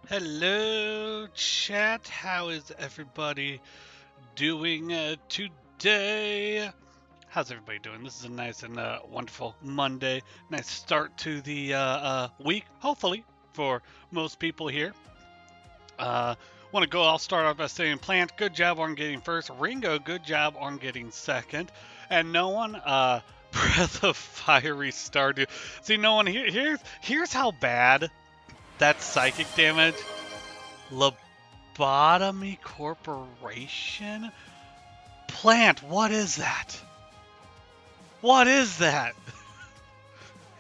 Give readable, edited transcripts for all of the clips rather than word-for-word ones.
Hello, chat. How is everybody doing today? How's everybody doing? This is a nice and wonderful Monday. Nice start to the week, hopefully, for most people here. Uh, Want to go? I'll start off by saying, Plant, good job on getting first. Ringo, good job on getting second. And no one, Breath of Fiery Stardew. See, no one here's how bad that psychic damage. Lobotomy Corporation? Plant, what is that? What is that?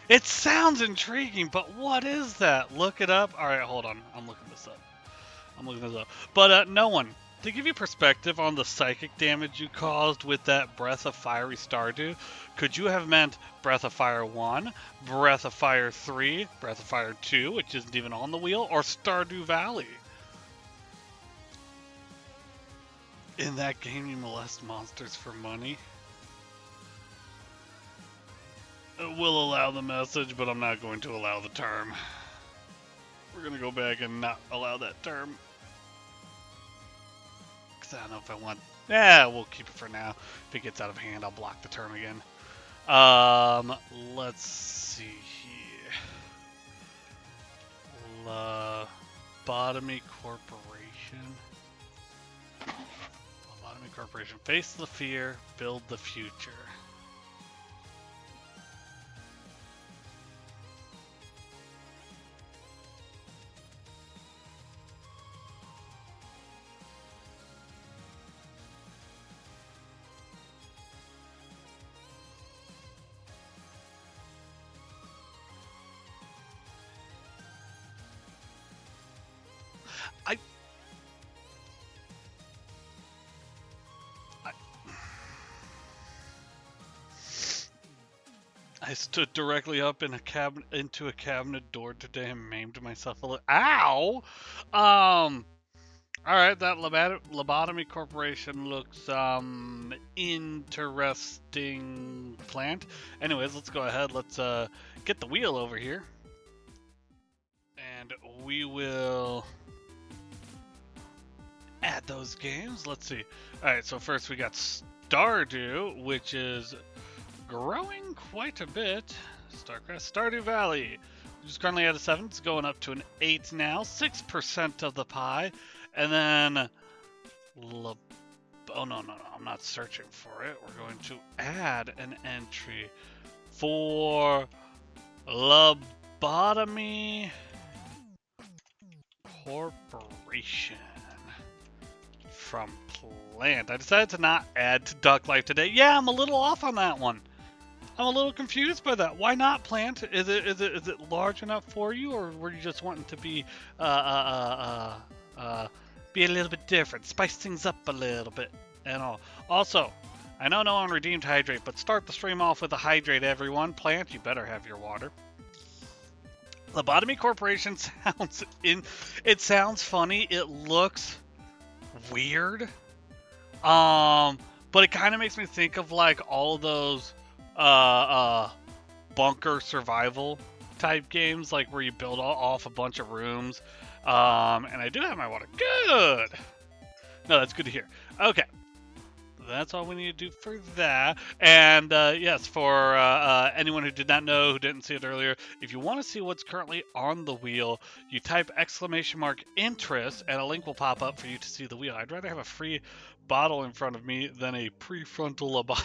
It sounds intriguing, but what is that? Look it up. All right, hold on. I'm looking this up. But no one, to give you perspective on the psychic damage you caused with that Breath of Fiery Stardew, could you have meant Breath of Fire 1, Breath of Fire 3, Breath of Fire 2, which isn't even on the wheel, or Stardew Valley? In that game, you molest monsters for money. It will allow the message, but I'm not going to allow the term. We're going to go back and not allow that term. Because I don't know if I want... Yeah, we'll keep it for now. If it gets out of hand, I'll block the term again. Let's see here. Lobotomy Corporation. Lobotomy Corporation. Face the fear, build the future. I stood directly up in a cabinet into a cabinet door today and maimed myself a little. Ow! All right, that Lobotomy Corporation looks interesting. Plant. Anyways, let's go ahead. Let's get the wheel over here, and we will add those games. Let's see. All right, so first we got Stardew, which is growing quite a bit. Stardew Valley, which is currently at a 7. It's going up to an 8 now. 6% of the pie. And then... oh, no. I'm not searching for it. We're going to add an entry for Lobotomy Corporation from Plant. I decided to not add to Duck Life today. Yeah, I'm a little off on that one. I'm a little confused by that. Why not, Plant? Is it large enough for you, or were you just wanting to be a little bit different, spice things up a little bit, and all? Also, I know no one redeemed hydrate, but start the stream off with a hydrate, everyone. Plant, you better have your water. Lobotomy Corporation sounds it sounds funny. It looks weird, but it kind of makes me think of like all of those bunker survival type games, like where you build off a bunch of rooms. And I do have my water. Good. No, that's good to hear. Okay. That's all we need to do for that. And yes, for anyone who did not know, who didn't see it earlier, if you want to see what's currently on the wheel, you type !interest and a link will pop up for you to see the wheel. I'd rather have a free bottle in front of me than a prefrontal lobotomy.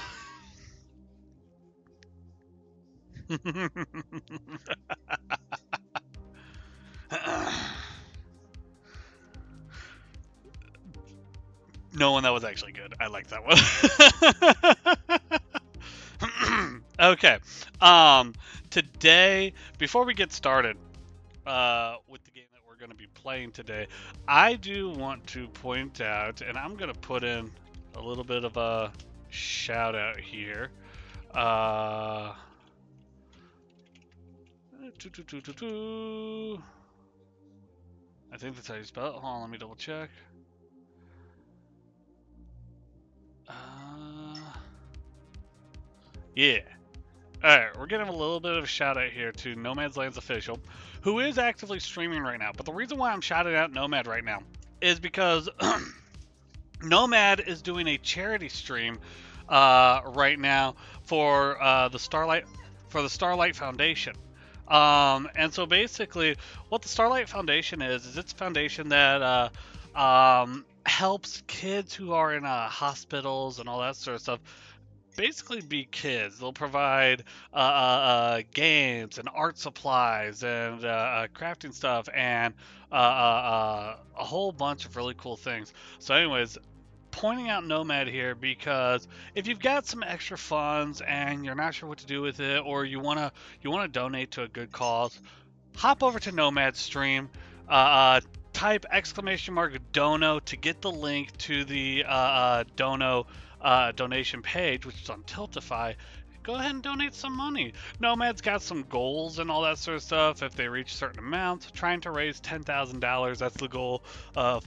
No one, that was actually good. I like that one. Okay. Today, before we get started with the game that we're going to be playing today, I do want to point out, and I'm going to put in a little bit of a shout out here. I think that's how you spell it. Hold on, let me double check. Yeah. Alright, we're getting a little bit of a shout out here to Nomad's Lands Official, who is actively streaming right now. But the reason why I'm shouting out Nomad right now is because Nomad is doing a charity stream right now for the Starlight Foundation. And so basically, what the Starlight Foundation is it's a foundation that helps kids who are in hospitals and all that sort of stuff basically be kids. They'll provide games and art supplies and crafting stuff and a whole bunch of really cool things. So, anyways, pointing out Nomad here because if you've got some extra funds and you're not sure what to do with it, or you wanna donate to a good cause, hop over to Nomad's stream. Type !dono to get the link to the dono donation page, which is on Tiltify. Go ahead and donate some money. Nomad's got some goals and all that sort of stuff. If they reach certain amounts, trying to raise $10,000. That's the goal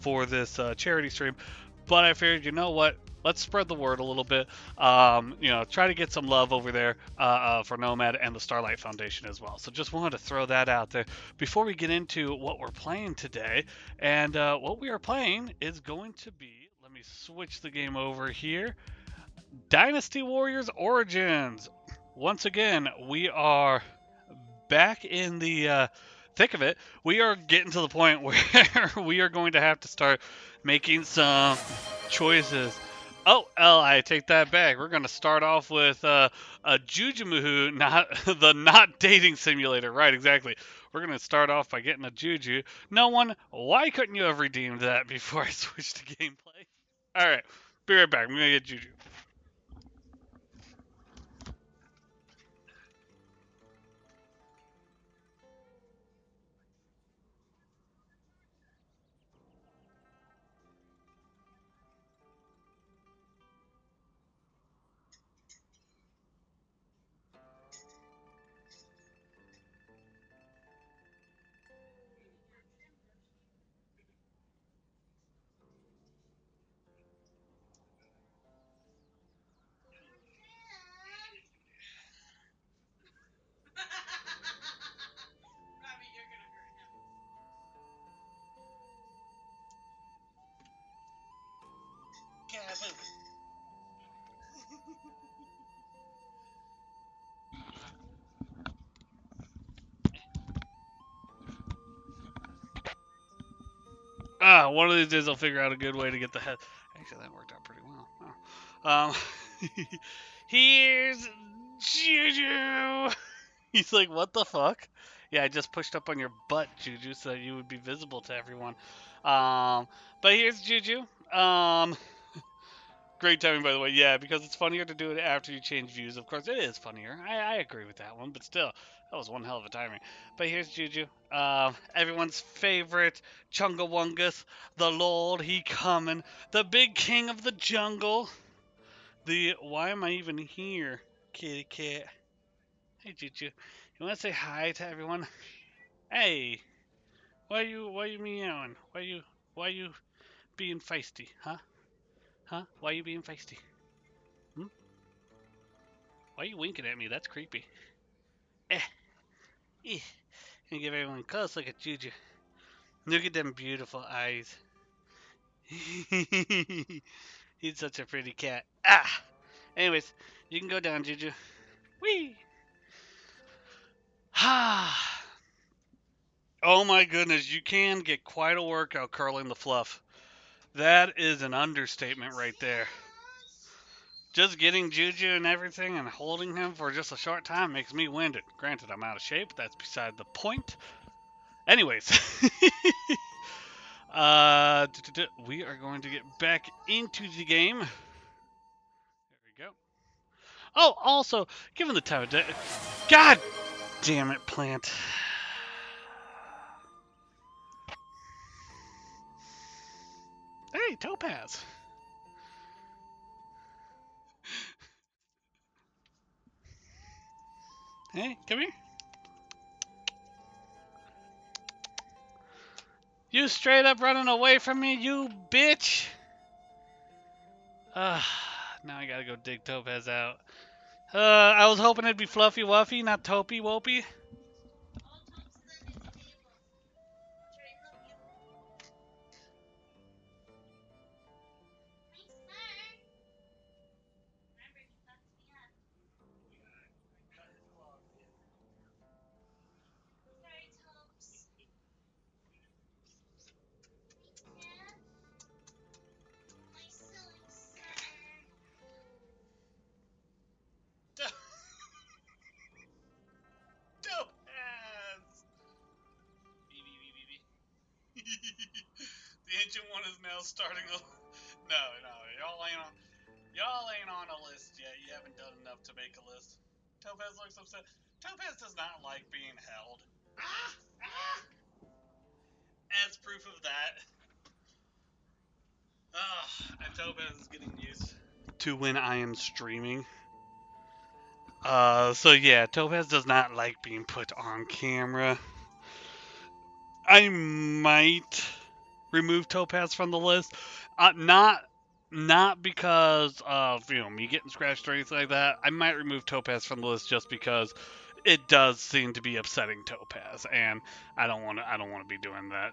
for this charity stream. But I figured, you know what? Let's spread the word a little bit. Try to get some love over there for Nomad and the Starlight Foundation as well. So just wanted to throw that out there before we get into what we're playing today. And what we are playing is going to be, let me switch the game over here, Dynasty Warriors Origins. Once again, we are back in the thick of it. We are getting to the point where we are going to have to start making some choices. Oh, I take that back. We're going to start off with a Jujumoo, not the not dating simulator. Right, exactly. We're going to start off by getting a Juju. No one, why couldn't you have redeemed that before I switched to gameplay? All right, be right back. I'm going to get Juju. One of these days I'll figure out a good way to get the head. Actually, that worked out pretty well. Here's Juju. He's like, what the fuck? Yeah, I just pushed up on your butt, Juju, so that you would be visible to everyone. But here's Juju. Great timing, by the way. Yeah, because it's funnier to do it after you change views. Of course, it is funnier. I agree with that one, but still, that was one hell of a timing. But here's Juju. Everyone's favorite Chungawungus, the Lord, he coming, the big king of the jungle. Why am I even here, kitty cat? Hey, Juju. You want to say hi to everyone? Hey, why you meowing? Why you being feisty, huh? Huh? Why you being feisty? Hmm? Why are you winking at me? That's creepy. Eh. Gonna give everyone a close look at Juju. Look at them beautiful eyes. He's such a pretty cat. Ah! Anyways, you can go down, Juju. Whee! Ah! Oh my goodness, you can get quite a workout curling the fluff. That is an understatement right there. Just getting Juju and everything and holding him for just a short time makes me winded. Granted, I'm out of shape. That's beside the point. Anyways, we are going to get back into the game. There we go. Oh, also, given the time of day, God damn it, plant. Hey, Topaz. Hey, come here. You straight up running away from me, you bitch. Now I gotta go dig Topaz out. I was hoping it'd be Fluffy Wuffy, not Topey Wopey. Topaz! The ancient one is now starting a. No, no, y'all ain't on a list yet. You haven't done enough to make a list. Topaz looks upset. Topaz does not like being held. Ah, ah. As proof of that, and Topaz is getting used to when I am streaming. So yeah, Topaz does not like being put on camera. I might remove Topaz from the list. Not because of me getting scratched or anything like that. I might remove Topaz from the list just because it does seem to be upsetting Topaz, and I don't want to be doing that.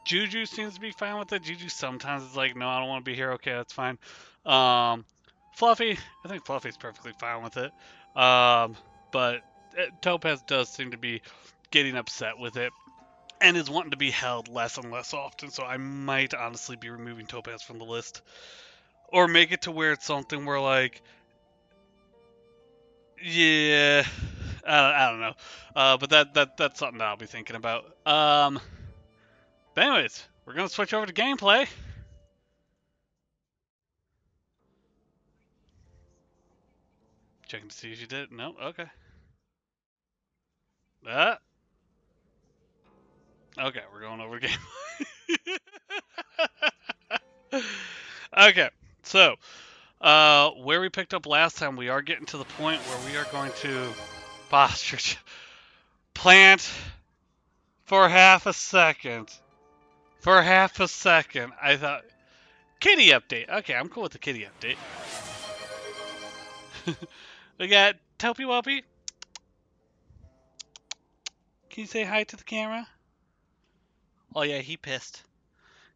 Juju seems to be fine with it. Juju sometimes is like, no, I don't want to be here. Okay, that's fine. Um, Fluffy, I think Fluffy's perfectly fine with it. But Topaz does seem to be getting upset with it and is wanting to be held less and less often. So I might honestly be removing Topaz from the list, or make it to where it's something where like, yeah, I don't know. But that's something that I'll be thinking about. But anyways, we're gonna switch over to gameplay. Checking to see if you did. No, okay. Uh, okay, we're going over the game. Okay, so where we picked up last time, we are getting to the point where we are going to posture plant for half a second. For half a second, I thought kitty update. Okay, I'm cool with the kitty update. We got Topi Wopey. Can you say hi to the camera? Oh yeah, he pissed.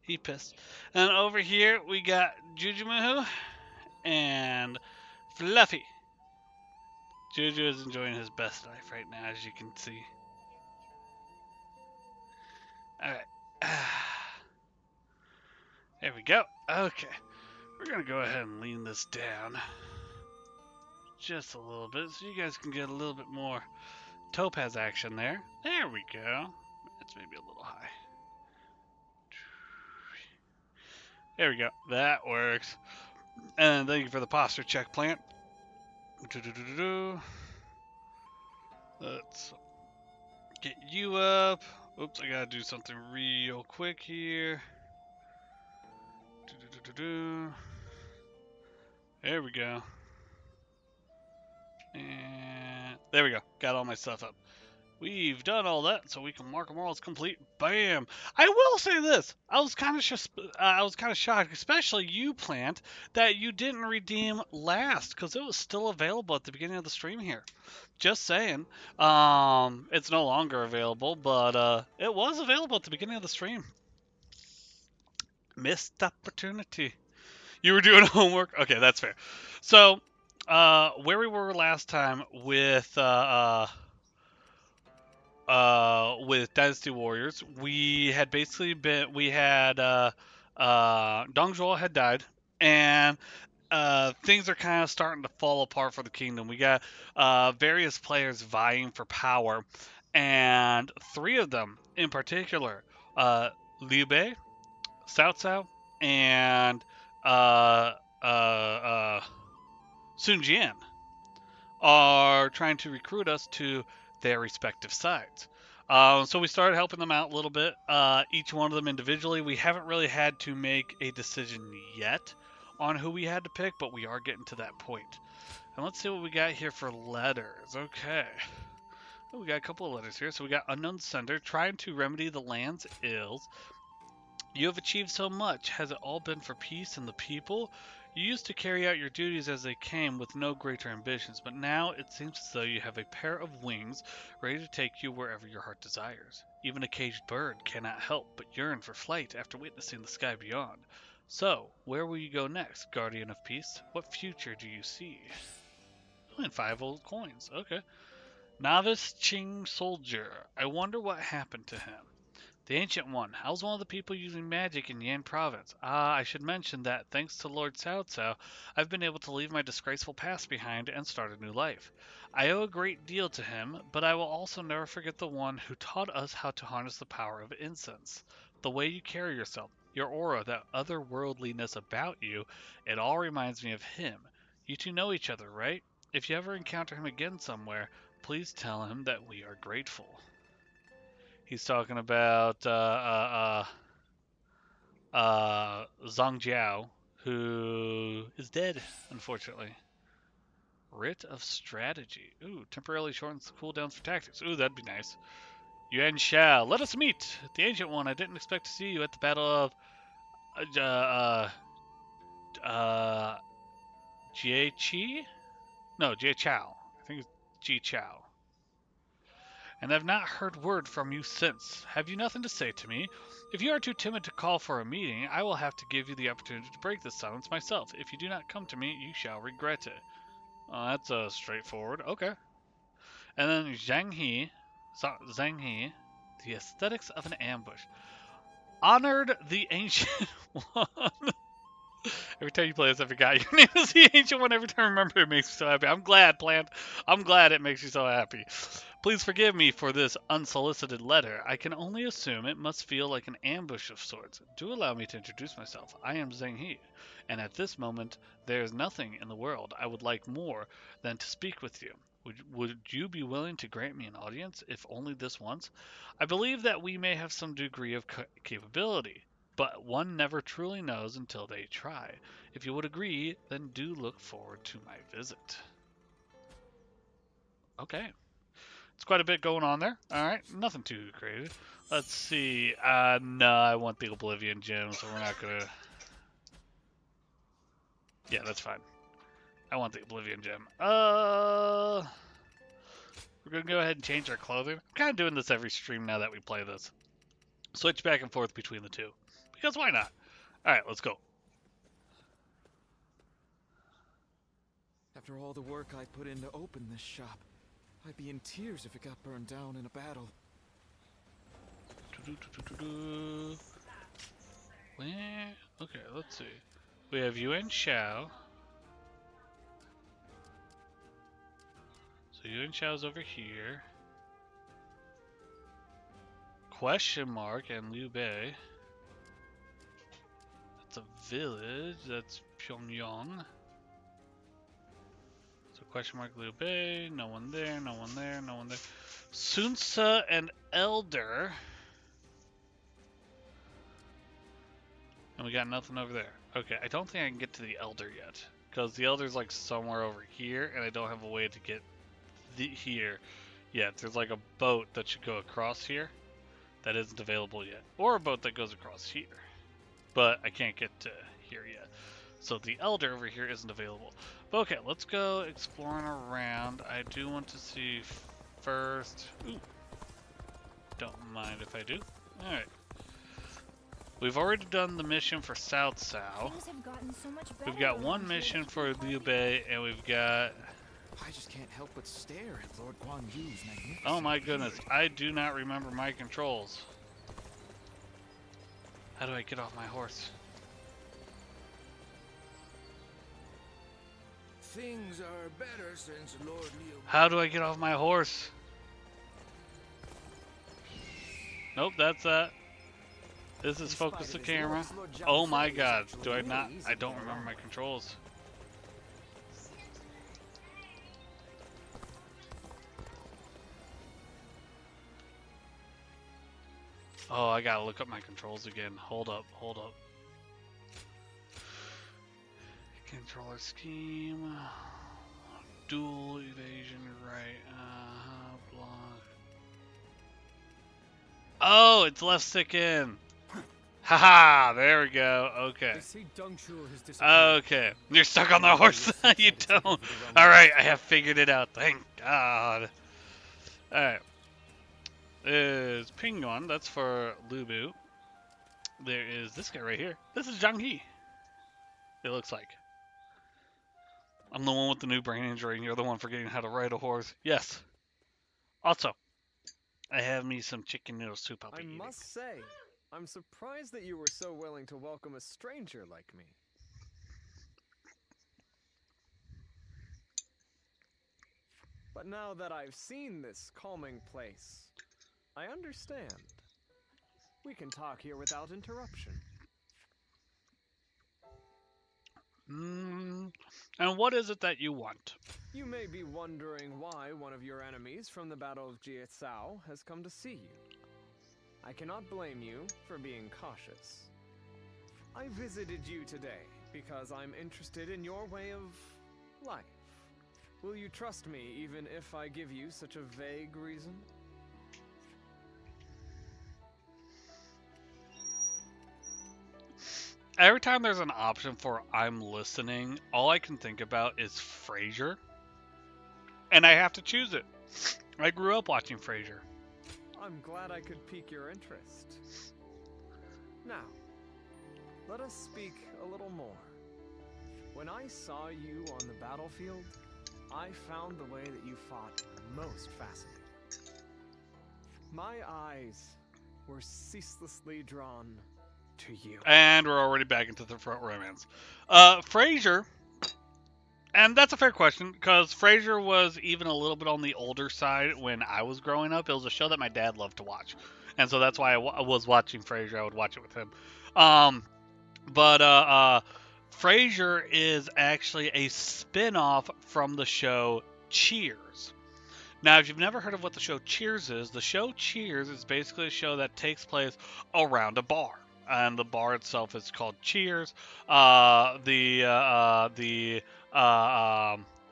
He pissed. And over here we got Jujumahu and Fluffy. Juju is enjoying his best life right now, as you can see. Alright. There we go. Okay. We're going to go ahead and lean this down just a little bit so you guys can get a little bit more Topaz action there. There we go. That's maybe a little high. There we go. That works. And thank you for the posture check, plant. Let's get you up. Oops, I gotta do something real quick here. There we go. And there we go. Got all my stuff up. We've done all that, so we can mark them all as complete. Bam! I will say this: I was kind of shocked, especially you, Plant, that you didn't redeem last because it was still available at the beginning of the stream here. Just saying. It's no longer available, but it was available at the beginning of the stream. Missed opportunity. You were doing homework? Okay, that's fair. So, where we were last time with Dynasty Warriors, we had Dong Zhuo had died, and things are kind of starting to fall apart for the kingdom. We got various players vying for power, and three of them in particular, Liu Bei, Cao Cao, and uh, uh, uh, Sun Jian, are trying to recruit us to their respective sides. So we started helping them out a little bit, each one of them individually. We haven't really had to make a decision yet on who we had to pick, but we are getting to that point. And let's see what we got here for letters. Okay. Oh, we got a couple of letters here. So we got Unknown Sender, trying to remedy the land's ills. You have achieved so much. Has it all been for peace and the people? You used to carry out your duties as they came with no greater ambitions, but now it seems as though you have a pair of wings ready to take you wherever your heart desires. Even a caged bird cannot help but yearn for flight after witnessing the sky beyond. So, where will you go next, Guardian of Peace? What future do you see? Oh, and 5 old coins. Okay. Novice Qing Soldier. I wonder what happened to him. The Ancient One. How's one of the people using magic in Yan Province? Ah, I should mention that, thanks to Lord Cao Cao, I've been able to leave my disgraceful past behind and start a new life. I owe a great deal to him, but I will also never forget the one who taught us how to harness the power of incense. The way you carry yourself, your aura, that otherworldliness about you, it all reminds me of him. You two know each other, right? If you ever encounter him again somewhere, please tell him that we are grateful. He's talking about Zhang Jiao, who is dead, unfortunately. Writ of Strategy. Ooh, temporarily shortens the cooldowns for tactics. Ooh, that'd be nice. Yuan Shao, let us meet. The Ancient One, I didn't expect to see you at the Battle of Jie Chi? No, Jie Chao. I think it's Ji Chao. And I've not heard word from you since. Have you nothing to say to me? If you are too timid to call for a meeting, I will have to give you the opportunity to break this silence myself. If you do not come to me, you shall regret it. That's straightforward. Okay. And then Zhang He, the aesthetics of an ambush. Honored the Ancient One. Every time you play this, I forgot your name is the Ancient One. Every time I remember it makes me so happy. I'm glad, Plant. I'm glad it makes you so happy. Please forgive me for this unsolicited letter. I can only assume it must feel like an ambush of sorts. Do allow me to introduce myself. I am Zhang He, and at this moment there is nothing in the world I would like more than to speak with you. Would you be willing to grant me an audience, if only this once? I believe that we may have some degree of capability, but one never truly knows until they try. If you would agree, then do look forward to my visit. Okay. It's quite a bit going on there. Alright, nothing too creative. Let's see. No, I want the Oblivion gem, so we're not gonna... Yeah, that's fine. I want the Oblivion gem. We're gonna go ahead and change our clothing. I'm kind of doing this every stream now that we play this. Switch back and forth between the two. Because why not? Alright, let's go. After all the work I put in to open this shop, I'd be in tears if it got burned down in a battle. Where? Okay, let's see. We have Yuan Shao. So Yuan Shao's over here. Question mark and Liu Bei. That's a village. That's Pyongyang. So question mark Liu Bei. No one there. No one there. No one there. Sun Tzu and Elder. And we got nothing over there. Okay, I don't think I can get to the Elder yet. Because the Elder's like somewhere over here, and I don't have a way to get here yet. There's like a boat that should go across here that isn't available yet. Or a boat that goes across here. But I can't get to here yet. So the Elder over here isn't available. But okay, let's go exploring around. I do want to see first... Ooh. Don't mind if I do. Alright. We've already done the mission for Cao Cao. We've got one mission for Liu Bei, and we've got... I just can't help but stare at Lord Guan Yu's magnificent. Oh my goodness, I do not remember my controls. How do I get off my horse? Things are better since Lord Liu. How do I get off my horse? Nope, that's that. This is focus the camera. Oh my god, do I not? I don't remember my controls. Oh, I gotta look up my controls again. Hold up, hold up. Controller scheme. Dual evasion, right. Block. Oh, it's left stick in. Haha, there we go. Okay. They say Dongchuo has disappeared. Okay. You're stuck on the horse. You don't. Alright, I have figured it out. Thank God. Alright. There's Pingyuan. That's for Lubu. There is this guy right here. This is Zhang He. It looks like. I'm the one with the new brain injury, and you're the one forgetting how to ride a horse. Yes. Also, I have me some chicken noodle soup I'll be eating. I must say, I'm surprised that you were so willing to welcome a stranger like me. But now that I've seen this calming place, I understand. We can talk here without interruption. And what is it that you want? You may be wondering why one of your enemies from the Battle of Jietsao has come to see you. I cannot blame you for being cautious. I visited you today because I'm interested in your way of life. Will you trust me even if I give you such a vague reason? Every time there's an option for I'm listening, all I can think about is Frasier. And I have to choose it. I grew up watching Frasier. I'm glad I could pique your interest. Now, let us speak a little more. When I saw you on the battlefield, I found the way that you fought most fascinating. My eyes were ceaselessly drawn to you. And we're already back into the front romance. Frasier, and that's a fair question, because Frasier was even a little bit on the older side when I was growing up. It was a show that my dad loved to watch. And so that's why I was watching Frasier. I would watch it with him. But Frasier is actually a spin-off from the show Cheers. Now, if you've never heard of what the show Cheers is, the show Cheers is basically a show that takes place around a bar. And the bar itself is called Cheers. The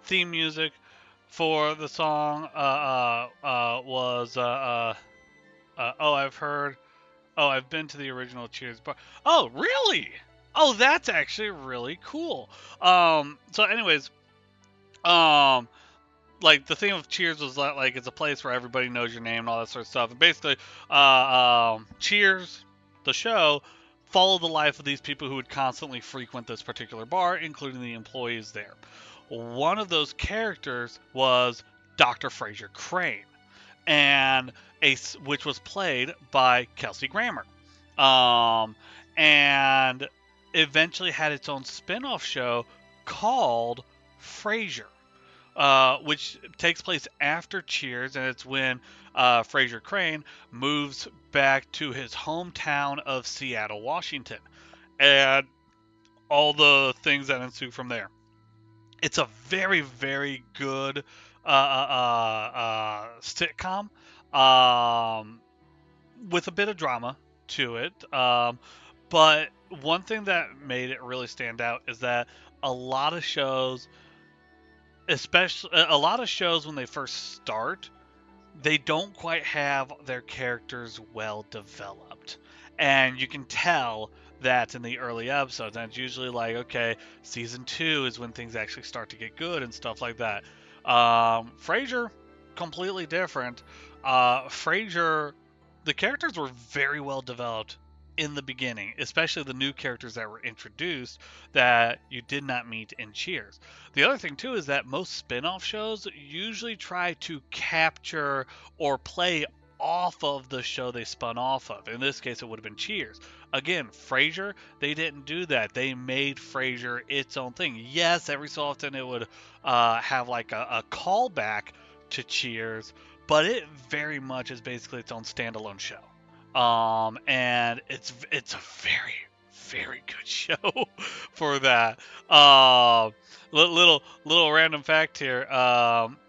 theme music for the song was I've been to the original Cheers bar. Oh, really? Oh, that's actually really cool. So anyways, like the theme of Cheers was like it's a place where everybody knows your name and all that sort of stuff. And basically, Cheers, the show, followed the life of these people who would constantly frequent this particular bar, including the employees there. One of those characters was Dr. Fraser Crane, which was played by Kelsey Grammer, and eventually had its own spin-off show called Frasier. Which takes place after Cheers, and it's when Fraser Crane moves back to his hometown of Seattle, Washington, and all the things that ensue from there. It's a very, very good sitcom with a bit of drama to it. But one thing that made it really stand out is that a lot of shows, especially a lot of shows when they first start, they don't quite have their characters well developed. And you can tell that in the early episodes. And it's usually like, okay, season 2 is when things actually start to get good and stuff like that. Frasier, completely different. Frasier, the characters were very well developed in the beginning, especially the new characters that were introduced that you did not meet in Cheers. The other thing too is that most spin-off shows usually try to capture or play off of the show they spun off of. In this case, it would have been Cheers. Again, Frasier, they didn't do that. They made Frasier its own thing. Yes, every so often it would have like a callback to Cheers, but it very much is basically its own standalone show. And it's a very, very good show for that. Little random fact here.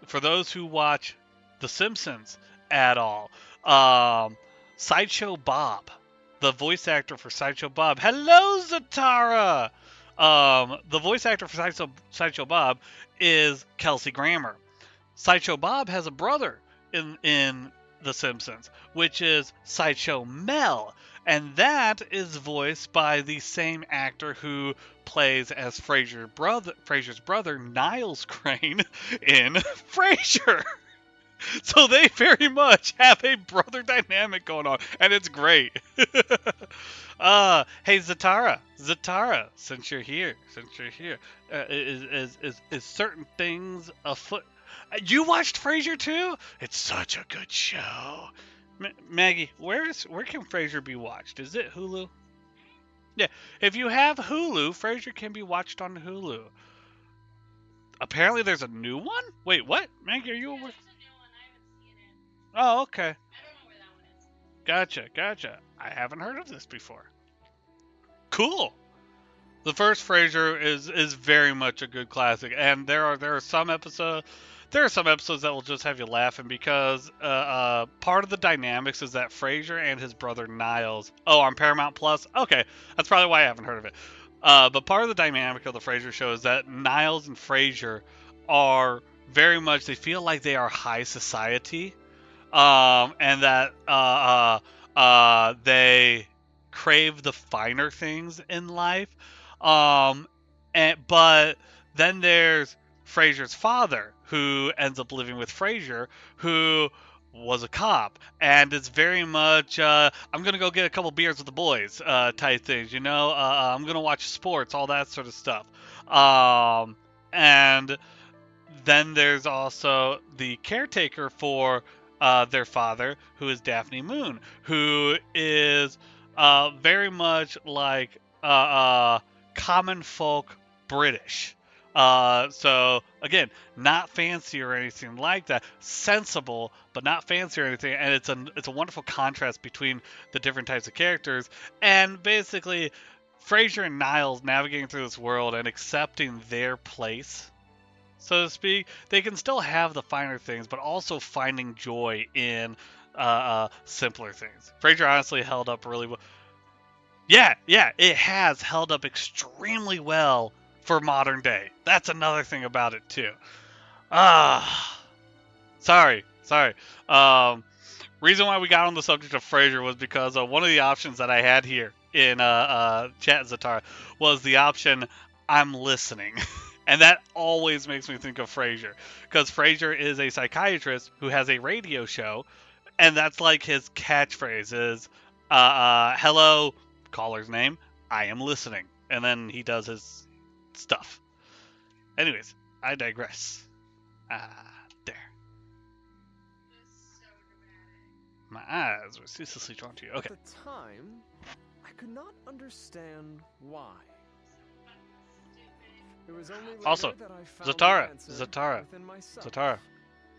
For those who watch The Simpsons at all, Sideshow Bob, the voice actor for Sideshow Bob. Hello, Zatara. The voice actor for Sideshow Bob is Kelsey Grammer. Sideshow Bob has a brother in The Simpsons, which is Sideshow Mel. And that is voiced by the same actor who plays as Frasier's brother, Niles Crane, in Frasier. So they very much have a brother dynamic going on, and it's great. Hey Zatara, since you're here, is certain things afoot? You watched Frasier too? It's such a good show. Maggie, where can Frasier be watched? Is it Hulu? Yeah, if you have Hulu, Frasier can be watched on Hulu. Apparently, there's a new one. Wait, what? Maggie, are you aware? Oh, okay. Gotcha. I haven't heard of this before. Cool. The first Frasier is very much a good classic, and there are some episodes that will just have you laughing because part of the dynamics is that Frasier and his brother Niles. Oh, on Paramount Plus. Okay, that's probably why I haven't heard of it. But part of the dynamic of the Frasier show is that Niles and Frasier are very much, they feel like they are high society, and that they crave the finer things in life. But then there's Frasier's father, who ends up living with Frasier, who was a cop, and it's very much I'm gonna go get a couple beers with the boys type things, I'm gonna watch sports, all that sort of stuff. And then there's also the caretaker for their father, who is Daphne Moon, who is very much like common folk British. So again, not fancy or anything like that. Sensible, but not fancy or anything. And it's a wonderful contrast between the different types of characters. And basically, Frasier and Niles navigating through this world and accepting their place, so to speak. They can still have the finer things, but also finding joy in simpler things. Frasier honestly held up really well. Yeah, it has held up extremely well for modern day. That's another thing about it too. Sorry. Reason why we got on the subject of Frasier was because one of the options that I had here in chat Zatara was the option "I'm listening." And that always makes me think of Frasier, because Frasier is a psychiatrist who has a radio show, and that's like his catchphrase is, "Hello, caller's name. I am listening," and then he does his stuff. Anyways, I digress. There. My eyes were ceaselessly drawn to you. Okay. At the time, I could not understand why. It was only later Also, that I found the answer within myself. Zatara,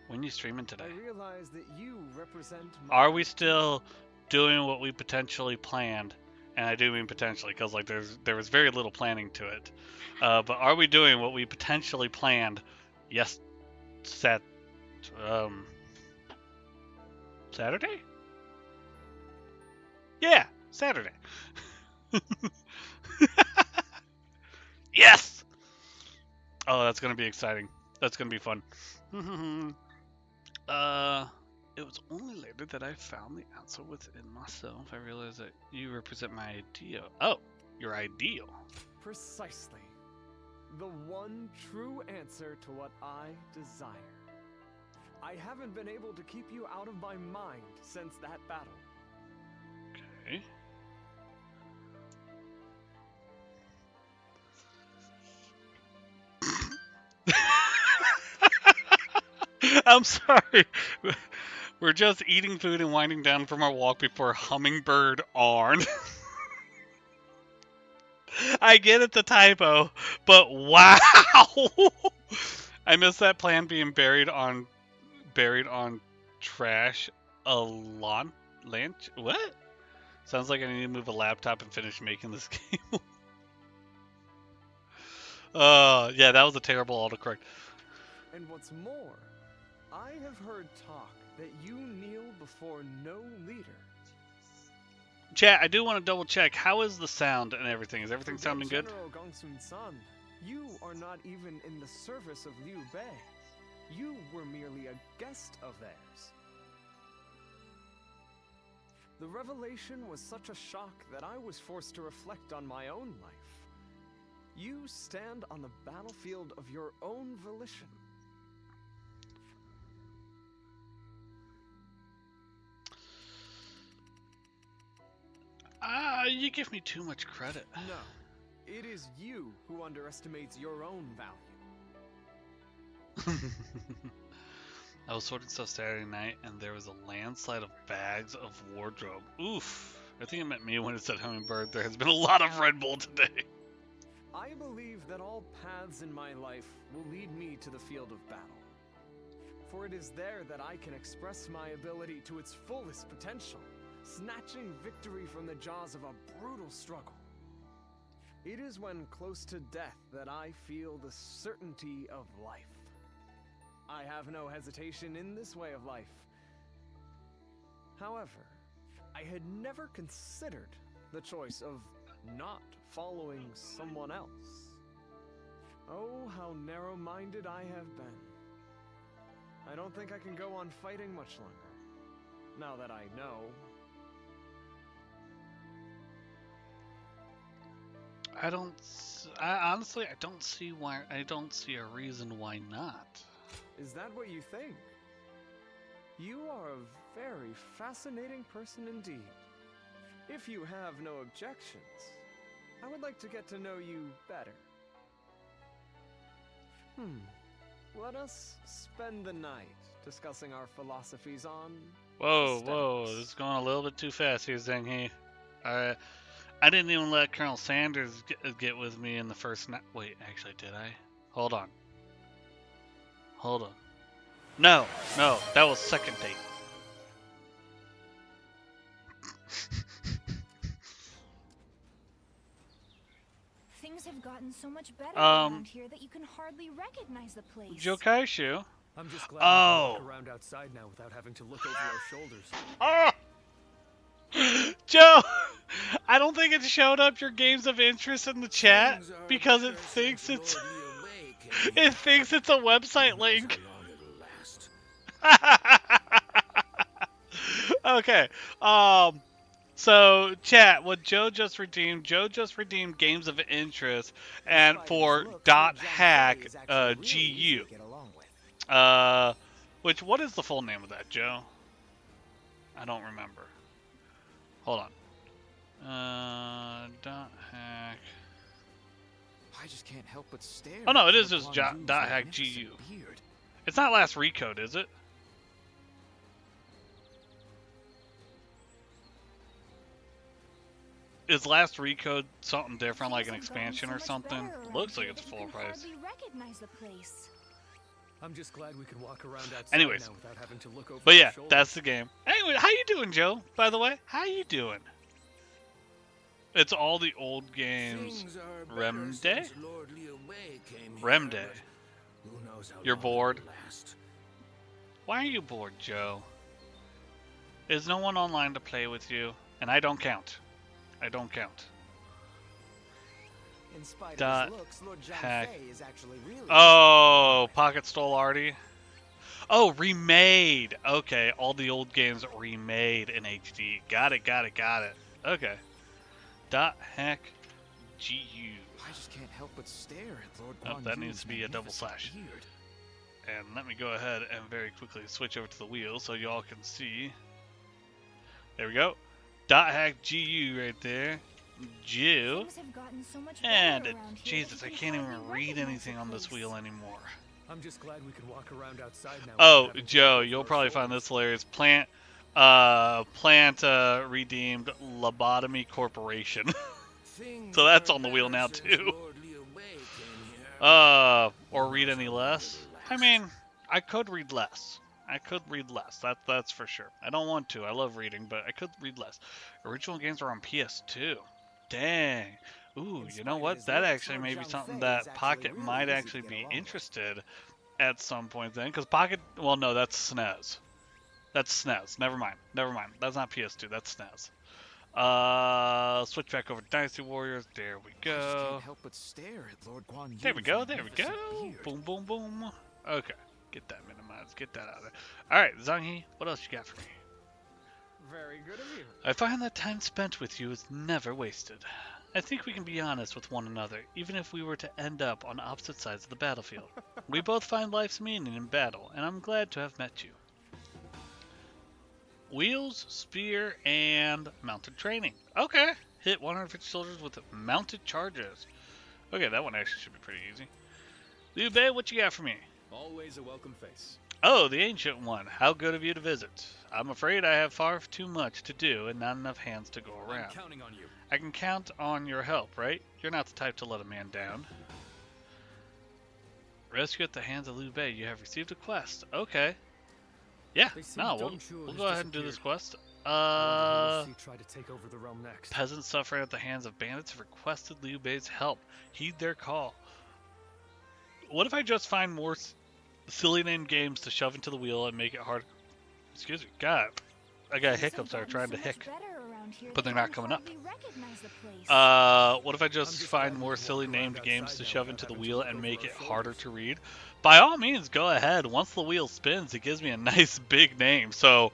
when you streaming today? I realized that you represent my Are we still doing what we potentially planned? And I do mean potentially, because like there was very little planning to it. But are we doing what we potentially planned? Yes, Saturday? Yeah, Saturday. Yes. Oh, that's gonna be exciting. That's gonna be fun. It was only later that I found the answer within myself. I realized that you represent my ideal. Oh, your ideal. Precisely. The one true answer to what I desire. I haven't been able to keep you out of my mind since that battle. Okay. I'm sorry. We're just eating food and winding down from our walk before Hummingbird Arn. I get it's a typo, but wow! I missed that plan being buried on trash a lunch. What? Sounds like I need to move a laptop and finish making this game. Yeah, that was a terrible autocorrect. And what's more, I have heard talk that you kneel before no leader. Chat, I do want to double check. How is the sound and everything? Is everything sounding good? General Gongsun-san, you are not even in the service of Liu Bei. You were merely a guest of theirs. The revelation was such a shock that I was forced to reflect on my own life. You stand on the battlefield of your own volition. You give me too much credit. No, it is you who underestimates your own value. I was sorting stuff Saturday night, and there was a landslide of bags of wardrobe. Oof. I think it meant me when it said hummingbird. There has been a lot of Red Bull today. I believe that all paths in my life will lead me to the field of battle. For it is there that I can express my ability to its fullest potential, snatching victory from the jaws of a brutal struggle. It is when close to death that I feel the certainty of life. I have no hesitation in this way of life. However, I had never considered the choice of not following someone else. Oh, how narrow-minded I have been. I don't think I can go on fighting much longer, now that I know. Honestly, I don't see a reason why not. Is that what you think? You are a very fascinating person indeed. If you have no objections, I would like to get to know you better. Let us spend the night discussing our philosophies on... Whoa, this is going a little bit too fast here, Zenghi. I didn't even let Colonel Sanders get with me in the first night. Wait, actually, did I? Hold on. No, that was second date. Things have gotten so much better around here that you can hardly recognize the place. Jokaishu? I'm just glad we can walk around outside now without having to look over our shoulders. Oh! Joe! I don't think it showed up your games of interest in the chat because it thinks it's a website link. Okay. So chat, what Joe just redeemed games of interest and for .hack GU. What is the full name of that, Joe? I don't remember. Hold on. .hack. I just can't help but stare. Oh no, it is just .hack GU. It's not last recode, is it? Is last recode something different, like an expansion or something? Looks like it's full price. I'm just glad we can walk around outside Anyways, now without having to look over but our yeah, shoulders. that's the game. Anyway, how you doing, Joe? By the way, how you doing? It's all the old games. Remde? Remde. You're bored? Why are you bored, Joe? Is no one online to play with you? And I don't count. I don't count. In spite Dot of his looks, Lord John hack. Fay is actually really Oh, Pocket stole Artie. Oh, remade. Okay, all the old games remade in HD. Got it. Okay. .hack GU. I just can't help but stare at Lord Oh, Guan that Yu's needs to be a double slash. magnificent beard. And let me go ahead and very quickly switch over to the wheel so y'all can see. There we go. .hack GU right there. Jew. And Jesus, I can't even read anything on this wheel anymore. I'm just glad we can walk around outside now. Oh, without having to Joe, look over you'll our probably find shoulders. this hilarious. Plant redeemed Lobotomy Corporation. So that's on the wheel now too. Or read any less? I mean, I could read less. That's for sure. I don't want to. I love reading, but I could read less. Original games are on PS2. Dang. Ooh, you know what? That actually may be something that Pocket might actually be interested at some point then. Because Pocket, well, no, that's SNES. That's SNES. Never mind. That's not PS2. That's SNES. Switch back over to Dynasty Warriors. There we I just go. can't help but stare at Lord Guan There we Yu's go. magnificent beard. Boom, boom, boom. Okay. Get that minimized. Get that out of there. Alright, Zanghi, what else you got for me? Very good of you. I find that time spent with you is never wasted. I think we can be honest with one another, even if we were to end up on opposite sides of the battlefield. We both find life's meaning in battle, and I'm glad to have met you. Wheels, spear, and mounted training. Okay. Hit 150 soldiers with mounted charges. Okay, that one actually should be pretty easy. Liu Bei, what you got for me? Always a welcome face. Oh, the Ancient One. How good of you to visit. I'm afraid I have far too much to do and not enough hands to go around. I'm counting on you. I can count on your help, right? You're not the type to let a man down. Rescue at the hands of Liu Bei. You have received a quest. Okay. Yeah, no, we'll go ahead and do this quest. Try to take over the realm next. Peasants suffering at the hands of bandits have requested Liu Bei's help. Heed their call. What if I just find more silly named games to shove into the wheel and make it hard? Excuse me, God, I got hiccups. I'm trying to hick, but they're not coming up. What if I just find more silly named games to shove into the wheel and make it harder to read? By all means, go ahead. Once the wheel spins, it gives me a nice big name, so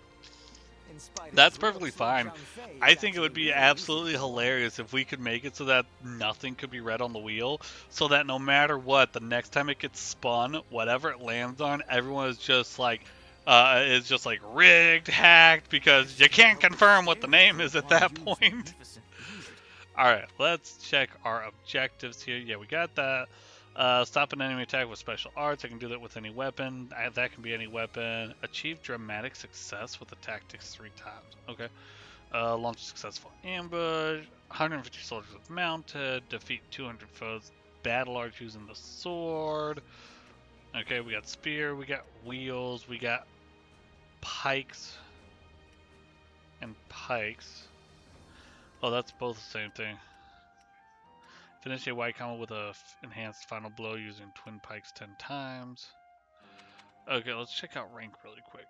that's perfectly fine. I think it would be absolutely hilarious if we could make it so that nothing could be read on the wheel, so that no matter what, the next time it gets spun, whatever it lands on, everyone is just like rigged, hacked, because you can't confirm what the name is at that point. Alright, let's check our objectives here. Yeah, we got that. Stop an enemy attack with special arts. I can do that with any weapon. That can be any weapon. Achieve dramatic success with the tactics 3 times. Okay. Launch a successful ambush. 150 soldiers with mounted. Defeat 200 foes. Battle arch using the sword. Okay, we got spear. We got wheels. We got pikes. And pikes. Oh, that's both the same thing. Finish a white combo with a enhanced final blow using twin pikes 10 times. Okay, let's check out rank really quick.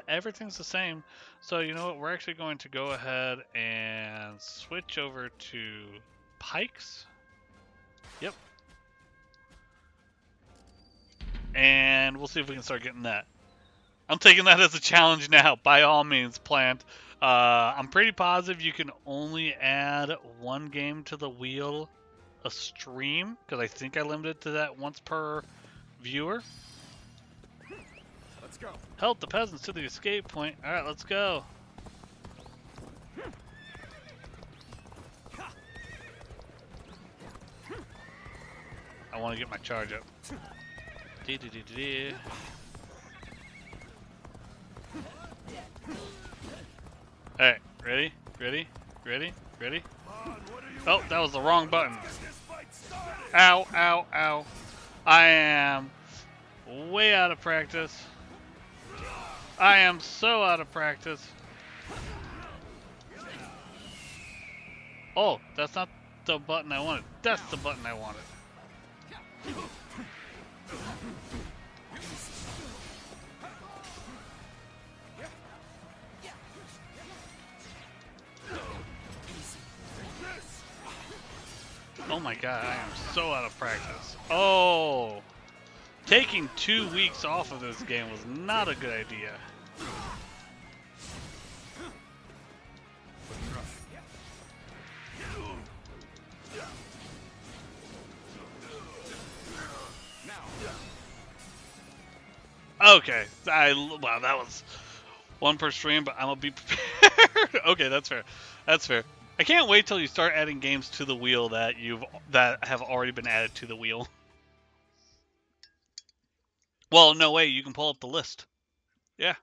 Everything's the same. So you know what? We're actually going to go ahead and switch over to pikes. Yep. And we'll see if we can start getting that. I'm taking that as a challenge now. By all means, plant. I'm pretty positive you can only add 1 game to the wheel a stream, because I think I limited to that once per viewer. Let's go. Help the peasants to the escape point. Alright, let's go. I want to get my charge up. Alright, ready? Ready? Ready? Ready? Oh, that was the wrong button. Ow, ow, ow. I am way out of practice. I am so out of practice. Oh, that's not the button I wanted. That's the button I wanted. Oh my god, I am so out of practice. Oh! Taking 2 weeks off of this game was not a good idea. Okay, wow, that was 1 per stream, but I'm gonna be prepared. Okay, that's fair. That's fair. I can't wait till you start adding games to the wheel that have already been added to the wheel. Well, no way, you can pull up the list. Yeah.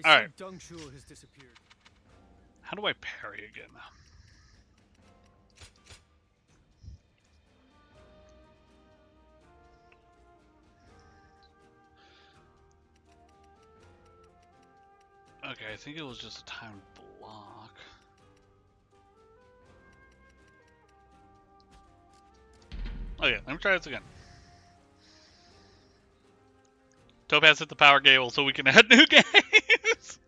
All right. Has disappeared. How do I parry again? Okay, I think it was just a timed block. Okay, let me try this again. Topaz hit the power cable so we can add new games.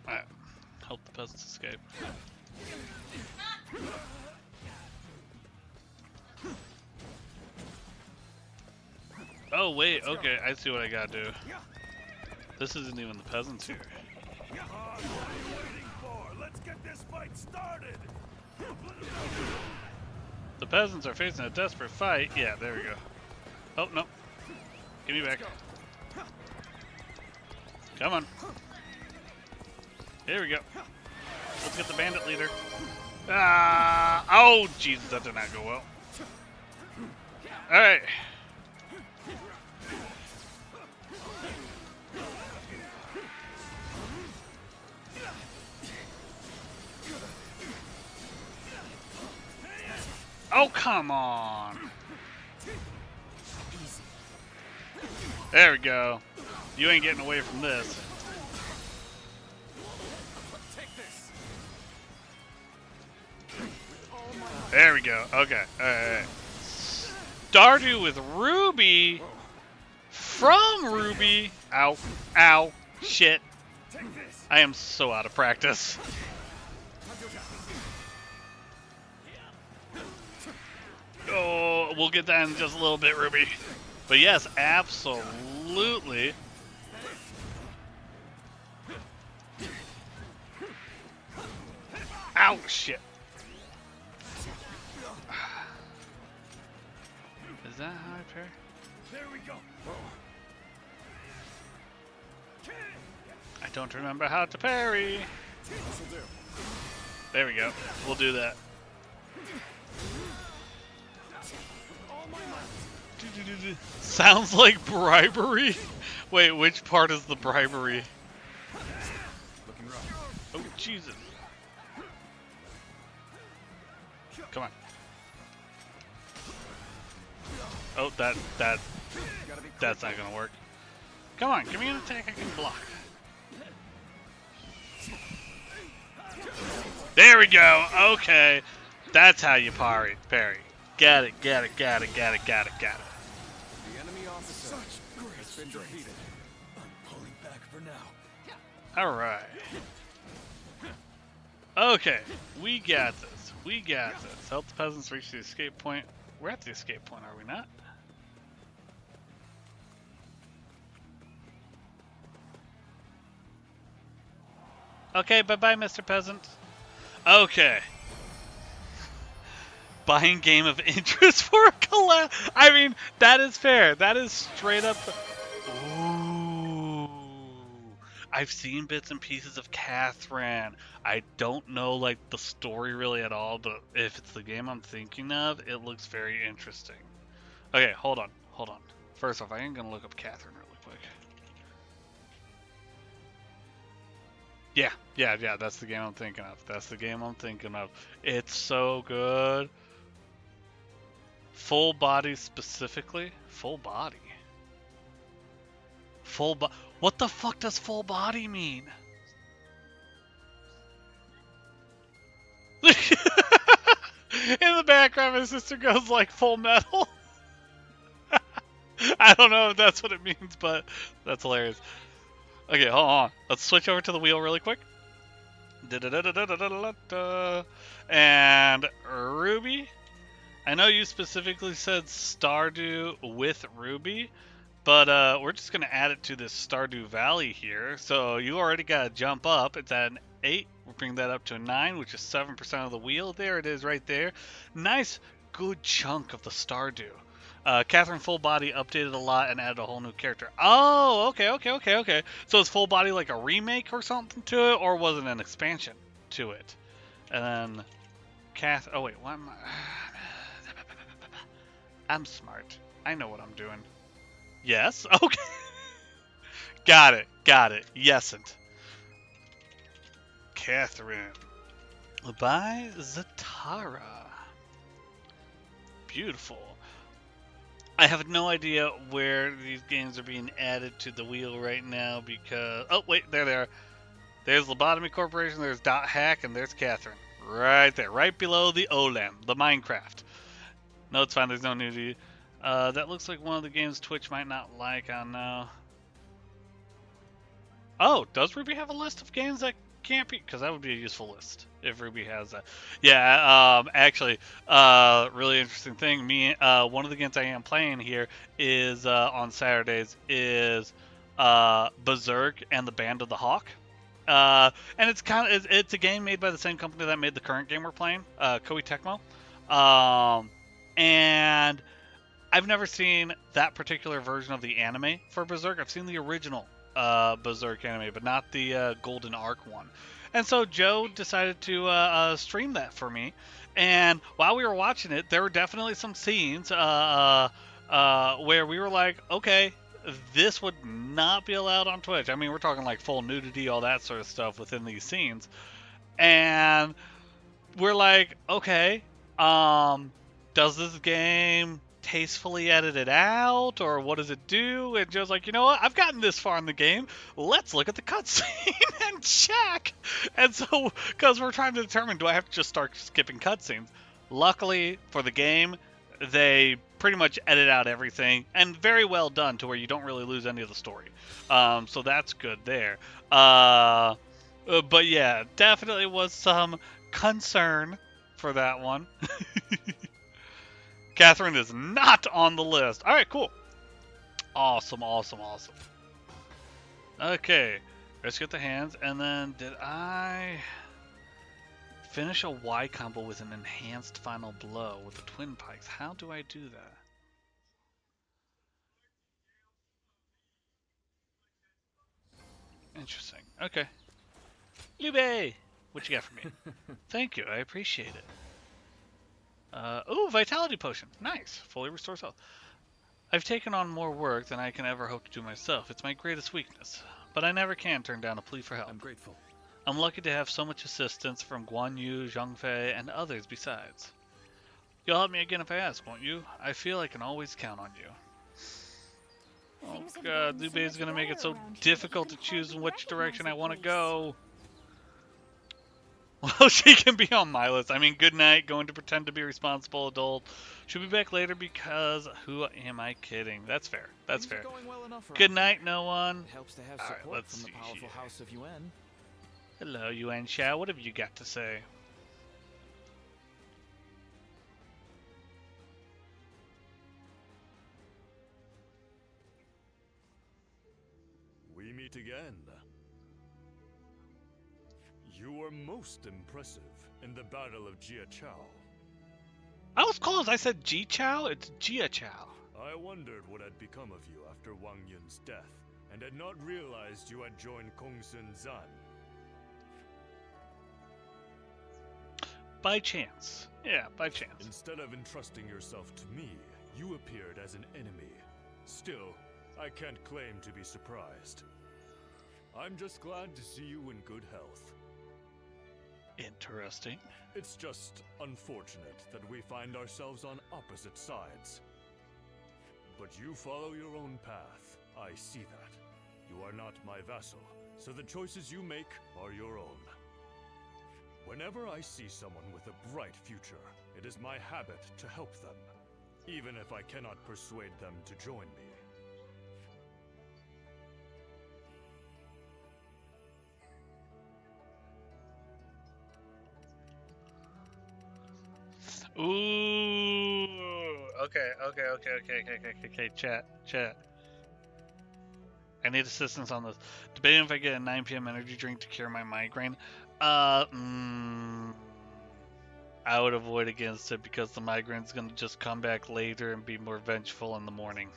Alright, help the peasants escape. Oh wait, okay, I see what I gotta do. This isn't even the peasants here. What are you waiting for? Let's get this fight started. The peasants are facing a desperate fight. Yeah, there we go. Oh, no. Give me back. Come on. Here we go. Let's get the bandit leader. Ah! Oh, Jesus, that did not go well. Alright. Oh, come on. There we go. You ain't getting away from this. There we go. Okay. Alright. Stardew with Ruby. From Ruby. Ow. Ow. Shit. I am so out of practice. Oh, we'll get that in just a little bit, Ruby. But yes, absolutely. Ow, shit. Is that how I pair? There we go. I don't remember how to parry. There we go. We'll do that. Sounds like bribery. Wait, which part is the bribery? Oh, Jesus. Come on. Oh, that's not gonna work. Come on, give me an attack I can block. There we go. Okay, that's how you parry. Got it. The enemy officer has been defeated. I'm pulling back for now. All right. Okay, we got this. Help the peasants reach the escape point. We're at the escape point, are we not? Okay, bye-bye, Mr. Peasant. Okay. Buying game of interest for a collab. I mean, that is fair. That is straight up. Ooh. I've seen bits and pieces of Catherine. I don't know like the story really at all, but if it's the game I'm thinking of, it looks very interesting. Okay, hold on. First off, I am gonna look up Catherine really quick. Yeah, that's the game I'm thinking of. It's so good. Full body specifically? Full body? What the fuck does full body mean? In the background, my sister goes like Full Metal. I don't know if that's what it means, but that's hilarious. Okay, hold on. Let's switch over to the wheel really quick. And Ruby. I know you specifically said Stardew with Ruby, but we're just going to add it to this Stardew Valley here. So you already got to jump up. It's at an 8. We'll bring that up to a 9, which is 7% of the wheel. There it is right there. Nice, good chunk of the Stardew. Catherine Full Body updated a lot and added a whole new character. Oh, okay. So is Full Body like a remake or something to it, or was it an expansion to it? And then oh wait, why am I? I'm smart. I know what I'm doing. Yes. Okay. Got it. Yesn't. Catherine by Zatarra. Beautiful. I have no idea where these games are being added to the wheel right now because... Oh, wait, there they are. There's Lobotomy Corporation, there's Dot Hack, and there's Catherine. Right there, right below the OLEM, the Minecraft. No, it's fine, there's no nudity. That looks like one of the games Twitch might not like, I don't know. Oh, does Ruby have a list of games that Can't be, because that would be a useful list if Ruby has that. Yeah, actually, really interesting thing. One of the games I am playing here is on Saturdays is Berserk and the Band of the Hawk. And it's a game made by the same company that made the current game we're playing, Koei Tecmo. And I've never seen that particular version of the anime for Berserk. I've seen the original Berserk anime, but not the Golden Arc one. And so Joe decided to stream that for me. And while we were watching it, there were definitely some scenes where we were like, okay, this would not be allowed on Twitch. I mean, we're talking like full nudity, all that sort of stuff within these scenes. And we're like, okay, does this game tastefully edit it out, or what does it do? And Joe's like, you know what? I've gotten this far in the game. Let's look at the cutscene and check. And so, because we're trying to determine, do I have to just start skipping cutscenes? Luckily for the game, they pretty much edit out everything, and very well done to where you don't really lose any of the story. So that's good there. But yeah, definitely was some concern for that one. Catherine is not on the list. All right, cool. Awesome. Okay, let's get the hands. And then did I finish a Y combo with an enhanced final blow with the twin pikes? How do I do that? Interesting. Okay. Lube, what you got for me? Thank you. I appreciate it. Vitality potion. Nice. Fully restores health. I've taken on more work than I can ever hope to do myself. It's my greatest weakness. But I never can turn down a plea for help. I'm grateful. I'm lucky to have so much assistance from Guan Yu, Zhang Fei, and others besides. You'll help me again if I ask, won't you? I feel I can always count on you. Oh god, Lube is gonna make it so difficult to choose in which direction I want to go. Well, she can be on my list. I mean, good night, going to pretend to be a responsible adult. She'll be back later because who am I kidding? That's fair. That's fair. Good night, no one. It helps to have All right, support let's from the see powerful here. House of UN. Hello, Yuan Xiao. What have you got to say? We meet again. You were most impressive in the Battle of Jia Chao. I was close. I said Ji Chao. It's Jia Chao. I wondered what had become of you after Wang Yun's death, and had not realized you had joined Kongsun Zan. By chance. Yeah, by chance. Instead of entrusting yourself to me, you appeared as an enemy. Still, I can't claim to be surprised. I'm just glad to see you in good health. Interesting. It's just unfortunate that we find ourselves on opposite sides. But you follow your own path. I see that. You are not my vassal, so the choices you make are your own. Whenever I see someone with a bright future, it is my habit to help them, even if I cannot persuade them to join me. Ooh. Okay. Chat. I need assistance on this. Debating if I get a 9 p.m. energy drink to cure my migraine. I would avoid against it because the migraine's gonna just come back later and be more vengeful in the morning.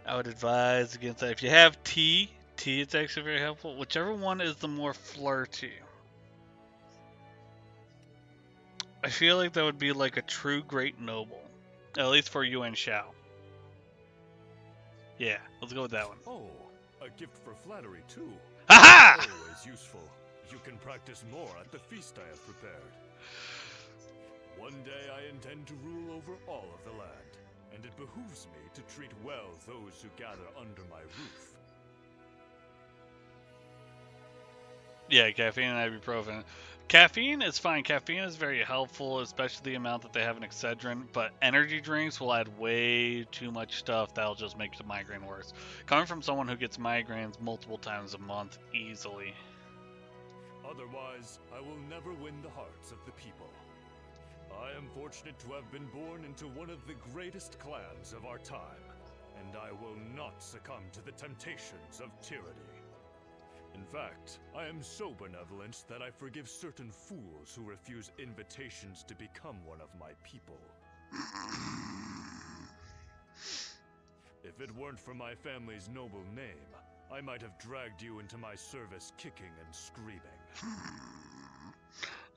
I would advise against that. If you have tea, it's actually very helpful. Whichever one is the more flirty. I feel like that would be like a true great noble. At least for Yuan Shao. Yeah, let's go with that one. Oh, a gift for flattery too. Aha! Always useful. You can practice more at the feast I have prepared. One day I intend to rule over all of the land, and it behooves me to treat well those who gather under my roof. Yeah, caffeine and ibuprofen. Caffeine is fine. Caffeine is very helpful, especially the amount that they have in Excedrin. But energy drinks will add way too much stuff that'll just make the migraine worse. Coming from someone who gets migraines multiple times a month easily. Otherwise, I will never win the hearts of the people. I am fortunate to have been born into one of the greatest clans of our time, and I will not succumb to the temptations of tyranny. In fact, I am so benevolent that I forgive certain fools who refuse invitations to become one of my people. If it weren't for my family's noble name, I might have dragged you into my service kicking and screaming.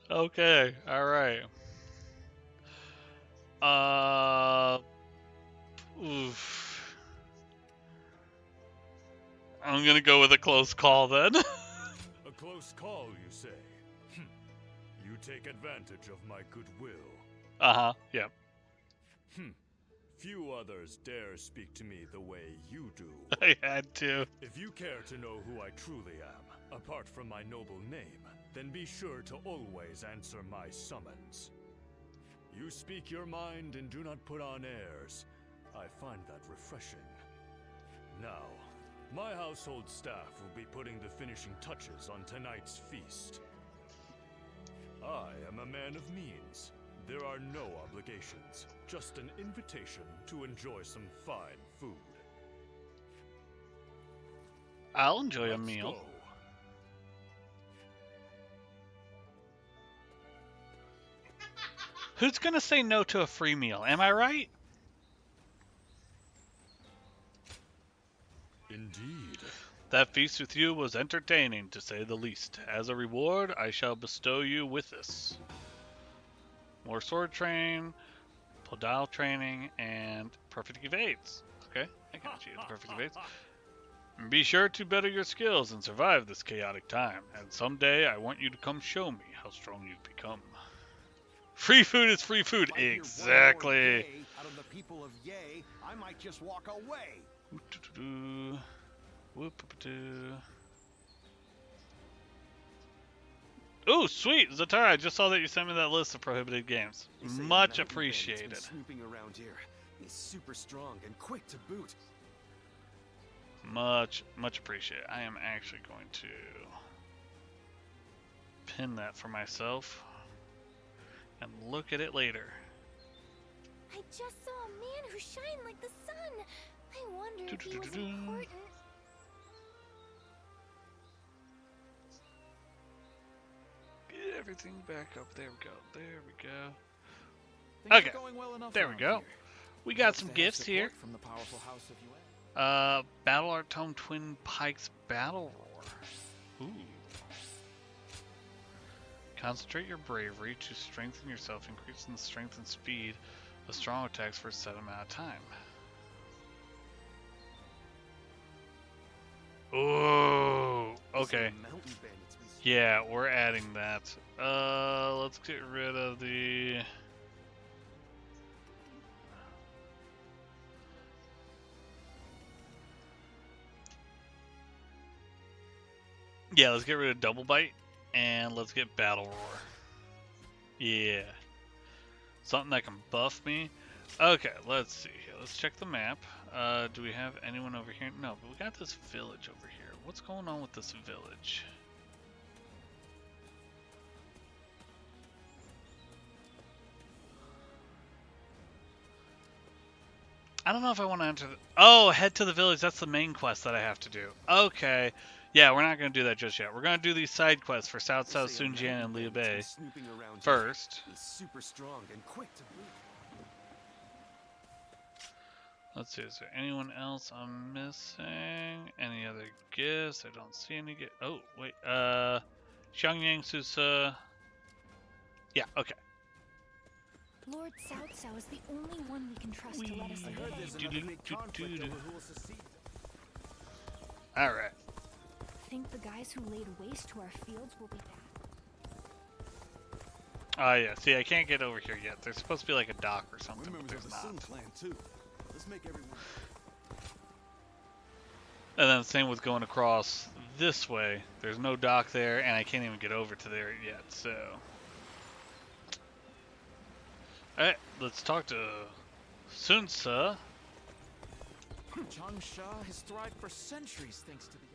Okay, alright. Oof. I'm gonna go with a close call then. A close call, you say? You take advantage of my goodwill. Uh-huh, yep. Few others dare speak to me the way you do. I had to. If you care to know who I truly am, apart from my noble name, then be sure to always answer my summons. You speak your mind and do not put on airs. I find that refreshing. Now, my household staff will be putting the finishing touches on tonight's feast. I am a man of means. There are no obligations, just an invitation to enjoy some fine food. I'll enjoy a Let's meal. go. Who's gonna say no to a free meal? Am I right? Indeed. That feast with you was entertaining, to say the least. As a reward, I shall bestow you with this. More sword training, podal training, and perfect evades. Okay, I got you, the perfect evades. Be sure to better your skills and survive this chaotic time. And someday, I want you to come show me how strong you've become. Free food is free food. If I hear one more Exactly. yay out of the people of Yay, I might just walk away. Oh, sweet, Zatarra! I just saw that you sent me that list of prohibited games. They say a Much mountain bandit's been appreciated. Snooping around here. He's super strong and quick to boot. Much appreciated. I am actually going to pin that for myself and look at it later. I just saw a man who shined like the sun. I wonder if he was important. Get everything back up. There we go. There we go. Things Okay, are going well enough there we around go. here. We got Nice some to have gifts support here. From the powerful house of Wert. Battle Art Tome Twin Pikes Battle Roar. Ooh. Concentrate your bravery to strengthen yourself, increasing the strength and speed of strong attacks for a set amount of time. Oh, okay. Mountain bandits be Yeah, we're adding that. Let's get rid of the... Yeah, let's get rid of Double Bite, and let's get Battle Roar. Yeah. Something that can buff me. Okay, let's see here. Let's check the map. Do we have anyone over here? No, but we got this village over here. What's going on with this village? I don't know if I want to enter the... Oh, head to the village. That's the main quest that I have to do. Okay. Yeah, we're not going to do that just yet. We're going to do these side quests for South They say a Sunjian and mountain Liu bandit's Bei been snooping around here. first. He's super strong and quick to boot. Let's see, is there anyone else I'm missing? Any other gifts? I don't see any gifts. Oh, wait. Xiangyang Susa. Yeah, okay. Lord Cao Cao is the only one we can trust to let us I heard live. there's another big conflict over who will succeed. Alright. Think the guys who laid waste to our fields will be back? Yeah, see, I can't get over here yet. There's supposed to be like a dock or something, but there's not. clan too. Let's make everyone. And then same with going across this way. There's no dock there, and I can't even get over to there yet, so... Alright, let's talk to Sunsa. Changsha has thrived for centuries thanks to the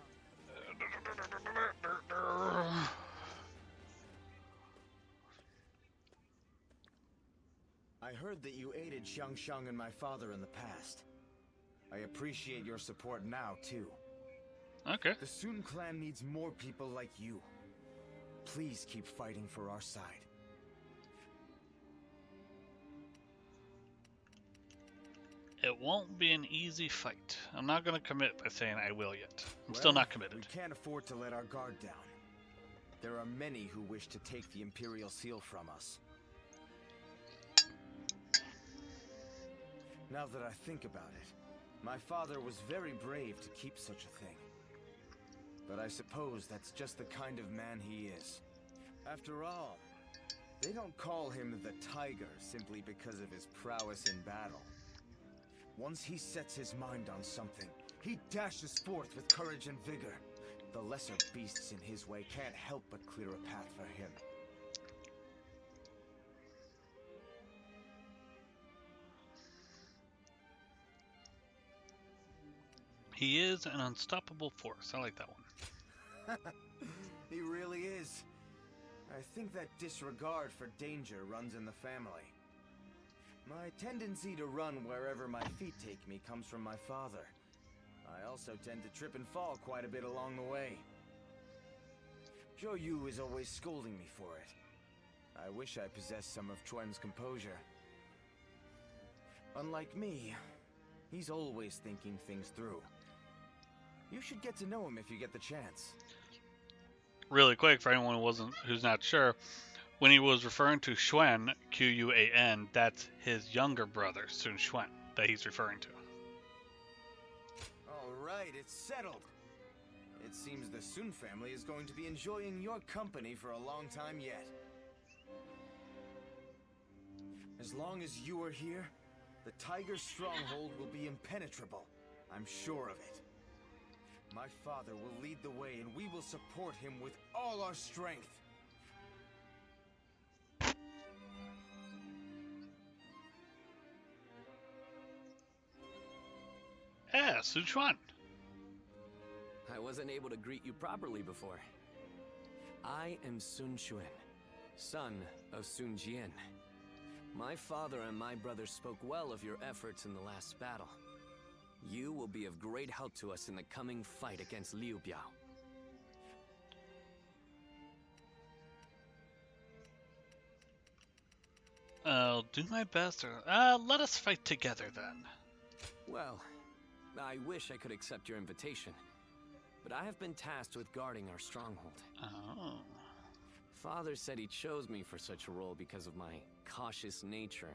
I heard that you aided Xiangxiang and my father in the past. I appreciate your support now, too. Okay. The Sun clan needs more people like you. Please keep fighting for our side. It won't be an easy fight. I'm not going to commit by saying I will yet. I'm still not committed. We can't afford to let our guard down. There are many who wish to take the Imperial Seal from us. Now that I think about it, my father was very brave to keep such a thing. But I suppose that's just the kind of man he is. After all, they don't call him the Tiger simply because of his prowess in battle. Once he sets his mind on something, he dashes forth with courage and vigor. The lesser beasts in his way can't help but clear a path for him. He is an unstoppable force. I like that one. He really is. I think that disregard for danger runs in the family. My tendency to run wherever my feet take me comes from my father. I also tend to trip and fall quite a bit along the way. Zhou Yu is always scolding me for it. I wish I possessed some of Chuan's composure. Unlike me, he's always thinking things through. You should get to know him if you get the chance. Really quick, for anyone who's not sure, when he was referring to Xuan, Quan, that's his younger brother, Sun Xuan, that he's referring to. All right, it's settled. It seems the Sun family is going to be enjoying your company for a long time yet. As long as you are here, the Tiger's stronghold will be impenetrable. I'm sure of it. My father will lead the way, and we will support him with all our strength. Yeah, Sun Xuan. I wasn't able to greet you properly before. I am Sun Xuan, son of Sun Jian. My father and my brother spoke well of your efforts in the last battle. You will be of great help to us in the coming fight against Liu Biao. I'll do my best. Let us fight together then. Well, I wish I could accept your invitation, but I have been tasked with guarding our stronghold. Oh. Father said he chose me for such a role because of my cautious nature.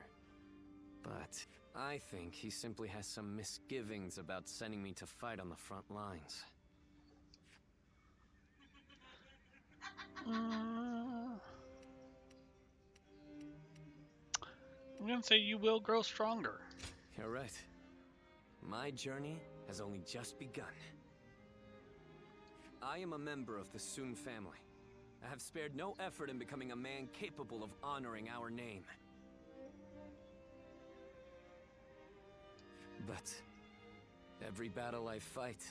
But I think he simply has some misgivings about sending me to fight on the front lines. I'm gonna say you will grow stronger. You're right. My journey has only just begun. I am a member of the Sun family. I have spared no effort in becoming a man capable of honoring our name. But every battle I fight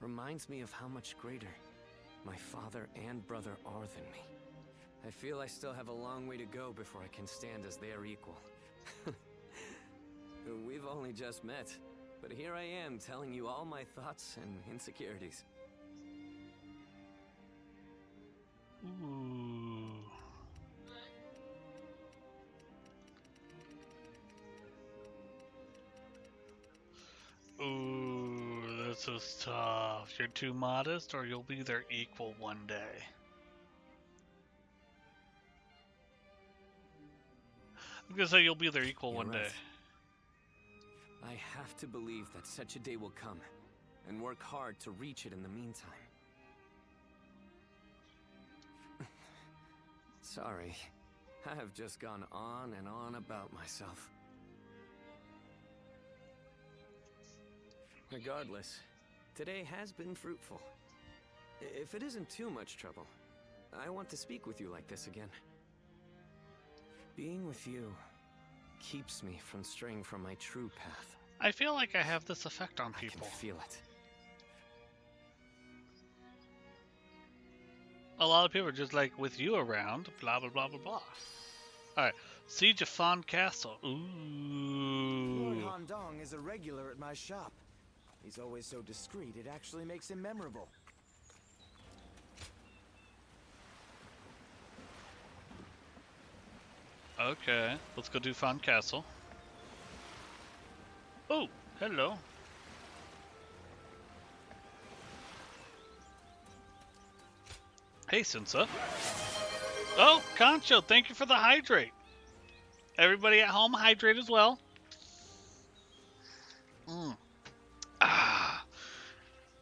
reminds me of how much greater my father and brother are than me. I feel I still have a long way to go before I can stand as their equal. We've only just met, but here I am telling you all my thoughts and insecurities. Ooh. Ooh, this is tough. You're too modest, or you'll be their equal one day. I'm gonna say you'll be their equal You're one right. day. I have to believe that such a day will come, and work hard to reach it in the meantime. Sorry, I have just gone on and on about myself. Regardless, today has been fruitful. If it isn't too much trouble, I want to speak with you like this again. Being with you keeps me from straying from my true path. I feel like I have this effect on I people. can feel it. A lot of people are just like, with you around, blah, blah, blah, blah, blah. Alright, Siege of Fawn Castle. Lord Ooh. Handong is a regular at my shop. He's always so discreet, it actually makes him memorable. Okay, let's go do Fawn Castle. Oh, hello. Hey, Sinsa. Oh, Concho, thank you for the hydrate. Everybody at home, hydrate as well. Ah.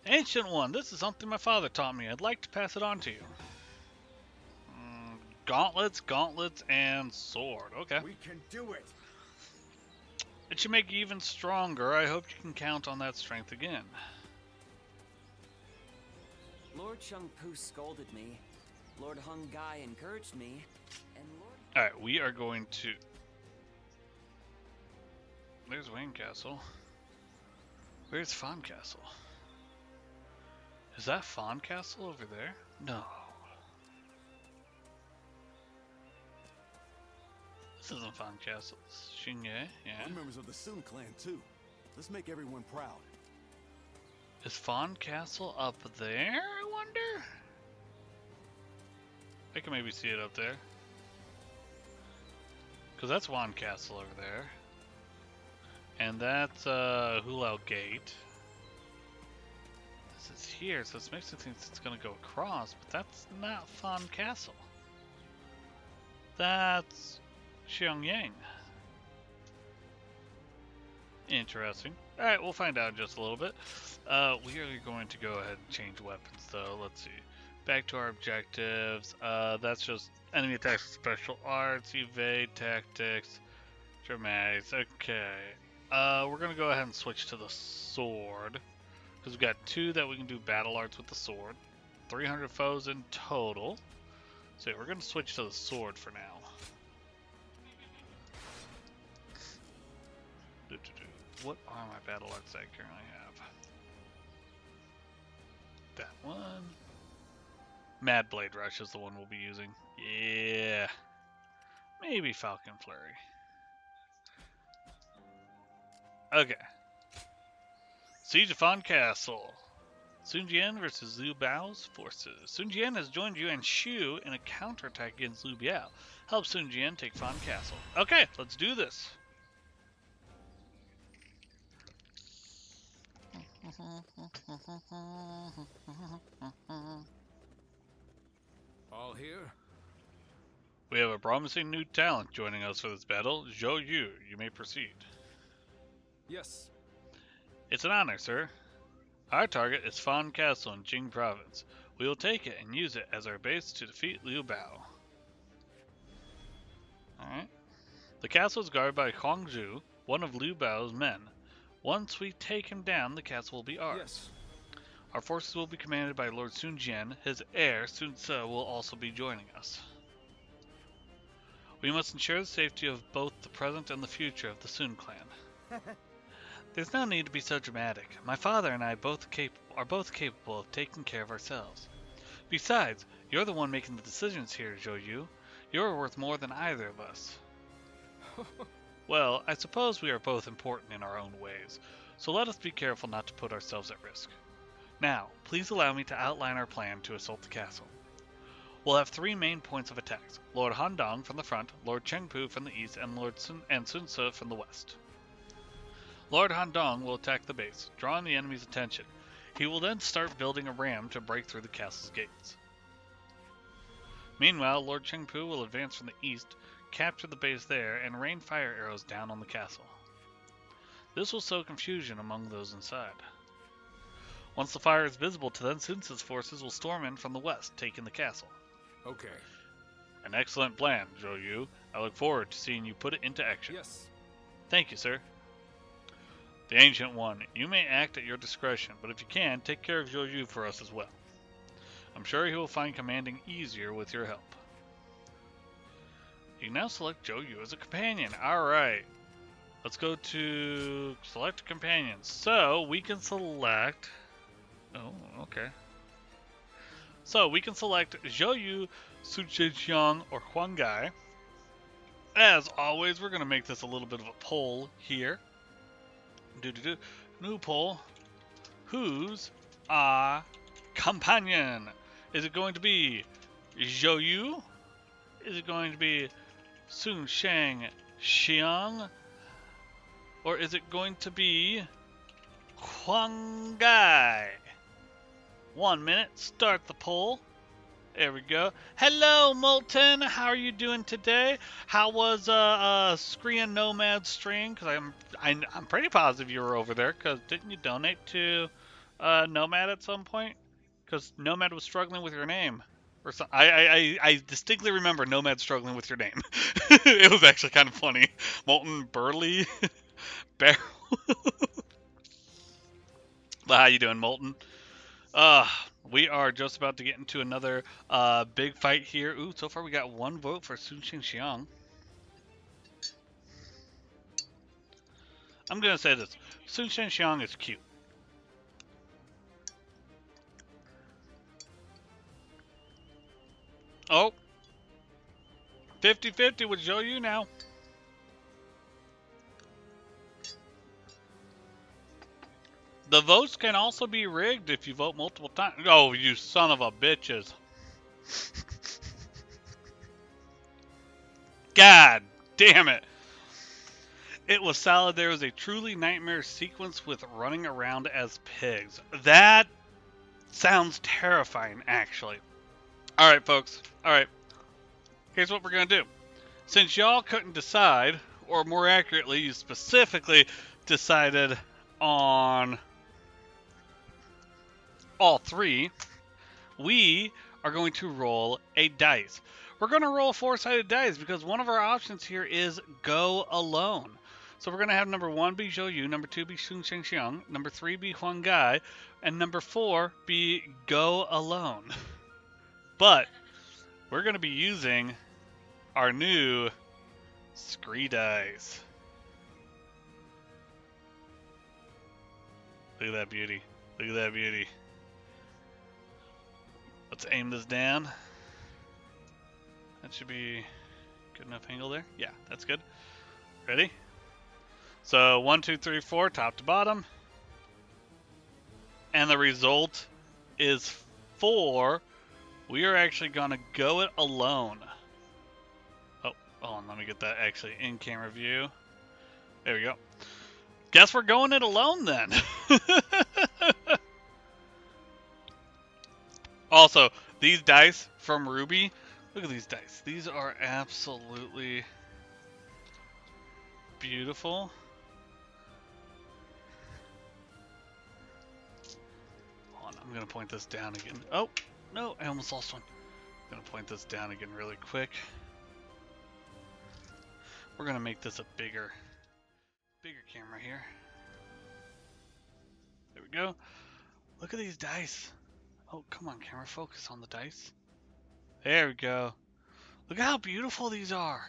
Ancient One, this is something my father taught me. I'd like to pass it on to you. Gauntlets, and sword. Okay. We can do it! It should make you even stronger. I hope you can count on that strength again. Lord Chung Pu scolded me, Lord Hung Gai encouraged me, and Lord... Alright, we are going to... There's Wayne Castle. Where's Fawn Castle? Is that Fawn Castle over there? No. This isn't Fawn Castle. It's Xingye, yeah. We're members of the Sun clan too. Let's make everyone proud. Is Fawn Castle up there, I wonder? I can maybe see it up there. Because that's Wan Castle over there. And that's Hulao Gate. This is here, so this makes me think it's going to go across, but that's not Fawn Castle. That's Xiangyang. Interesting. Alright, we'll find out in just a little bit. We are going to go ahead and change weapons, though. Let's see. Back to our objectives. That's just enemy attacks with special arts, evade, tactics, dramatics. Okay. We're going to go ahead and switch to the sword. Because we've got 2 that we can do battle arts with the sword. 300 foes in total. So we're going to switch to the sword for now. What are my battle arts that I currently have? That one. Mad Blade Rush is the one we'll be using. Yeah. Maybe Falcon Flurry. Okay. Siege of Fawn Castle. Sun Jian versus Liu Bao's forces. Sun Jian has joined Yuan Shu in a counterattack against Liu Biao. Help Sun Jian take Fawn Castle. Okay, let's do this. All here? We have a promising new talent joining us for this battle. Zhou Yu, you may proceed. Yes. It's an honor, sir. Our target is Fawn Castle in Jing Province. We will take it and use it as our base to defeat Liu Bao. Alright. The castle is guarded by Huangzhu, one of Liu Bao's men. Once we take him down, the castle will be ours. Yes. Our forces will be commanded by Lord Sun Jian. His heir, Sun Ce, will also be joining us. We must ensure the safety of both the present and the future of the Sun clan. There's no need to be so dramatic. My father and I are both capable of taking care of ourselves. Besides, you're the one making the decisions here, Zhou Yu. You're worth more than either of us. Well, I suppose we are both important in our own ways, so let us be careful not to put ourselves at risk. Now, please allow me to outline our plan to assault the castle. We'll have 3 main points of attacks: Lord Handong from the front, Lord Chengpu from the east, and Sun Ce from the west. Lord Handong will attack the base, drawing the enemy's attention. He will then start building a ram to break through the castle's gates. Meanwhile, Lord Chengpu will advance from the east, capture the base there, and rain fire arrows down on the castle. This will sow confusion among those inside. Once the fire is visible to them, Sun Ce's forces will storm in from the west, taking the castle. Okay. An excellent plan, Zhou Yu. I look forward to seeing you put it into action. Yes. Thank you, sir. The Ancient One, you may act at your discretion, but if you can, take care of Zhou Yu for us as well. I'm sure he will find commanding easier with your help. You now select Zhou Yu as a companion. Alright. Let's go to select a companion. So, we can select... Oh, okay. So, we can select Zhou Yu, Sun Xiang, or Huang Gai. As always, we're going to make this a little bit of a poll here. New poll. Who's a companion? Is it going to be Zhou Yu? Is it going to be Sun Xiang? Or is it going to be Huang Gai? 1 minute, start the poll. There we go. Hello, Molten. How are you doing today? How was Screen Nomad stream? Because I'm pretty positive you were over there. Because didn't you donate to Nomad at some point? Because Nomad was struggling with your name. Or so, I distinctly remember Nomad struggling with your name. It was actually kind of funny. Molten Burley Barrel. But how you doing, Molten? We are just about to get into another big fight here. Ooh, so far we got 1 vote for Sun Xiang. I'm gonna say this: Sun Xiang is cute. Oh, 50-50 with Zhou Yu now. The votes can also be rigged if you vote multiple times. Oh, you son of a bitches. God damn it. It was solid. There was a truly nightmare sequence with running around as pigs. That sounds terrifying, actually. Alright, folks. Alright. Here's what we're going to do. Since y'all couldn't decide, or more accurately, you specifically decided on all 3, we are going to roll a dice. We're going to roll 4-sided dice because one of our options here is go alone. So we're going to have number 1 be Zhou Yu, number 2 be Sun Xiang, number 3 be Huang Gai, and number 4 be go alone. But we're going to be using our new Scree dice. Look at that beauty. Look at that beauty. Let's aim this down. That should be good enough angle there. Yeah, that's good. Ready? So 1, 2, 3, 4, top to bottom. And the result is 4. We are actually going to go it alone. Oh, hold on. Let me get that actually in camera view. There we go. Guess we're going it alone then. Also, these dice from Ruby, look at these dice. These are absolutely beautiful. Hold on, I'm going to point this down again. Oh, no, I almost lost one. I'm going to point this down again really quick. We're going to make this a bigger camera here. There we go. Look at these dice. Oh, come on, camera, focus on the dice. There we go. Look how beautiful these are.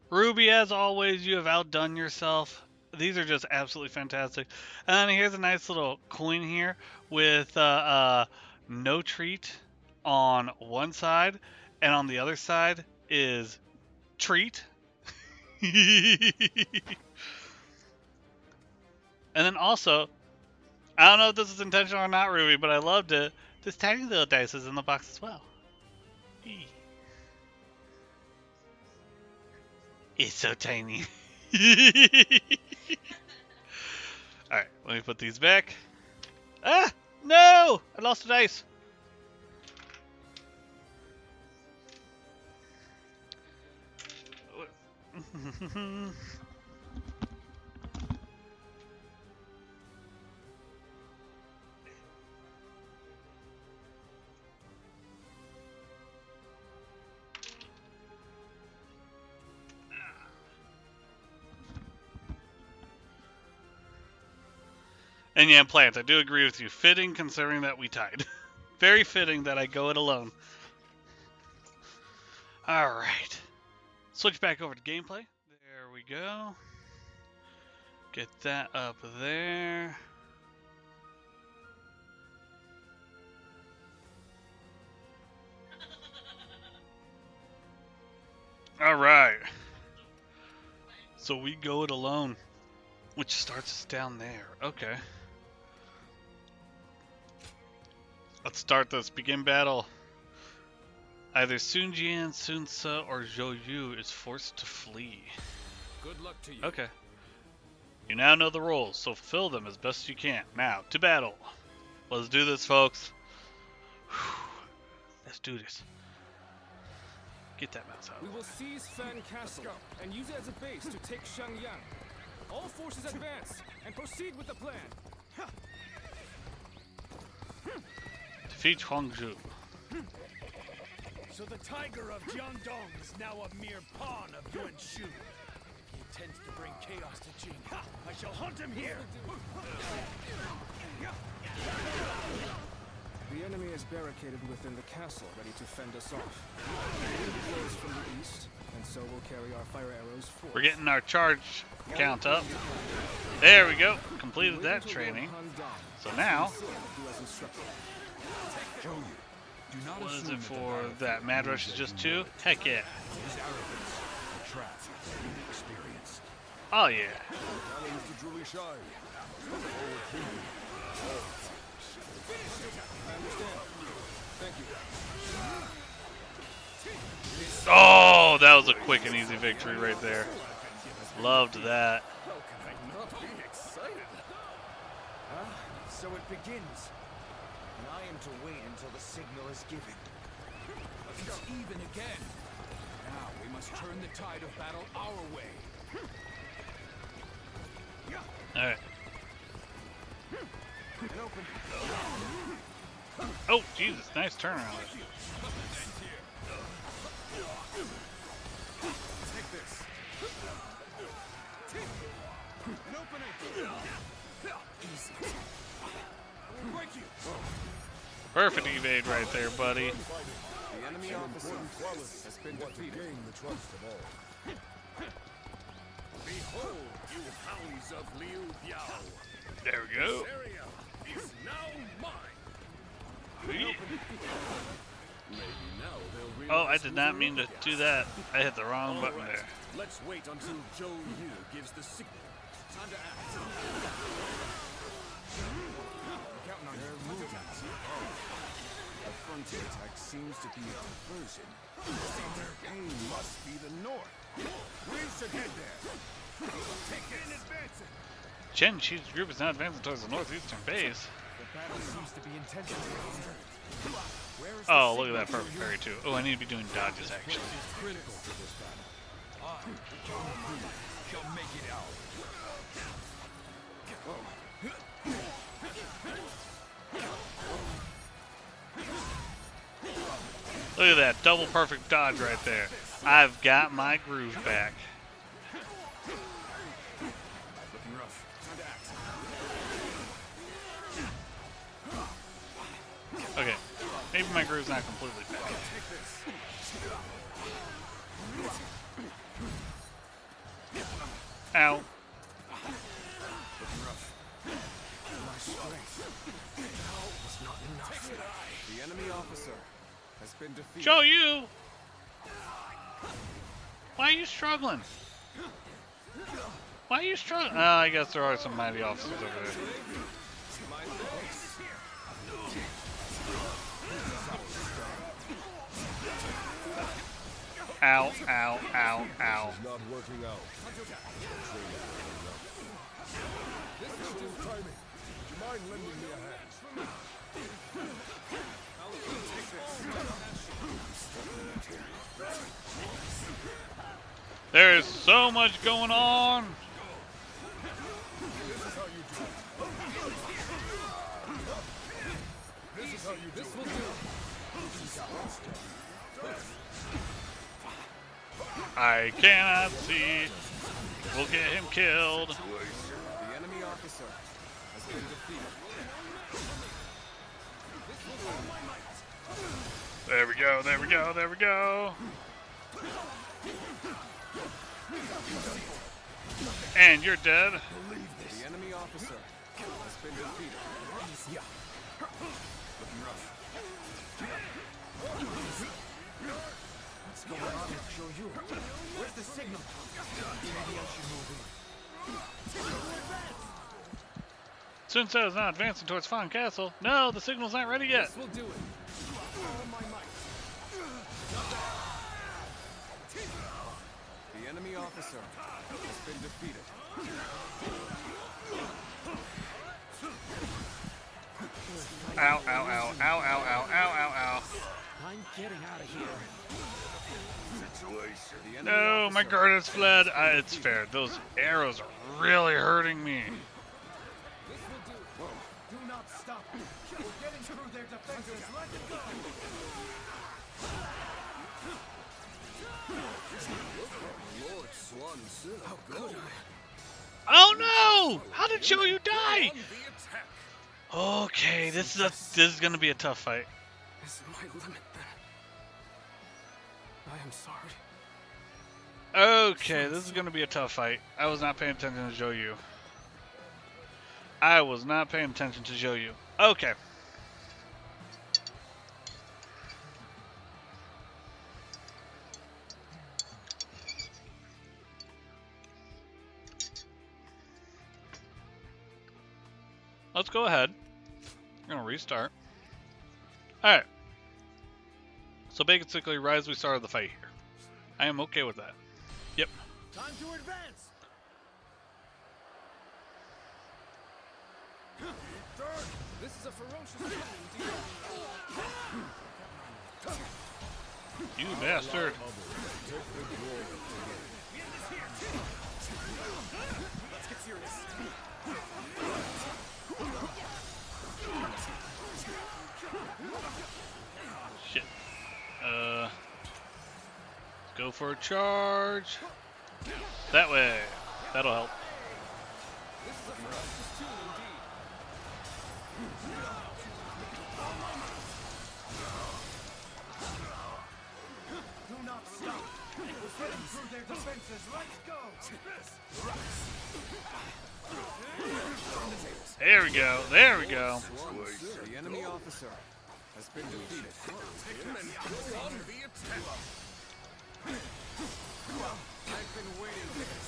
Ruby, as always, you have outdone yourself. These are just absolutely fantastic. And then here's a nice little coin here with no treat on one side, and on the other side is treat. And then also, I don't know if this is intentional or not, Ruby, but I loved it. This tiny little dice is in the box as well. Eee. It's so tiny. Alright, let me put these back. Ah! No! I lost a dice. And yeah, Plant, I do agree with you. Fitting, considering that we tied. Very fitting that I go it alone. Alright. Switch back over to gameplay. There we go. Get that up there. Alright. So we go it alone. Which starts us down there. Okay. Let's start this. Begin battle. Either Sun Jian, Sun Ce, or Zhou Yu is forced to flee. Good luck to you. Okay. You now know the rules, so fulfill them as best you can. Now, to battle. Let's do this, folks. Let's do this. Get that mouse out. We will seize Fan Castle and use it as a base to take Shangyang. All forces advance and proceed with the plan. Defeat Huangzhou. So the tiger of Jiangdong is now a mere pawn of Yuan Shu. He intends to bring chaos to Jing. I shall hunt him here. The enemy is barricaded within the castle, ready to fend us off. Wind blows from the east, and so we'll carry our fire arrows forth. We're getting our charge count up. There we go. Completed that training. So now, what is it for that? Mad Rush is just 2? Heck yeah. Oh yeah. Oh, that was a quick and easy victory right there. Loved that. So it begins. And I am to wait until the signal is given. It's even again. Now we must turn the tide of battle our way. Alright. Oh, Jesus, nice turnaround. Take this. And open it. Easy. I will break you. Perfect evade right there, buddy. The enemy officer has been defeated. Behold, you hounds of Liu Biao. There we go. This area is now mine. Maybe now they'll Oh, I did not mean to do that. I hit the wrong button there. Let's wait until Zhou Yu gives the signal. Time to act. Counting on their movements. The frontier attack seems to be a diversion. Their aim must be the north. We should head there. Take it in advancing. Chen Chi's group is now advancing towards the northeastern base. The battle seems to be intensifying. Oh, look at that perfect parry too. Oh, I need to be doing dodges actually. Critical to this battle. Shall make it out. Look at that double perfect dodge right there. I've got my groove back. Looking rough. Time to act. Okay, maybe my groove's not completely back. Ow. Looking rough. My strength is not enough. The enemy officer has been defeated. Show you! Why are you struggling? Why are you struggling? Oh, I guess there are some mighty officers over there. Ow, ow, ow, ow. Not working out. This is just timing. Would you mind lending me a hand? There is so much going on. This is how you do it. This is how you do it. I cannot see. We'll get him killed. The enemy officer has There we go, there we go, there we go. And you're dead. The enemy officer has been defeated. Yeah. Looking rough. What's going on with Joyu? Where's the signal? Maybe I should move in. Sunset is not advancing towards Fawn Castle. No, the signal's not ready yet. This will do it. All my might. The enemy officer has been defeated. Ow, ow, ow, ow, ow, ow, ow, ow, ow. I'm getting out of here. No, my guard has fled. It's fair. Those arrows are really hurting me. Do not stop. We're getting through their defenses. Let it go. Oh no! How did Joyu die? Okay, this is gonna be a tough fight. This is my limit then. I am sorry. Okay, this is gonna be a tough fight. I was not paying attention to Joyu. I was not paying attention to Joyu. Okay. Let's go ahead. I'm gonna restart. Alright. So basically, right as we started the fight here. I am okay with that. Yep. Time to advance. This is a ferocious fight indeed. You bastard. Let's get serious. Shit. Let's go for a charge. That way. That'll help. This is a ferocious tool indeed. Do not stop. We're getting through their defenses. Let's go. There we go. There we go. The enemy officer has been defeated. I've been waiting for this.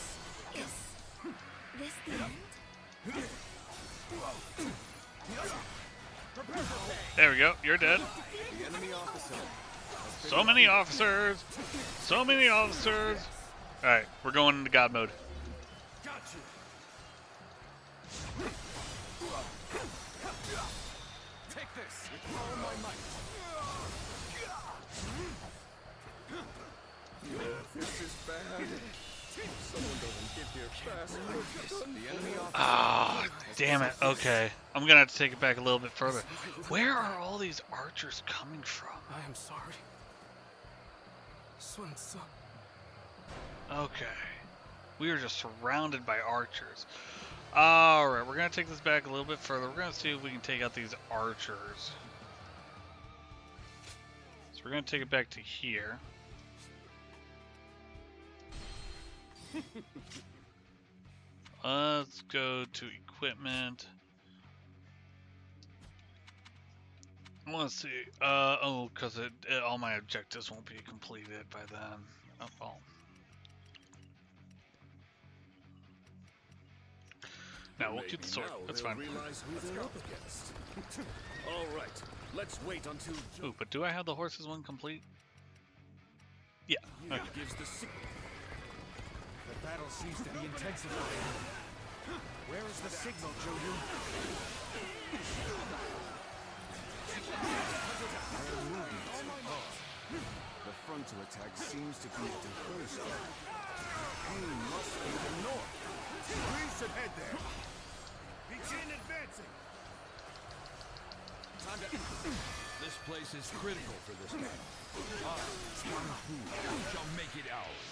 This the end? There we go. You're dead. The enemy officer. So many officers. So many officers. Alright, we're going into God mode. Got you. Take this with all my might. This is bad. Someone doesn't get here fast. The enemy officer. Ah, damn it. Okay. I'm gonna have to take it back a little bit further. Where are all these archers coming from? I am sorry. Sun Tzu. Okay. We are just surrounded by archers. Alright, we're gonna take this back a little bit further. We're gonna see if we can take out these archers. So we're gonna take it back to here. Let's go to equipment. Let's see. Oh, because all my objectives won't be completed by then. Oh, well. Now we'll keep the sword. That's fine. All right, let's wait until Ooh, but do I have the horses one complete? Yeah. Okay. gives the signal. The battle seems to be intensifying. Where is the signal, Joyu? The frontal attack seems to be a diversion. Pain must be the north. We should head there. Begin advancing. This place is critical for this man. I, Fu, shall make it ours.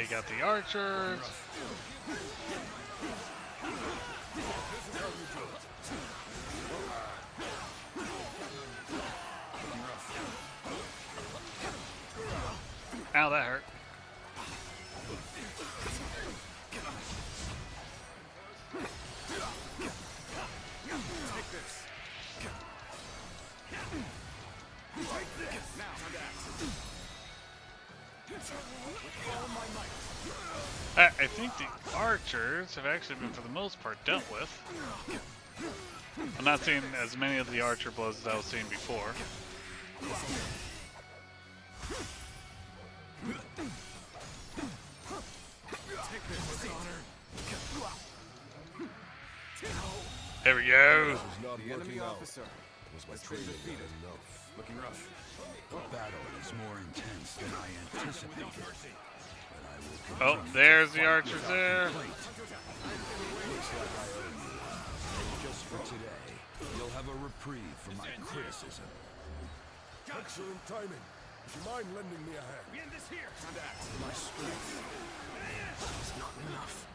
They got the archers. Ow, that hurt. I think the archers have actually been, for the most part, dealt with. I'm not seeing as many of the archer blows as I was seeing before. There we go. The enemy officer was defeated. Looking rough. The battle is more intense than I anticipated. But I will Oh, there's the archers there. looks like I owe you. Just for today, you'll have a reprieve from my criticism. Excellent timing. Would you mind lending me a hand? We end this here. My strength is not enough.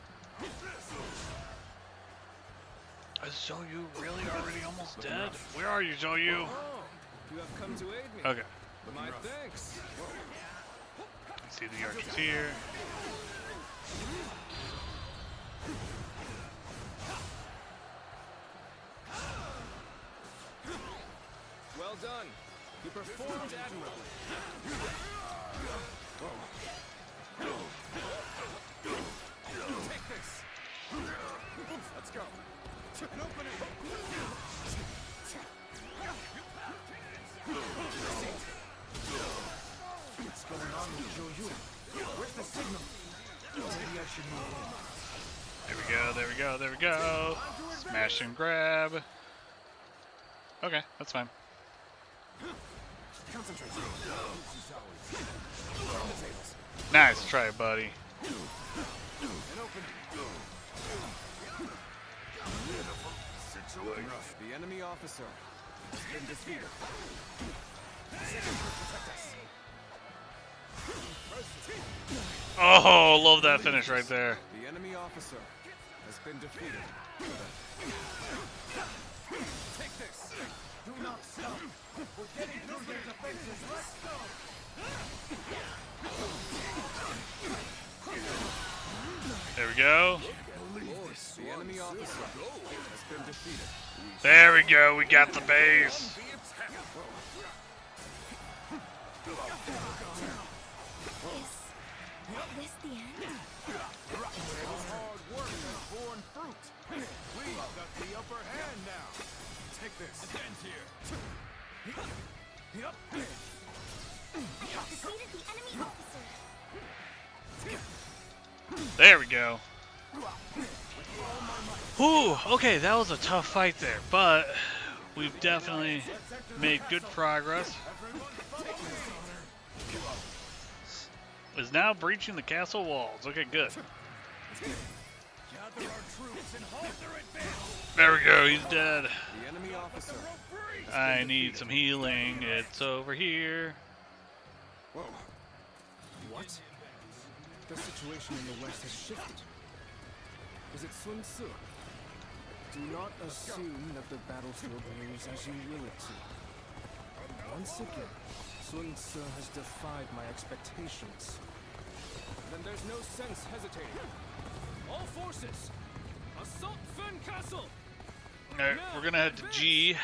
Is Zhou really already almost dead? Where are you, Zhou? Oh, you have come to aid me. Okay. My thanks. See the archers here. Well done. You performed admirably. Take this. Let's go. And open it. What's going on with Zhou? Where's the signal? Maybe I should move in. There we go, there we go, there we go. Smash and grab. Okay, that's fine. Concentrate. Nice try, buddy. And open it. Situation. The enemy officer has been defeated. Oh, love that finish right there. The enemy officer has been defeated. Take this. Do not stop. We're getting through their defenses. Let's go. There we go. The enemy officer has been defeated. There we go, we got the base. Is this the end? Hard work has borne fruit. We've got the upper hand now. Take this. It ends here. Defeated the enemy officer. There we go. Whew, okay, that was a tough fight there, but we've definitely made good progress. Is now breaching the castle walls. Okay, good. There we go, he's dead. The enemy officer. I need some healing. It's over here. Whoa. What? The situation in the west has shifted. Is it Sun Tzu? Do not assume that the battlefield moves as you will it to. Once again, Sun Tzu has defied my expectations. Then there's no sense hesitating. All forces, assault Fen Castle! Alright, we're gonna head to G.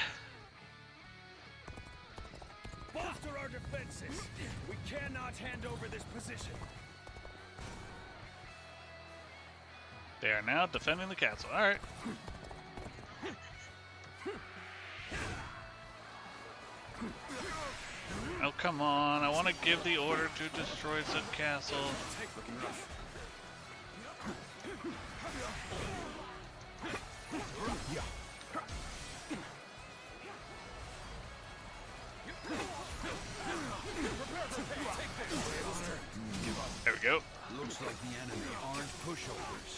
Bolster our defenses. We cannot hand over this position. They are now defending the castle. Alright. Oh, come on. I want to give the order to destroy said castle. Looking rough. There we go. Looks like the enemy aren't pushovers.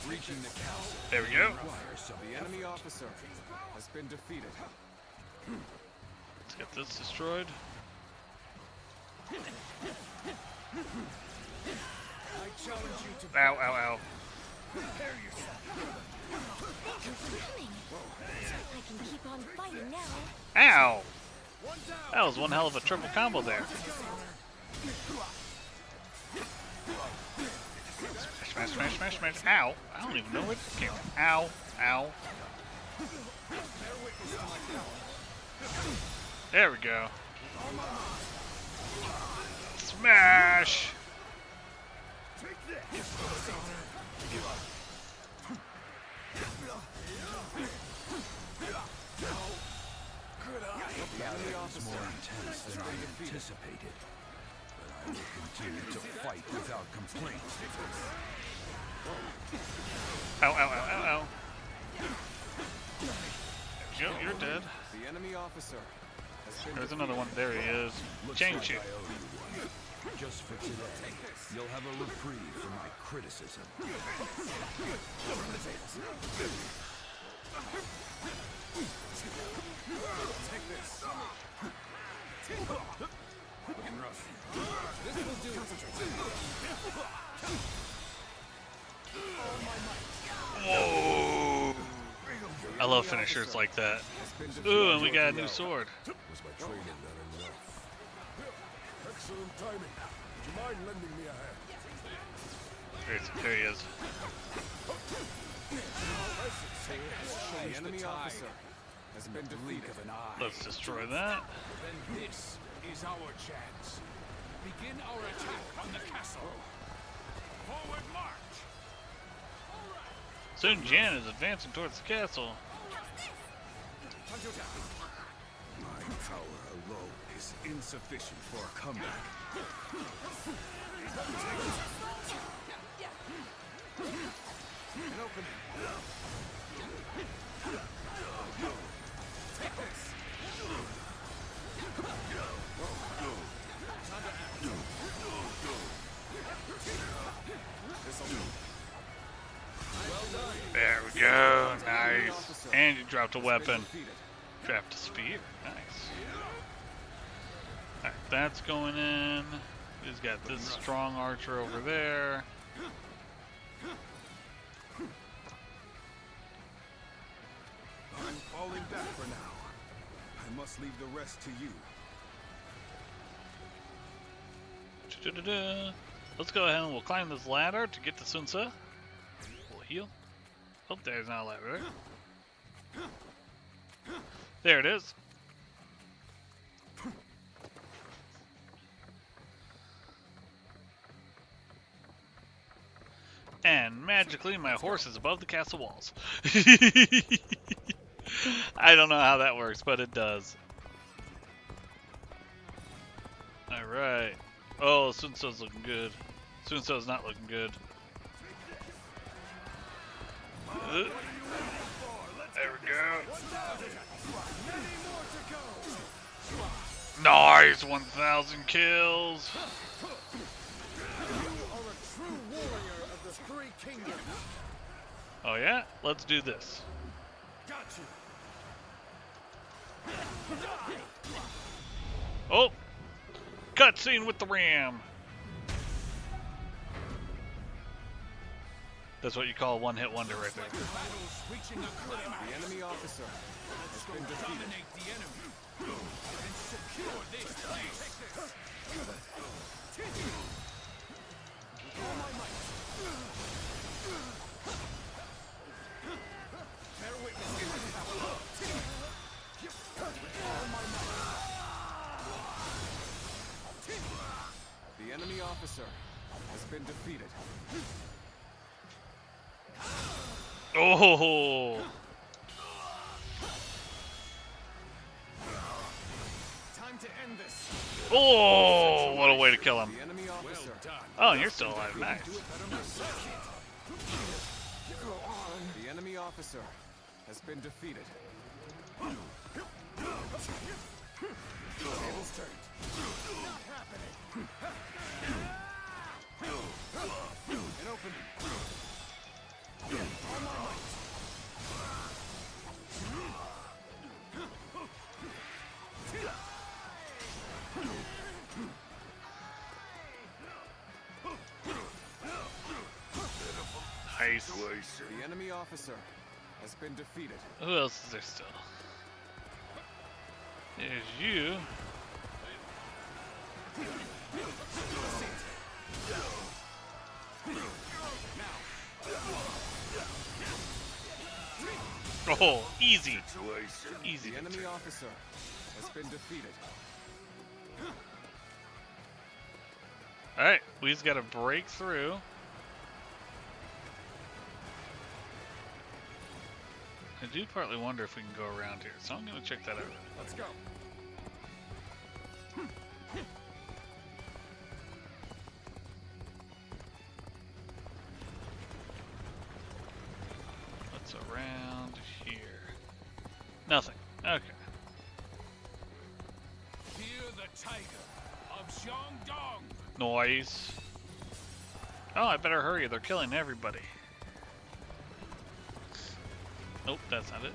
Reaching the castle. There we go. Requires some The enemy officer has been defeated. Let's get this destroyed. Ow, ow, ow. I can keep on fighting now. Ow! That was one hell of a triple combo there. Smash, smash, smash, smash. Ow! I don't even know where it came from. Ow, ow. There we go. Smash! It's more intense than I anticipated, but I will continue to fight without complaint. Ow, ow, ow, ow, ow. You're dead. The enemy officer has been There's another one. There he is. Change you. I owe you one. Just for today, you'll have a reprieve from my criticism. Take this. Looking rough. This will do. Whoa! I love finishers like that. Ooh, and we got a new sword. Was my training not enough? Excellent timing. Would you mind lending me a hand? There he is. The enemy officer has been defeated. Let's destroy that. Then this is our chance. Begin our attack on the castle. Forward march! Sun Jian is advancing towards the castle. My power alone is insufficient for a comeback. An opening. Take this. There we go. Nice. And you dropped a weapon. Dropped a spear. Nice. Alright, that's going in. He's got this strong archer over there. I'm falling back for now. I must leave the rest to you. Da-da-da-da. Let's go ahead and we'll climb this ladder to get to Sun Ce. We'll heal. Oh, there's not a ladder there. There it is. And magically, my horse is above the castle walls. I don't know how that works, but it does. Alright. Oh, Sun Ce's looking good. Sun Ce's not looking good. There we go. Nice! 1,000 kills! Oh yeah? Let's do this. Oh! Cutscene with the ram! That's what you call a one-hit wonder right there. The enemy officer has been defeated. The enemy officer has been defeated. Oh! Time to end this. Oh! What a way to kill him. The enemy officer. Oh, you're still alive. Nice. The enemy officer has been defeated. Tables turned. Not happening. An opening. All my might. Nice. The enemy officer has been defeated. Who else is there still? There's you. Oh, easy. Easy. The enemy officer has been defeated. Alright, we just gotta break through. I do partly wonder if we can go around here, so I'm gonna check that out. Let's go. What's around here? Nothing. Okay. Fear the tiger of Shandong. Noise. Oh, I better hurry. They're killing everybody. Nope, that's not it.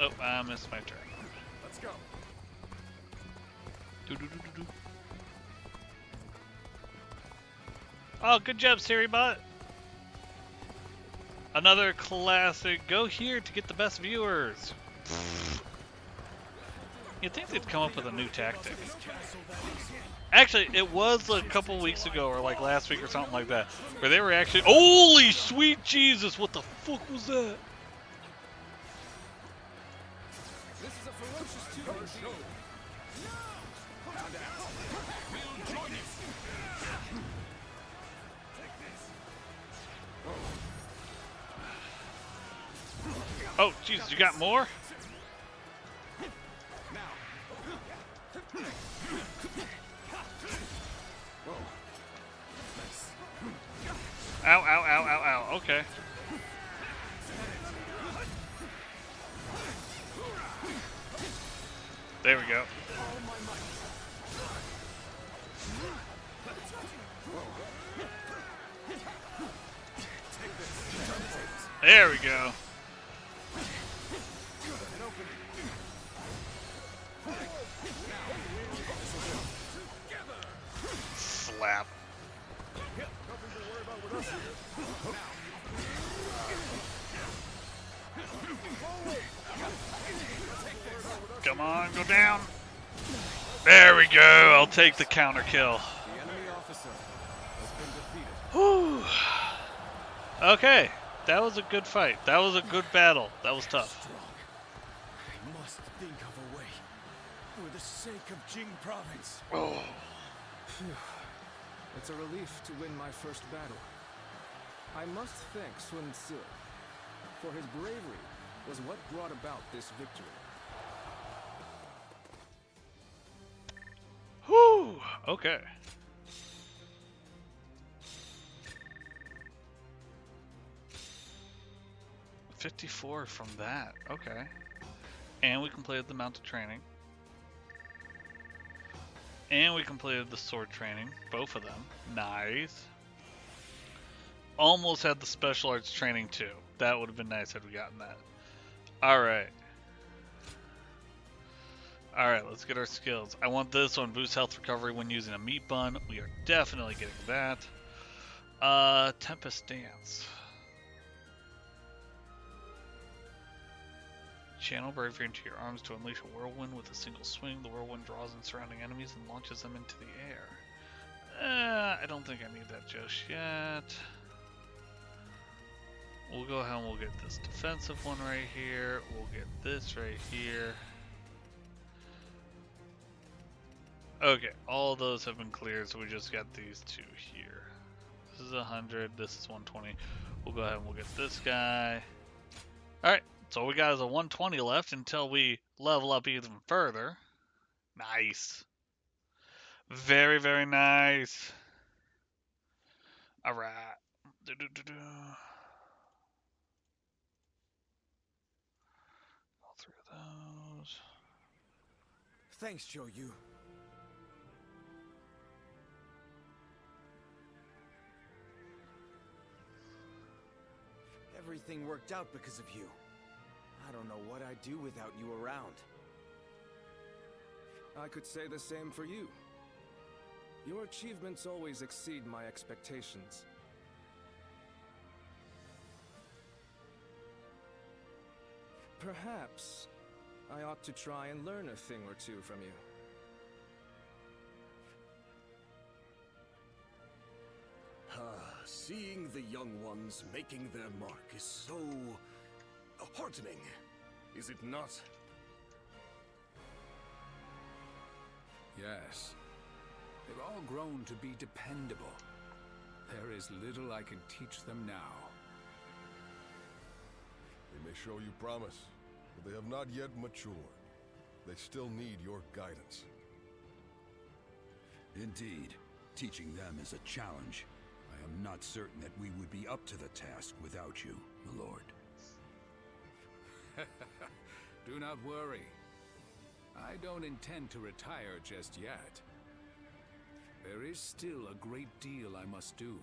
Oh, I missed my turn. Let's go. Do-do-do-do-do. Oh, good job, Siri Bot. Another classic. Go here to get the best viewers. You'd think they'd come up with a new tactic. Actually, it was a couple weeks ago, or like last week or something like that, where they were actually. Holy sweet Jesus! What the fuck was that? This is a ferocious two. Oh, Jesus, you got more? Ow, ow, ow, ow, ow. Okay. There we go. There we go. Slap. Come on, go down. There we go. I'll take the counter kill. The enemy officer has been defeated. Whew. Okay, that was a good fight. That was a good battle. That was tough. I must think of a way. For the sake of Jing province. Oh. Phew. It's a relief to win my first battle. I must thank Sun Tzu, for his bravery was what brought about this victory. Whew. Okay. $54 from that. Okay. And we completed the mounted training. And we completed the sword training. Both of them. Nice. Almost had the special arts training too. That would have been nice had we gotten that. Alright. Alright, let's get our skills. I want this one. Boost health recovery when using a meat bun. We are definitely getting that. Tempest Dance. Channel bravery into your arms to unleash a whirlwind with a single swing. The whirlwind draws in surrounding enemies and launches them into the air. I don't think I need that just yet. We'll go ahead and we'll get this defensive one right here. We'll get this right here. Okay, all of those have been cleared, so we just got these two here. This is 100, this is 120. We'll go ahead and we'll get this guy. Alright, so all we got is a 120 left until we level up even further. Nice. Very, very nice. Alright. All three of those. Thanks, Joyu. Everything worked out because of you. I don't know what I'd do without you around. I could say the same for you. Your achievements always exceed my expectations. Perhaps I ought to try and learn a thing or two from you. Seeing the young ones making their mark is so heartening, is it not? Yes. They've all grown to be dependable. There is little I can teach them now. They may show you promise, but they have not yet matured. They still need your guidance. Indeed. Teaching them is a challenge. I am not certain that we would be up to the task without you, my lord. Do not worry. I don't intend to retire just yet. There is still a great deal I must do.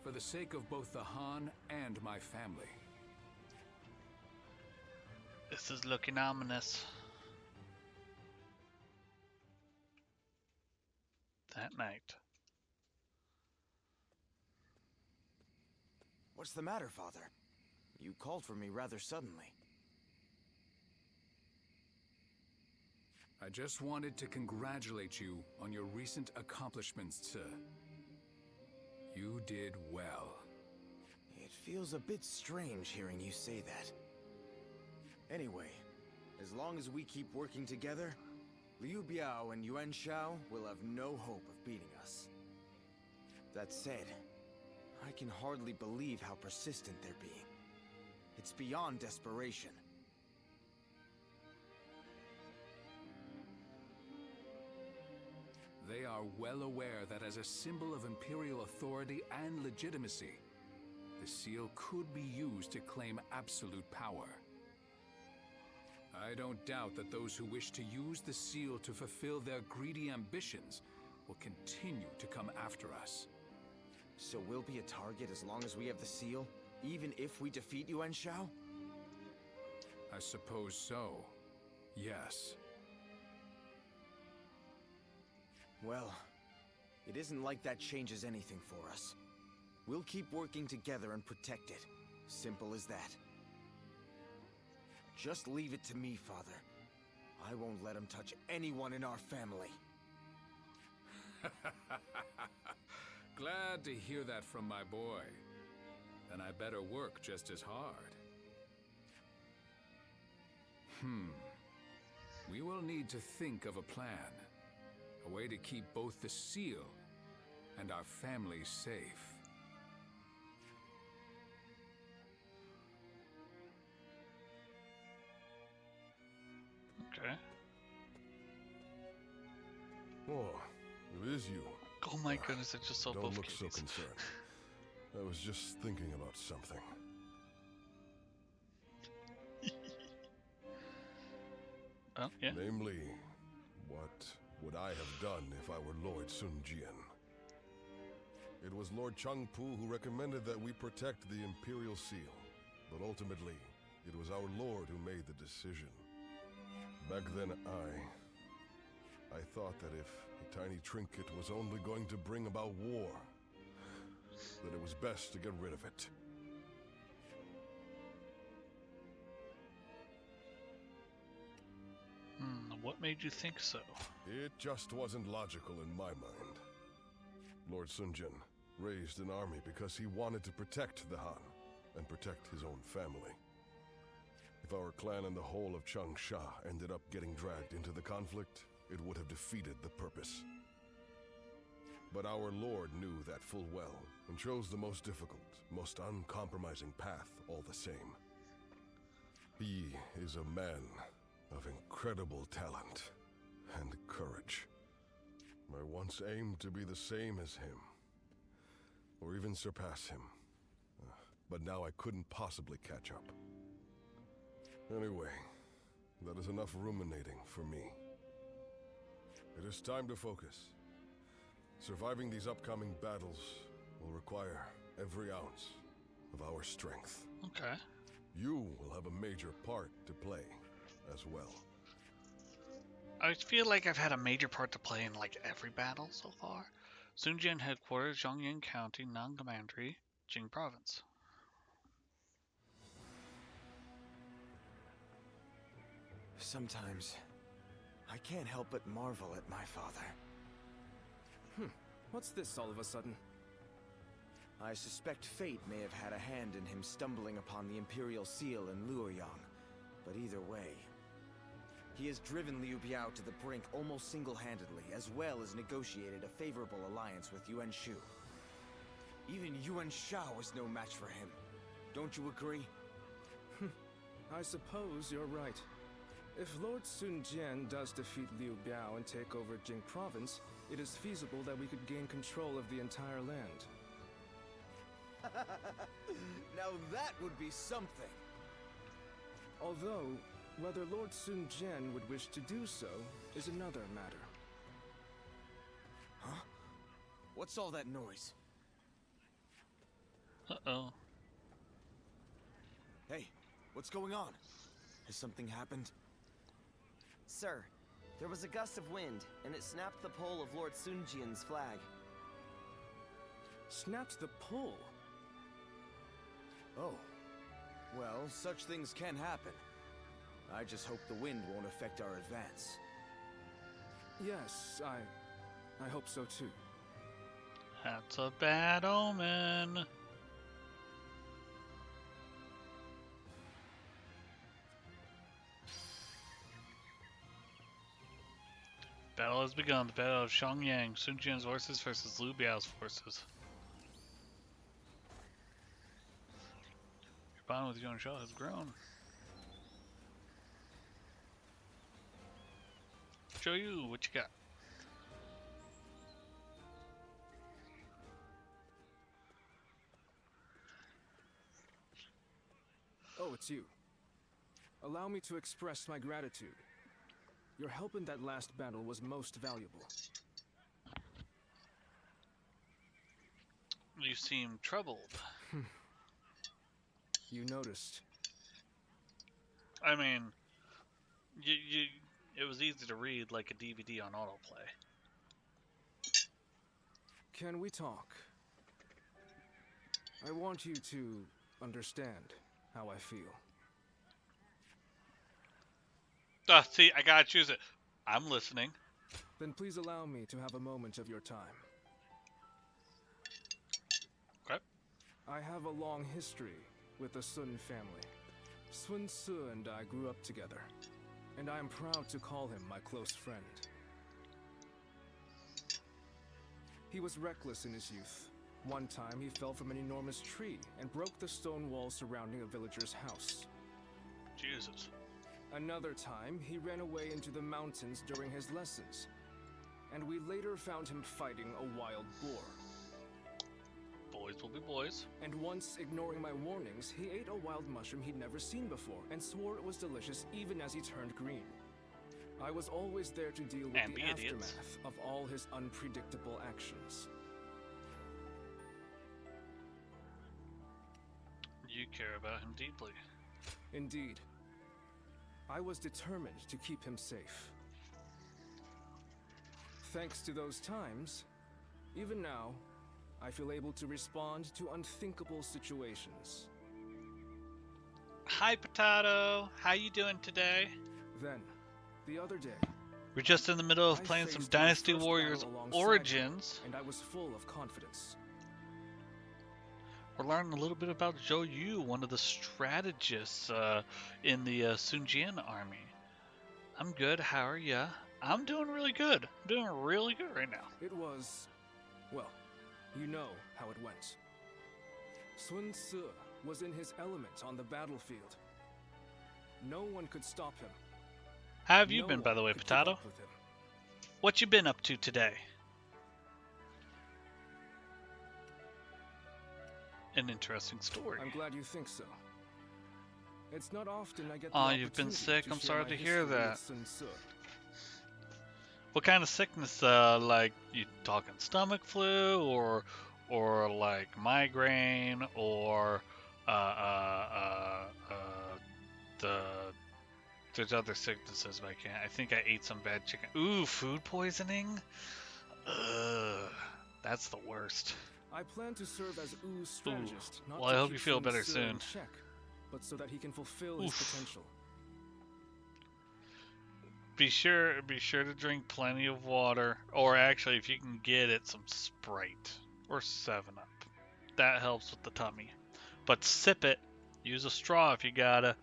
For the sake of both the Han and my family. This is looking ominous. That night. What's the matter, Father? You called for me rather suddenly. I just wanted to congratulate you on your recent accomplishments, sir. You did well. It feels a bit strange hearing you say that. Anyway, as long as we keep working together, Liu Biao and Yuan Shao will have no hope of beating us. That said, I can hardly believe how persistent they're being. It's beyond desperation. They are well aware that as a symbol of Imperial authority and legitimacy, the seal could be used to claim absolute power. I don't doubt that those who wish to use the seal to fulfill their greedy ambitions will continue to come after us. So we'll be a target as long as we have the seal, even if we defeat Yuan Shao? I suppose so. Yes. Well, it isn't like that changes anything for us. We'll keep working together and protect it. Simple as that. Just leave it to me, Father. I won't let him touch anyone in our family. Glad to hear that from my boy. Then I better work just as hard. We will need to think of a plan. A way to keep both the seal and our family safe. Okay. Oh, it is you. Oh my goodness, I just saw Don't both look so kitties. concerned. I was just thinking about something. Oh, yeah. Namely, what would I have done if I were Lord Sun Jian? It was Lord Chang Pu who recommended that we protect the Imperial Seal, but ultimately, it was our Lord who made the decision. Back then, I thought that if a tiny trinket was only going to bring about war, that it was best to get rid of it. What made you think so? It just wasn't logical in my mind. Lord Sun Jian raised an army because he wanted to protect the Han and protect his own family. If our clan and the whole of Changsha ended up getting dragged into the conflict, it would have defeated the purpose. But our Lord knew that full well and chose the most difficult, most uncompromising path all the same. He is a man of incredible talent and courage. I once aimed to be the same as him, or even surpass him. But now I couldn't possibly catch up. Anyway, that is enough ruminating for me. It is time to focus. Surviving these upcoming battles will require every ounce of our strength. Okay. You will have a major part to play as well. I feel like I've had a major part to play in like every battle so far. Sun Jian Headquarters, Zhongyang County, Non-Commandery, Jing Province. Sometimes, I can't help but marvel at my father. What's this all of a sudden? I suspect fate may have had a hand in him stumbling upon the Imperial Seal in Luoyang, but either way, he has driven Liu Biao to the brink almost single-handedly, as well as negotiated a favorable alliance with Yuan Shu. Even Yuan Shao is no match for him. Don't you agree? I suppose you're right. If Lord Sun Jian does defeat Liu Biao and take over Jing Province, it is feasible that we could gain control of the entire land. Now that would be something. Although, whether Lord Sun Jian would wish to do so is another matter. Huh? What's all that noise? Uh-oh. Hey, what's going on? Has something happened? Sir, there was a gust of wind, and it snapped the pole of Lord Sun Jian's flag. Snapped the pole? Oh. Well, such things can happen. I just hope the wind won't affect our advance. Yes, I hope so too. That's a bad omen. Battle has begun. The Battle of Xiangyang. Sun Jian's forces versus Liu Biao's forces. Your bond with Yuan Shao has grown. Show you what you got. Oh, it's you. Allow me to express my gratitude. Your help in that last battle was most valuable. You seem troubled. You noticed. I mean, it was easy to read like a DVD on autoplay. Can we talk? I want you to understand how I feel. See, I gotta choose it. I'm listening. Then please allow me to have a moment of your time. Okay. I have a long history with the Sun family. Sun Ce and I grew up together, and I am proud to call him my close friend. He was reckless in his youth. One time he fell from an enormous tree and broke the stone wall surrounding a villager's house. Jesus. Another time, he ran away into the mountains during his lessons, and we later found him fighting a wild boar. Boys will be boys. And once, ignoring my warnings, he ate a wild mushroom he'd never seen before and swore it was delicious even as he turned green. I was always there to deal with the aftermath of all his unpredictable actions. You care about him deeply. Indeed. I was determined to keep him safe. Thanks to those times, even now, I feel able to respond to unthinkable situations. Hi, Potato. How you doing today? Then, the other day, we're just in the middle of playing some Dynasty Warriors Origins. And I was full of confidence. We're learning a little bit about Zhou Yu, one of the strategists in the Sun Jian army. I'm good. How are ya? I'm doing really good. I'm doing really good right now. It was, well, you know how it went. Sun Ce was in his element on the battlefield. No one could stop him. How have you been, by the way, Potato? What you been up to today? An interesting story. I'm glad you think so. It's not often I get the opportunity. Oh, you've been sick. I'm sorry to hear that. What kind of sickness? Like you talking stomach flu, or like migraine, or there's other sicknesses, but I can't. I think I ate some bad chicken. Ooh, food poisoning. Ugh, that's the worst. I plan to serve as Wu's strategist. Not well, I hope you feel better soon. Check, but so that he can fulfill his potential. Be sure to drink plenty of water, or actually, if you can get it, some Sprite or 7-Up. That helps with the tummy. But sip it. Use a straw if you gotta.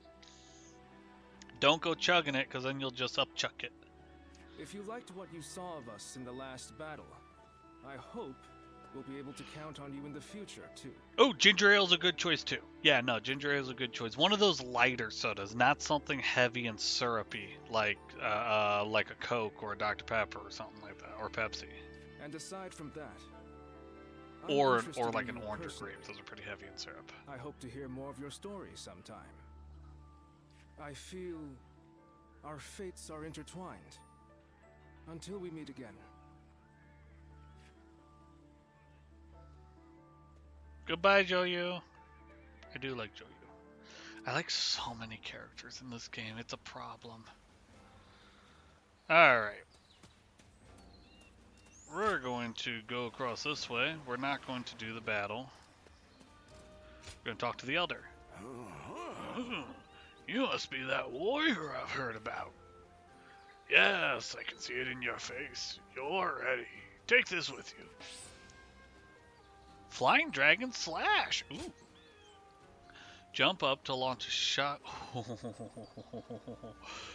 Don't go chugging it, because then you'll just upchuck it. If you liked what you saw of us in the last battle, I hope we'll be able to count on you in the future, too. Oh, ginger ale's a good choice, too. Yeah, no, ginger ale's a good choice. One of those lighter sodas, not something heavy and syrupy, like a Coke or a Dr. Pepper or something like that, or Pepsi. And aside from that, Or like an orange or grape. Those are pretty heavy in syrup. I hope to hear more of your story sometime. I feel our fates are intertwined. Until we meet again. Goodbye, Joyu. I do like Joyu. I like so many characters in this game. It's a problem. Alright. We're going to go across this way. We're not going to do the battle. We're going to talk to the Elder. You must be that warrior I've heard about. Yes, I can see it in your face. You're ready. Take this with you. Flying Dragon Slash. Ooh. Jump up to launch a shock.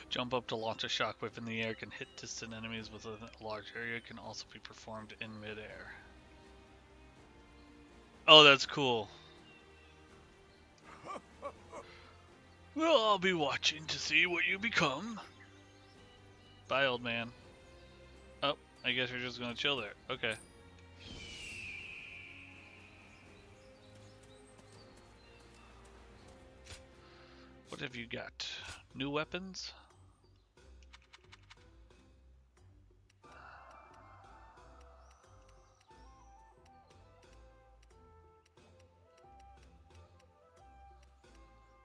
Jump up to launch a shockwave in the air. Can hit distant enemies within a large area. Can also be performed in midair. Oh, that's cool. Well, I'll be watching to see what you become. Bye, old man. Oh, I guess you're just gonna chill there. Okay. What have you got? New weapons?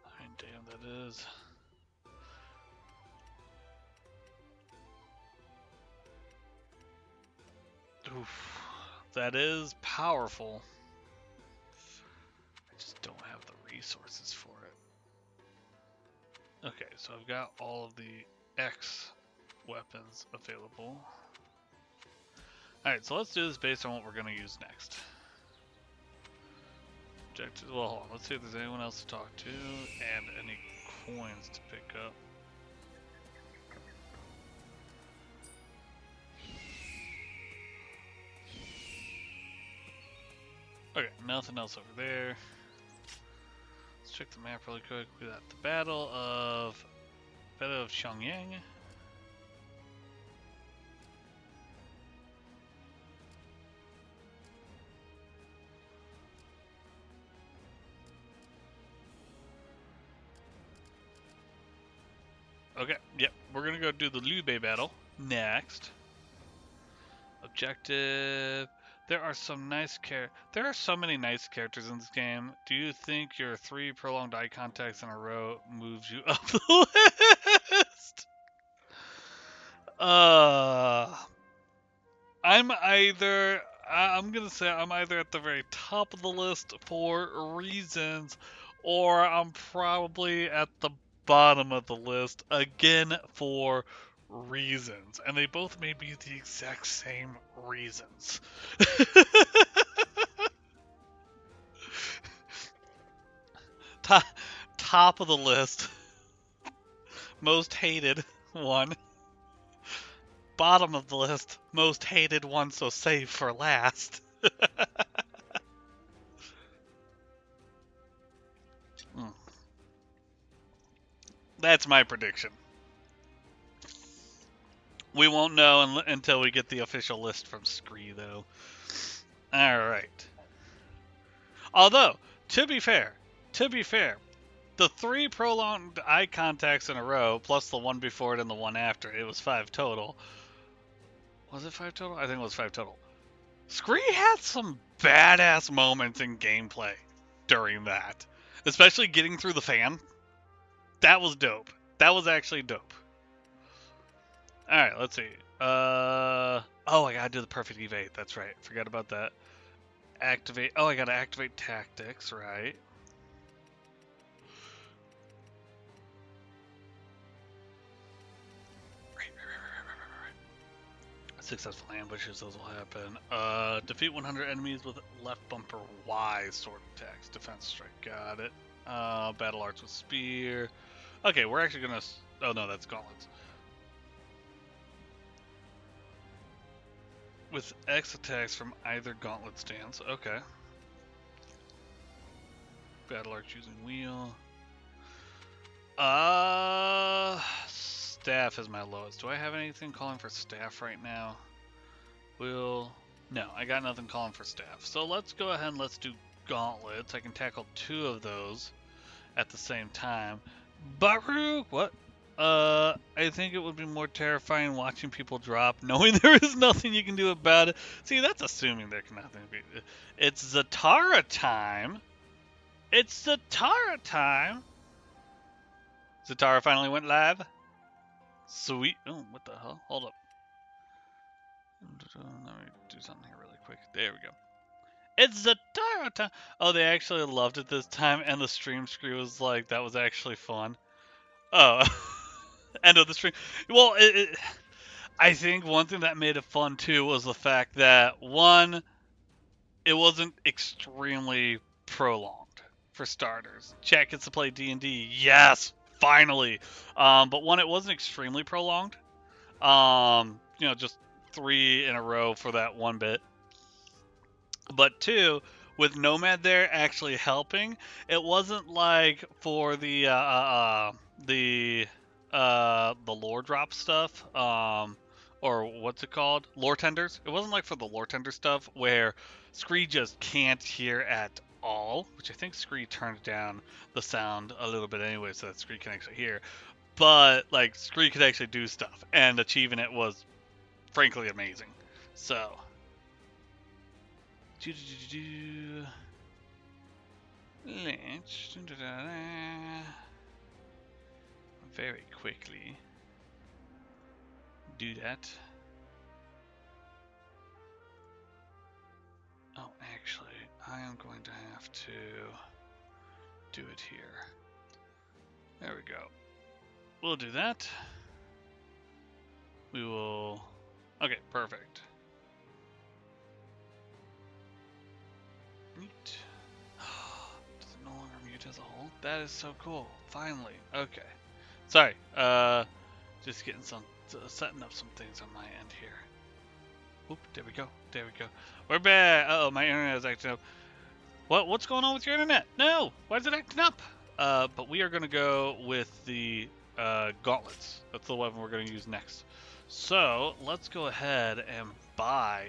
I mean, damn, that is. Oof, that is powerful. I just don't have the resources for it. Okay, so I've got all of the X weapons available. Alright, so let's do this based on what we're going to use next. Objectives. Well, hold on. Let's see if there's anyone else to talk to and any coins to pick up. Okay, nothing else over there. Let's check the map really quick. We got the Battle of Xiangyang. Okay, yep, we're gonna go do the Liu Bei battle next. Objective. There are so many nice characters in this game. Do you think your 3 prolonged eye contacts in a row moves you up the list? I'm gonna say I'm either at the very top of the list for reasons, or I'm probably at the bottom of the list again for reasons, and they both may be the exact same reasons. Top of the list, most hated one. Bottom of the list, most hated one, so save for last. That's my prediction. We won't know until we get the official list from Scree, though. Alright. Although, to be fair, the 3 prolonged eye contacts in a row, plus the one before it and the one after, it was 5 total. Was it 5 total? I think it was 5 total. Scree had some badass moments in gameplay during that. Especially getting through the fan. That was dope. That was actually dope. Alright, let's see. Oh, I gotta do the perfect evade. That's right. Forgot about that. Activate. Oh, I gotta activate tactics, right? Successful ambushes, those will happen. Defeat 100 enemies with left bumper Y sword attacks. Defense strike, got it. Battle arts with spear. Okay, we're actually gonna. Oh no, that's gauntlets. With X attacks from either gauntlet stance. Okay. Battle arts using wheel. Staff is my lowest. Do I have anything calling for staff right now? No, I got nothing calling for staff. So let's go ahead and let's do gauntlets. I can tackle 2 of those at the same time. Baru, what? I think it would be more terrifying watching people drop, knowing there is nothing you can do about it. See, that's assuming there can nothing be. It's Zatarra time. It's Zatarra time. Zatarra finally went live. Sweet. Oh, what the hell? Hold up. Let me do something here really quick. There we go. It's Zatarra time. Oh, they actually loved it this time, and the stream screen was like, that was actually fun. Oh, end of the stream. Well, I think one thing that made it fun too was the fact that, one, it wasn't extremely prolonged for starters. Chat gets to play D&D. Yes, finally. But one, it wasn't extremely prolonged. Just 3 in a row for that one bit. But 2, with Nomad there actually helping, it wasn't like for the lore drop stuff, or what's it called? Lore tenders. It wasn't like for the lore tender stuff where Scree just can't hear at all, which I think Scree turned down the sound a little bit anyway so that Scree can actually hear. But like Scree could actually do stuff, and achieving it was frankly amazing. So let's very quickly do that. Oh, actually, I am going to have to do it here. There we go. We'll do that. We will... Okay, perfect. Neat. Does it no longer mute as a whole? That is so cool. Finally. Okay. Sorry. Just getting setting up some things on my end here. Oop, there we go. There we go. We're back. Uh-oh, my internet is acting up. What's going on with your internet? No! Why is it acting up? But we are going to go with the gauntlets. That's the weapon we're going to use next. So, let's go ahead and buy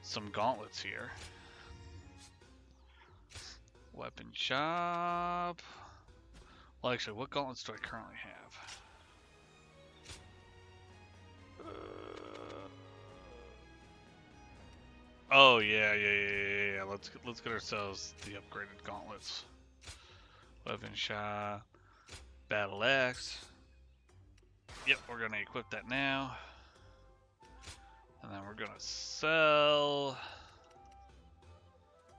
some gauntlets here. Weapon shop. Well, actually, what gauntlets do I currently have? Oh yeah. Let's get ourselves the upgraded gauntlets. Weapon shop, battle axe. Yep, we're gonna equip that now, and then we're gonna sell.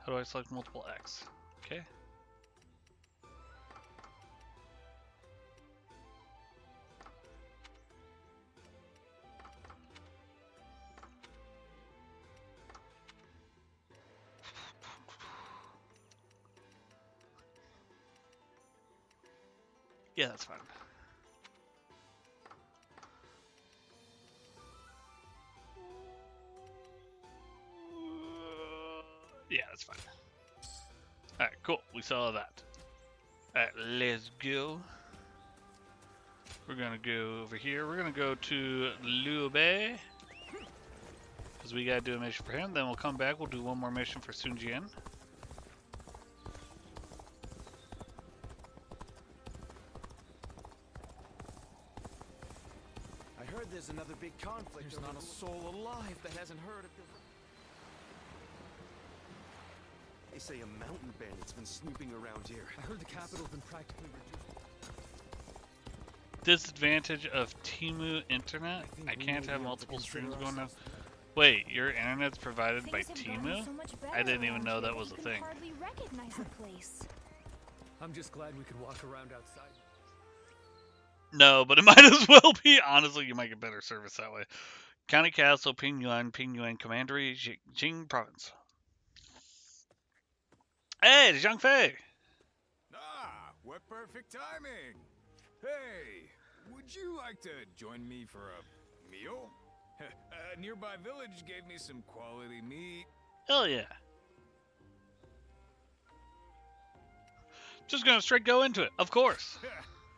How do I select multiple X? Okay. Yeah, that's fine. Yeah, that's fine. Alright, cool. We saw that. Alright, let's go. We're gonna go over here. We're gonna go to Liu Bei, because we gotta do a mission for him. Then we'll come back. We'll do one more mission for Sun Jian. There's another big conflict. There's not a soul alive that hasn't heard of the... They say a mountain bandit's been snooping around here. I heard the capital's been practically reduced. Disadvantage of Temu internet? I can't have multiple streams going now. Wait, your internet's provided by Temu? I didn't even know that was a thing. I'm just glad we could walk around outside. No, but it might as well be. Honestly, you might get better service that way. County Castle, Pingyuan, Commandery, Jing Province. Hey, it's Zhang Fei. Ah, what perfect timing. Hey, would you like to join me for a meal? A nearby village gave me some quality meat. Hell yeah. Just gonna straight go into it, of course.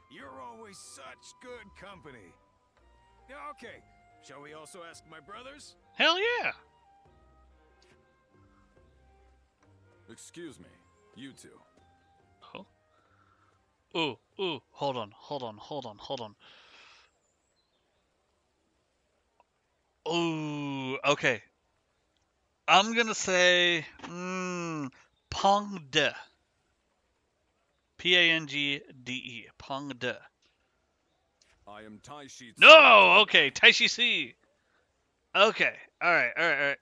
You're always such good company. Okay, shall we also ask my brothers? Hell yeah. Excuse me, you two. Oh. Ooh, hold on. Ooh, okay. I'm gonna say, Pong De. Pangde. Pong De. I am Tai Shi. No, okay, Taishi C. Okay, alright.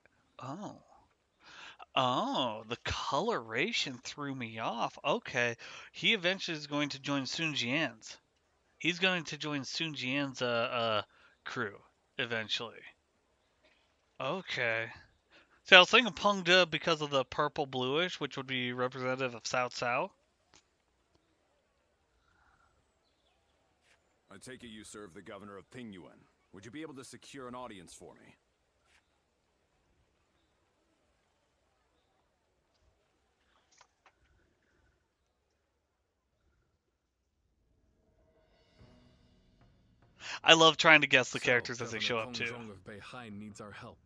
Oh, the coloration threw me off. Okay, he eventually is going to join Sun Jian's. He's going to join Sun Jian's crew eventually. Okay. See, I was thinking Peng De because of the purple bluish, which would be representative of Cao Cao. I take it you serve the governor of Pingyuan. Would you be able to secure an audience for me? I love trying to guess the So, characters as they Governor show up too. Kongzhong of Beihai needs our help.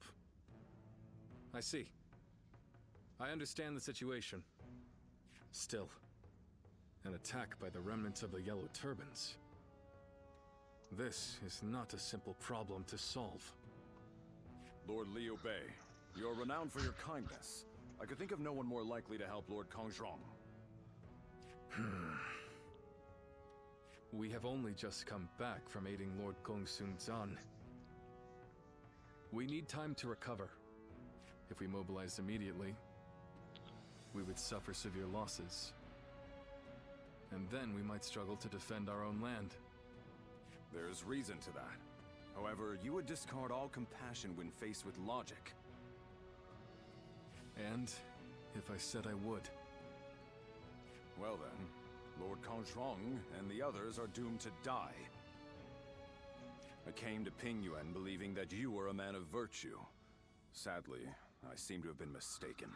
I see. I understand the situation. Still, an attack by the remnants of the Yellow Turbans. This is not a simple problem to solve. Lord Liu Bei, you are renowned for your kindness. I could think of no one more likely to help Lord Kongzhong. We have only just come back from aiding Lord Gongsun Zan. We need time to recover. If we mobilize immediately, we would suffer severe losses. And then we might struggle to defend our own land. There's reason to that. However, you would discard all compassion when faced with logic. And if I said I would? Well then, Lord Kongzhong and the others are doomed to die. I came to Pingyuan believing that you were a man of virtue. Sadly, I seem to have been mistaken.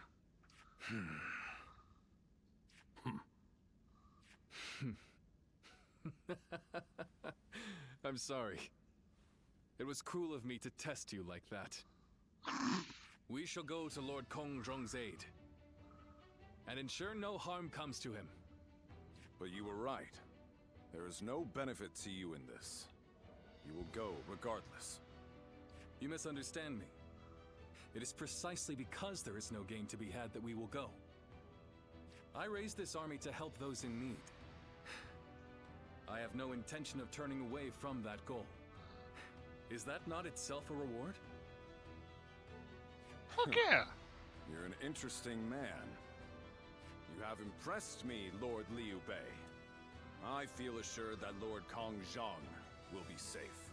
I'm sorry. It was cruel of me to test you like that. We shall go to Lord Kongzhong's aid and ensure no harm comes to him. But you were right. There is no benefit to you in this. You will go regardless. You misunderstand me. It is precisely because there is no gain to be had that we will go. I raised this army to help those in need. I have no intention of turning away from that goal. Is that not itself a reward? Fuck yeah. You're an interesting man. You have impressed me, Lord Liu Bei. I feel assured that Lord Kongzhong will be safe.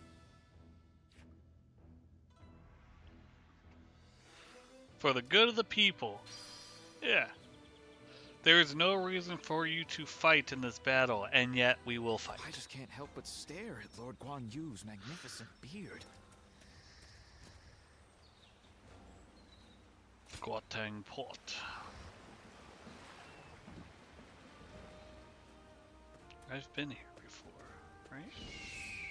For the good of the people. Yeah. There is no reason for you to fight in this battle, and yet we will fight. I just can't help but stare at Lord Guan Yu's magnificent beard. Guotang Port. I've been here before, right?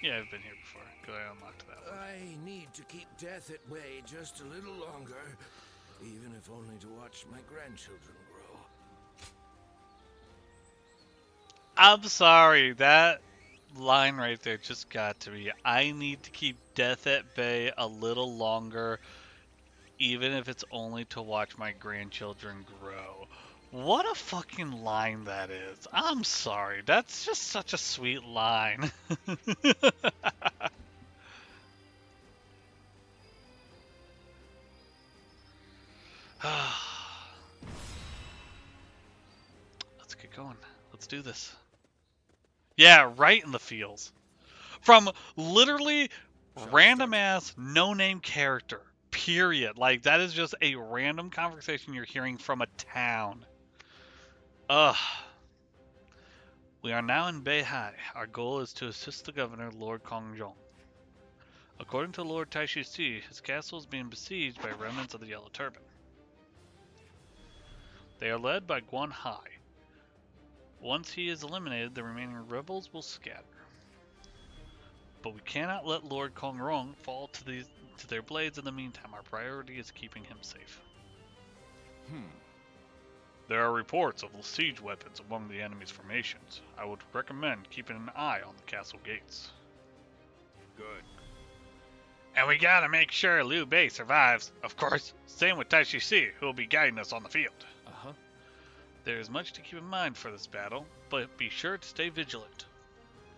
Yeah, I've been here before, because I unlocked that one. I need to keep death at bay just a little longer, even if only to watch my grandchildren grow. I'm sorry, that line right there just got to me. I need to keep death at bay a little longer, even if it's only to watch my grandchildren grow. What a fucking line that is. I'm sorry, that's just such a sweet line. Let's get going. Let's do this. Yeah, right in the feels. From literally Random ass, no name character. Period. Like, that is just a random conversation you're hearing from a town. Ugh. We are now in Beihai. Our goal is to assist the governor, Lord Kongjong. According to Lord Taishi Si, his castle is being besieged by remnants of the Yellow Turban. They are led by Guan Hai. Once he is eliminated, the remaining rebels will scatter. But we cannot let Lord Kongrong fall to their blades in the meantime. Our priority is keeping him safe. There are reports of siege weapons among the enemy's formations. I would recommend keeping an eye on the castle gates. Good. And we gotta make sure Liu Bei survives. Of course, same with Taishi Si, who will be guiding us on the field. There is much to keep in mind for this battle, but be sure to stay vigilant.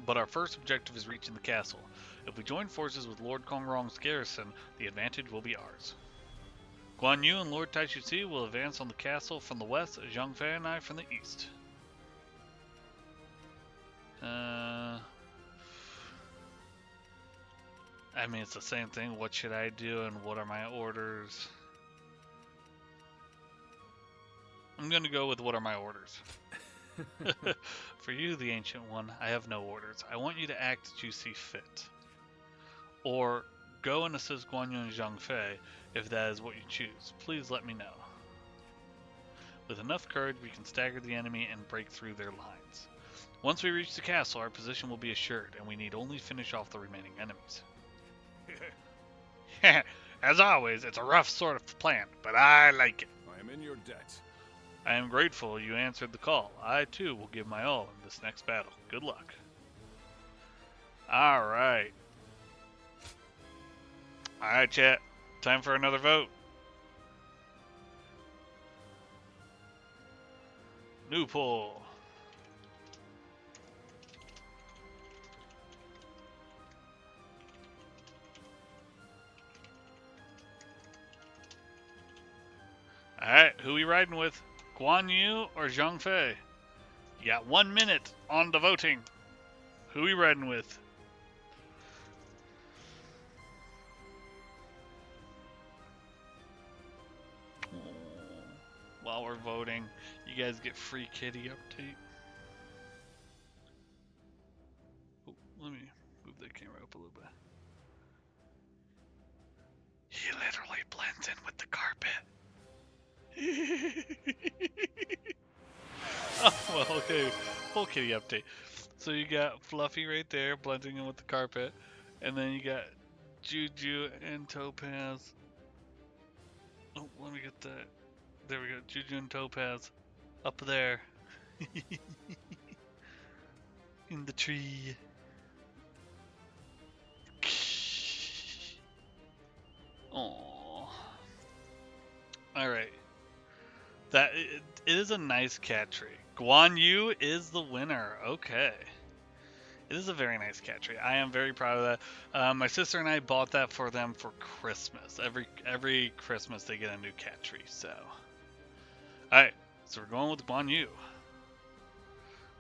But our first objective is reaching the castle. If we join forces with Lord Kongrong's garrison, the advantage will be ours. Guan Yu and Lord Taishi Si will advance on the castle from the west, Zhang Fei and I from the east. I mean, it's the same thing. What should I do and what are my orders? I'm gonna go with what are my orders. For you, the Ancient One, I have no orders. I want you to act as you see fit. Or go and assist Guan Yu and Zhang Fei if that is what you choose. Please let me know. With enough courage, we can stagger the enemy and break through their lines. Once we reach the castle, our position will be assured, and we need only finish off the remaining enemies. As always, it's a rough sort of plan, but I like it. I am in your debt. I am grateful you answered the call. I, too, will give my all in this next battle. Good luck. Alright. Alright, chat. Time for another vote. New poll. Alright, who we riding with? Guan Yu or Zhang Fei? You got 1 minute on the voting. Who we riding with? While we're voting, you guys get free kitty update. Oh, let me move the camera up a little bit. He literally blends in with the carpet. Oh, well, okay. Whole kitty update. So you got Fluffy right there, blending in with the carpet. And then you got Juju and Topaz. Oh, let me get that. There we go. Juju and Topaz. Up there. In the tree. Oh. Alright. It is a nice cat tree. Guan Yu is the winner. Okay. It is a very nice cat tree. I am very proud of that. My sister and I bought that for them for Christmas. Every Christmas they get a new cat tree. So, alright. So we're going with Guan Yu.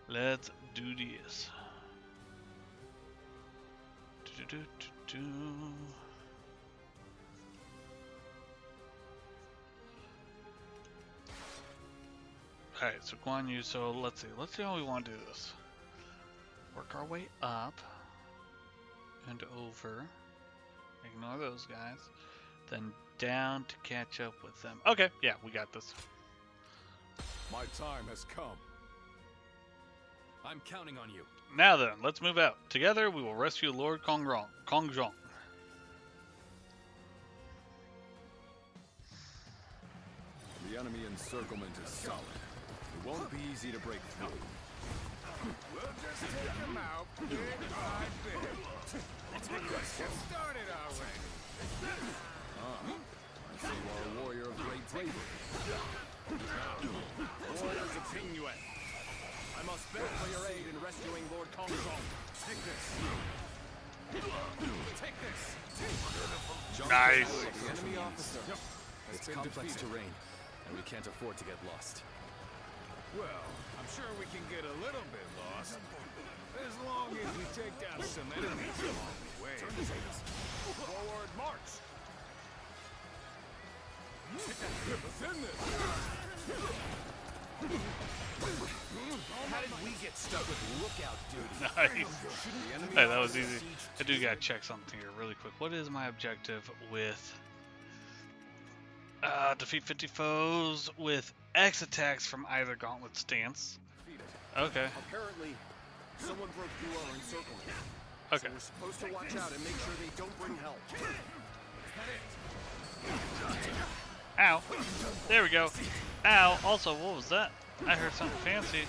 Let's do this. Alright, so Guan Yu, so let's see how we want to do this. Work our way up and over. Ignore those guys. Then down to catch up with them. Okay, yeah, we got this. My time has come. I'm counting on you. Now then, let's move out. Together we will rescue Lord Kongjong. The enemy encirclement is solid. It won't be easy to break through. We'll just take him out bit by bit. Let's get started already. I see you are a warrior of great bravery. Warriors of Ping Yuan. I must beg for your aid in rescuing Lord Kongjong. Take this. Take this. Nice. The enemy officer. It's complex terrain, and we can't afford to get lost. Well, I'm sure we can get a little bit lost. As long as we take down some enemies along the way. Forward march! Within this! How did we get stuck with lookout duty? Nice. Hey, that was easy. I do gotta check something here really quick. What is my objective with defeat 50 foes with X attacks from either gauntlet stance? Okay. Apparently, someone broke through our encirclement. Okay. So we're supposed to watch out and make sure they don't bring help. Ow. There we go. Ow. Also, what was that? I heard something fancy.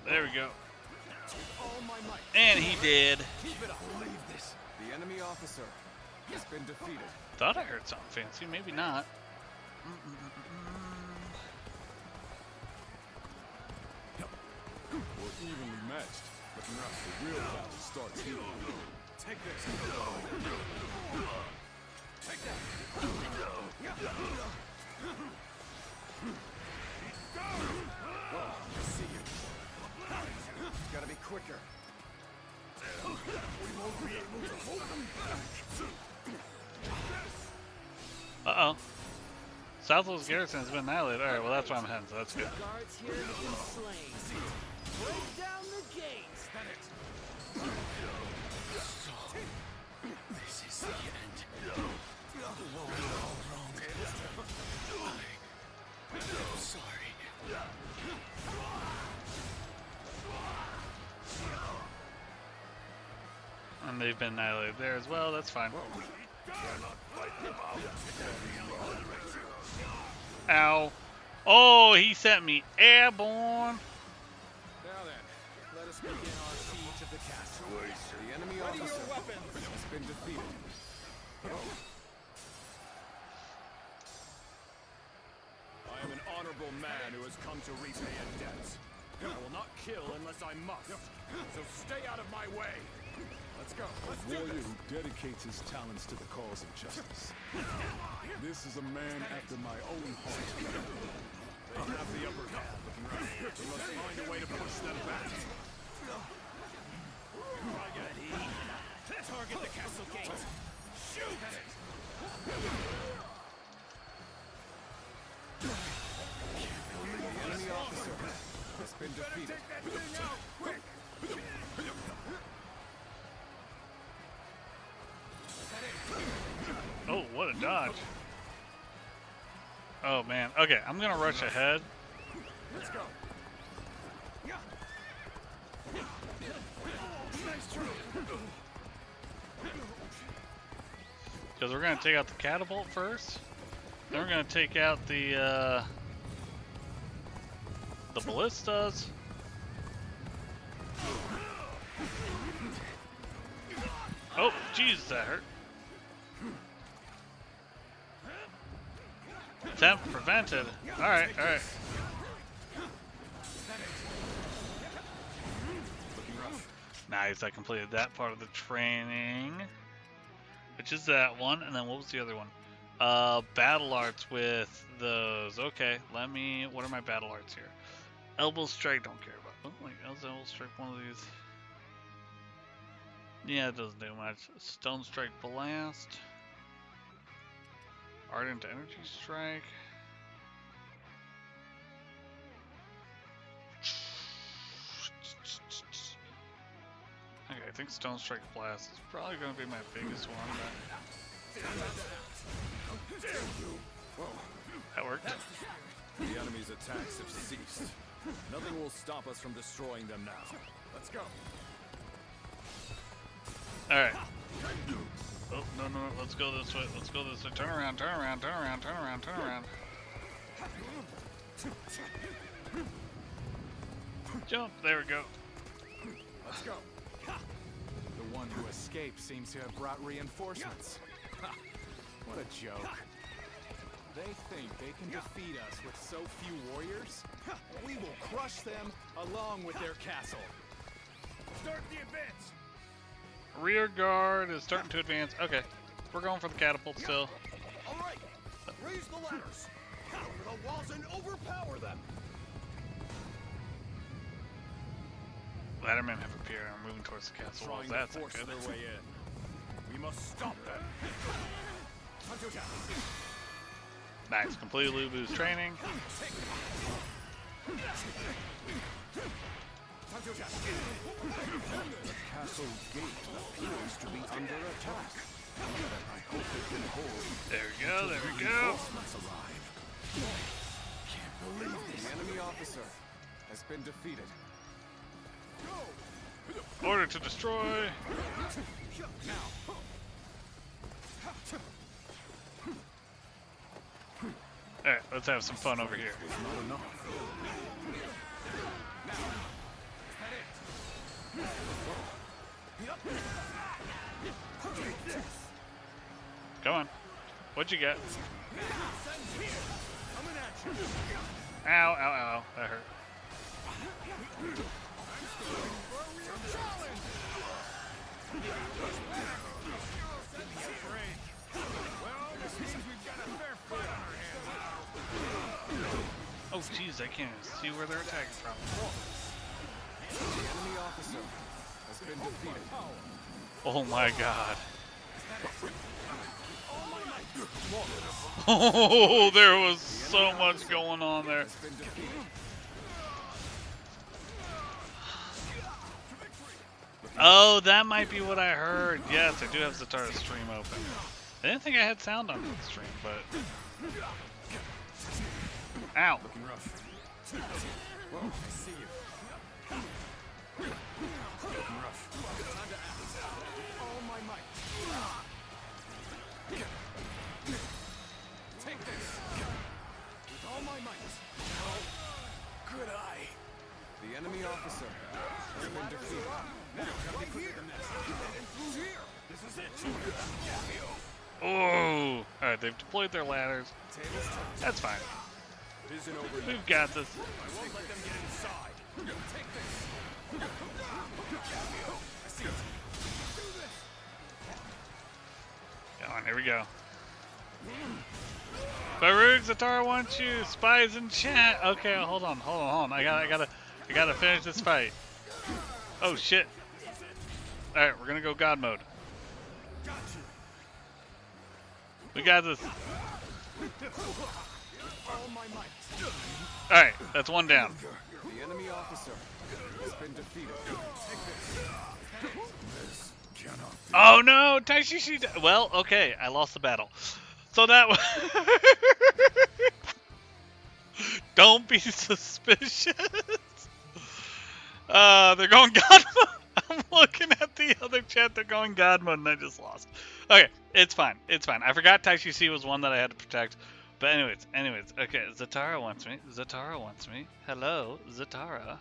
There we go. And he did. Keep it up. Leave this. The enemy officer has been defeated. Thought I heard something fancy. Maybe not. We're evenly matched, but not the real battle starts here. Take this. Take that. Oh, I see you. Gotta be quicker. We won't be able to hold them back. Uh-oh. Southwest Garrison has been annihilated. Alright, well that's why I'm heading, so that's good. Guards here have been slain. Break down the gates. This is the end. Lord, all wrong. I'm sorry. And they've been annihilated there as well, that's fine. Ow. Oh, he sent me airborne. Now then, let us begin our siege of the castle. The enemy officer has been defeated. I am an honorable man who has come to repay a debt. I will not kill unless I must. So stay out of my way. Let's go. A warrior who dedicates his talents to the cause of justice. This is a man after my own heart. They have the upper hand. We must find a way to push them back. Target the castle gates. Shoot! The enemy officer has been defeated. Oh, what a dodge. Oh man. Okay, I'm gonna rush ahead. Let's go. Because we're gonna take out the catapult first. Then we're gonna take out the ballistas. Oh, Jesus, that hurt. Attempt prevented. Alright, alright. Nice, I completed that part of the training. Which is that one, and then what was the other one? Battle arts with those. Okay, let me, what are my battle arts here? Elbow strike, don't care about. Oh, wait, elbow strike, one of these. Yeah, it doesn't do much. Stone strike blast. Ardent energy strike. Okay, I think Stone Strike Blast is probably going to be my biggest one. That worked. The enemy's attacks have ceased. Nothing will stop us from destroying them now. Let's go. Alright. Oh, no, no, no, let's go this way. Let's go this way. Turn around, turn around, turn around, turn around, turn around. Jump, there we go. Let's go. The one who escaped seems to have brought reinforcements. Ha! What a joke. They think they can defeat us with so few warriors? We will crush them along with their castle. Start the advance. Rear guard is starting to advance. Okay, we're going for the catapult still. All right, raise the ladders. Power the walls and overpower them. Laddermen have appeared and are moving towards the castle walls. That's not good. Their way in. We must stop them. Nice, completely boost training. The castle gate appears to be under attack. I hope it can hold. There we go, there we go. Reinforcements arrive. Can't believe this. The enemy officer has been defeated. Order to destroy. Alright, let's have some fun over here. Come on. What'd you get? Ow, ow, ow. That hurt. Oh, jeez, I can't even see where they're attacking from. The enemy officer has been defeated. Oh my god. Oh, there was so much going on there. Oh, that might be what I heard. Yes, I do have Zatarras stream open. I didn't think I had sound on the stream, but... Ow. Looking rough. Whoa, I see you. Looking rough. Time to act. All my might. Take this. With all my might. Good eye. The enemy officer has been defeated. Now, gotta be quicker than this. And through here. This is it. Oh. Alright, they've deployed their ladders. That's fine. We've got this. I won't let them get inside. Take this. I see it. Come on, here we go. Baruch, Zatarra wants you. Spies in chat. Okay, hold on. I gotta finish this fight. Oh shit. Alright, we're gonna go God mode. We got this. Alright, that's one down. The enemy officer has been defeated. Oh no, Taishishi. Well, okay, I lost the battle. So that was. Don't be suspicious. They're going God mode. I'm looking at the other chat. They're going God mode, and I just lost. Okay, it's fine. It's fine. I forgot Taishishi was one that I had to protect. But anyways, okay, Zatarra wants me. Hello, Zatarra.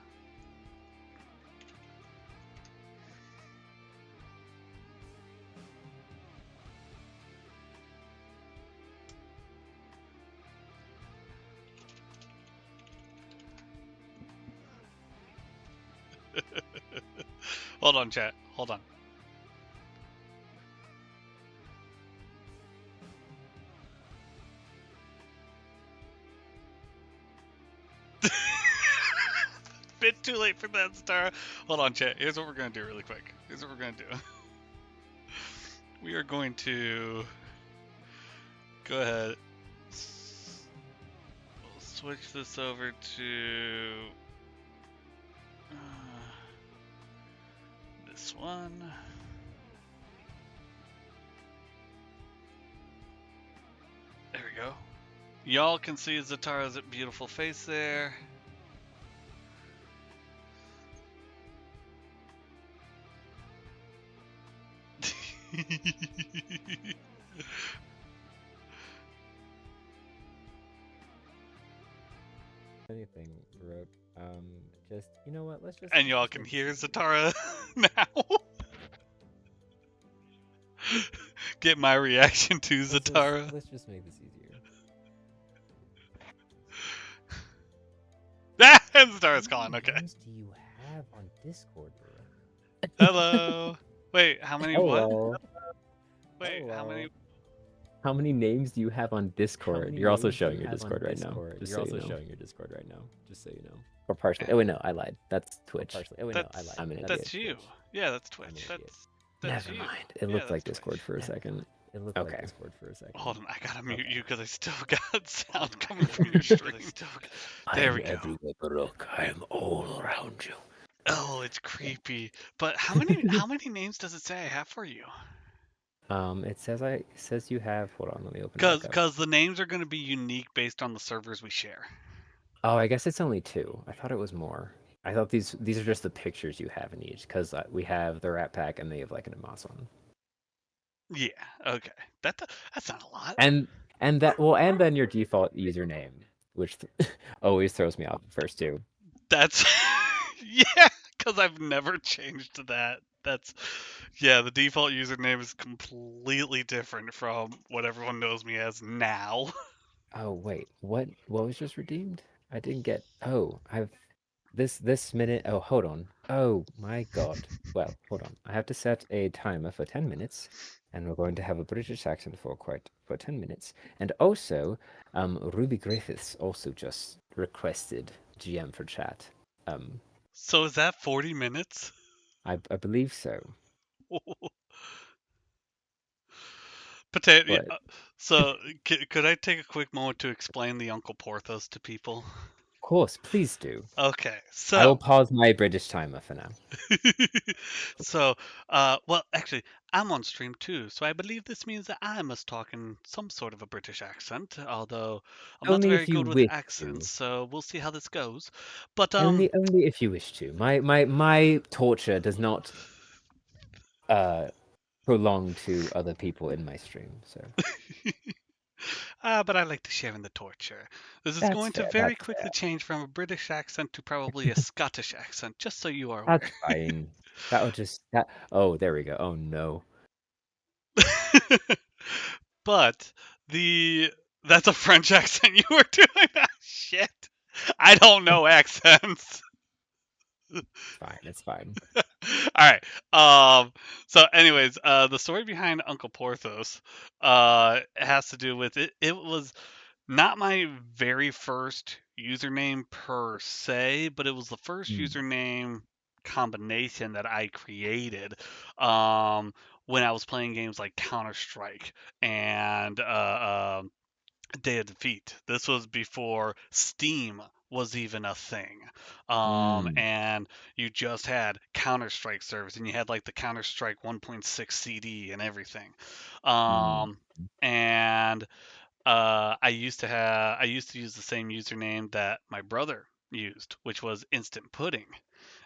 Hold on, chat. Hold on. Bit too late for that, Zatarra. Hold on, chat. Here's what we're gonna do really quick. We are going to go ahead. We'll switch this over to this one. There we go. Y'all can see Zatarra's beautiful face there. Anything, Rook. Just, you know what, let's just... And y'all can hear Zatarra now. Get my reaction to Zatarra. Let's just make this easier. And Zatarra's calling, okay. What games do you have on Discord, bro? Hello. Wait, how many what? Hello. Wait, how many? How many names do you have on Discord? You're also showing your Discord right now. You're also showing your Discord right now, just so you know. Or partially. Oh wait, no, I lied. That's Twitch. I'm an that's idiot. you. Yeah, that's Twitch. That's Never you. mind. It looked like Discord for a second. It looked Okay. like Discord for a second. Hold on, I gotta mute you because I still got sound coming from your stream. There we go. Everywhere, Baruch. I am all around you. Oh, it's creepy. But how many names does it say I have for you? It says you have. Hold on, let me open it back up. Because the names are going to be unique based on the servers we share. Oh, I guess it's only 2. I thought it was more. I thought these are just the pictures you have in each, because we have the Rat Pack and they have Lichen and Moss one. Yeah. Okay. That's not a lot. And then your default username, which always throws me off at first too. That's yeah, because I've never changed that. The default username is completely different from what everyone knows me as now. Oh wait, what was just redeemed? I didn't get. Oh, I've this minute. Oh, hold on. Oh my God. Well, hold on. I have to set a timer for 10 minutes, and we're going to have a British accent for 10 minutes. And also, Ruby Griffiths also just requested GM for chat. So is that 40 minutes? I believe so. Potato. So could I take a quick moment to explain the Uncle Porthos to people? Of course, please do. Okay, so I will pause my British timer for now. So, well, actually, I'm on stream too, so I believe this means that I must talk in some sort of a British accent, although I'm Only not if very you good with wish accents, to. so we'll see how this goes. But Only if you wish to. My torture does not prolong to other people in my stream, so. But I like to share in the torture. This is going to very quickly change from a British accent to probably a Scottish accent, just so you are aware. That's fine. Oh, there we go. Oh no. But that's a French accent you were doing. Shit. I don't know accents. It's fine. All right. So, anyways, the story behind Uncle Porthos has to do with it. It was not my very first username per se, but it was the first username combination that I created when I was playing games like Counter-Strike and Day of Defeat. This was before Steam was even a thing. And you just had Counter-Strike servers and you had like the Counter-Strike 1.6 CD and everything. And I used to use the same username that my brother used, which was Instant Pudding.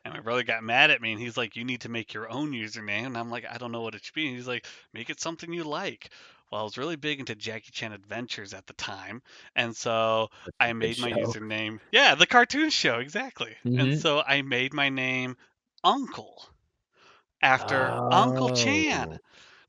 And my brother got mad at me and he's like, "You need to make your own username." And I'm like, "I don't know what it should be." And he's like, "Make it something you like." Well, I was really big into Jackie Chan Adventures at the time, and so I made my username. Yeah, the cartoon show, exactly. And so I made my name Uncle after Uncle Chan.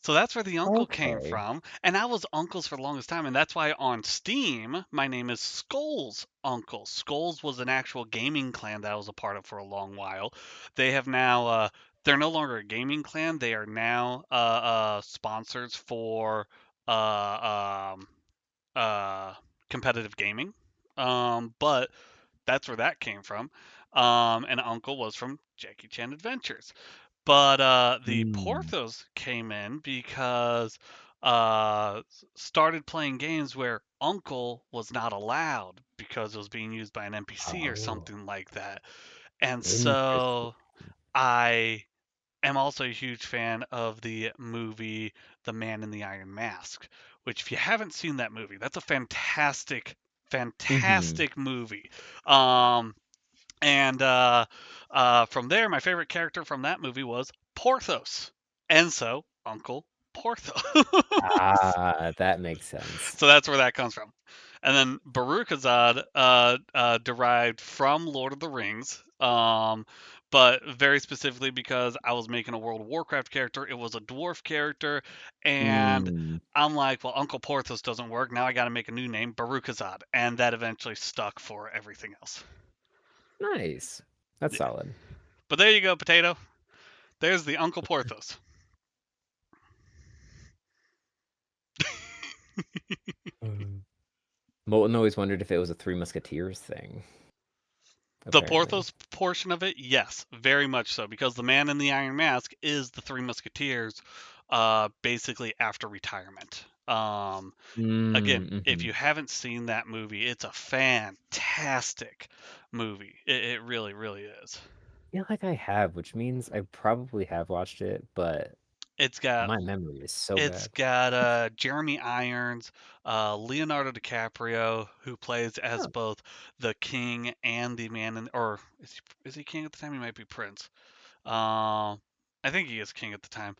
So that's where the uncle came from, and I was uncles for the longest time, and that's why on Steam my name is Skull's Uncle. Skulls was an actual gaming clan that I was a part of for a long while. They have now they're no longer a gaming clan. They are now sponsors for uh, um, competitive gaming. But that's where that came from. And Uncle was from Jackie Chan Adventures. But the Porthos came in because started playing games where Uncle was not allowed because it was being used by an NPC or something like that. And so I am also a huge fan of the movie The Man in the Iron Mask, which if you haven't seen that movie, that's a fantastic, fantastic movie. And from there, my favorite character from that movie was Porthos. And so, Uncle Porthos. That makes sense. So that's where that comes from. And then Baruchazad derived from Lord of the Rings, but very specifically because I was making a World of Warcraft character. It was a dwarf character, and I'm like, well, Uncle Porthos doesn't work. Now I got to make a new name, Baruchazad, and that eventually stuck for everything else. Nice. That's solid. But there you go, Potato. There's the Uncle Porthos. Molten always wondered if it was a Three Musketeers thing. The Apparently. Porthos portion of it, yes, very much so, because the man in the Iron Mask is the Three Musketeers, basically after retirement. Again, if Mm-hmm. you haven't seen that movie, it's a fantastic movie. It really, really is. I feel like I have, which means I probably have watched it, but It's got my memory is so it's bad. got Jeremy Irons, Leonardo DiCaprio, who plays as Oh. both the king and the man in, or is he king at the time? He might be prince. I think he is king at the time.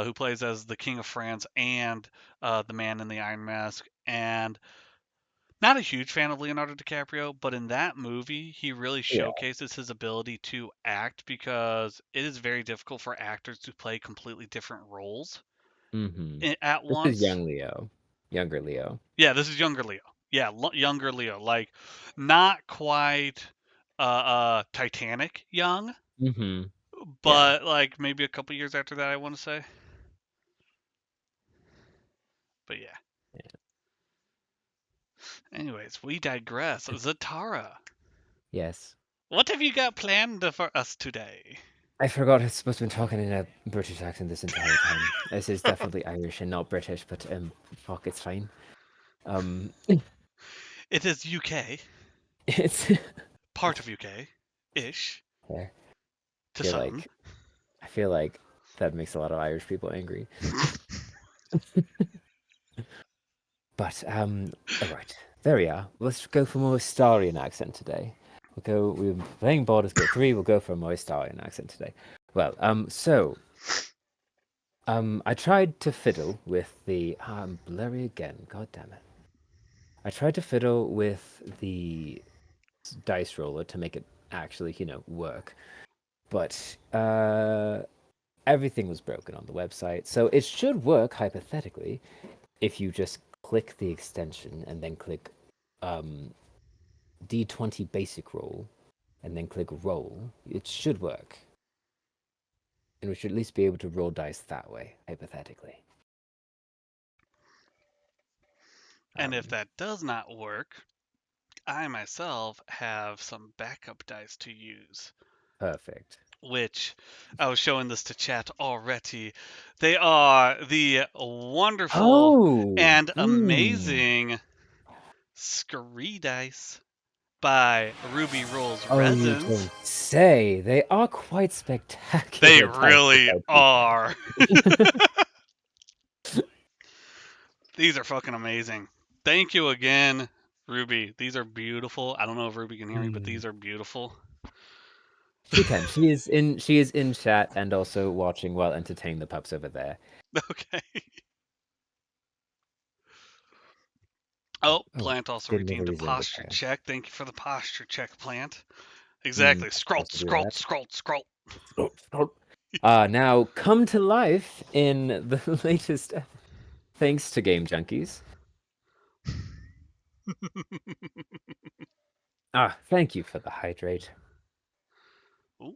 Who plays as the king of France and the man in the Iron Mask. And not a huge fan of Leonardo DiCaprio, but in that movie, he really Yeah. showcases his ability to act because it is very difficult for actors to play completely different roles Mm-hmm. at This is once. young Leo. Younger Leo. Yeah, this is younger Leo. Yeah, younger Leo. Like, not quite Titanic young, Mm-hmm. Yeah. but like maybe a couple years after that, I want to say. But yeah. Anyways, we digress. Zatara, Yes. what have you got planned for us today? I forgot I was supposed to be talking in a British accent this entire time. This is definitely Irish and not British, but fuck, it's fine. It is UK, It's part of UK, ish, yeah. to some. I feel like that makes a lot of Irish people angry. But all right, there we are. Let's go for more Starian accent today. We're playing Baldur's Gate 3. We'll go for a more Starian accent today. Well, I tried to fiddle with the I'm blurry again. God damn it! I tried to fiddle with the dice roller to make it actually, work. But everything was broken on the website, so it should work hypothetically if you just click the extension and then click D20 basic roll and then click roll. It should work. And we should at least be able to roll dice that way, hypothetically. And if that does not work, I myself have some backup dice to use. Perfect. Which I was showing this to chat already. They are the wonderful and amazing Scree dice by Ruby Rolls Oh, you Resins. don't say. They are quite spectacular. They really are. These are fucking amazing. Thank you again, Ruby. These are beautiful. I don't know if Ruby can hear me, but these are beautiful. She can. She is in chat and also watching while entertaining the pups over there. Okay. Oh, Plant also redeemed a posture check. Thank you for the posture check, Plant. Exactly. Scroll. Now come to life in the latest, thanks to Game Junkies. Thank you for the hydrate. Ooh.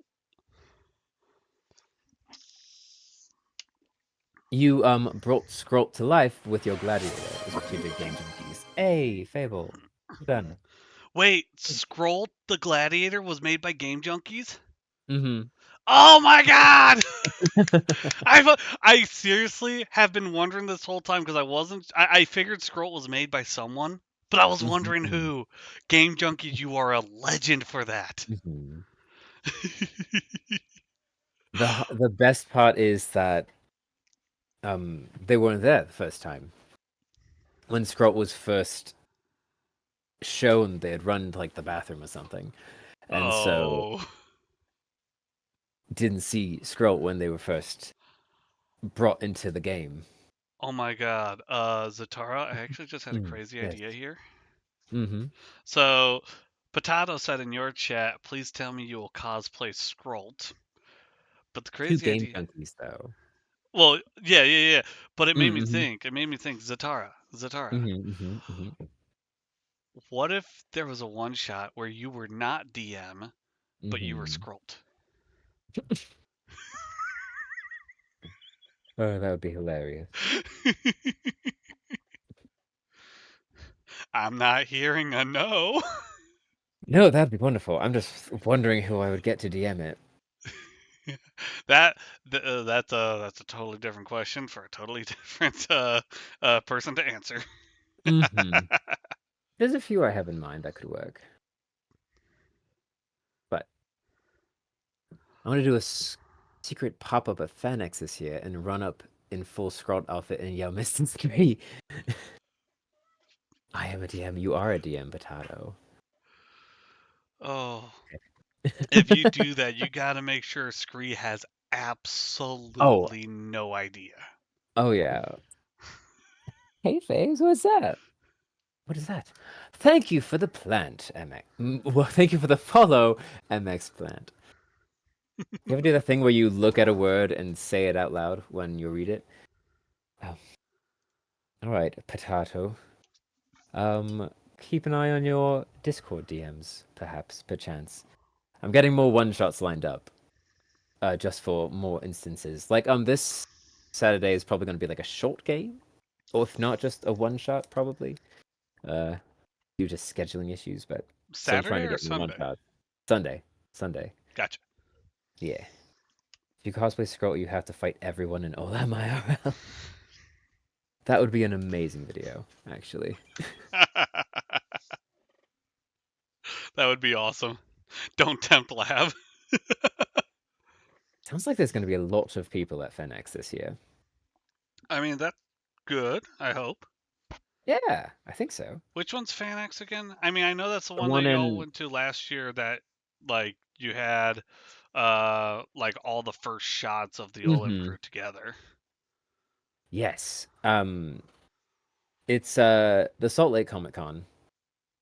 You brought Scroll to life with your gladiator, is what you did, Game Junkies. Hey, Fable. Done. Wait, Scroll the Gladiator was made by Game Junkies? Mm-hmm. Oh my god! I seriously have been wondering this whole time because I figured Scroll was made by someone, but I was wondering who. Game Junkies, you are a legend for that. Mm-hmm. The best part is that they weren't there the first time. When Scroll was first shown, they had run to like the bathroom or something, and so didn't see Scroll when they were first brought into the game. Oh my god, Zatara, I actually just had a crazy idea here. Mm-hmm. So, Potato said in your chat, please tell me you will cosplay Scrolt. But the crazy Two Game idea... Junkies, though. Well, yeah. But it made me think. Zatara. What if there was a one-shot where you were not DM, but you were Scrolt? Oh, that would be hilarious. I'm not hearing a no. No, that'd be wonderful. I'm just wondering who I would get to DM it. That's a totally different question for a totally different person to answer. There's a few I have in mind that could work. But I want to do a secret pop-up at FanX this year and run up in full Scrot outfit and yell Mr. 3. I am a DM, you are a DM, Potato. Oh. If you do that, you gotta make sure Scree has absolutely no idea. Oh, yeah. Hey, FaZe, what's that? What is that? Thank you for the plant, MX. Well, thank you for the follow, MX plant. You ever do the thing where you look at a word and say it out loud when you read it? Oh. All right, Potato. Keep an eye on your Discord DMs, perhaps, perchance. I'm getting more one-shots lined up. Just for more instances. Like, this Saturday is probably going to be like a short game. Or if not, just a one-shot, probably. Due to scheduling issues, but still trying to Saturday or get me one Sunday? shot. Sunday. Gotcha. Yeah. If you cosplay Scroll, you have to fight everyone in Olam IRL. That would be an amazing video, actually. That would be awesome. Don't tempt Lab. Sounds like there's going to be a lot of people at FenX this year. I mean, that's good, I hope. Yeah, I think so. Which one's FanX again? I mean, I know that's the one one that y'all in- went to last year that, like, you had, like, all the first shots of the Olim crew together. Yes. It's the Salt Lake Comic Con.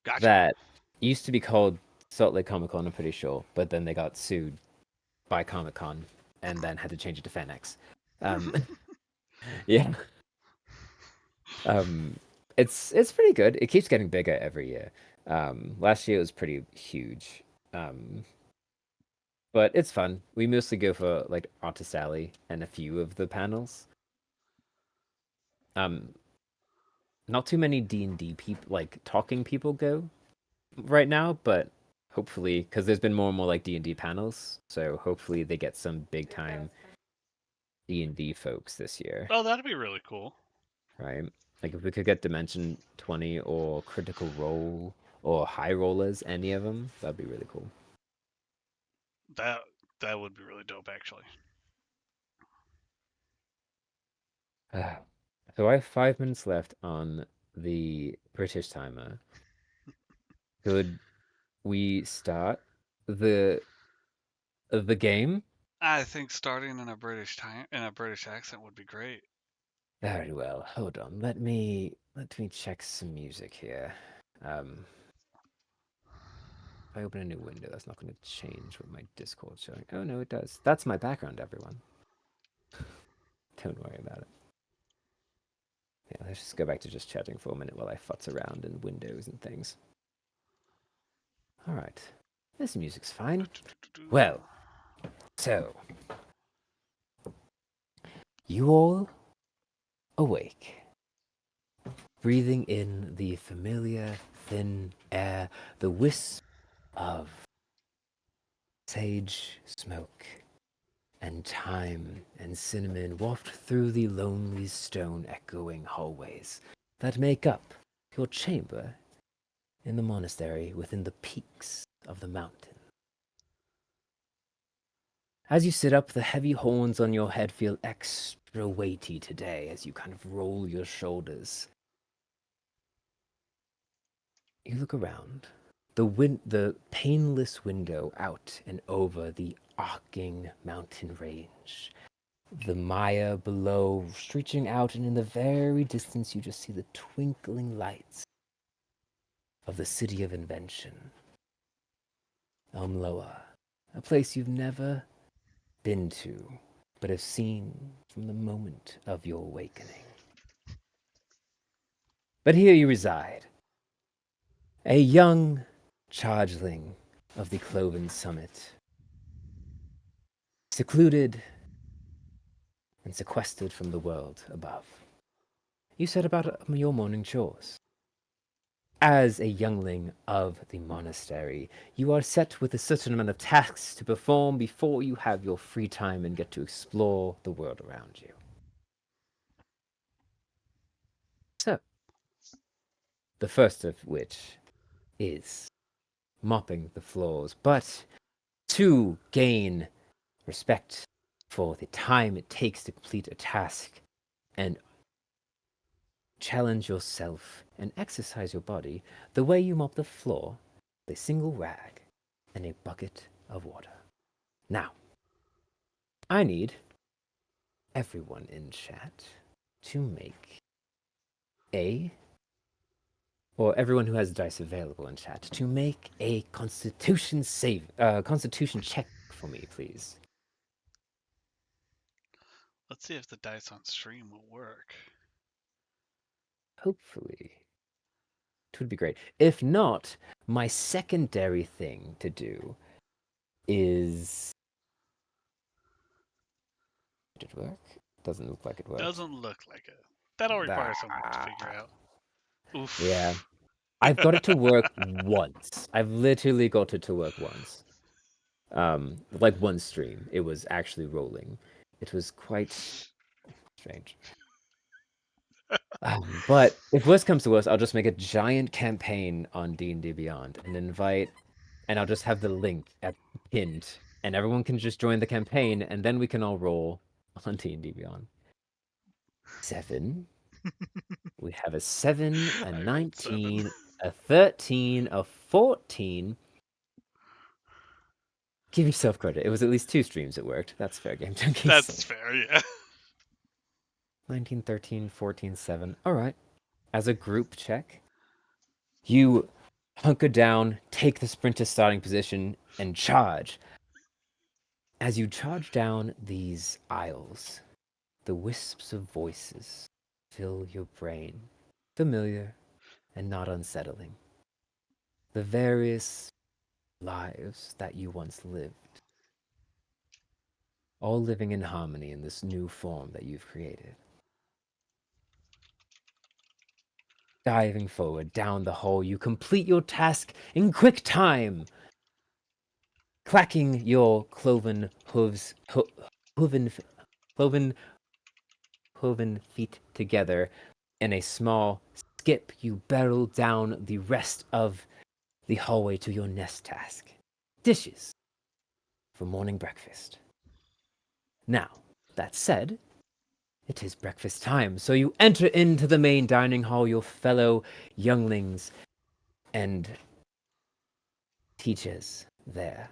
Gotcha. That used to be called Salt Lake Comic Con, I'm pretty sure, but then they got sued by Comic Con and then had to change it to FanX. Yeah. It's pretty good. It keeps getting bigger every year. Last year it was pretty huge. But it's fun. We mostly go for like Artist Alley and a few of the panels. Not too many D&D people, like talking people go right now, but hopefully, because there's been more and more like D&D panels, so hopefully they get some big time D&D folks this year. Oh, that'd be really cool. Right? Like if we could get Dimension 20 or Critical Role or High Rollers, any of them, that'd be really cool. That would be really dope, actually. So I have 5 minutes left on the British timer. Could we start the game? I think starting in a British accent would be great. Very well. Hold on. Let me check some music here. If I open a new window, that's not going to change what my Discord's showing. Oh no, it does. That's my background, everyone. Don't worry about it. Yeah, let's just go back to just chatting for a minute while I futz around in windows and things. All right. This music's fine. Well, so you all awake, breathing in the familiar thin air, the wisp of sage smoke and thyme and cinnamon waft through the lonely stone echoing hallways that make up your chamber in the monastery within the peaks of the mountain. As you sit up, the heavy horns on your head feel extra weighty today as you kind of roll your shoulders. You look around. The painless window out and over the arcing mountain range. The mire below stretching out, and in the very distance you just see the twinkling lights of the city of invention. Umloa, a place you've never been to, but have seen from the moment of your awakening. But here you reside, a young chargeling of the Cloven Summit, secluded and sequestered from the world above. You set about your morning chores. As a youngling of the monastery, you are set with a certain amount of tasks to perform before you have your free time and get to explore the world around you. So, the first of which is mopping the floors, but to gain respect for the time it takes to complete a task and challenge yourself and exercise your body, the way you mop the floor with a single rag and a bucket of water. Now, I need everyone in chat to make or everyone who has dice available in chat, to make a constitution check for me, please. Let's see if the dice on stream will work. Hopefully. It would be great. If not, my secondary thing to do is... Did it work? Doesn't look like it worked. Doesn't look like it. That'll require someone to figure out. Oof. Yeah. I've got it to work once. I've literally got it to work once. Like one stream, it was actually rolling. It was quite strange. But if worst comes to worst, I'll just make a giant campaign on D&D Beyond and invite, and I'll just have the link pinned, and everyone can just join the campaign, and then we can all roll on D&D Beyond. 7. We have a 7, a 19, a 13, a 14. Give yourself credit. It was at least 2 streams it worked. That's fair, Game Junkies. That's fair, yeah. 19, 13, 14, 7. All right. As a group check, you hunker down, take the sprinter starting position, and charge. As you charge down these aisles, the wisps of voices fill your brain, familiar and not unsettling. The various lives that you once lived, all living in harmony in this new form that you've created. Diving forward down the hall, you complete your task in quick time, clacking your cloven feet together in a small skip. You barrel down the rest of the hallway to your next task. Dishes for morning breakfast. Now, that said, it is breakfast time, so you enter into the main dining hall, your fellow younglings and teachers there.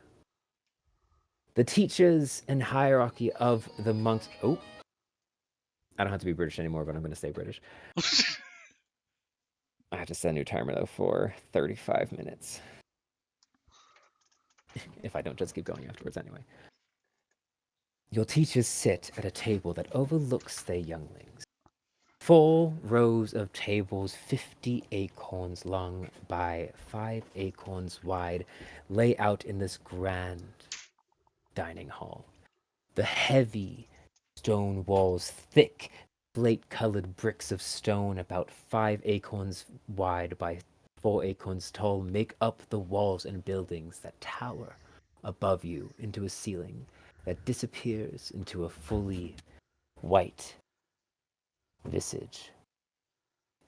The teachers and hierarchy of the monks... Oh, I don't have to be British anymore, but I'm going to stay British. I have to set a new timer, though, for 35 minutes. If I don't just keep going afterwards anyway. Your teachers sit at a table that overlooks their younglings. 4 rows of tables, 50 acorns long by 5 acorns wide, lay out in this grand dining hall. The heavy stone walls, thick, slate-colored bricks of stone about 5 acorns wide by 4 acorns tall, make up the walls and buildings that tower above you into a ceiling that disappears into a fully white visage.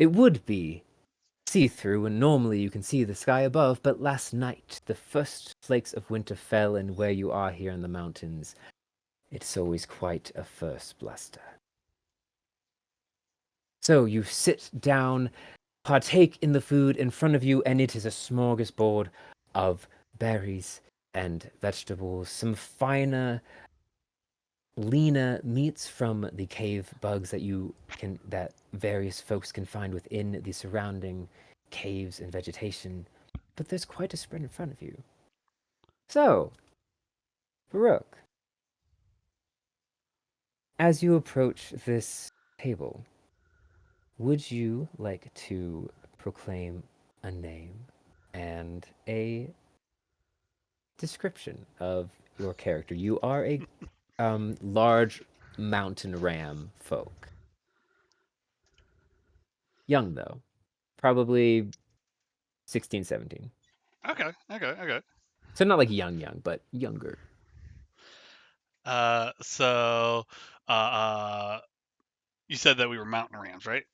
It would be see-through, and normally you can see the sky above, but last night the first flakes of winter fell, and where you are here in the mountains, it's always quite a first bluster. So you sit down, partake in the food in front of you, and it is a smorgasbord of berries and vegetables, some finer, leaner meats from the cave bugs that various folks can find within the surrounding caves and vegetation. But there's quite a spread in front of you. So, Baruch, as you approach this table, would you like to proclaim a name and a description of your character? You are a large mountain ram folk. Young, though. Probably 16, 17. Okay, okay, okay. So not like young, but younger. So, uh, you said that we were mountain rams, right?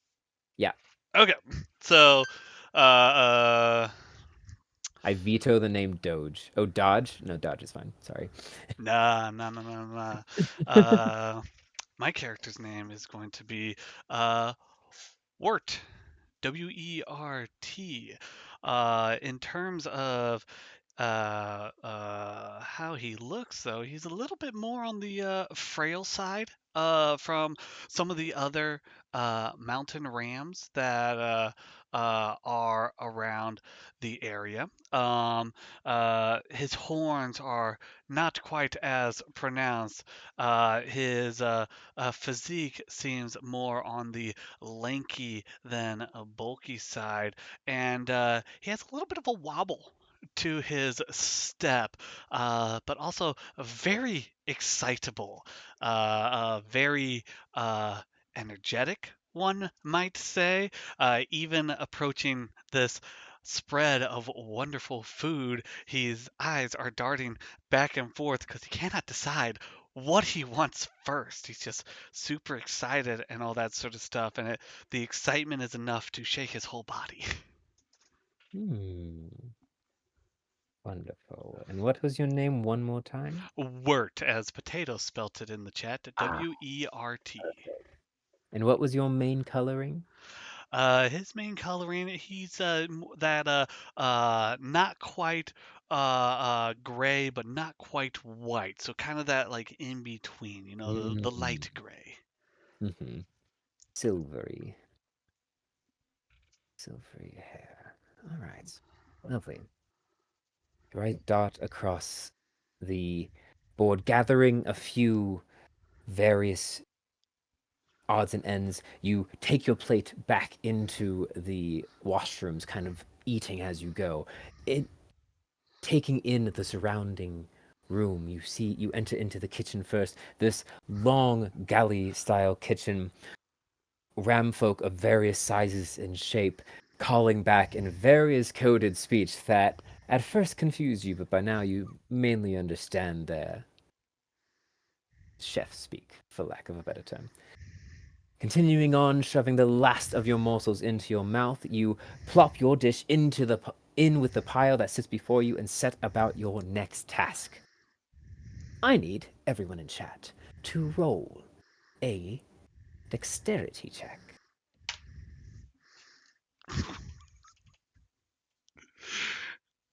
Yeah. Okay. So, uh, I veto the name Doge. Oh, Dodge? No, Dodge is fine. Sorry. nah. My character's name is going to be Wert. Wert. In terms of how he looks, though, he's a little bit more on the frail side from some of the other mountain rams that are around the area. His horns are not quite as pronounced. His physique seems more on the lanky than a bulky side, and he has a little bit of a wobble to his step, but also very excitable, very energetic, one might say, even approaching this spread of wonderful food. His eyes are darting back and forth because he cannot decide what he wants first. He's just super excited and all that sort of stuff, and the excitement is enough to shake his whole body. Hmm. Wonderful. And what was your name one more time? Wert, as potato spelt it in the chat. Ah, Wert. and what was your main coloring? His main coloring, he's that not quite gray, but not quite white. So kind of that like in between, the Mm-hmm. light gray. Mm-hmm. Silvery. Silvery hair. All right. Lovely. Right dot across the board, gathering a few various odds and ends. You take your plate back into the washrooms, kind of eating as you go. Taking in the surrounding room, you enter into the kitchen first. This long galley-style kitchen, ramfolk of various sizes and shape, calling back in various coded speech that at first confused you, but by now you mainly understand their chef speak, for lack of a better term. Continuing on, shoving the last of your morsels into your mouth, you plop your dish in with the pile that sits before you and set about your next task. I need everyone in chat to roll a dexterity check.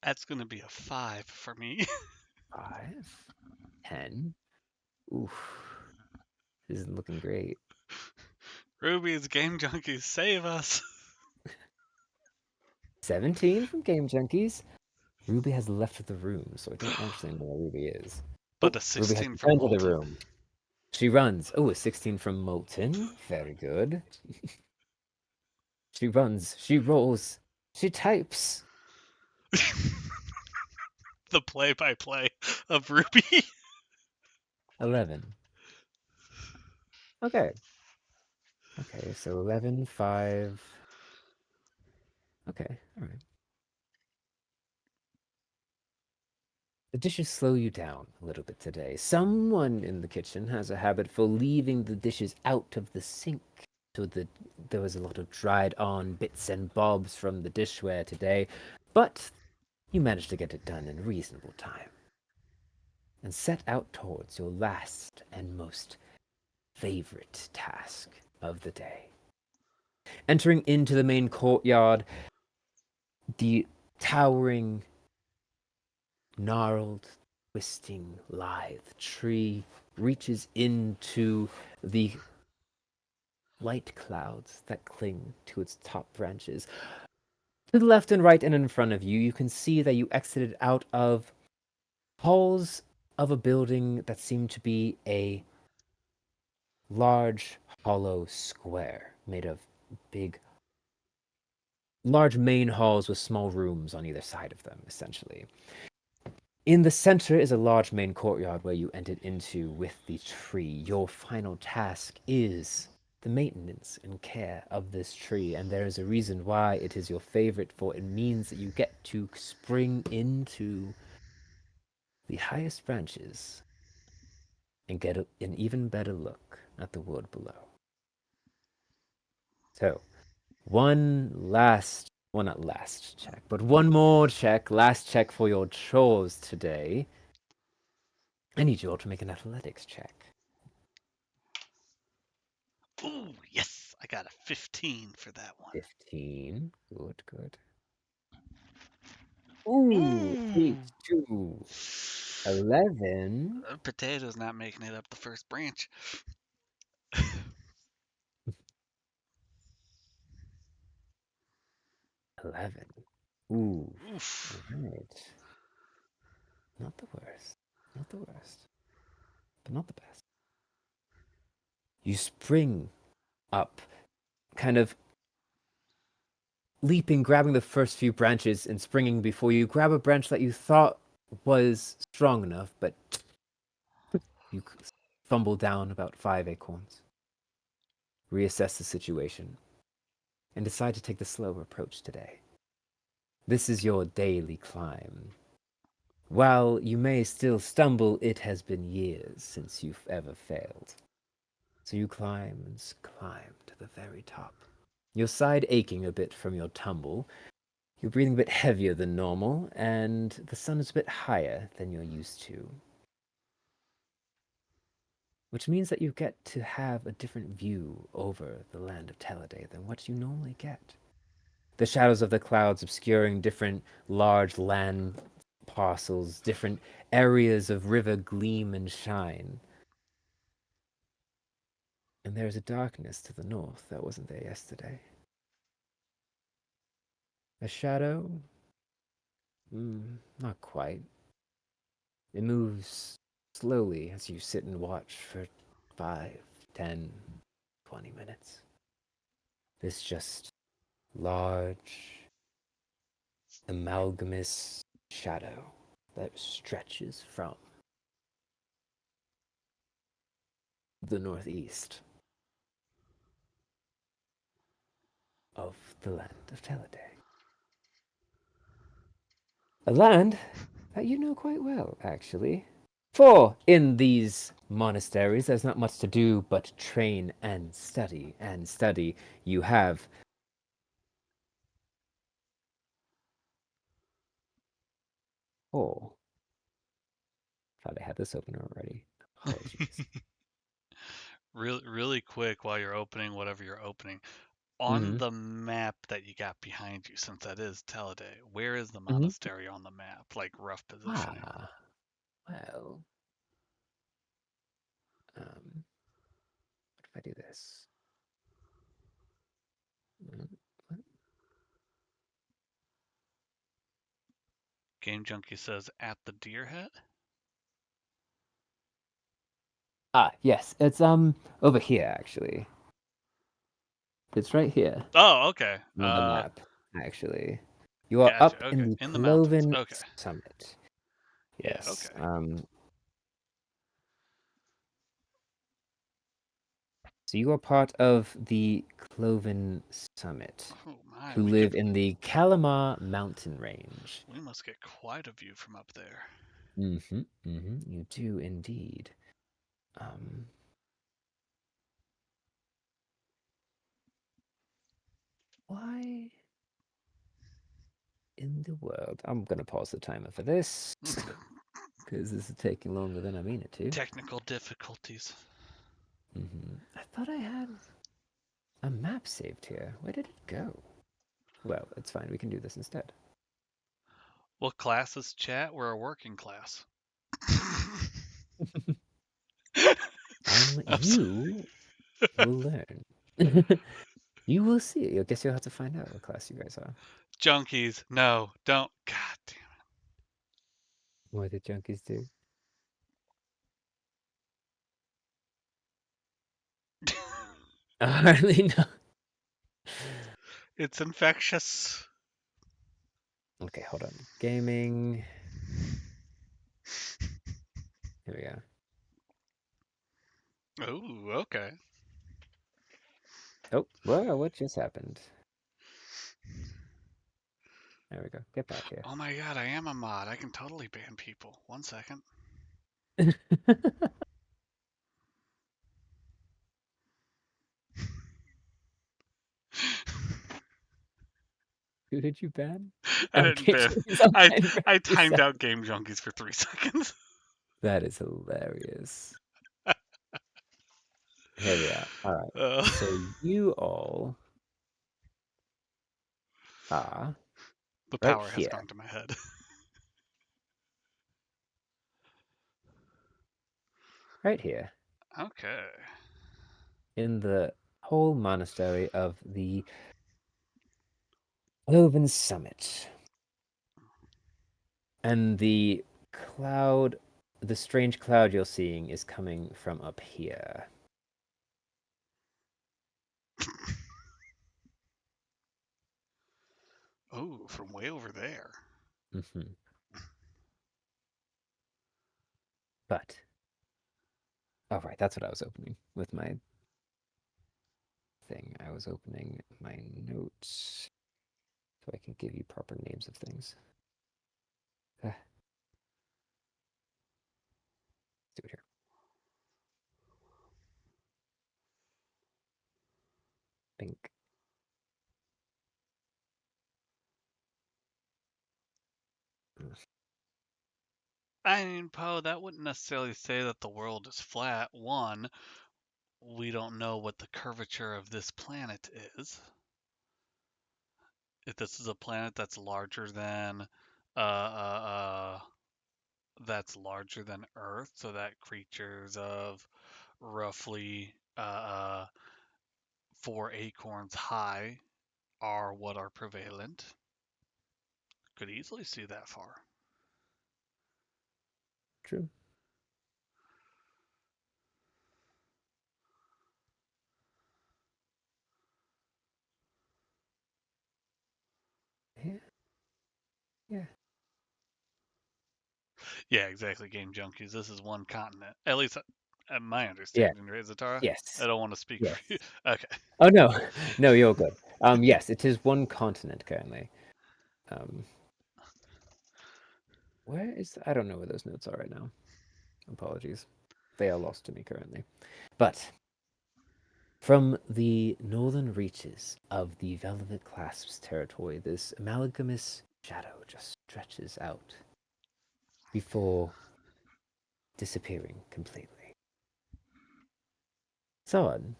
That's gonna be a 5 for me. 5, 10. Oof, this isn't looking great. Ruby's Game Junkies, save us. 17 from Game Junkies. Ruby has left the room, so I don't actually know where Ruby is. But a Ruby has 16 from returned to the Molten. room. She runs. Oh, a 16 from Molten. Very good. She runs. She rolls. She types. The play-by-play of Ruby. 11. Okay. Okay, so 11, 5. Okay, all right. The dishes slow you down a little bit today. Someone in the kitchen has a habit for leaving the dishes out of the sink. So there was a lot of dried on bits and bobs from the dishware today, but you managed to get it done in reasonable time and set out towards your last and most favorite task of the day. Entering into the main courtyard, the towering, gnarled, twisting, lithe tree reaches into the light clouds that cling to its top branches. To the left and right and in front of you, you can see that you exited out of halls of a building that seemed to be a large, hollow square made of big, large main halls with small rooms on either side of them, essentially. In the center is a large main courtyard where you entered into with the tree. Your final task is the maintenance and care of this tree, and there is a reason why it is your favorite, for it means that you get to spring into the highest branches and get an even better look at the world below. So, one not last check, but one more check, last check for your chores today. I need you all to make an athletics check. Ooh, yes, I got a 15 for that one. 15. Good, good. Ooh, 8, 2, 11. Potato's not making it up the first branch. 11. Ooh. Oof. All right. Not the worst. Not the worst. But not the best. You spring up, kind of leaping, grabbing the first few branches and springing before you grab a branch that you thought was strong enough, but you fumble down about 5 acorns. Reassess the situation and decide to take the slower approach today. This is your daily climb. While you may still stumble, it has been years since you've ever failed. So you climb and climb to the very top. Your side aching a bit from your tumble. You're breathing a bit heavier than normal, and the sun is a bit higher than you're used to. Which means that you get to have a different view over the land of Taladay than what you normally get. The shadows of the clouds obscuring different large land parcels, different areas of river gleam and shine. And there's a darkness to the north that wasn't there yesterday. A shadow? Not quite. It moves slowly as you sit and watch for 5, 10, 20 minutes. This just large, amalgamous shadow that stretches from the northeast of the land of Taladay. A land that you know quite well, actually. For in these monasteries, there's not much to do but train and study and study. You have thought I had this open already. Apologies. Really quick while you're opening whatever you're opening. On Mhm. the map that you got behind you, since that is Taladay, where is the Mhm. monastery on the map? Like rough positioning. Well. What if I do this? What? Game Junkie says at the deer head. Yes. It's over here actually. It's right here Oh, okay. on the map, actually. You are up Gotcha. in Okay, the in the mountains. Cloven Okay. Summit. Yeah. Yes. Okay. So you are part of the Cloven Summit, Oh my, who live in the Kalamar mountain range. we must get quite a view from up there. You do indeed. Why in the world? I'm gonna pause the timer for this because this is taking longer than I mean it to. Technical difficulties. I thought I had a map saved here. Where did it go? Well, it's fine. We can do this instead. What class is chat? We're a working class. You will learn. You will see. I guess you'll have to find out what class you guys are. Junkies, no, don't. God damn What did junkies do? Hardly know. It's infectious. Okay, hold on. Gaming. Here we go. Oh, okay. Oh, whoa, what just happened? There we go. Get back here. Oh my god, I am a mod. I can totally ban people. 1 second. Who did you ban? I Oh, didn't ban. Junkies online for I 3 timed out seconds. Game Junkies for 3 seconds. That is hilarious. Here we are. All right. Uh, So you all are the right power has here gone to my head. right here Okay. in the whole monastery of the Cloven Summit. And the strange cloud you're seeing is coming from up here. Oh, from way over there. Mm-hmm. But, all right, that's what I was opening with my thing. I was opening my notes so I can give you proper names of things. Let's do it here. Bink. I mean, Poe, that wouldn't necessarily say that the world is flat. One, we don't know what the curvature of this planet is. If this is a planet that's larger than Earth, so that creatures of roughly 4 acorns high are what are prevalent. Could easily see that far. True. Yeah. Yeah. Yeah, exactly. Game Junkies. This is one continent. At least at my Yeah. understanding, right, Zatara? Yes. I don't want to speak Yes. for you. Okay. Oh no, no, you're good. Yes, it is one continent currently. Where is I don't know where those notes are right now. Apologies. They are lost to me currently. But from the northern reaches of the Velvet Clasps territory, this amalgamous shadow just stretches out before disappearing completely. So on.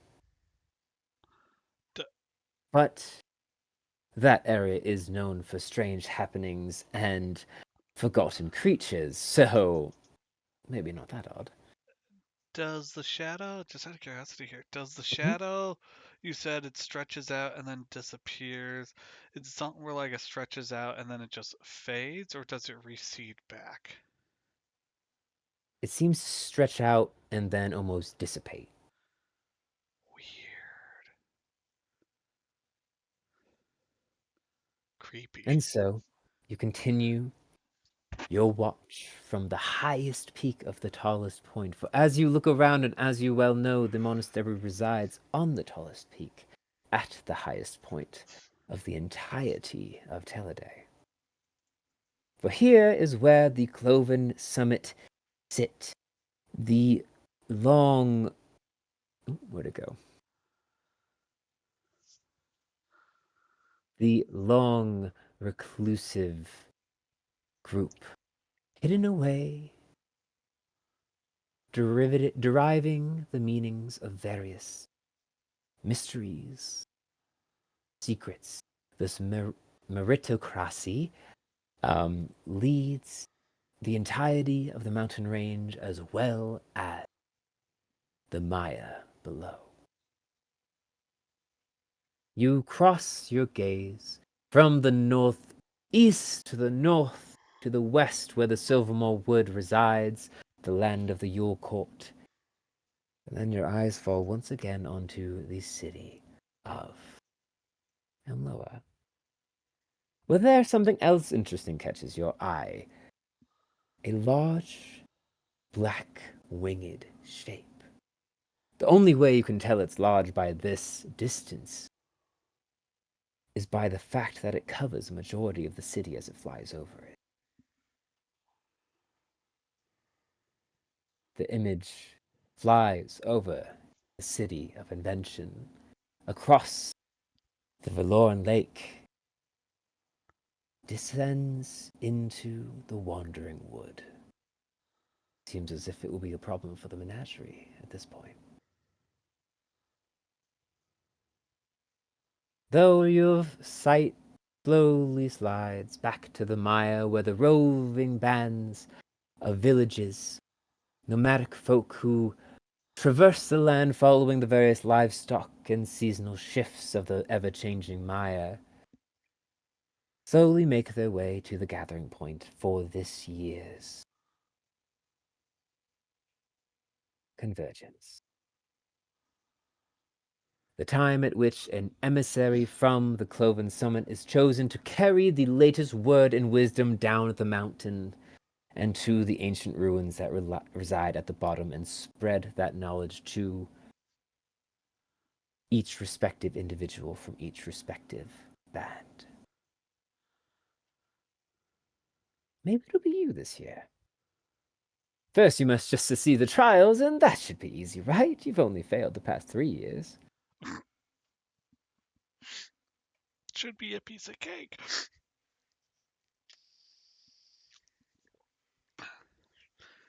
But that area is known for strange happenings and forgotten creatures, so maybe not that odd. Does the shadow, just out of curiosity here, does the Mhm. shadow, you said it stretches out and then disappears? Is it something where like it stretches out and then it just fades, or does it recede back? It seems to stretch out and then almost dissipate. Weird. Creepy. And so you continue your watch from the highest peak of the tallest point. For as you look around, and as you well know, the monastery resides on the tallest peak, at the highest point of the entirety of Teleday. For here is where the Cloven Summit sit. The long... Ooh, where'd it go? The long, reclusive group, hidden away, deriving the meanings of various mysteries, secrets. This meritocracy leads the entirety of the mountain range as well as the Maya below. You cross your gaze from the northeast to the north to the west where the Silvermore Wood resides, the land of the Yule Court. And then your eyes fall once again onto the city of Elmoa. Well, there something else interesting catches your eye. A large, black, winged shape. The only way you can tell it's large by this distance is by the fact that it covers a majority of the city as it flies over it. The image flies over the city of invention, across the Valoran Lake, descends into the Wandering Wood. Seems as if it will be a problem for the menagerie at this point. Though your sight slowly slides back to the mire where the roving bands of villages, nomadic folk who traverse the land following the various livestock and seasonal shifts of the ever-changing mire, slowly make their way to the gathering point for this year's convergence. The time at which an emissary from the Cloven Summit is chosen to carry the latest word and wisdom down the mountain and to the ancient ruins that reside at the bottom and spread that knowledge to each respective individual from each respective band. Maybe it'll be you this year. First, you must just see the trials, and that should be easy, right? You've only failed the past 3 years. Should be a piece of cake.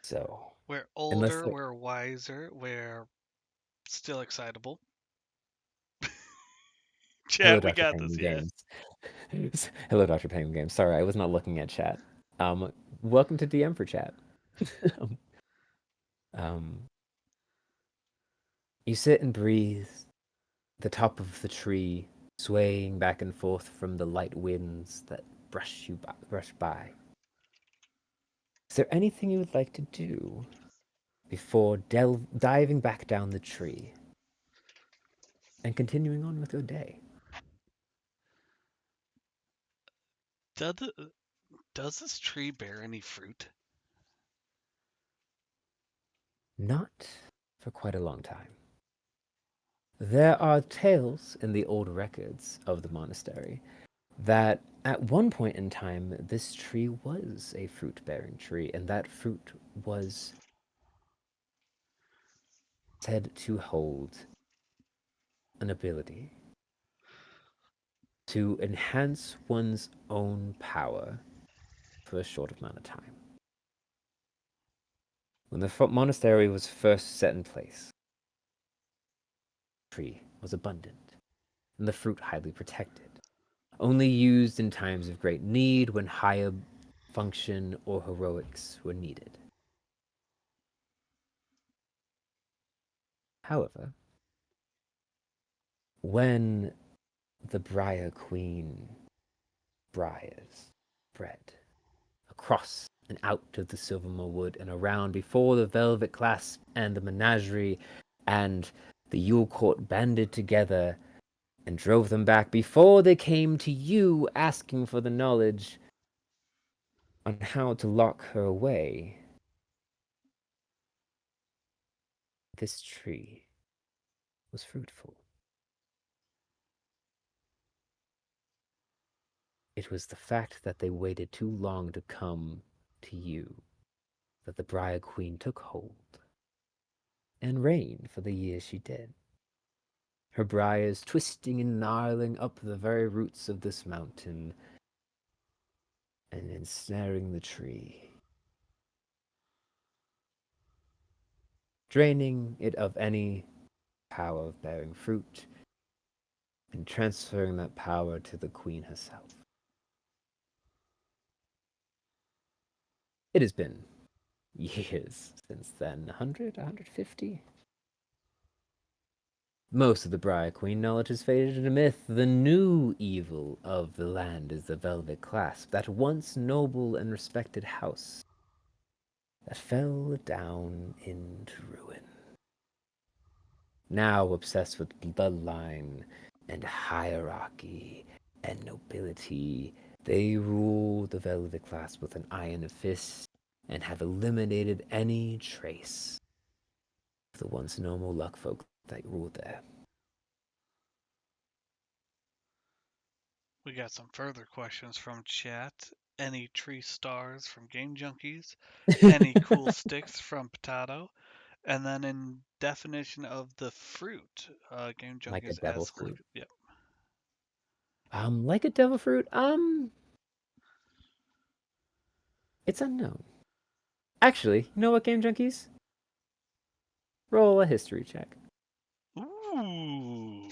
So, we're older, we're wiser, we're still excitable. Chat, hello, we Dr. got Penguin this, yeah. Games. Hello, Dr. Penguin Games. Sorry, I was not looking at chat. Welcome to DM for chat. You sit and breathe, the top of the tree swaying back and forth from the light winds that brush by. Is there anything you would like to do before diving back down the tree and continuing on with your day? Does this tree bear any fruit? Not for quite a long time. There are tales in the old records of the monastery that at one point in time this tree was a fruit-bearing tree, and that fruit was said to hold an ability to enhance one's own power for a short amount of time. When the monastery was first set in place, the tree was abundant, and the fruit highly protected, only used in times of great need when higher function or heroics were needed. However, when the Briar Queen briars spread across and out of the Silvermoor Wood and around before the Velvet Clasp and the Menagerie and the Yule Court banded together and drove them back before they came to you asking for the knowledge on how to lock her away. This tree was fruitful. It was the fact that they waited too long to come to you that the Briar Queen took hold and reigned for the years she did. Her briars twisting and gnarling up the very roots of this mountain and ensnaring the tree, draining it of any power of bearing fruit and transferring that power to the queen herself. It has been years since then, 100, 150? Most of the Briar Queen knowledge has faded into myth. The new evil of the land is the Velvet Clasp, that once noble and respected house that fell down into ruin. Now obsessed with bloodline and hierarchy and nobility, they rule the Velvet Clasp with an iron fist and have eliminated any trace of the once normal luck folk that ruled there. We got some further questions from chat. Any tree stars from Game Junkies? Any cool sticks from Potato? And then in definition of the fruit, Game Like a Junkies devil asks, fruit. yep. Like a devil fruit? It's unknown. Actually, you know what, Game Junkies? Roll a history check. Ooh.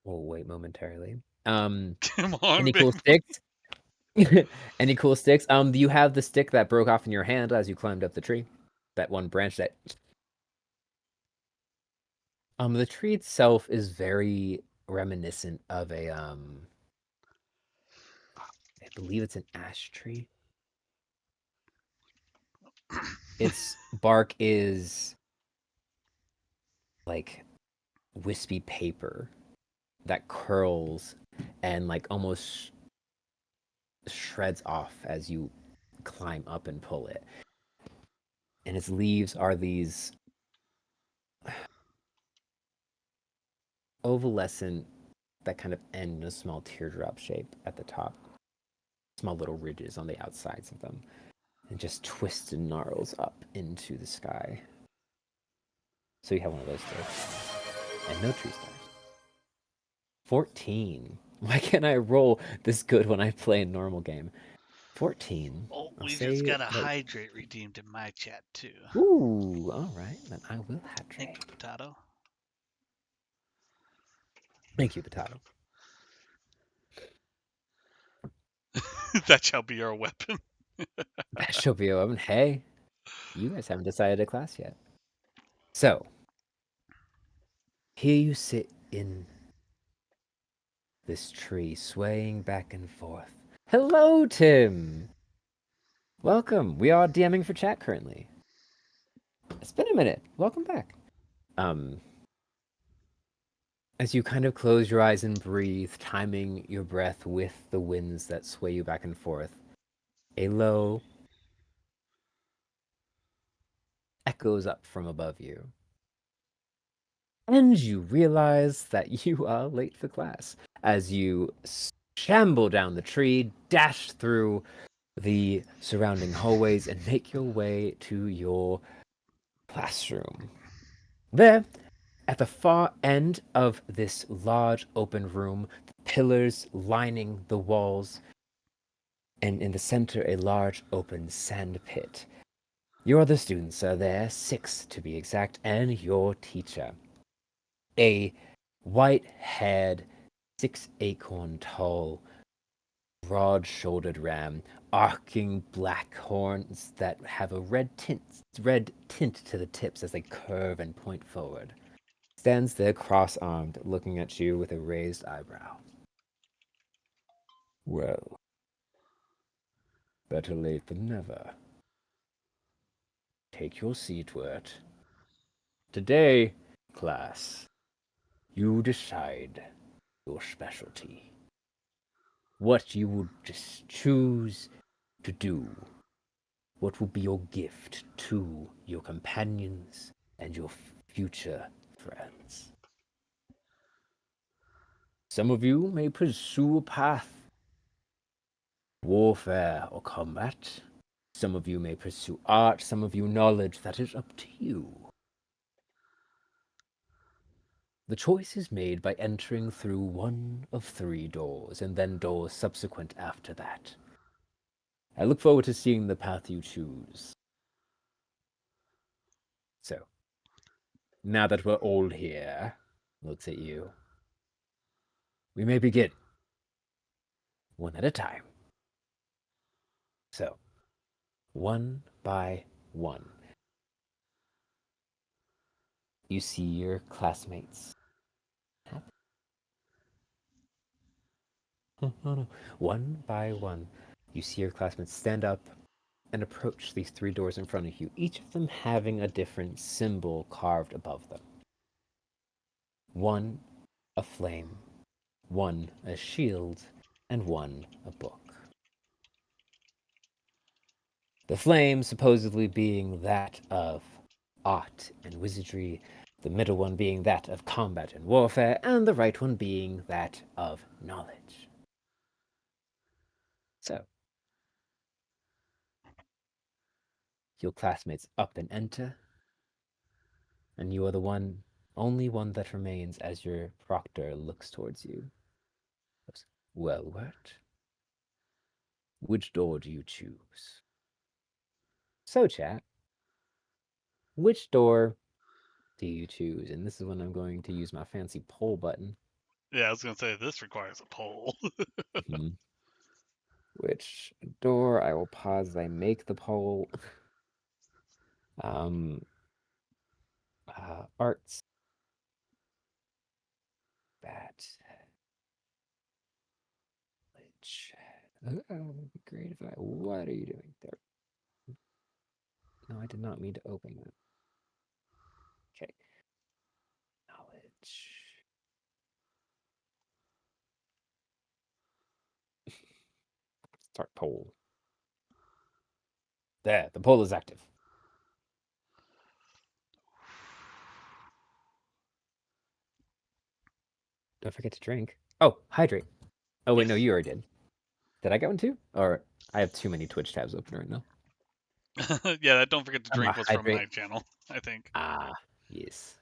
We'll wait momentarily. Come on, Any big cool sticks? Any cool sticks? Do you have the stick that broke off in your hand as you climbed up the tree? That one branch that... the tree itself is very reminiscent of a, I believe it's an ash tree. Its bark is like wispy paper that curls and like almost shreds off as you climb up and pull it. And its leaves are these ovalescent that kind of end in a small teardrop shape at the top. Small little ridges on the outsides of them. And just twists and gnarls up into the sky. So you have one of those two. And no tree stars. 14. Why can't I roll this good when I play a normal game? 14. Oh, I'll we say just got a that... hydrate redeemed in my chat too. Ooh, alright. Then I will hydrate. Thank you, Potato. Thank you, Potato. That shall be our weapon. That shall be a weapon. Hey, you guys haven't decided a class yet. So, here you sit in this tree, swaying back and forth. Hello, Tim! Welcome. We are DMing for chat currently. It's been a minute. Welcome back. As you kind of close your eyes and breathe, timing your breath with the winds that sway you back and forth, a low echoes up from above you. And you realize that you are late for class as you shamble down the tree, dash through the surrounding hallways, and make your way to your classroom. There, at the far end of this large open room, pillars lining the walls, and in the center, a large open sand pit. Your other students are there, 6 to be exact, and your teacher. A white-haired, 6-acorn-tall, broad-shouldered ram, arcing black horns that have a red tint to the tips as they curve and point forward. Stands there cross-armed, looking at you with a raised eyebrow. Well, better late than never. Take your seat, Wert. Today, class, you decide your specialty. What you would just choose to do. What will be your gift to your companions and your future friends. Some of you may pursue a path, warfare or combat. Some of you may pursue art, some of you knowledge. That is up to you. The choice is made by entering through one of 3 doors, and then doors subsequent after that. I look forward to seeing the path you choose. So, now that we're all here, looks at you, we may begin. One at a time. So, one by one, you see your classmates. One by one, you see your classmates stand up and approach these 3 doors in front of you, each of them having a different symbol carved above them. One a flame, one a shield, and one a book. The flame supposedly being that of art and wizardry, the middle one being that of combat and warfare, and the right one being that of knowledge. So, your classmates up and enter, and you are the only one that remains as your proctor looks towards you. Well, Wert, which door do you choose? So, chat, which door do you choose? And this is when I'm going to use my fancy poll button. Yeah, I was gonna say this requires a poll. Which door? I will pause as I make the poll. Arts. That. Which. It would be great if I. What are you doing there? No, I did not mean to open that. Okay. Knowledge. Start poll. There, the poll is active. Don't forget to drink. Oh, hydrate. Oh, wait, no, you already did. Did I get one too? Or I have too many Twitch tabs open right now. Yeah, that don't forget to I'm a drink was from hydrate. my channel, I think. Ah, yes.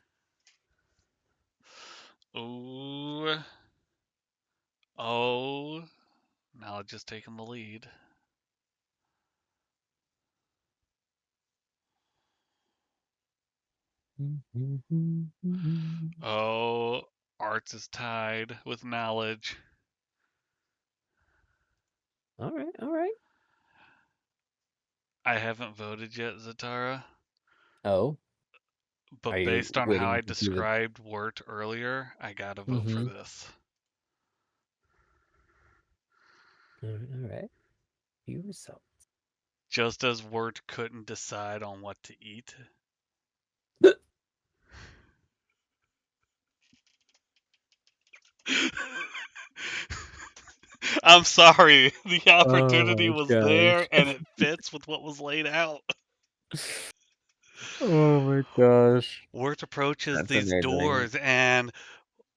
Ooh. Oh. Knowledge is taking the lead. Oh, arts is tied with knowledge. All right, all right. I haven't voted yet, Zatara. Oh. But Are you based on how waiting I to see the... described Wert earlier, I gotta vote for this. All right. Few results. Just as Wert couldn't decide on what to eat. I'm sorry. The opportunity Oh was my there gosh. and it fits with what was laid out. Oh my gosh. Wert approaches That's these amazing. doors and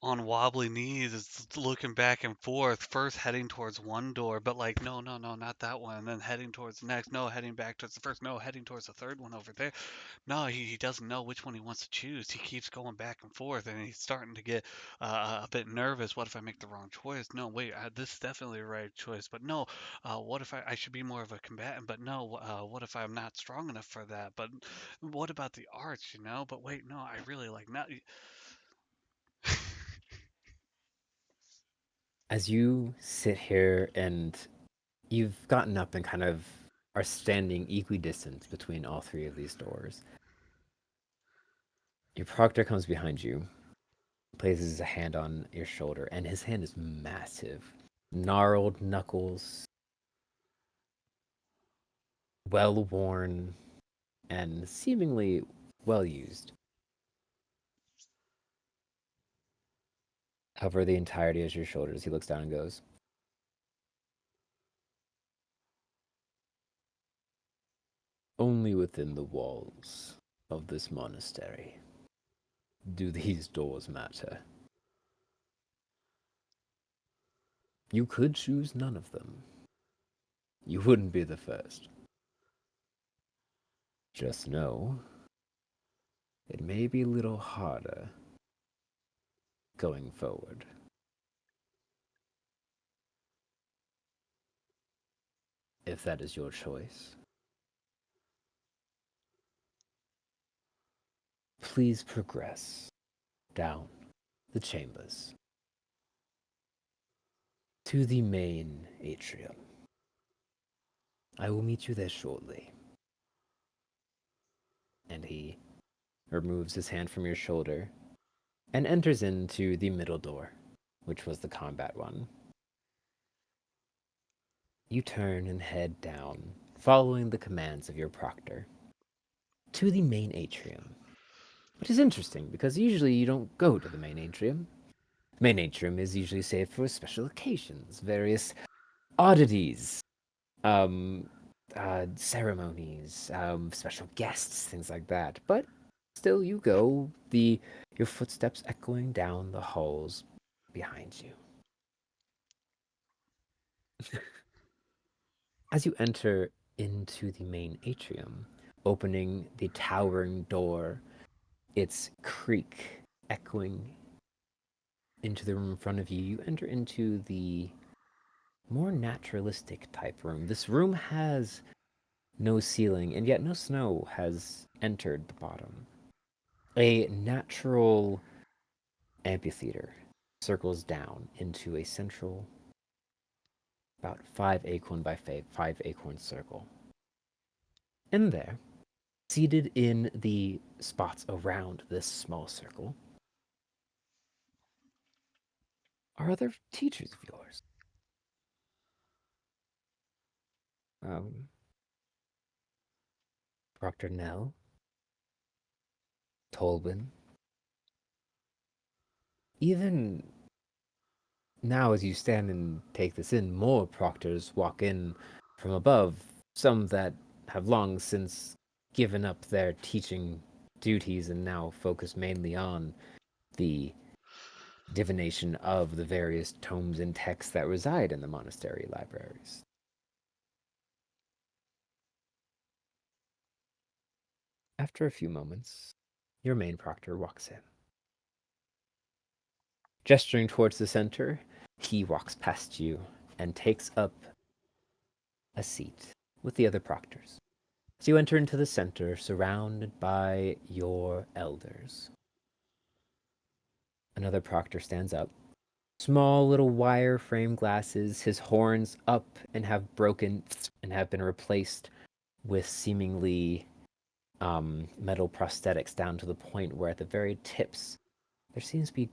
on wobbly knees is looking back and forth, first heading towards one door, but like, no, no, no, not that one. And then heading towards the next, no, heading back towards the first, no, heading towards the third one over there. No, he doesn't know which one he wants to choose. He keeps going back and forth, and he's starting to get a bit nervous. What if I make the wrong choice? No, wait, this is definitely the right choice. But no, what if I should be more of a combatant? But no, what if I'm not strong enough for that? But what about the arts, you know? But wait, no, I really like not. As you sit here and you've gotten up and kind of are standing equidistant between all three of these doors, your proctor comes behind you, places a hand on your shoulder, and his hand is massive. Gnarled knuckles, well worn, and seemingly well used. Cover the entirety of your shoulders. He looks down and goes, only within the walls of this monastery do these doors matter. You could choose none of them. You wouldn't be the first. Just know, it may be a little harder going forward. If that is your choice. Please progress down the chambers to the main atrium. I will meet you there shortly. And he removes his hand from your shoulder and enters into the middle door, which was the combat one. You turn and head down, following the commands of your proctor, to the main atrium. Which is interesting, because usually you don't go to the main atrium. Main atrium is usually saved for special occasions, various oddities. ceremonies, special guests, things like that. But still, you go, your footsteps echoing down the halls behind you. As you enter into the main atrium, opening the towering door, its creak echoing into the room in front of you, you enter into the more naturalistic type room. This room has no ceiling, and yet no snow has entered the bottom. A natural amphitheater circles down into a central, about 5 acorn by 5 acorn circle. And there, seated in the spots around this small circle, are other teachers of yours. Proctor Nell, Tolwyn. Even now, as you stand and take this in, more proctors walk in from above, some that have long since given up their teaching duties and now focus mainly on the divination of the various tomes and texts that reside in the monastery libraries. After a few moments, your main proctor walks in. Gesturing towards the center, he walks past you and takes up a seat with the other proctors. So you enter into the center, surrounded by your elders. Another proctor stands up. Small little wire frame glasses, his horns up and have broken and have been replaced with seemingly metal prosthetics down to the point where at the very tips there seems to be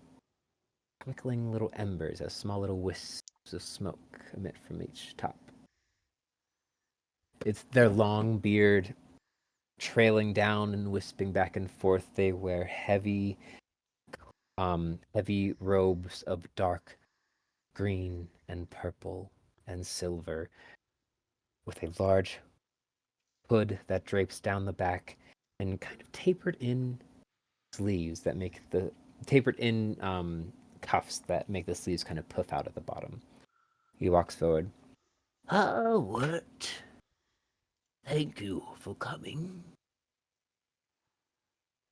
twinkling little embers as small little wisps of smoke emit from each top. It's their long beard trailing down and wisping back and forth. They wear heavy robes of dark green and purple and silver with a large hood that drapes down the back and kind of tapered in sleeves that make the tapered in cuffs that make the sleeves kind of puff out at the bottom. He walks forward. Wert. Thank you for coming.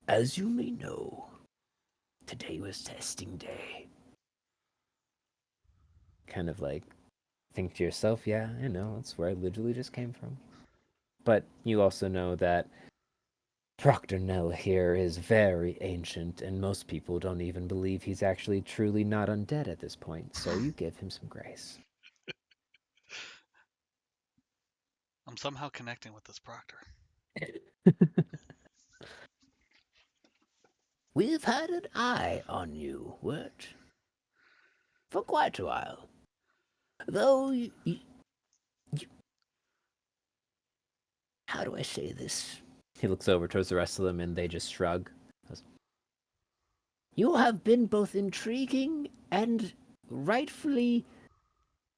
As you may know, today was testing day. Kind of like think to yourself, yeah, I know, that's where I literally just came from. But you also know that Proctor Nell here is very ancient, and most people don't even believe he's actually truly not undead at this point, so you give him some grace. I'm somehow connecting with this proctor. We've had an eye on you, Wert, for quite a while. Though how do I say this? He looks over towards the rest of them, and they just shrug. You have been both intriguing and rightfully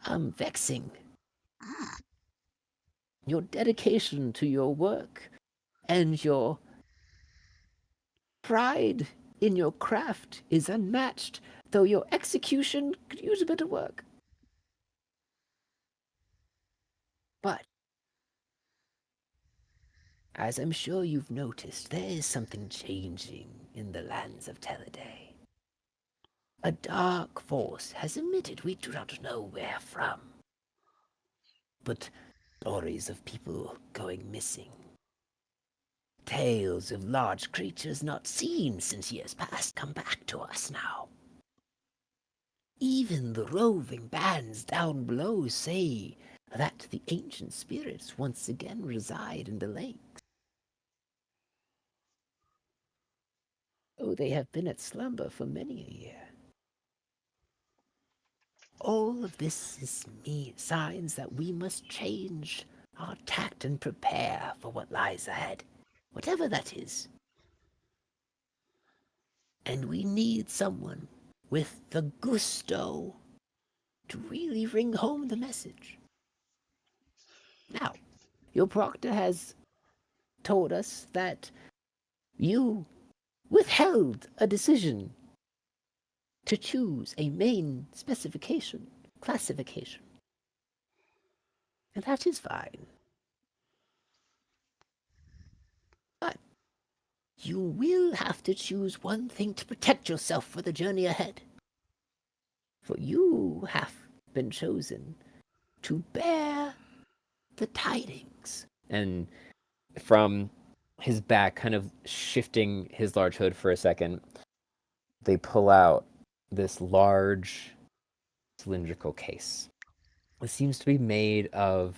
vexing. Your dedication to your work and your pride in your craft is unmatched, though your execution could use a bit of work. But, as I'm sure you've noticed, there is something changing in the lands of Teleday. A dark force has emitted, we do not know where from. But stories of people going missing. Tales of large creatures not seen since years past come back to us now. Even the roving bands down below say that the ancient spirits once again reside in the lakes. Oh, they have been at slumber for many a year. All of this is signs that we must change our tact and prepare for what lies ahead, whatever that is. And we need someone with the gusto to really ring home the message. Now, Your proctor has told us that you withheld a decision to choose a main classification. And that is fine. But you will have to choose one thing to protect yourself for the journey ahead. For you have been chosen to bear the tidings. And from his back, kind of shifting his large hood for a second, they pull out this large cylindrical case. It seems to be made of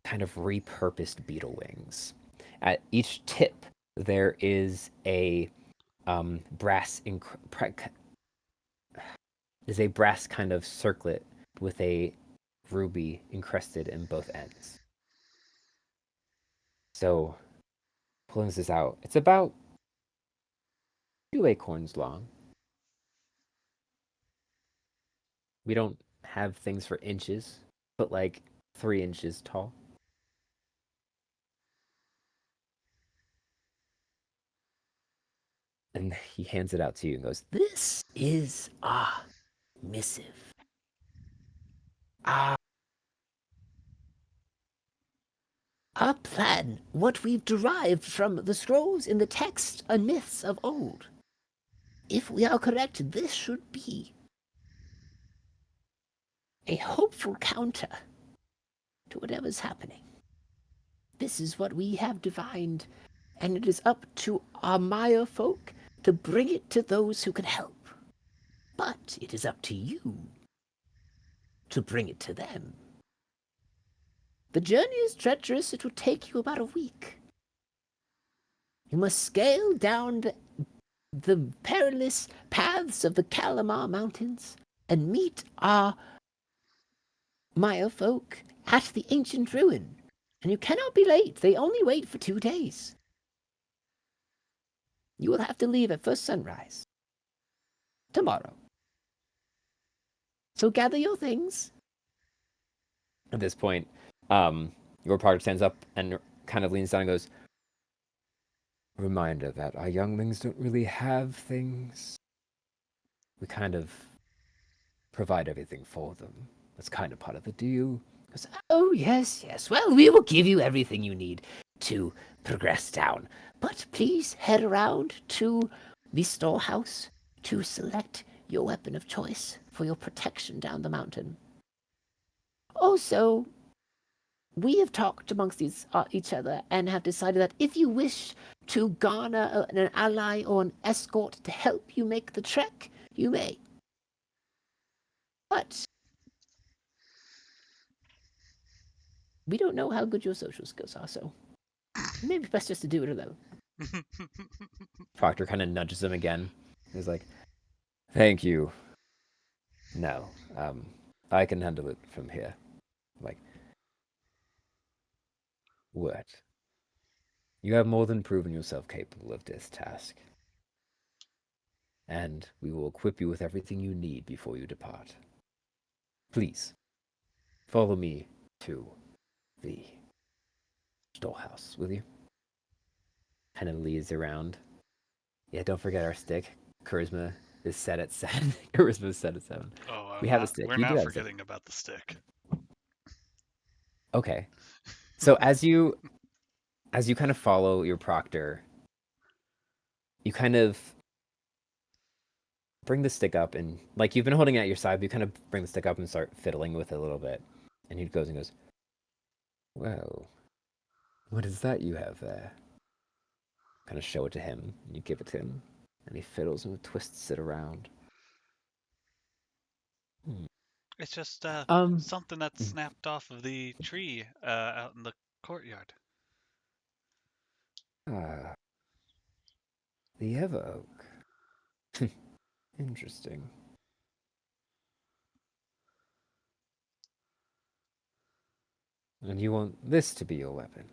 kind of repurposed beetle wings. At each tip, there is a brass kind of circlet with a ruby encrusted in both ends. So, pulling this out, it's about 2 acorns long. We don't have things for inches, but like 3 inches tall. And he hands it out to you and goes, This is our missive. Our plan, what we've derived from the scrolls in the texts and myths of old. If we are correct, this should be a hopeful counter to whatever's happening. This is what we have divined, and it is up to our Maya folk to bring it to those who can help. But it is up to you to bring it to them. The journey is treacherous. It will take you about a week. You must scale down the perilous paths of the Kalamar Mountains and meet our Maya folk at the ancient ruin. And you cannot be late. They only wait for 2 days. You will have to leave at first sunrise tomorrow. So gather your things. At this point, your partner stands up and kind of leans down and goes, reminder that our younglings don't really have things. We kind of provide everything for them. That's kind of part of the deal. Goes, oh, yes. Well, we will give you everything you need to progress down. But please head around to the storehouse to select your weapon of choice for your protection down the mountain. Also, we have talked amongst each other and have decided that if you wish to garner an ally or an escort to help you make the trek, you may. But we don't know how good your social skills are, so maybe best just to do it alone. Proctor kind of nudges him again. He's like, thank you. No, I can handle it from here. Like, Wert, you have more than proven yourself capable of this task. And we will equip you with everything you need before you depart. Please, follow me to the storehouse, will you? Kind of leads around. Yeah, don't forget our stick. Charisma is set at 7. Charisma is set at 7. Oh, we have a stick. We're you not forgetting about the stick. Okay. So as you kind of follow your proctor, you kind of bring the stick up and like you've been holding it at your side, but you kind of bring the stick up and start fiddling with it a little bit. And he goes, well, what is that you have there? Kind of show it to him, and you give it to him, and he fiddles and twists it around. It's just something that's snapped off of the tree out in the courtyard. Ah, the Ever Oak. Interesting. And you want this to be your weapon?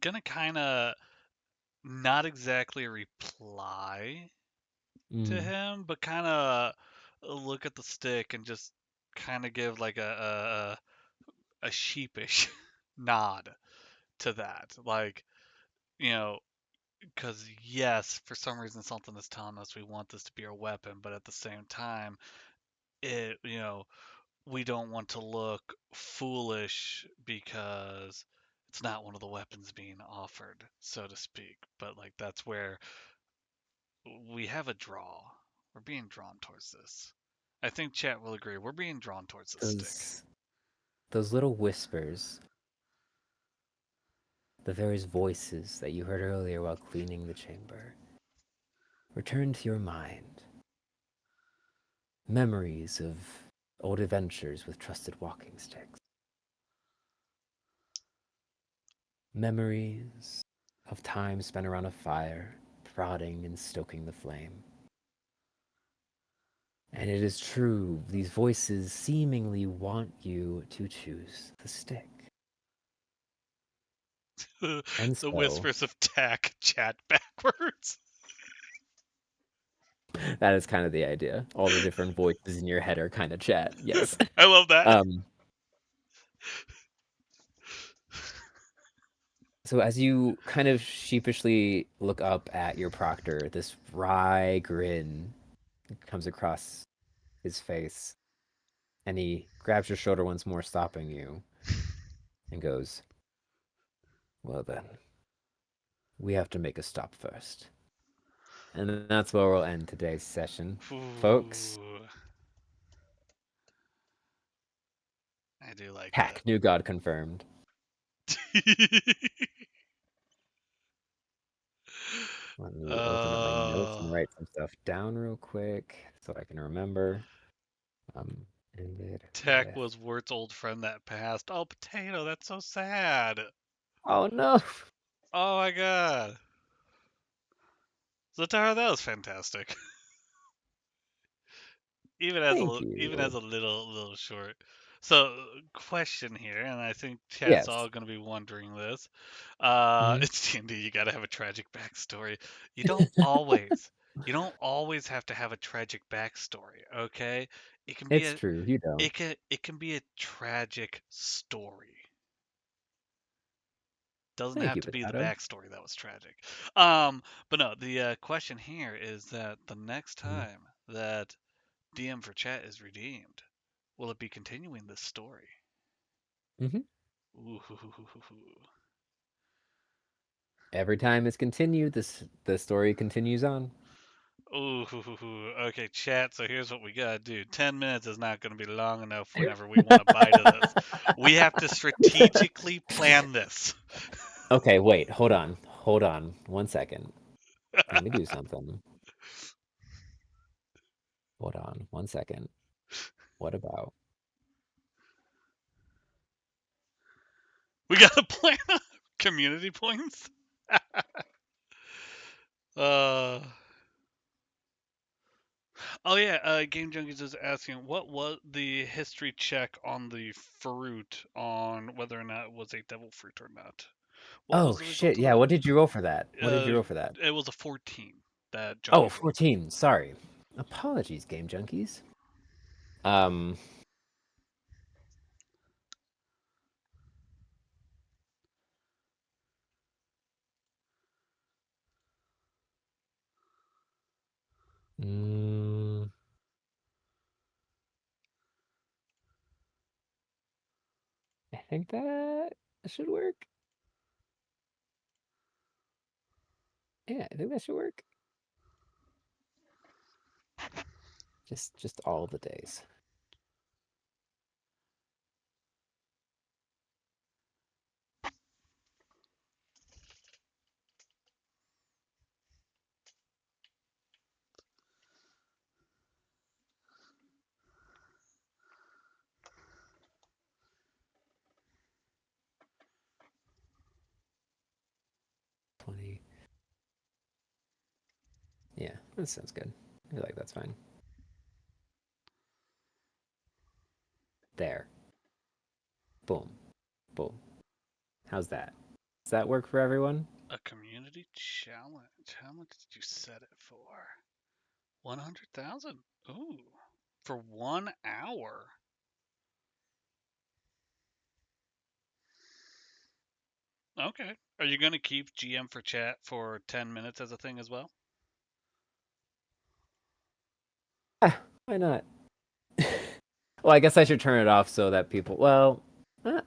Gonna kind of not exactly reply, to Mm. him, but kind of look at the stick and just kind of give like a sheepish nod to that. Like, you know, because yes, for some reason something is telling us we want this to be our weapon, but at the same time, we don't want to look foolish because it's not one of the weapons being offered, so to speak. But like that's where we have a draw. We're being drawn towards this. I think chat will agree. We're being drawn towards this stick. Those little whispers, the various voices that you heard earlier while cleaning the chamber, return to your mind. Memories of old adventures with trusted walking sticks. Memories of time spent around a fire, prodding and stoking the flame. And it is true, these voices seemingly want you to choose the stick. And The so, whispers of tack chat backwards. that is kind of the idea. All the different voices in your head are kind of chat. Yes. I love that. So as you kind of sheepishly look up at your proctor, this wry grin comes across his face, and he grabs your shoulder once more, stopping you, and goes, "Well then, we have to make a stop first." And that's where we'll end today's session. Folks, Ooh. I do like hack, new god confirmed. Let me open up my notes and write some stuff down real quick so I can remember. Ended Tech with... was Wert's old friend that passed. Oh, Potato, that's so sad. Oh no! Oh my god. Zatarra, that was fantastic. Thank even as you. a little short. So, question here, and I think chat's Yes. all gonna be wondering this. Mhm. It's D&D. You gotta have a tragic backstory. You don't always have to have a tragic backstory. Okay, it can be It's true, you don't. it can be a tragic story. Doesn't Thank have you, to be the Potato. backstory that was tragic. But no, the question here is that the next Mhm. time that DM for chat is redeemed, will it be continuing this story? Mhm. Ooh. Every time it's continued, the story continues on. Ooh. Okay, chat. So here's what we gotta do. 10 minutes is not gonna be long enough whenever we want to bite of this. We have to strategically plan this. Okay, wait, hold on. Hold on 1 second. Let me do something. Hold on 1 second. What about... We gotta plan community points. uh. Oh yeah, Game Junkies is asking what was the history check on the fruit on whether or not it was a devil fruit or not. What was Oh, the shit, result of yeah, that? what did you roll for that? What did you roll for that? It was a 14 that Oh, Junkie rolled. 14, sorry. Apologies, Game Junkies. Um... Mm, I think that should work. Yeah, I think that should work. Just all the days. Yeah, that sounds good. I feel like that's fine. There. Boom. Boom. How's that? Does that work for everyone? A community challenge. How much did you set it for? 100,000. Ooh, for 1 hour. Okay. Are you going to keep GM for chat for 10 minutes as a thing as well? Why not? Well, I guess I should turn it off so that people. Well,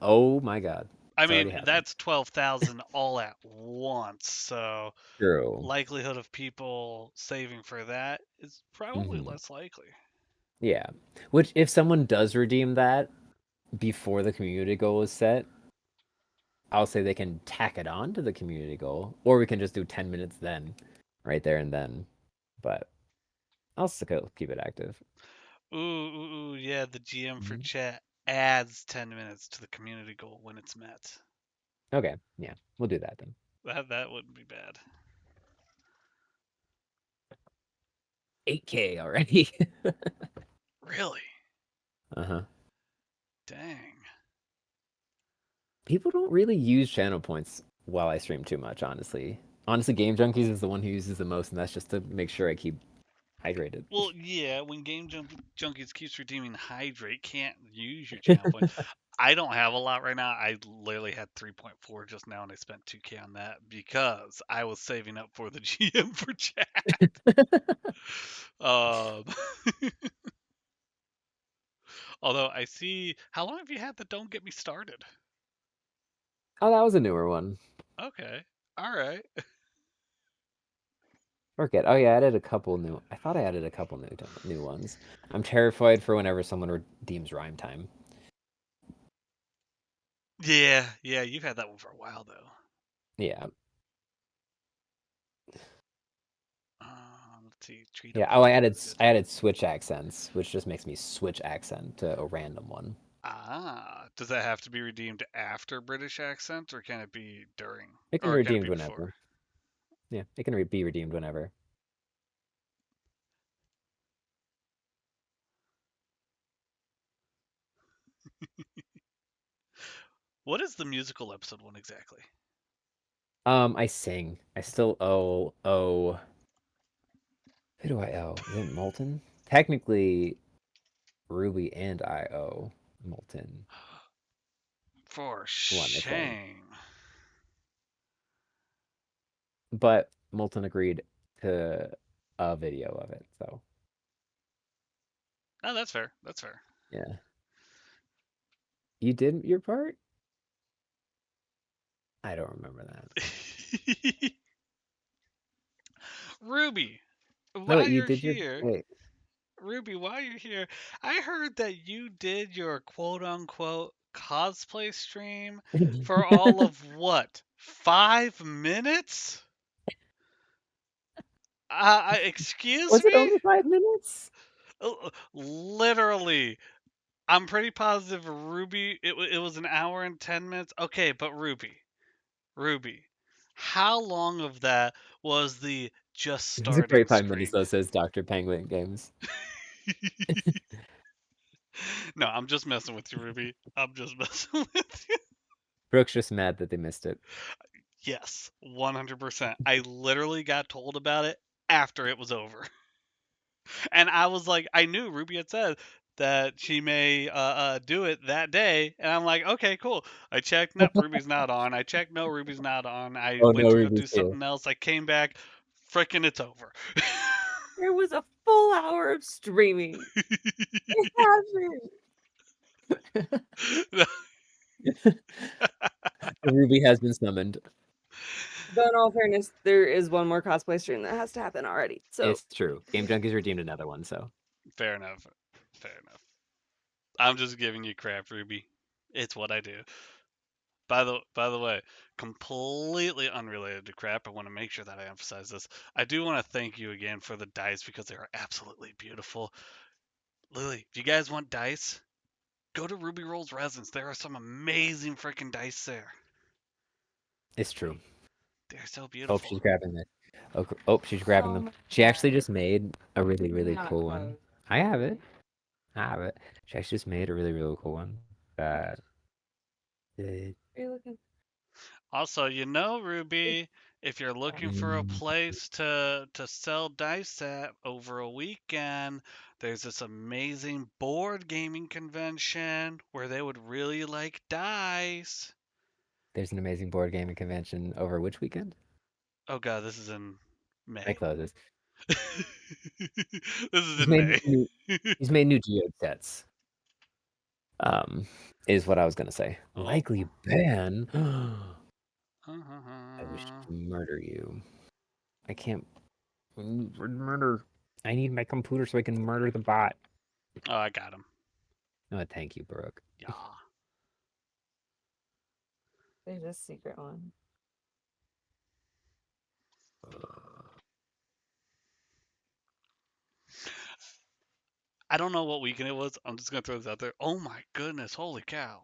oh my God, I it's already mean, happened. that's 12,000 all at once. So, True. likelihood of people saving for that is probably less likely. Yeah. Which, if someone does redeem that before the community goal is set, I'll say they can tack it on to the community goal, or we can just do 10 minutes then, right there and then. But I'll still keep it active. Ooh, yeah, the GM for chat adds 10 minutes to the community goal when it's met. Okay, yeah, we'll do that then. That wouldn't be bad. 8K already. Really? Uh-huh. Dang. People don't really use channel points while I stream too much, honestly. Honestly, Game Junkies is the one who uses the most, and that's just to make sure I keep hydrated. Well, yeah, when Junkies keeps redeeming Hydrate, can't use your channel points. I don't have a lot right now. I literally had 3.4 just now, and I spent 2K on that because I was saving up for the GM for chat. um, although I see, how long have you had the Don't Get Me Started? Oh, that was a newer one. Okay, all right. Forget. Oh yeah, I added a couple new. I thought I added a couple new ones. I'm terrified for whenever someone redeems Rhyme Time. Yeah, you've had that one for a while though. Yeah. Let's see. Treat Yeah. Oh, I added switch accents, which just makes me switch accent to a random one. Does that have to be redeemed after British accent, or can it be during? It can be Or can it redeemed be before? whenever. Yeah, it can be redeemed whenever. What is the musical episode one exactly? I sing. I still owe. Who do I owe? Is it Molten? Technically, Ruby and I owe Molten. For One, I think. shame. But Molten agreed to a video of it, so. Oh, that's fair. That's fair. Yeah. You did your part? I don't remember that. Ruby, No, while wait, you you're did your here, wait. Ruby, while you're here, I heard that you did your quote unquote cosplay stream for all of what? 5 minutes? Excuse Was it me? only 5 minutes? Literally, I'm pretty positive Ruby. It was an hour and 10 minutes. Okay, but Ruby, how long of that was the just It's a great starting 5 minutes screen? though, says Dr. Penguin Games. No, I'm just messing with you, Ruby. I'm just messing with you. Brooke's just mad that they missed it. Yes, 100%. I literally got told about it after it was over. And I was like, I knew Ruby had said that she may do it that day, and I'm like, okay, cool. I checked, nope, Ruby's not on. I checked, no, Ruby's not on. I Oh went no, to go Ruby's do here. something else. I came back, frickin' it's over. There was a full hour of streaming. It happened. Ruby has been summoned. But in all fairness, there is one more cosplay stream that has to happen already. So It's true. Game Junkies redeemed another one, so. Fair enough. Fair enough. I'm just giving you crap, Ruby. It's what I do. By the way, completely unrelated to crap, I want to make sure that I emphasize this. I do want to thank you again for the dice because they are absolutely beautiful. Lily, if you guys want dice, go to Ruby Rolls Resins. There are some amazing freaking dice there. It's true. They're so Oh, beautiful. she's grabbing it. Oh, she's grabbing them. She actually just made a really cool one. I have it. I have it. She actually just made a really cool one. That. are you looking? Also, Ruby, If you're looking for a place to sell dice at over a weekend, there's this amazing board gaming convention where they would really like dice. There's an amazing board gaming convention over which weekend? Oh god, this is in My May. closes. This is He's in made May. new, he's made new geode sets. Is what I was gonna say. Oh. Likely ban. I wish to murder you. I can't murder. I need my computer so I can murder the bot. Oh, I got him. Oh, thank you, Brooke. Yeah. There's a secret one. I don't know what weekend it was. I'm just gonna throw this out there. Oh my goodness, holy cow.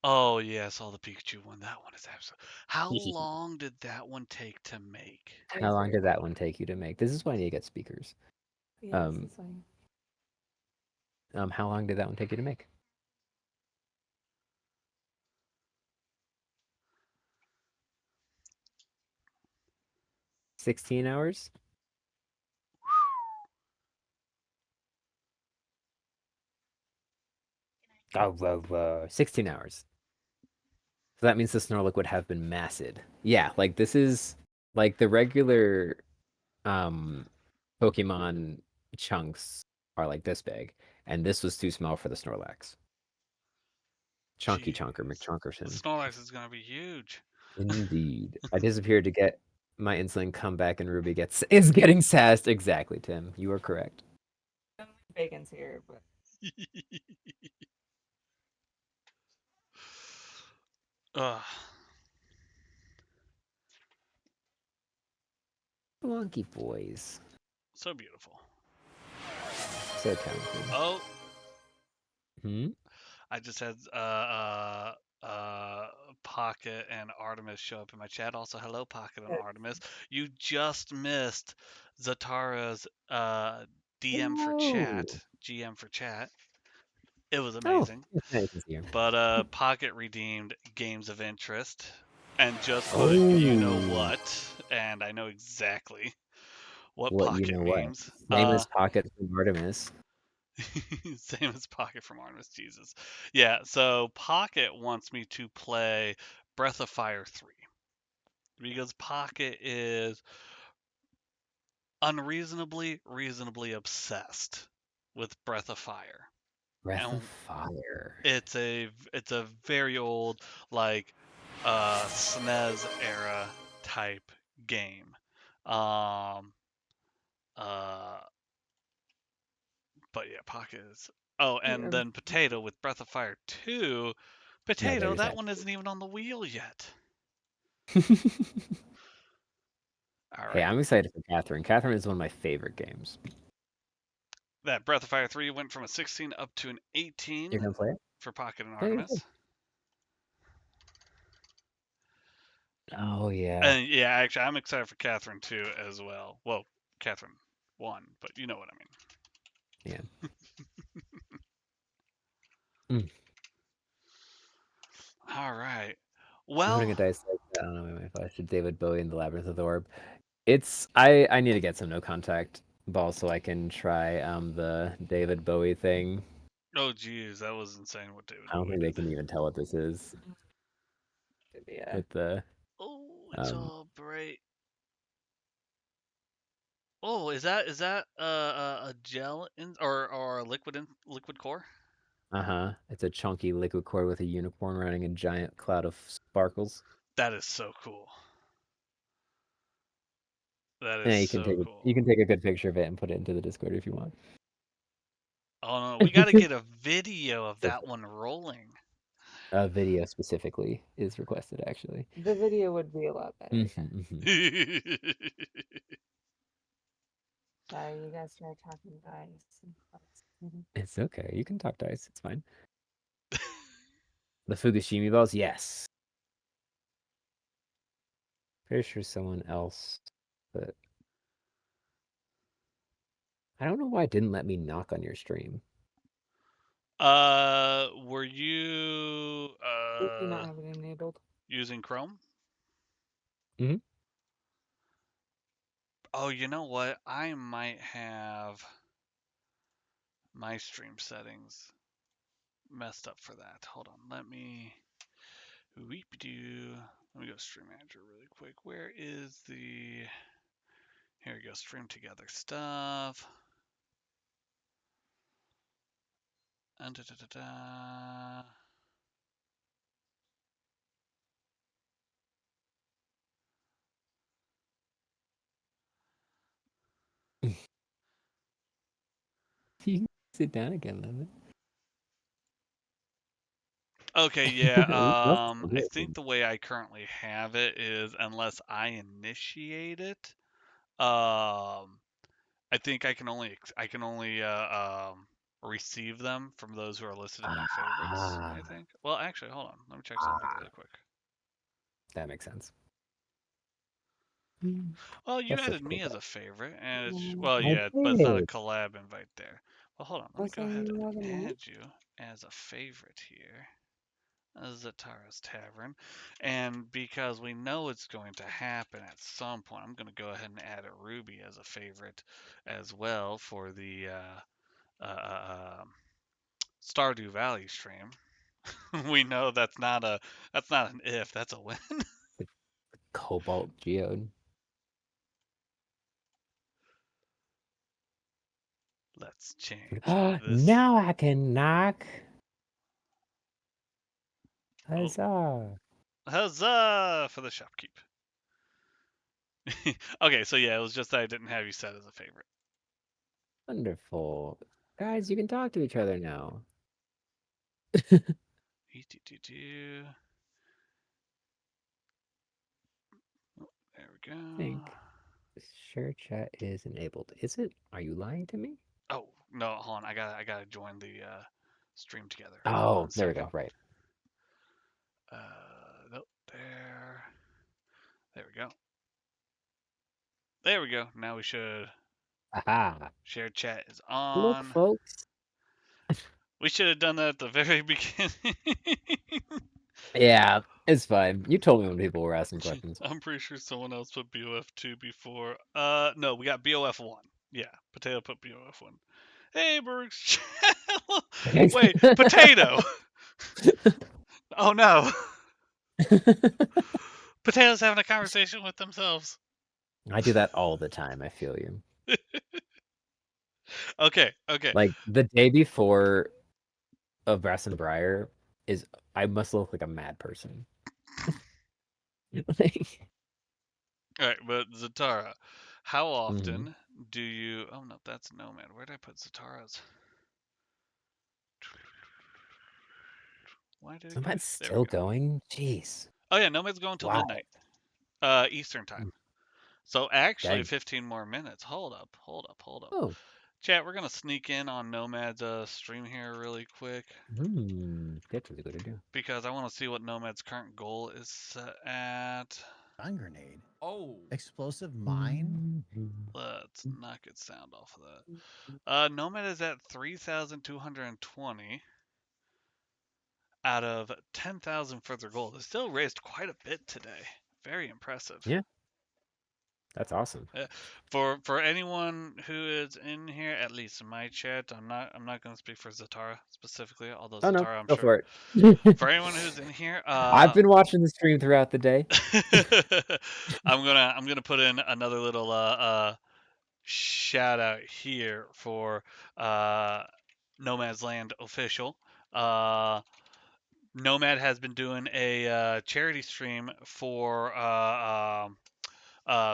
Oh yeah, I saw the Pikachu one. That one is absolutely. How long did that one take to make? How long did that one take you to make? This is why I need to get speakers. Yeah, this is fine. How long did that one take you to make? $16 hours? Oh, 16 hours. So that means the Snorlax would have been massed. Yeah, like this is like the regular Pokemon chunks are like this big, and this was too small for the Snorlax. Chunky Chunker McChunkerson. Snorlax is gonna be huge. Indeed. I disappeared to get my insulin come back, and Ruby is getting sassed. Exactly, Tim. You are correct. Bacon's here, but Ugh. Wonky boys. So beautiful. So talented. Oh. Hmm? I just had Pocket and Artemis show up in my chat. Also, hello, Pocket and Artemis. You just missed Zatarra's DM for chat, GM for chat. It was amazing. Nice to see you. But Pocket redeemed Games of Interest and just put you know what, and I know exactly what Pocket you know means. what? Same as Pocket from Artemis. Same as Pocket from Artemis, Jesus. Yeah, so Pocket wants me to play Breath of Fire 3 because Pocket is reasonably obsessed with Breath of Fire. Breath of Fire. It's a very old like SNES era type game. But yeah, Pocket is. Oh, and then Potato with Breath of Fire 2. Potato, that one isn't even on the wheel yet. All right. Hey, I'm excited for Catherine. Catherine is one of my favorite games. That Breath of Fire 3 went from a 16 up to an 18. You're gonna play it? For Pocket and Hey, Artemis. Oh yeah. And yeah, actually, I'm excited for Catherine 2 as well. Well, Catherine 1, but you know what I mean. Yeah. All right. I'm Well, putting a dice like that. I don't know if I should David Bowie in the Labyrinth of the Orb. It's I need to get some no contact balls so I can try the David Bowie thing. oh geez, that was insane what David I don't Bowie think did. they can even tell what this is. Yeah. With the Oh, it's all bright. Oh, is that a gel or a liquid core? It's a chunky liquid core with a unicorn running a giant cloud of sparkles. That is so cool. That Yeah, is you can so take cool. you can take a good picture of it and put it into the Discord if you want. Oh no, we got to get a video of that one rolling. A video specifically is requested, actually. The video would be a lot better. Sorry, you guys started talking dice. It's okay. You can talk dice. It's fine. The Fukushima balls, yes. Pretty sure someone else, but I don't know why it didn't let me knock on your stream. Were you do not have it enabled. Using Chrome? Hmm. Oh, you know what? I might have my stream settings messed up for that. Hold on. Let me Let me go stream manager really quick. Where is the Here we go, stream together stuff. And da, da, da, da. You can sit down again, Lemon. Okay, yeah. That's I weird. think the way I currently have it is unless I initiate it, um, I think I can only receive them from those who are listed in my favorites. I Ah, think. Well, actually, hold on. Let me check something really quick. that makes sense. Well, you That's added difficult. me as a favorite, and Mm, well, I yeah, but it's not a did. collab invite there. Well, hold on. Let I me was go saying ahead you and wasn't add you as a favorite here. Zatarras Tavern, and because we know it's going to happen at some point, I'm going to go ahead and add a Ruby as a favorite as well for the Stardew Valley stream. We know that's not an if, that's a when. Cobalt Geode. Let's change this. Now I can knock. Oh, Huzzah. huzzah for the shopkeep. Okay, so yeah, it was just that I didn't have you set as a favorite. Wonderful. Guys, you can talk to each other now. E-do-do-do. There we I go. think share chat is enabled. Is it? Are you lying to me? Oh no, hold on. I gotta join the stream together. Oh, One there we second. go. Right. Nope, there. There we go. There we go. Now we should. Aha. Share chat is Look, on. folks. We should have done that at the very beginning. Yeah, it's fine. You told me when people were asking questions. I'm pretty sure someone else put BOF2 before. No, we got BOF1. Yeah, Potato put BOF1. Hey, Brooks. Wait, Potato. Oh no. Potato's having a conversation with themselves. I do that all the time. I feel you. Okay. Like the day before of Brass and Briar is I must look like a mad person. Like, All right, but Zatara, how mhm. often do you? Oh no, that's Nomad. Where did I put Zatara's? Why did it go? Nomad's There we still go. going? Jeez. Oh yeah, Nomad's going till Wow. midnight, Eastern time. Mm, So actually, dang. 15 more minutes. Hold up. Oh. Chat, we're gonna sneak in on Nomad's stream here really quick That's really good idea. because I want to see what Nomad's current goal is set at. Stun grenade. Oh. Explosive mine? Let's not get sound off of that. Nomad is at 3,220 out of 10,000 for their goal. They still raised quite a bit today. Very impressive. Yeah. That's awesome. For anyone who is in here, at least in my chat, I'm not going to speak for Zatara specifically, although Oh no, Zatara, I'm go sure. for it. For anyone who's in here, I've been watching the stream throughout the day. I'm gonna put in another little shout out here for Nomad's Land official. Nomad has been doing a charity stream for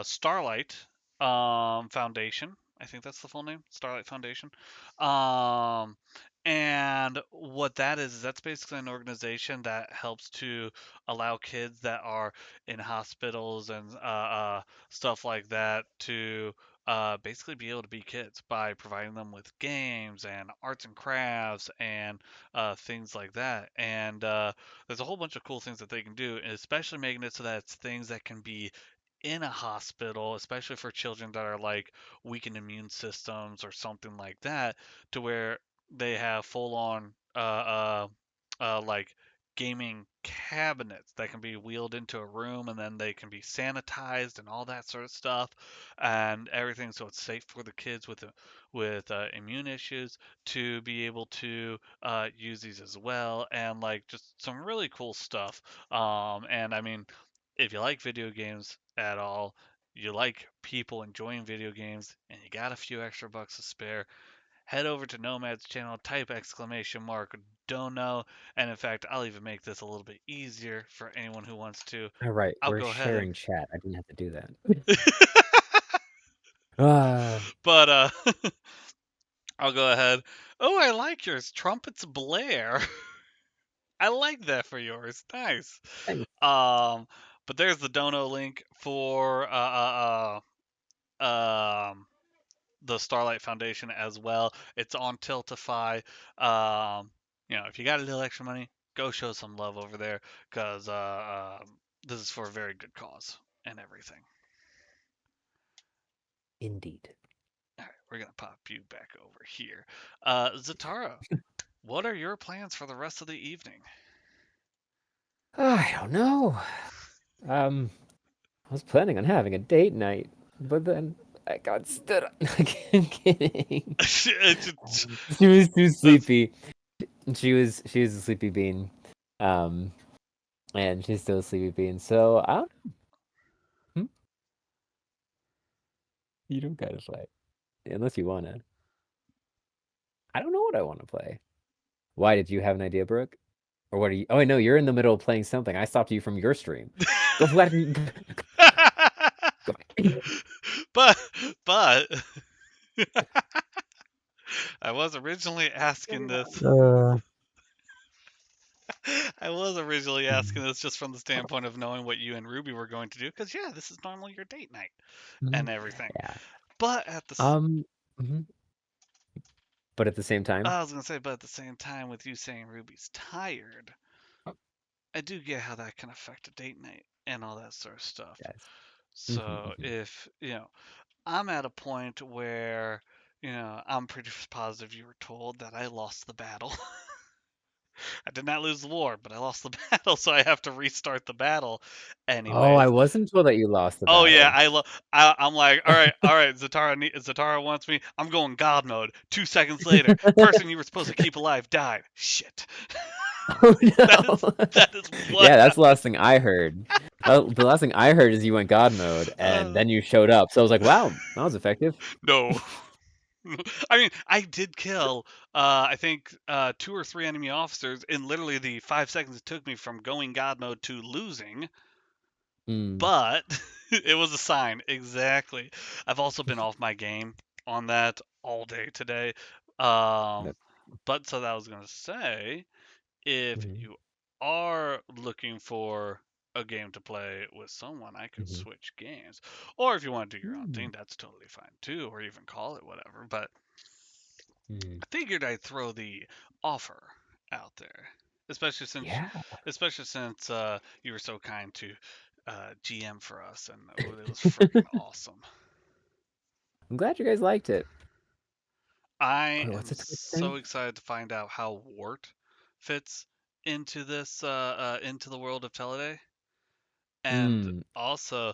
Starlight Foundation. I think that's the full name, Starlight Foundation. Um, and what that is that's basically an organization that helps to allow kids that are in hospitals and stuff like that to basically be able to be kids by providing them with games and arts and crafts and things like that. And there's a whole bunch of cool things that they can do, especially making it so that it's things that can be in a hospital, especially for children that are like weakened immune systems or something like that, to where they have full on like gaming cabinets that can be wheeled into a room, and then they can be sanitized and all that sort of stuff, and everything, so it's safe for the kids with immune issues to be able to use these as well, and like just some really cool stuff. And I mean, if you like video games at all, you like people enjoying video games, and you got a few extra bucks to spare, head over to Nomad's channel, type exclamation mark dono, and in fact, I'll even make this a little bit easier for anyone who wants to. All right, I'll we're go ahead and sharing chat. I didn't have to do that. Ah, but I'll go ahead. Oh, I like yours. Trumpets blare. I like that for yours. Nice. thanks. But there's the dono link for the Starlight Foundation as well. It's on Tiltify. If you got a little extra money, go show some love over there, because this is for a very good cause and everything. Indeed. All right, we're gonna pop you back over here. Zatara, what are your plans for the rest of the evening? I don't know. I was planning on having a date night, but then I got stood up. I'm kidding. She was too sleepy. She was a sleepy bean. And she's still a sleepy bean. So I don't know. You don't gotta play. Unless you wanna. I don't know what I want to play. Why, did you have an idea, Brooke? Or what are you? Oh, no, you're in the middle of playing something. I stopped you from your stream. Go for but I was originally asking this. I was originally asking this just from the standpoint of knowing what you and Ruby were going to do, because yeah, this is normally your date night and everything. Yeah. But at the mhm. But at the same time, I was gonna say, but at the same time, with you saying Ruby's tired, I do get how that can affect a date night and all that sort of stuff. yes. So if I'm at a point where I'm pretty positive you were told that I lost the battle. I did not lose the war, but I lost the battle, so I have to restart the battle Oh, I anyways. wasn't told that you lost the Oh yeah, battle. I'm like, all right, Zatara wants me. I'm going God mode. 2 seconds later, person you were supposed to keep alive died. Shit. Oh no. That is what. Yeah, that's the last thing I heard. The last thing I heard is you went God mode, and then you showed up. So I was like, wow, that was effective. No. I mean, I did kill, I think, 2 or 3 enemy officers in literally the 5 seconds it took me from going God mode to losing. But it was a sign, exactly. I've also been off my game on that all day today. But so that I was gonna say, if you are looking for a game to play with someone, I could switch games. Or if you want to do your own thing, that's totally fine too, or even call it whatever. But I figured I'd throw the offer out there, especially since you were so kind to GM for us, and it was freaking awesome. I'm glad you guys liked it. I Oh, am what's the Twitch so thing? excited to find out how Wert fits into this into the world of Teleday. And also,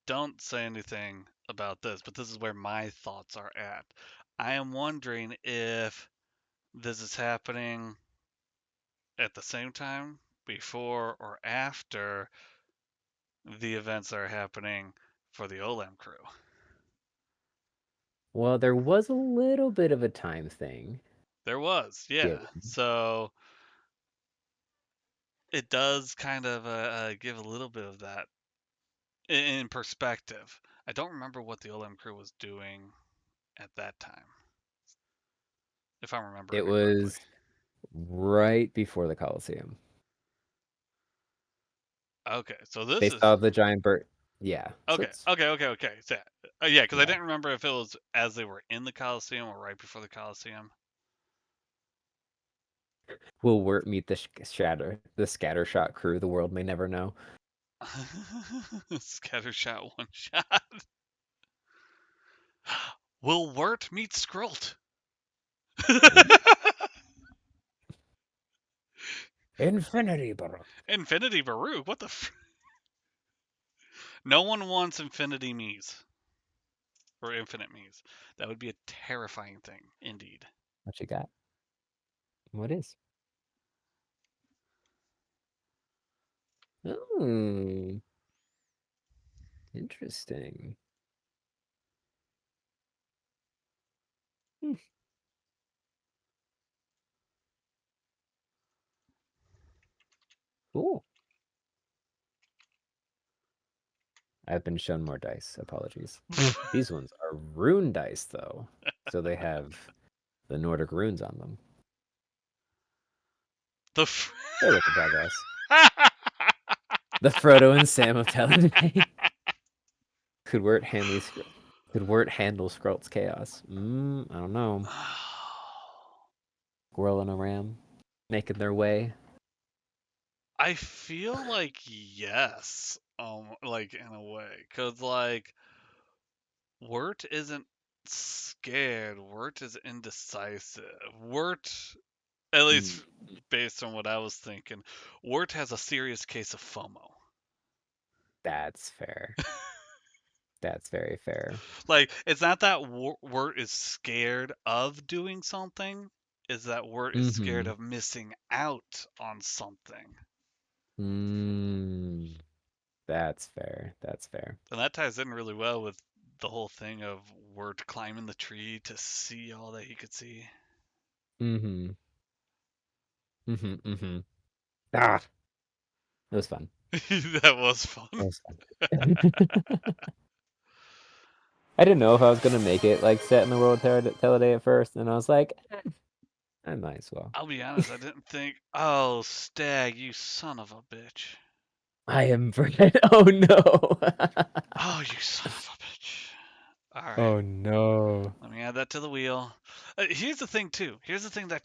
don't say anything about this, but this is where my thoughts are at. I am wondering if this is happening at the same time, before, or after the events that are happening for the Olem crew. Well, there was a little bit of a time thing. There was, yeah. So it does kind of give a little bit of that in perspective. I don't remember what the Olem crew was doing at that time, if I'm remembering It it correctly. was right before the Coliseum. Okay, so this They is saw the giant bird. Yeah. okay. So Okay. So, yeah, because I didn't remember if it was as they were in the Coliseum or right before the Coliseum. will Wert meet the scattershot crew? The world may never know. Scattershot one shot. Will Wert meet Skrult? Infinity Baruch. Infinity Baruch? What the No one wants Infinity Mies. Or Infinite Mies. That would be a terrifying thing, indeed. What you got? What is? Oh. Interesting. Hmm. Cool. I've been shown more dice. Apologies. These ones are rune dice, though. So they have the Nordic runes on them. They're work in progress. The Frodo and Sam of Teleday. Could Wert handle Skrult's chaos? I don't know. Squirrel and a ram making their way. I feel like yes, like in a way, cause like Wert isn't scared. Wert is indecisive. Wert, at least based on what I was thinking, Wert has a serious case of FOMO. That's fair. That's very fair. Like, it's not that Wert is scared of doing something, is that Wert is scared of missing out on something. That's fair. That's fair. And that ties in really well with the whole thing of Wert climbing the tree to see all that he could see. Ah, it was fun. That was fun. That was fun. I didn't know if I was gonna make it like set in the world Teleday at first, and I was like, I might as well. I'll be honest, I didn't think. Oh, Stag, you son of a bitch! I am Brett. Oh no! Oh, you son of a bitch! All right. Oh no! Let me add that to the wheel. Here's the thing, too. Here's the thing that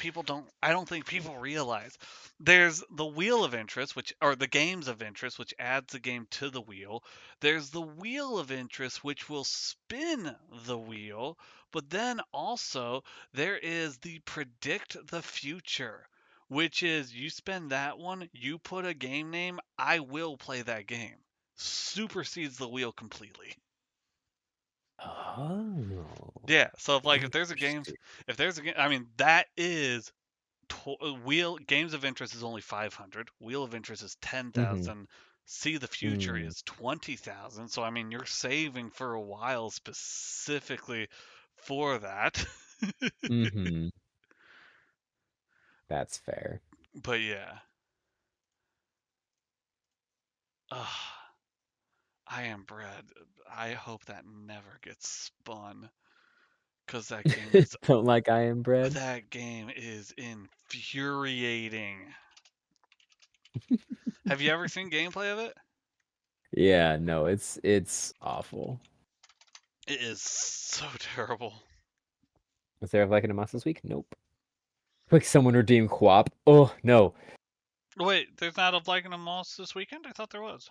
I don't think people realize. There's the wheel of interest, or the games of interest, which adds the game to the wheel. There's the wheel of interest, which will spin the wheel. But then also, there is the predict the future, which is you spend that one, you put a game name, I will play that game. Supersedes the wheel completely. Oh. Yeah, so if there's a game, I mean that is wheel games of interest is only 500. Wheel of interest is 10,000. See the future is 20,000. So I mean you're saving for a while specifically for that. That's fair. But yeah. I am Brad. I hope that never gets spun. Because that game is Don't like I Am Bread. That game is infuriating. Have you ever seen gameplay of it? Yeah, no, it's awful. It is so terrible. Was there a Lichen and Moss this week? Nope. Quick, someone redeem Quap. Oh no. Wait, there's not a Lichen and Moss this weekend? I thought there was.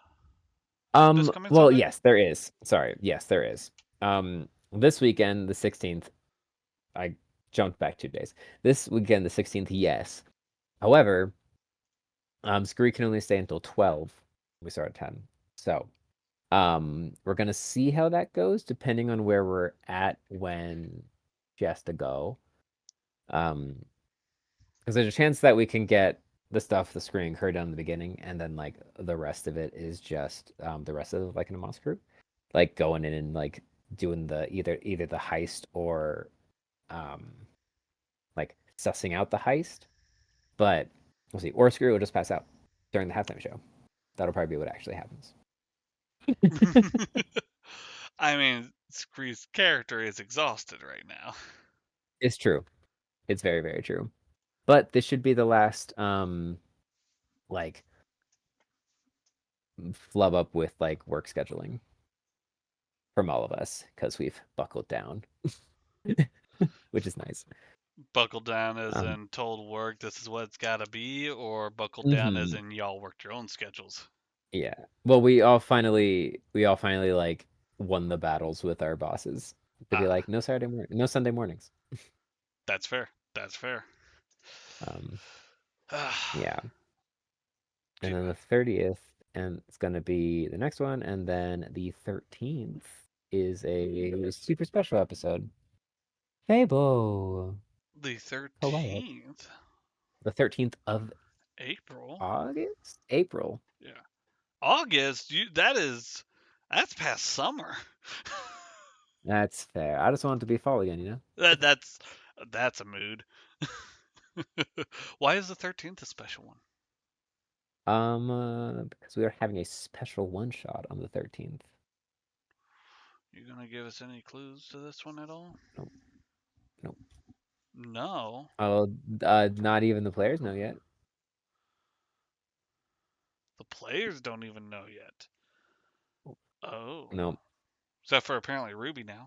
Well, Sunday? yes, there is. Sorry, yes, there is. This weekend, the 16th, I jumped back 2 days. This weekend, the 16th, yes. However, Scree can only stay until 12. We start at 10. So, we're gonna see how that goes, depending on where we're at when she has to go. Because there's a chance that we can get the stuff the screen her done in the beginning, and then like the rest of it is just the rest of the Like in a Moss group, like going in and like doing the either the heist or like sussing out the heist. But we'll see. Or Screw will just pass out during the halftime show. That'll probably be what actually happens. I mean, Scree's character is exhausted right now. It's true. It's very, very true. But this should be the last like flub up with like work scheduling from all of us because we've buckled down, which is nice. Buckled down as in told work this is what it's got to be, or buckled down as in y'all worked your own schedules? Yeah. Well, we all finally like won the battles with our bosses to be like no Sunday mornings. That's fair. That's fair. Yeah. And then the 30th, and it's going to be the next one, and then the 13th is a super special episode. Fable. The Hello. 13th? The 13th of April? August? April. Yeah. August? That's past summer. That's fair. I just want it to be fall again, you know? That's a mood. Why is the 13th a special one? Because we are having a special one-shot on the 13th. You gonna give us any clues to this one at all? Nope. Nope. No. Oh, not even the players know yet. The players don't even know yet. Oh. Nope. Except for apparently Ruby now.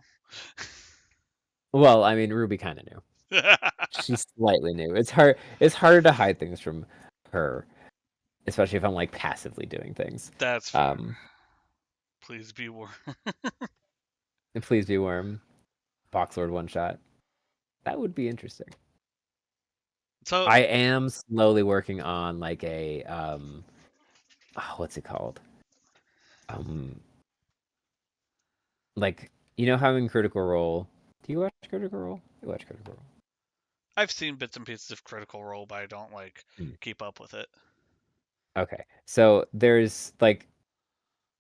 Well, I mean, Ruby kind of knew. She's slightly new. It's harder to hide things from her, especially if I'm like passively doing things. That's fair. Please be Worm. And please be Worm. Boxlord one shot. That would be interesting. So I am slowly working on like a what's it called? Like, you know how in Critical Role, do you watch Critical Role? You watch Critical Role. I've seen bits and pieces of Critical Role, but I don't like keep up with it. Okay. So there's like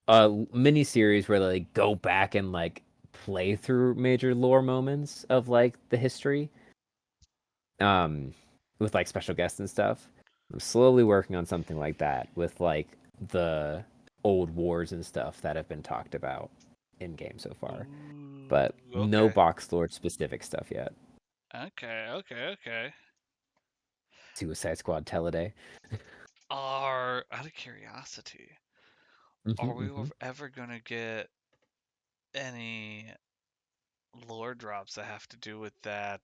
a mini series where they like, go back and like play through major lore moments of like the history. With like special guests and stuff. I'm slowly working on something like that with like the old wars and stuff that have been talked about in game so far. But no box lore specific stuff yet. Okay. Suicide Squad Teleday. Out of curiosity, are we ever gonna get any lore drops that have to do with that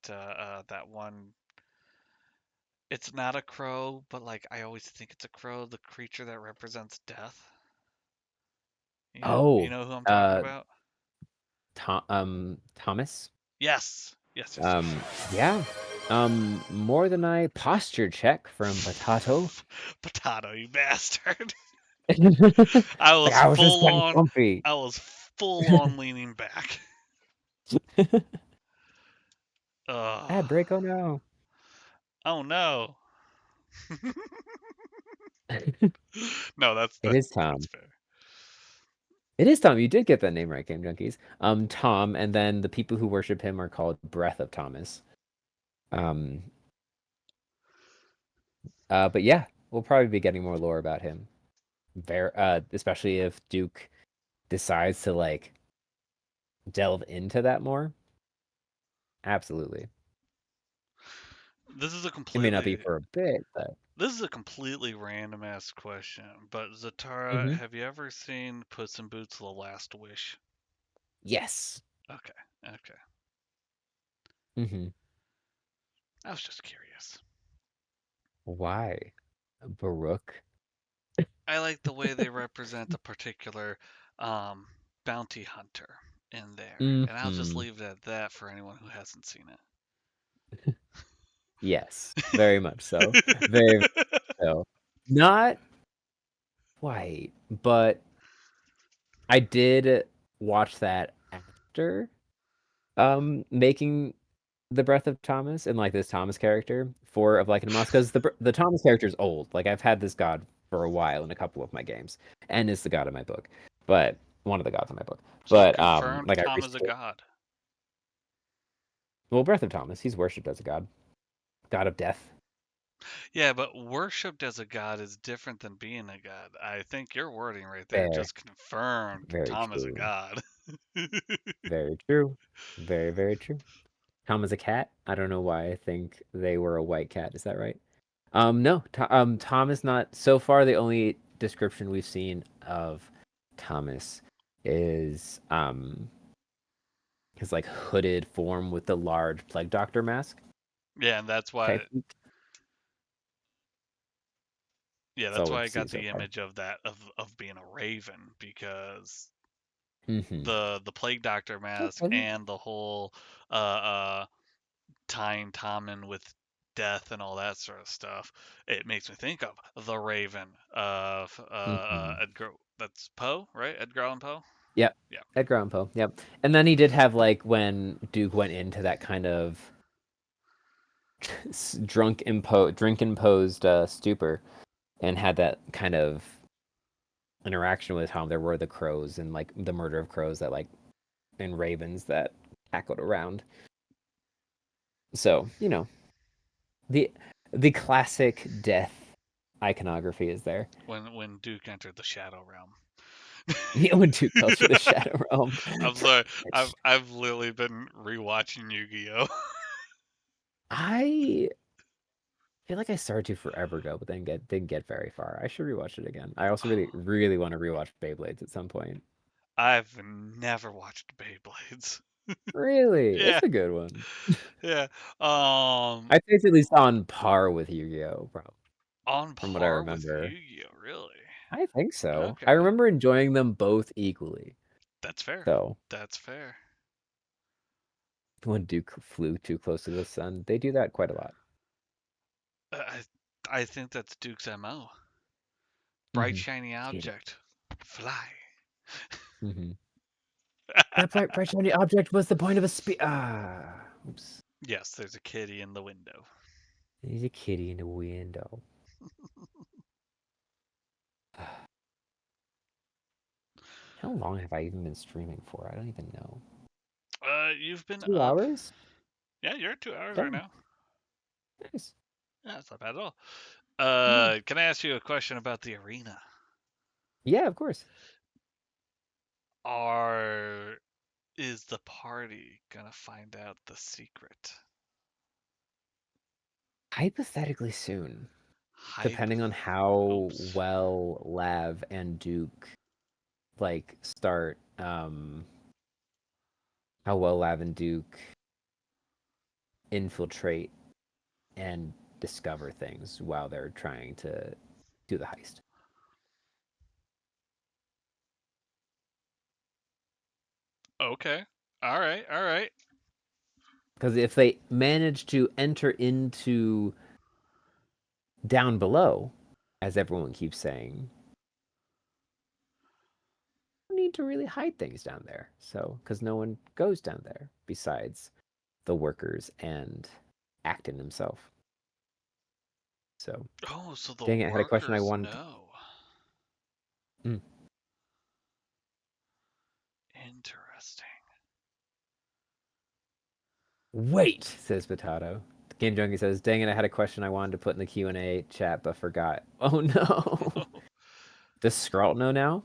one? It's not a crow, but like I always think it's a crow, the creature that represents death. You know who I'm talking about? Thomas? Yes. Yeah. More than I posture check from Potato. Potato, you bastard. I was just getting comfy. I was full on leaning back. Ad break, oh no. Oh no. No, that's It is Tom. That's fair. It is Tom. You did get that name right, Game Junkies. Tom, and then the people who worship him are called Breath of Thomas. But yeah, we'll probably be getting more lore about him. Especially if Duke decides to like delve into that more. Absolutely. This is a It may not be for a bit, but this is a completely random ass question. But Zatara, have you ever seen Puss in Boots: The Last Wish? Yes. Okay. I was just curious. Why? Baruch? I like the way they represent a particular bounty hunter in there. And I'll just leave it at that for anyone who hasn't seen it. Yes, very much so. Very much so. Not quite, but I did watch that after making the Breath of Thomas and like this Thomas character of Lichen and Moss, because the Thomas character is old. Like I've had this god for a while in a couple of my games, and is the god of my book, but one of the gods in my book. So but confirmed like Tom is a god. Well, Breath of Thomas, he's worshipped as a god of death. Yeah, but worshipped as a god is different than being a god. I think your wording right there just confirmed Tom is a god. Very true. Very, very true. Tom is a cat. I don't know why I think they were a white cat. Is that right? No. Tom is not. So far, the only description we've seen of Thomas is his like hooded form with the large plague doctor mask. Yeah, and that's why. Yeah, that's why I got the image of that of being a raven, because the plague doctor mask and the whole tying Tom in with death and all that sort of stuff, it makes me think of the Raven of Edgar. That's Poe, right? Edgar Allan Poe. Yep. Yeah. Edgar Allan Poe. Yep. And then he did have like when Duke went into that kind of drink imposed stupor, and had that kind of interaction with Tom. There were the crows and like the murder of crows that like and ravens that cackled around. So the classic death iconography is there. When Duke entered the Shadow Realm. Yeah, when Duke fell to the Shadow Realm. I'm sorry. I've literally been rewatching Yu-Gi-Oh. I feel like I started to forever ago, but then didn't get very far. I should rewatch it again. I also really want to rewatch Beyblades at some point. I've never watched Beyblades. Really? Yeah. It's a good one. Yeah. I'd say it's at least on par with Yu-Gi-Oh, probably. On From what I par with remember. Yu-Gi-Oh, really? I think so. Okay. I remember enjoying them both equally. That's fair. So That's fair. when Duke flew too close to the sun, they do that quite a lot. I think that's Duke's MO. Bright shiny object. Fly. That bright shiny object was the point of a oops. Yes, there's a kitty in the window. There's a kitty in the window. How long have I even been streaming for? I don't even know. You've been 2 up. hours? Yeah, you're at 2 hours Dang. right now. Nice. Yeah, that's not bad at all. Mm. Can I ask you a question about the arena? Yeah, of course. Is the party gonna find out the secret? Hypothetically soon. Depending on how well Lav and Duke start how well Lav and Duke infiltrate and discover things while they're trying to do the heist. Okay. All right. Because if they manage to enter into down below, as everyone keeps saying, you need to really hide things down there. So, because no one goes down there besides the workers and Acton himself. So, so the dang it, I had a question I workers wanted. know. Interesting. Wait, says Potato. Game Junkie says, "Dang it, I had a question I wanted to put in the Q&A chat, but forgot." Oh no. Does Scrawl know now?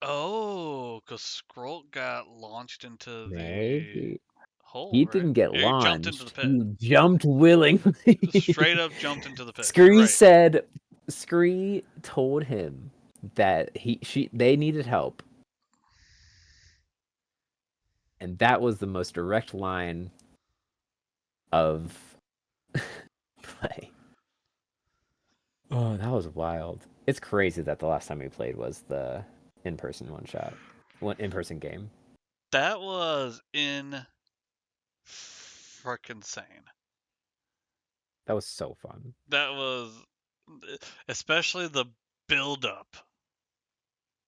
Oh, because Scroll got launched into the Maybe. hole, He right? didn't get Yeah, he jumped into the launched. pit. He jumped willingly. Straight up jumped into the pit. Scree said, Scree told him that they needed help. And that was the most direct line of play. Oh, that was wild. It's crazy that the last time we played was the in-person in-person game. That was frickin' insane. That was so fun. That was, especially the build-up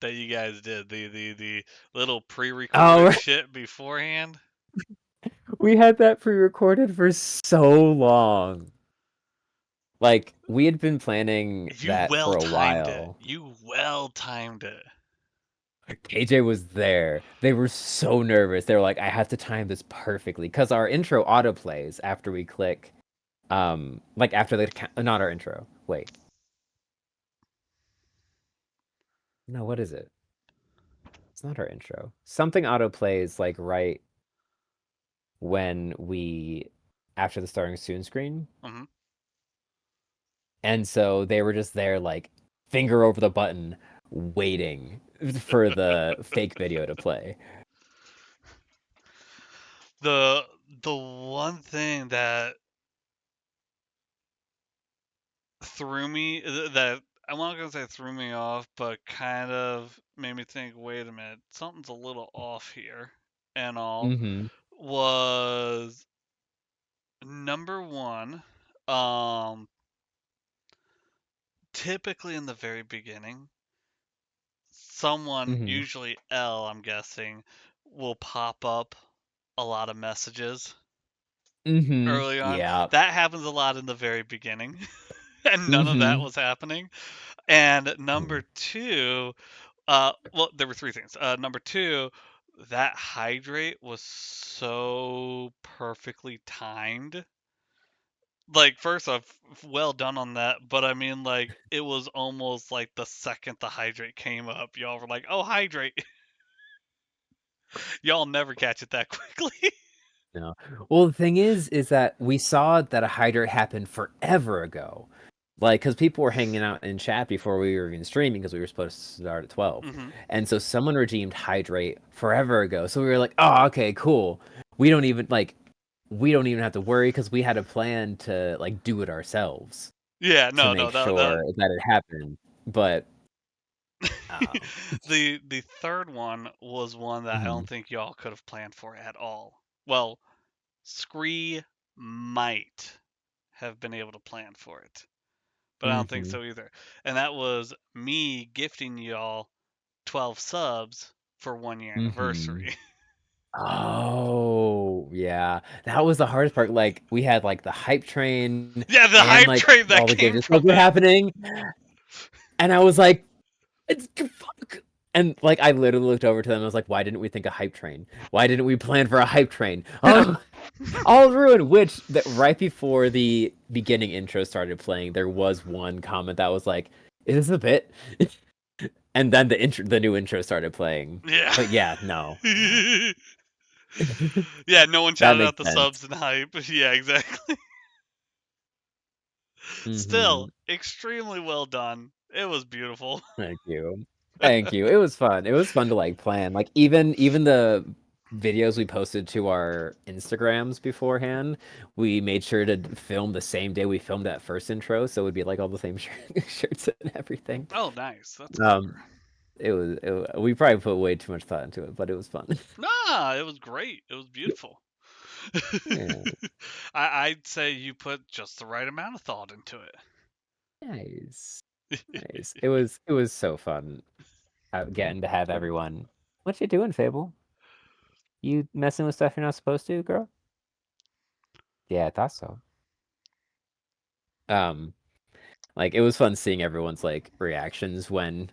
that you guys did, the little pre-recorded shit beforehand. We had that pre-recorded for so long. Like, we had been planning that for a while. You well timed it. KJ was there. They were so nervous. They were like, I have to time this perfectly. Because our intro autoplays after we click, after not our intro. Wait. No, what is it? It's not our intro. Something autoplays right when after the starting soon screen. Mm-hmm. And so they were just there finger over the button waiting for the fake video to play. The one thing that threw me, that I'm not gonna say threw me off, but kind of made me think, wait a minute, something's a little off here, and all, was number one. typically in the very beginning, someone, Mm-hmm. usually L, I'm guessing, will pop up a lot of messages Mm-hmm. early on. Yeah. That happens a lot in the very beginning, and none of that Mm-hmm. was happening. And Mm. number two, well, there were three things. Number two, that hydrate was so perfectly timed. Like, first off, well done on that. But I mean, like, it was almost like the second the hydrate came up, y'all were like, "Oh, hydrate!" Y'all never catch it that quickly. No. Well, the thing is that we saw that a hydrate happened forever ago. Like, because people were hanging out in chat before we were even streaming because we were supposed to start at 12. hmm And so someone redeemed hydrate forever ago. So we were like, oh, okay, cool. We don't even have to worry because we had a plan to like do it ourselves Yeah, to no, no, make sure that it happened. But the third one was one that I mhm. don't think y'all could have planned for at all. Well, Scree might have been able to plan for it, but I don't think Mhm. so either. And that was me gifting y'all 12 subs for 1 year Mhm. anniversary. Oh, yeah. That was the hardest part. Like, we had like the hype train Yeah, the and hype like train that all the games came just from were that. happening. And I was like, it's fuck. And like I literally looked over to them and was like, why didn't we think a hype train? Why didn't we plan for a hype train? Oh, all ruined. Which that right before the beginning intro started playing, there was one comment that was like, "Is this a bit?" And then the new intro started playing. Yeah. But yeah, no, Yeah, no one that shouted makes out the sense. subs and hype. Yeah, exactly. Mm-hmm. Still, extremely well done. It was beautiful. Thank you. Thank you. It was fun. It was fun to like plan. Like even the videos we posted to our Instagrams beforehand, we made sure to film the same day we filmed that first intro, so it would be like all the same shirts and everything. Oh, nice. That's clever. Um, we probably put way too much thought into it, but it was fun. Nah, it was great. It was beautiful. Yeah, I'd say you put just the right amount of thought into nice, it. nice. It was so fun getting to have everyone. What you doing, Fable? You messing with stuff you're not supposed to, girl? Yeah, I thought so. Um, like it was fun seeing everyone's like reactions when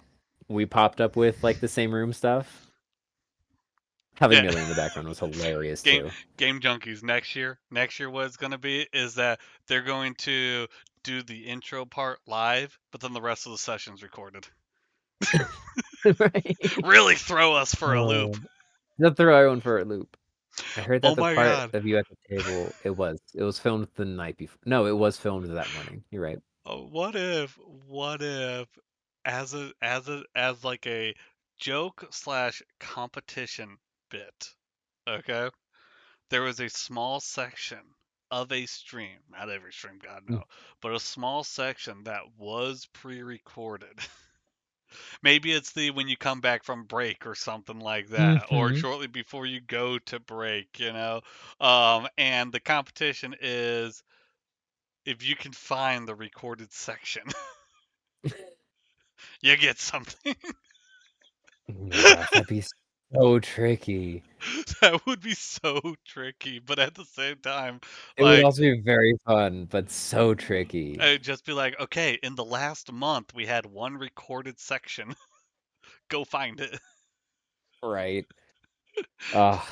we popped up with like the same room stuff. Having Yeah. Millie in the background was hilarious Game too. Game Junkies next year what it's going to be is that they're going to do the intro part live, but then the rest of the session's recorded. Right. Really throw us for a loop. Just throw everyone for a loop. I heard Oh that the my part god. of you at the table, it was filmed the night before. No, it was filmed that morning. You're right. What if as like a joke slash competition bit, okay? There was a small section of a stream, not every stream, God Mm. no, but a small section that was pre-recorded. Maybe it's the when you come back from break or something like that, or Mm-hmm. shortly before you go to break, and the competition is if you can find the recorded section, you get something. Oh my gosh, that'd be so tricky. That would be so tricky, but at the same time, It would like, also be very fun, but so tricky. it'd just be like, okay, in the last month we had one recorded section. Go find it. Right. Ugh.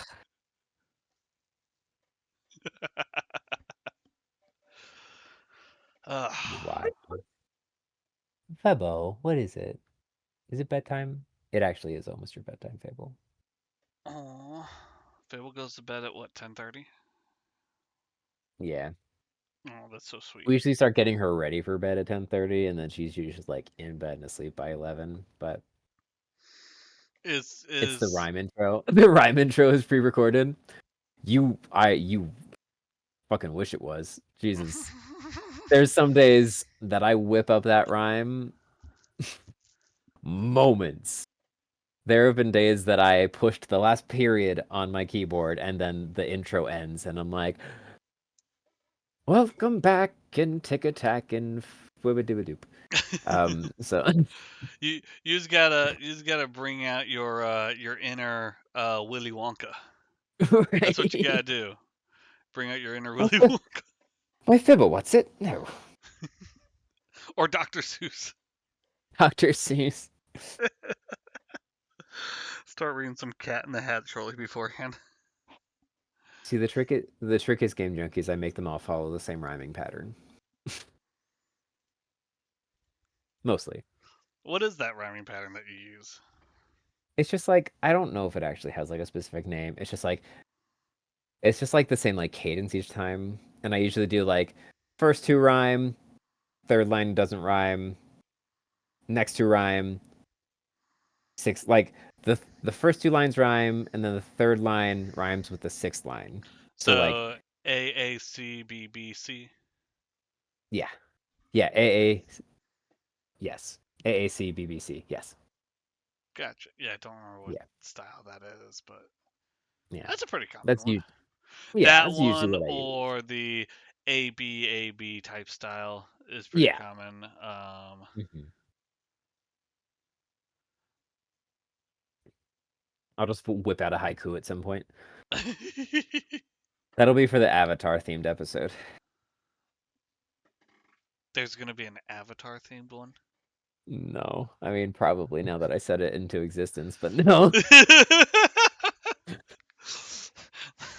Why? Febo, what is it? Is it bedtime? It actually is almost your bedtime, Fable. Oh, Fable goes to bed at what, 10:30? Yeah. Oh, that's so sweet. We usually start getting her ready for bed at 10:30, and then she's usually just like in bed and asleep by 11. But Is it's the is rhyme intro. The rhyme intro is pre-recorded. You fucking wish it was. Jesus. There's some days that I whip up that rhyme moments. There have been days that I pushed the last period on my keyboard and then the intro ends and I'm like, welcome back can tick attack and doop. So you just gotta bring out your inner Willy Wonka. That's what you gotta right. do. Bring out your inner My Willy Wonka my Fibble, what's it? No, or Dr. Seuss. Dr. Seuss. Start reading some Cat in the Hat shortly beforehand. See, the trick is Game Junkies. I make them all follow the same rhyming pattern. Mostly. What is that rhyming pattern that you use? It's just like I don't know if it actually has like a specific name. It's just like the same like cadence each time. And I usually do like first two rhyme, third line doesn't rhyme, next two rhyme, six like the first two lines rhyme, and then the third line rhymes with the sixth line. So like So AACBBC. yeah. Yeah, AA yes. AAC BBC, yes. Gotcha. Yeah, I don't remember what Yeah. style that is, but Yeah. that's a pretty common That's one. yeah, That that's usually one what I use. or the ABAB type style is pretty Yeah. common. I'll just whip out a haiku at some point. That'll be for the Avatar themed episode. There's gonna be an Avatar themed one. No, I mean probably now that I set it into existence, but no.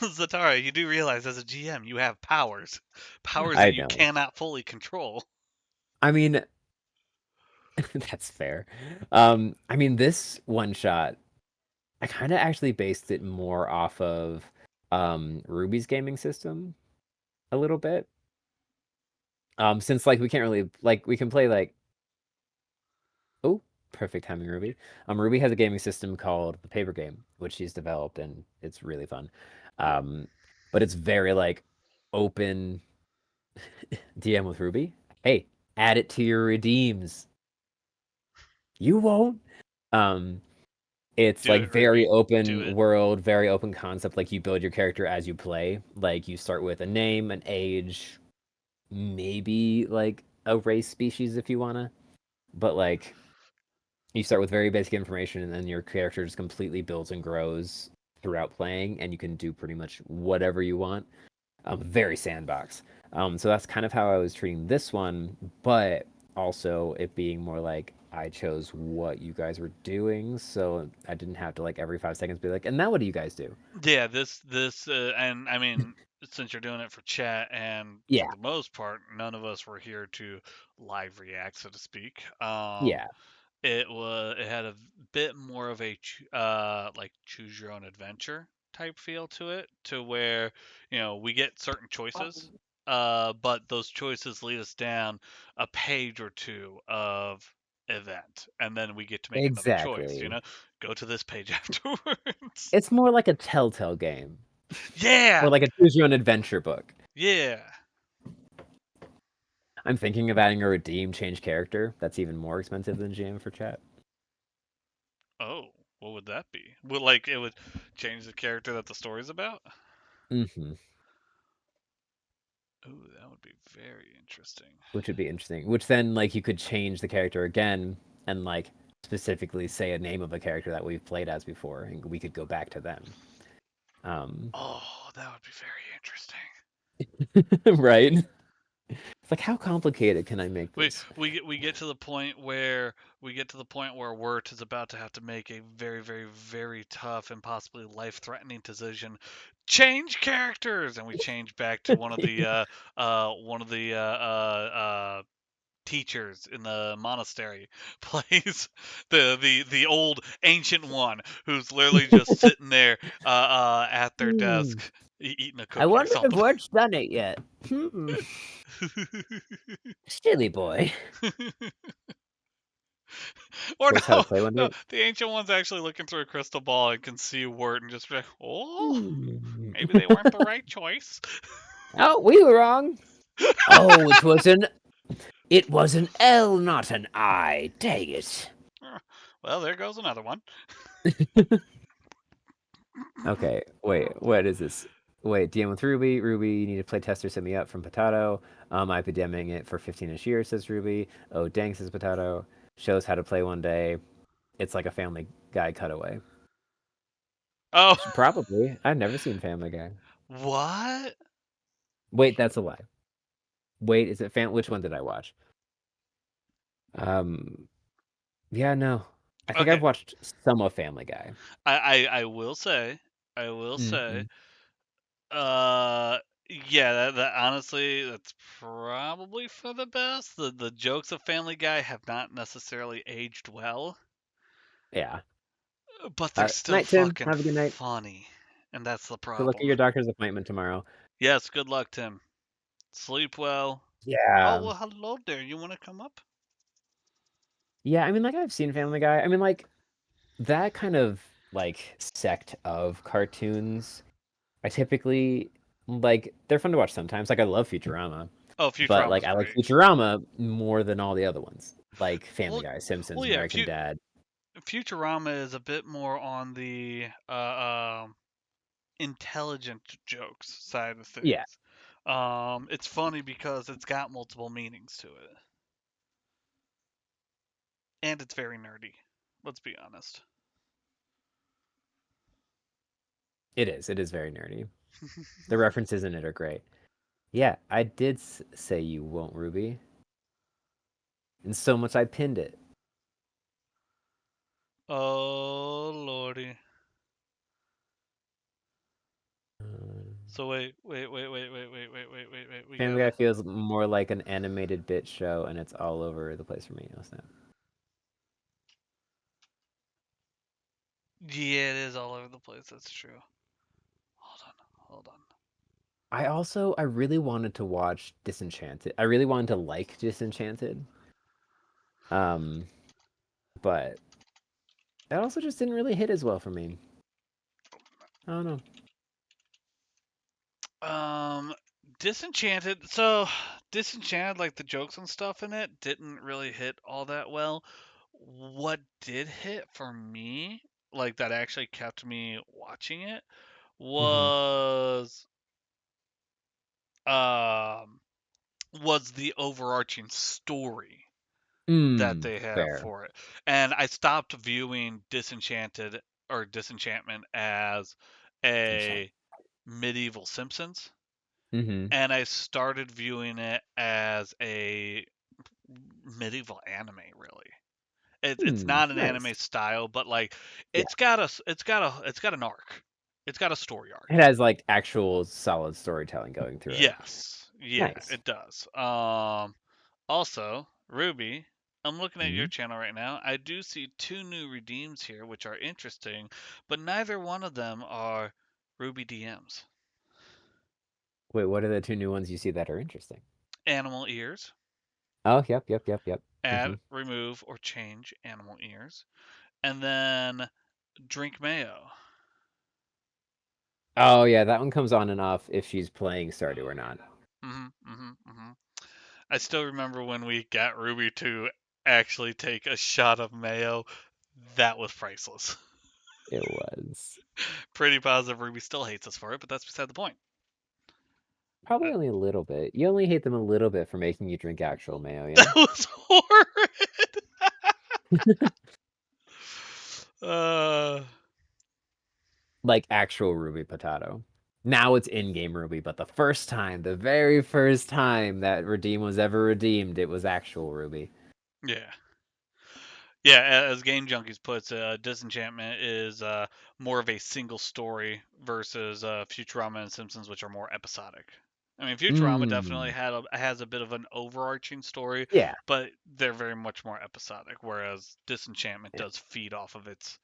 Zatara, you do realize as a GM you have powers I that you know. cannot fully control. I mean, that's fair. I mean, this one shot, I kind of actually based it more off of Ruby's gaming system a little bit. Since like we can't really like we can play like oh, perfect timing, Ruby. Ruby has a gaming system called the Paper Game, which she's developed, and it's really fun. But it's very like open DM with Ruby. Hey, add it to your redeems. You won't. It's Do like it, very Ruby. Do open it. world, very open concept. Like you build your character as you play. Like you start with a name, an age, maybe like a race species if you wanna. But like you start with very basic information and then your character just completely builds and grows throughout playing and you can do pretty much whatever you want. Very sandbox. So that's kind of how I was treating this one, but also it being more like I chose what you guys were doing, so I didn't have to like every 5 seconds be like, and now what do you guys do? Yeah, this and I mean, since you're doing it for chat and for Yeah. the most part, none of us were here to live react, so to speak. Yeah. It had a bit more of a like choose your own adventure type feel to it, to where we get certain choices, but those choices lead us down a page or two of event, and then we get to make another choice. Exactly. Go to this page afterwards. It's more like a Telltale game. Yeah. Or like a choose your own adventure book. Yeah. I'm thinking of adding a redeem change character. That's even more expensive than GM for chat. Oh, what would that be? Would like it would change the character that the story's about? Mm-hmm. Ooh, that would be very interesting. Which would be interesting. Which then like you could change the character again and like specifically say a name of a character that we've played as before, and we could go back to them. Oh, that would be very interesting. Right? It's like how complicated can I make this? We get to the point where Wert is about to have to make a very, very, very tough and possibly life-threatening decision. Change characters, and we change back to one of the teachers in the monastery plays the old ancient one who's literally just sitting there at their desk eating a cookie. I wonder or something. if Wert's done it yet. Silly boy. Or That's how to play no, one day? the ancient one's actually looking through a crystal ball and can see Wert and just be like, oh, Hmm. maybe they weren't the right choice. Oh, we were wrong. Oh, it was an L, not an I. Dang it. Well, there goes another one. Okay, wait, what is this? Wait, DM with Ruby. Ruby, you need to play tester set me up from Potato. I've been DMing it for 15-ish years, says Ruby. Oh, dang, says Potato. Shows how to play one day. It's like a Family Guy cutaway. Oh, Probably. I've never seen Family Guy. what? Wait, that's a lie. Wait, is it Which one did I watch? Yeah, no. I think Okay, I've watched some of Family Guy. I will say, Mm-hmm. uh, yeah, that honestly, that's probably for the best. The jokes of Family Guy have not necessarily aged well, Yeah. but they're still Night, Tim. fucking Have a good night. funny, and that's the Good luck at problem. your doctor's appointment tomorrow. Yes, good luck, Tim. Sleep well. Oh, Yeah. well, hello there. You want to come up? Yeah, I mean, like, I've seen Family Guy. I mean, like, that kind of, like, sect of cartoons, I typically, like, they're fun to watch sometimes. Like, I love Futurama. Oh, But, like, Futurama's I like great. Futurama more than all the other ones. Like Family Well, Guy, Simpsons, well, yeah, American Dad. Futurama is a bit more on the intelligent jokes side of Yeah. things. It's funny because it's got multiple meanings to it, and it's very nerdy. Let's be honest. It is. It is very nerdy. The references in it are great. Yeah, I did say you won't, Ruby. And so much I pinned it. Oh lordy. So wait. We Family Guy gotta. feels more like an animated bit show, and it's all over the place for me. Oh, snap. Yeah, it is all over the place. That's true. Hold on. I really wanted to watch Disenchanted. I really wanted to like Disenchanted. Um, but that also just didn't really hit as well for me. I don't know. Disenchanted. So, Disenchanted, like the jokes and stuff in it, didn't really hit all that well. What did hit for me, like that actually kept me watching it, Mm-hmm. um, was the overarching story that they have Fair. for it. And I stopped viewing Disenchanted or Disenchantment as a medieval Simpsons, Mm-hmm. and I started viewing it as a medieval anime. Really, it's not an anime Nice. style, but like Yeah. it's got an arc. It's got a story It arc. has like actual solid storytelling going through it. Yes, yeah, Nice. it does. Also, Ruby, I'm looking at Mm-hmm. your channel right now. I do see two new redeems here, which are interesting, but neither one of them are Ruby DMs. Wait, what are the two new ones you see that are interesting? Animal ears. Oh, yep. Mm-hmm. Add, remove, or change animal ears. And then drink mayo. Oh, yeah, that one comes on and off if she's playing Stardew or not. I still remember when we got Ruby to actually take a shot of mayo. That was priceless. It was. Pretty positive Ruby still hates us for it, but that's beside the point. Probably only a little bit. You only hate them a little bit for making you drink actual mayo, yeah? That was horrid. Like actual Ruby Potato. Now it's in-game Ruby, but the first time, the very first time that Redeem was ever redeemed, it was actual Ruby. Yeah. Yeah, as Game Junkies puts, Disenchantment is more of a single story versus Futurama and Simpsons, which are more episodic. I mean, Futurama definitely has a bit of an overarching story, Yeah. but they're very much more episodic, whereas Disenchantment does feed off of its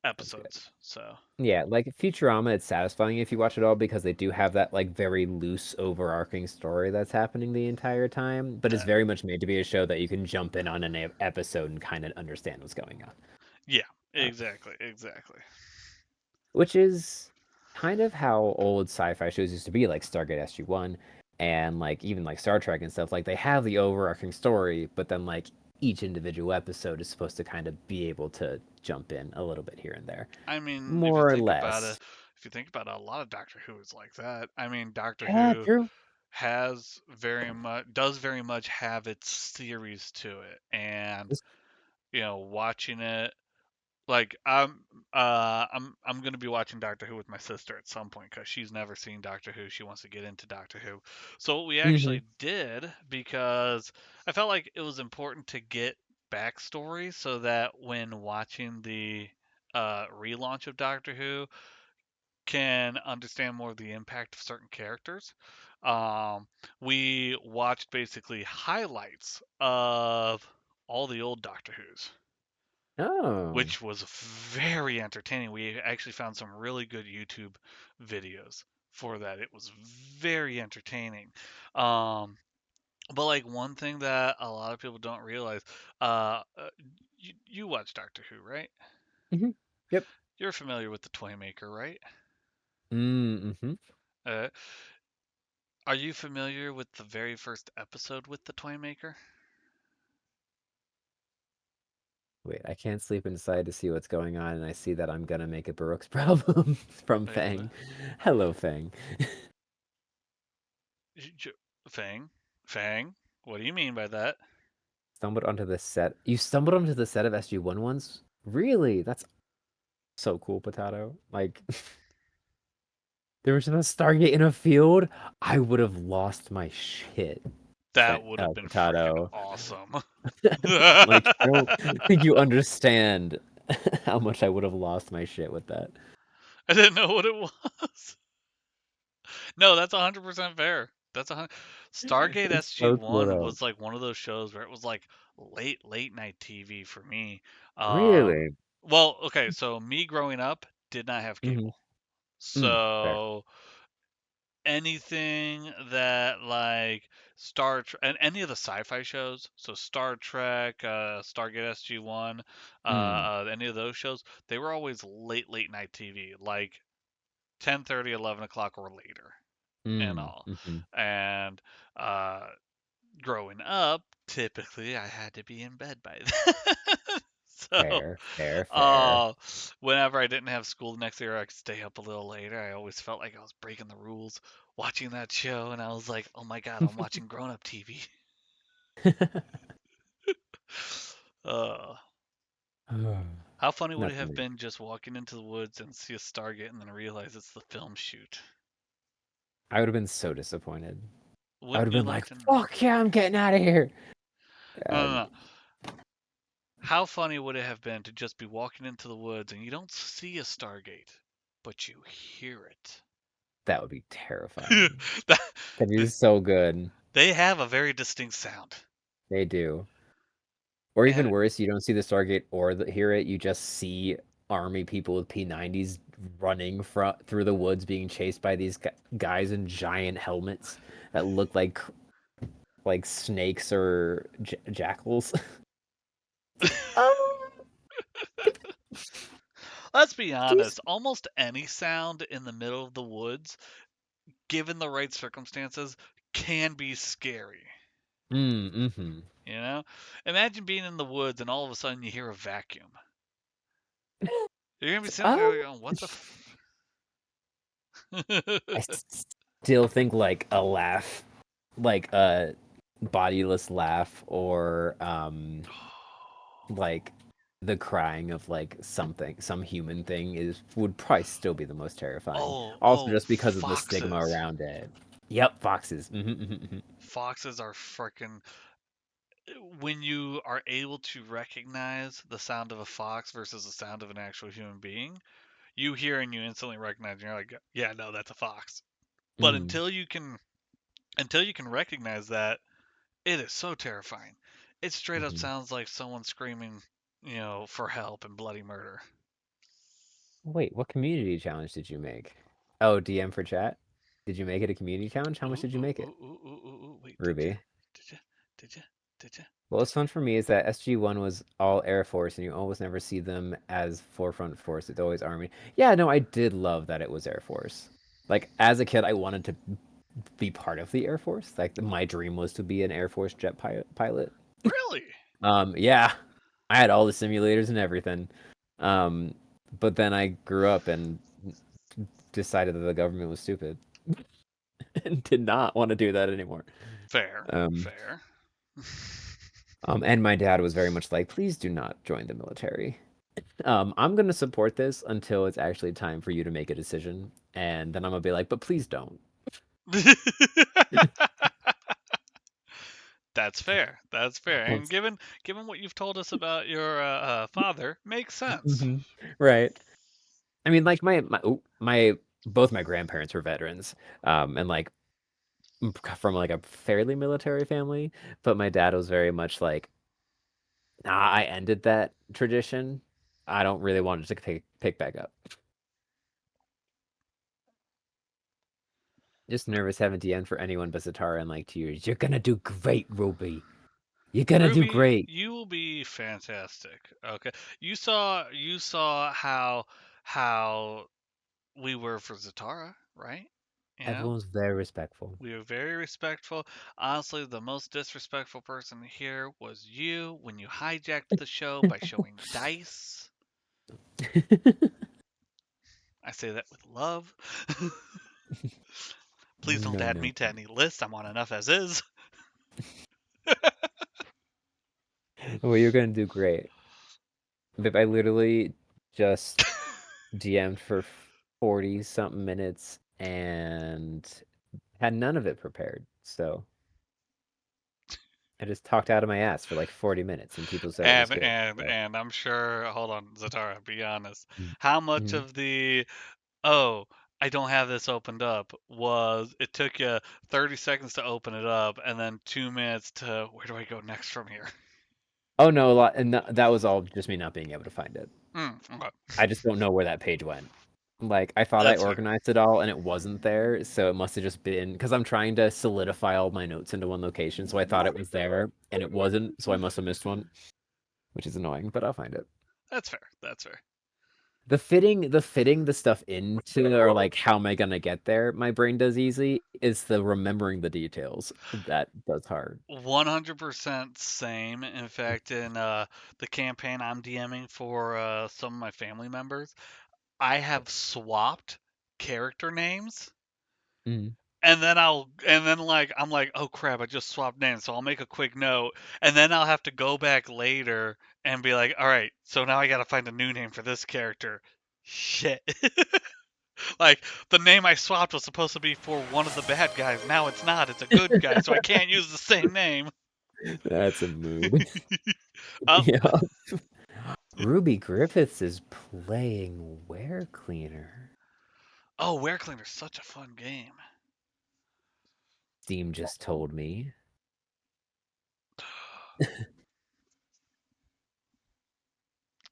episodes. So Yeah, like Futurama, it's satisfying if you watch it all because they do have that like very loose overarching story that's happening the entire time, but it's very much made to be a show that you can jump in on an episode and kind of understand what's going on. yeah, exactly. Which is kind of how old sci-fi shows used to be, like Stargate SG-1 and like even like Star Trek and stuff. Like they have the overarching story, but then like each individual episode is supposed to kind of be able to jump in a little bit here and there. I mean, More or less. if you think about it, a lot of Doctor Who is like that. I mean, Doctor Yeah, Who true. does very much have its series to it, and watching it, like I'm gonna be watching Doctor Who with my sister at some point because she's never seen Doctor Who. She wants to get into Doctor Who. So what we Mm-hmm. actually did, because I felt like it was important to get backstory so that when watching the relaunch of Doctor Who, can understand more of the impact of certain characters. Um, we watched basically highlights of all the old Doctor Who's, Oh. which was very entertaining. We actually found some really good YouTube videos for that. It was very entertaining. Um, but like one thing that a lot of people don't realize, you watch Doctor Who, right? Mm-hmm. Yep. You're familiar with the Toymaker, right? Mm-hmm. Uh, are you familiar with the very first episode with the Toymaker? Wait, I can't sleep inside to see what's going on, and I see that I'm gonna make a Baroque's problem from Wait, what? Fang. Hello, Fang. Fang? Fang? What do you mean by that? Stumbled onto the set. You stumbled onto the set of SG-1 once? Really? That's so cool, Potato. Like, there was a Stargate in a field. I would have lost my shit. That would have been freaking Potato. awesome. Like, I don't think you understand how much I would have lost my shit with that. I didn't know what it was. No, that's 100% fair. That's Stargate It's so cool, SG-1 though. was like one of those shows where it was like late night TV for me. Really? Well, okay, so me growing up did not have Mm-hmm. cable. Fair. So anything that like Star Trek and any of the sci-fi shows, so Star Trek, Stargate SG-1, Mm. any of those shows, they were always late night TV, like 10:30, 11 o'clock or later, and Mm. all. Mm-hmm. And uh, growing up, typically I had to be in bed by then. So, Fair, fair, fair. whenever I didn't have school the next day or I could stay up a little later, I always felt like I was breaking the rules watching that show, and I was like, "Oh my God, I'm watching grown-up TV." Uh, how funny would Not it for have me. been just walking into the woods and see a Stargate and then realize it's the film shoot? I would have been so disappointed. I would Wouldn't have you been like like, to know? fuck yeah, I'm getting out of here. No, no, And no. How funny would it have been to just be walking into the woods and you don't see a Stargate, but you hear it? that would be terrifying. That- That'd be so good. they have a very distinct sound. They do. Or even And worse, you don't see the Stargate or hear it. You just see army people with P90s running through the woods, being chased by these guys in giant helmets that look like snakes or jackals. Oh, let's be jeez. honest, almost any sound in the middle of the woods, given the right circumstances, can be scary. Mm-hmm. You know? Imagine being in the woods and all of a sudden you hear a vacuum. You're gonna be sitting there Um, going, "What the?" I still think like a laugh, like a bodiless laugh, or like the crying of like some human thing would probably still be the most terrifying. Also, just because of the stigma Foxes. around it. Yep, foxes. Foxes are freaking. When you are able to recognize the sound of a fox versus the sound of an actual human being, you hear and you instantly recognize, and you're like, "Yeah, no, that's a fox." But Mm, until you can recognize that, it is so terrifying. It straight up hmm sounds like someone screaming, for help and bloody murder. Wait, what community challenge did you make? Oh, DM for chat. Did you make it a community challenge? How much Ooh, did you ooh, make it, ooh, ooh, ooh, ooh, ooh. Wait, did ya? Ruby? Did ya? Did ya? Did ya? What was fun for me is that SG-1 was all Air Force, and you almost never see them as forefront force. It's always Army. Yeah, no, I did love that it was Air Force. Like, as a kid, I wanted to be part of the Air Force. Like, my dream was to be an Air Force jet pilot. Really? Yeah, I had all the simulators and everything. Um, but then I grew up and decided that the government was stupid and did not want to do that anymore. Fair. Um, Fair. and my dad was very much like, please do not join the military. I'm gonna support this until it's actually time for you to make a decision, and then I'm gonna be like, but please don't. That's fair. That's fair. And Once, given what you've told us about your father, makes sense. Mhm. Right. I mean, like my both my grandparents were veterans, and like from like a fairly military family, but my dad was very much like, nah, I ended that tradition. I don't really want it to pick back up. Just nervous having to end for anyone but Zatara in like 2 years. You're gonna do great, Ruby. You're gonna do Ruby, great. you will be fantastic. Okay. You saw how we were for Zatara, right? You know? Everyone's very respectful. We were very respectful. Honestly, the most disrespectful person here was you when you hijacked the show by showing dice. I say that with love. Please don't No, add no. me to any list. I'm on enough as is. Well, you're gonna do great. But I literally just DM'd for 40 something minutes and had none of it prepared. So I just talked out of my ass for like 40 minutes and people said it was And good. and So. and I'm sure. Hold on, Zatara. Be honest. Mm. How much Mhm. of the oh, I don't have this opened up was it took you 30 seconds to open it up and then 2 minutes to where do I go next from here? Oh no, a lot, and that was all just me not being able to find it. Okay. I just don't know where that page went. Like I thought I That's fair. organized it all and it wasn't there, so it must have just been because I'm trying to solidify all my notes into one location, so I thought it was there and it wasn't, so I must have missed one, which is annoying, but I'll find it. That's fair. That's fair. The fitting the stuff into or like how am I gonna get there, my brain does easy. It's the remembering the details that does hard. 100% same. In fact, in the campaign I'm DMing for some of my family members, I have swapped character names. Mhm. And then like I'm like, oh crap, I just swapped names, so I'll make a quick note, and then I'll have to go back later and be like, all right, so now I gotta find a new name for this character. Shit. Like the name I swapped was supposed to be for one of the bad guys. Now it's not. It's a good guy, so I can't use the same name. That's a mood. Oh, Yeah. Ruby Griffiths is playing Were Cleaner. oh, Were Cleaner's such a fun game. Steam just told me.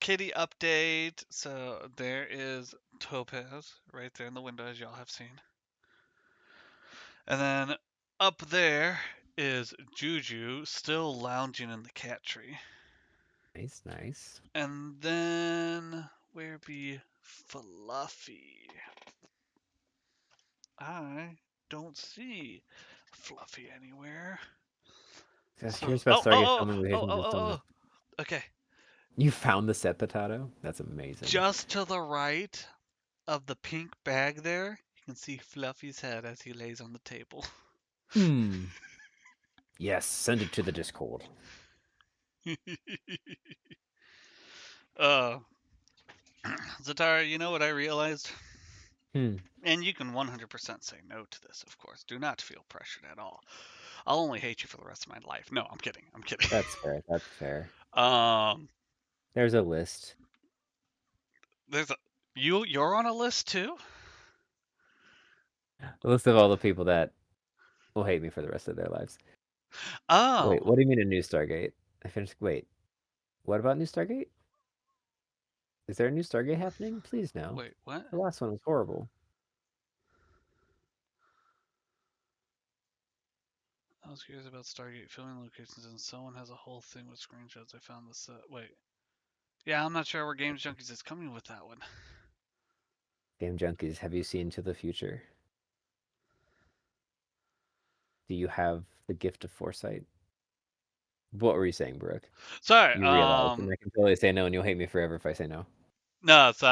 Kitty update. So there is Topaz right there in the window, as y'all have seen. And then up there is Juju still lounging in the cat tree. Nice, nice. And then where be Fluffy? I don't see Fluffy anywhere. I was So, curious about Stargate filming locations and still not. okay. You found the set potato? That's amazing. Just to the right of the pink bag there, you can see Fluffy's head as he lays on the table. Hmm. Yes, send it to the Discord. uh, Zatara, you know what I realized? Hmm. And you can 100% say no to this, of course. Do not feel pressured at all. I'll only hate you for the rest of my life. No, I'm kidding. I'm kidding. That's fair. That's fair. Um, There's a list. there's a you're on a list too. A list of all the people that will hate me for the rest of their lives. Wait, Oh, what do you mean a new Stargate? I finished. Wait, what about new Stargate? Is there a new Stargate happening? Please no. wait, what? The last one was horrible. I was curious about Stargate filming locations, and someone has a whole thing with screenshots. I found this. Wait, yeah, I'm not sure where Games Junkies is coming with that one. Game Junkies, have you seen to the future? Do you have the gift of foresight? What were you saying, Brooke? Sorry. You realize, and I can totally say no, and you'll hate me forever if I say no. No. So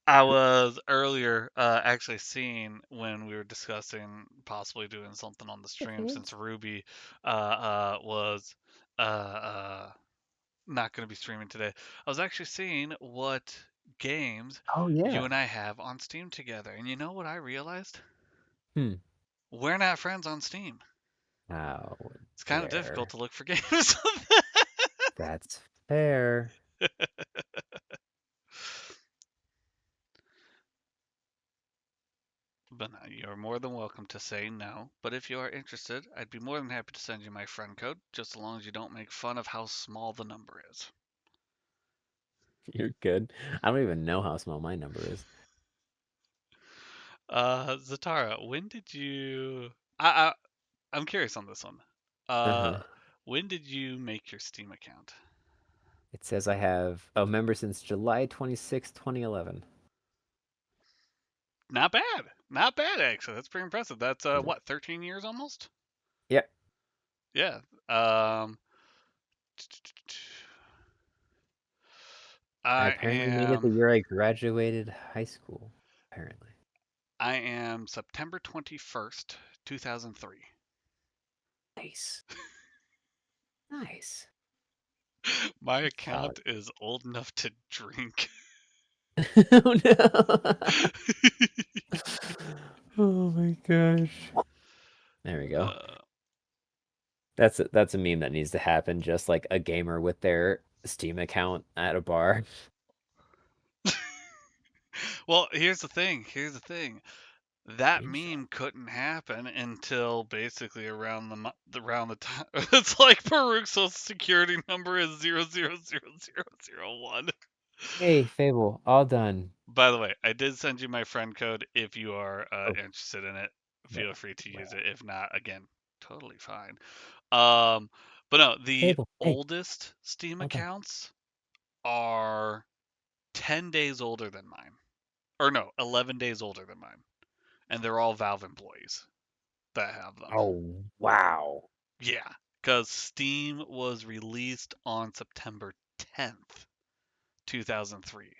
I was earlier actually seeing when we were discussing possibly doing something on the stream since Ruby was not going to be streaming today. I was actually seeing what games Oh you yeah. and I have on Steam together. And you know what I realized? Hmm. We're not friends on Steam. How It's kind of difficult dare. to look for games. That's fair. But no, you're more than welcome to say no. But if you are interested, I'd be more than happy to send you my friend code, just as long as you don't make fun of how small the number is. You're good. I don't even know how small my number is. Zatara, when did you? I'm curious on this one. Uh-huh. When did you make your Steam account? It says I have a member since July 26, 2011. Not bad. Not bad, actually. That's pretty impressive. That's Is it? what, 13 years almost? Yep. Yeah. I I apparently made it the am year I graduated high school. Apparently. I am September 21st, 2003. Nice. Nice. My Solid. account is old enough to drink. Oh no. Oh my gosh. There we go. Uh, That's a meme that needs to happen, just like a gamer with their Steam account at a bar. well, here's the thing. Here's the thing. That Game show. meme couldn't happen until basically around the time. It's like Farouk's social security number is 000001. Hey, Fable, all done. By the way, I did send you my friend code. If you are Oh, interested in it, feel well, free to use well. it. If not, again, totally fine. Um, but no, the Fable, hey, oldest Steam all done. accounts are 10 days older than mine. Or no, 11 days older than mine. And they're all Valve employees that have them. Oh, wow. Yeah, because Steam was released on September 10th, 2003.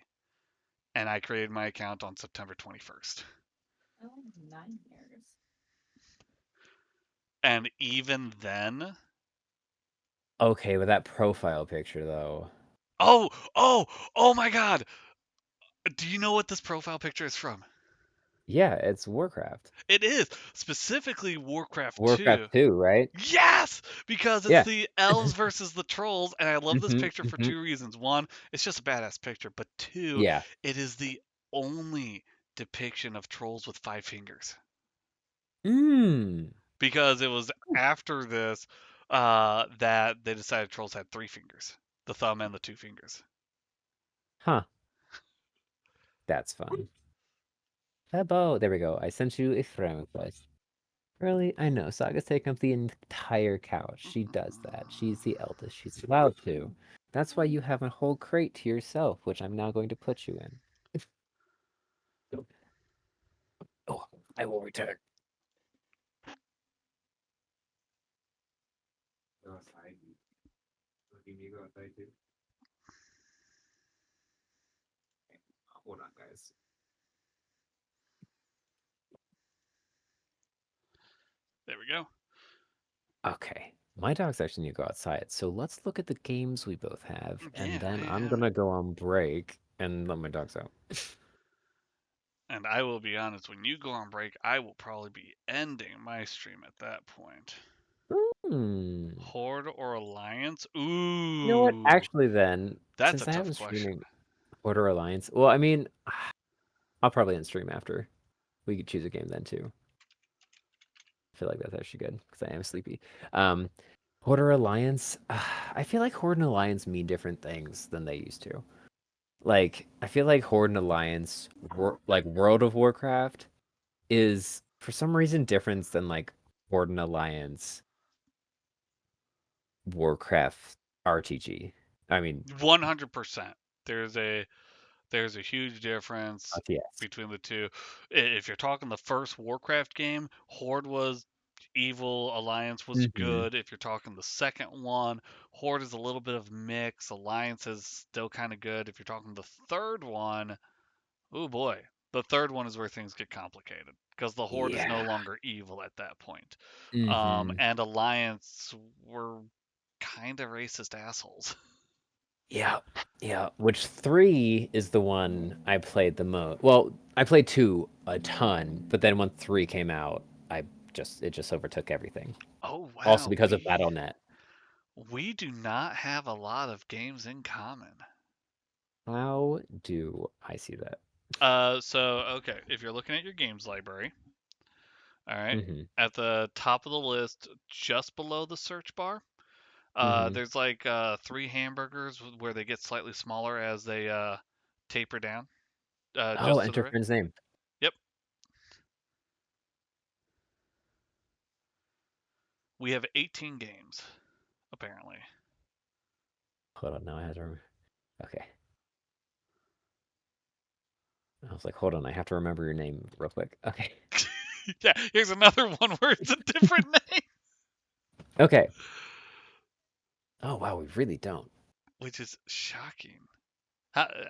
And I created my account on September 21st. Oh, 9 years. And even then, Okay, with that profile picture though. oh my God! Do you know what this profile picture is from? Yeah, it's Warcraft. It is specifically Warcraft Warcraft 2. 2, right? Yes, because it's Yeah. the elves versus the trolls, and I love this hmm picture for hmm two reasons. One, it's just a badass picture, but two, Yeah. it is the only depiction of trolls with 5 fingers. Mmm. Because it was after this that they decided trolls had 3 fingers, the thumb and the 2 fingers. Huh. That's fun. Febo, there we go. I sent you a friend request. Really? I know. Saga's taking up the entire couch. She does that. She's the eldest. She's allowed to. That's why you have a whole crate to yourself, which I'm now going to put you in. Oh, I will return. Go outside. You need to go outside too. Hold on, guys. There we go. Okay. My dogs actually need to go outside, so let's look at the games we both have, and Yeah, then I'm yeah. gonna go on break and let my dogs out. And I will be honest, when you go on break, I will probably be ending my stream at that point. Hmm. Horde or Alliance? You know what? Ooh, Actually, then, that's a since I tough haven't question. streaming Order Alliance, well, I mean, I'll probably end stream after. We could choose a game then too. I feel like that's actually good because I am sleepy. Um, Horde or Alliance, I feel like Horde and Alliance mean different things than they used to. Like, I feel like Horde and Alliance, like World of Warcraft, is for some reason different than like Horde and Alliance Warcraft RPG. I mean, 100%. There's a there's a huge difference RTS. between the two. If you're talking the first Warcraft game, Horde was evil, Alliance was hmm good. If you're talking the second one, Horde is a little bit of mix, Alliance is still kind of good. If you're talking the third one, Oh boy. The third one is where things get complicated because the Horde is no Yeah. longer evil at that point. Mm-hmm. And Alliance were kind of racist assholes. Yeah. Yeah. Which 3 is the one I played the most. Well, I played 2 a ton, but then when 3 came out, it just overtook everything. Oh Also wow, because of BattleNet. we do not have a lot of games in common. How do I see that? So okay, if you're looking at your games library, all right, Mm-hmm. at the top of the list, just below the search bar, Mm-hmm. there's like 3 hamburgers where they get slightly smaller as they taper down, Oh, just to the enter right. friend's name. Yep. We have 18 games, apparently. Hold on, now I have to remember. Okay. I was like, hold on, I have to remember your name real quick. Okay. Yeah, here's another one where it's a different name. Okay. Oh wow, we really don't. Which is shocking.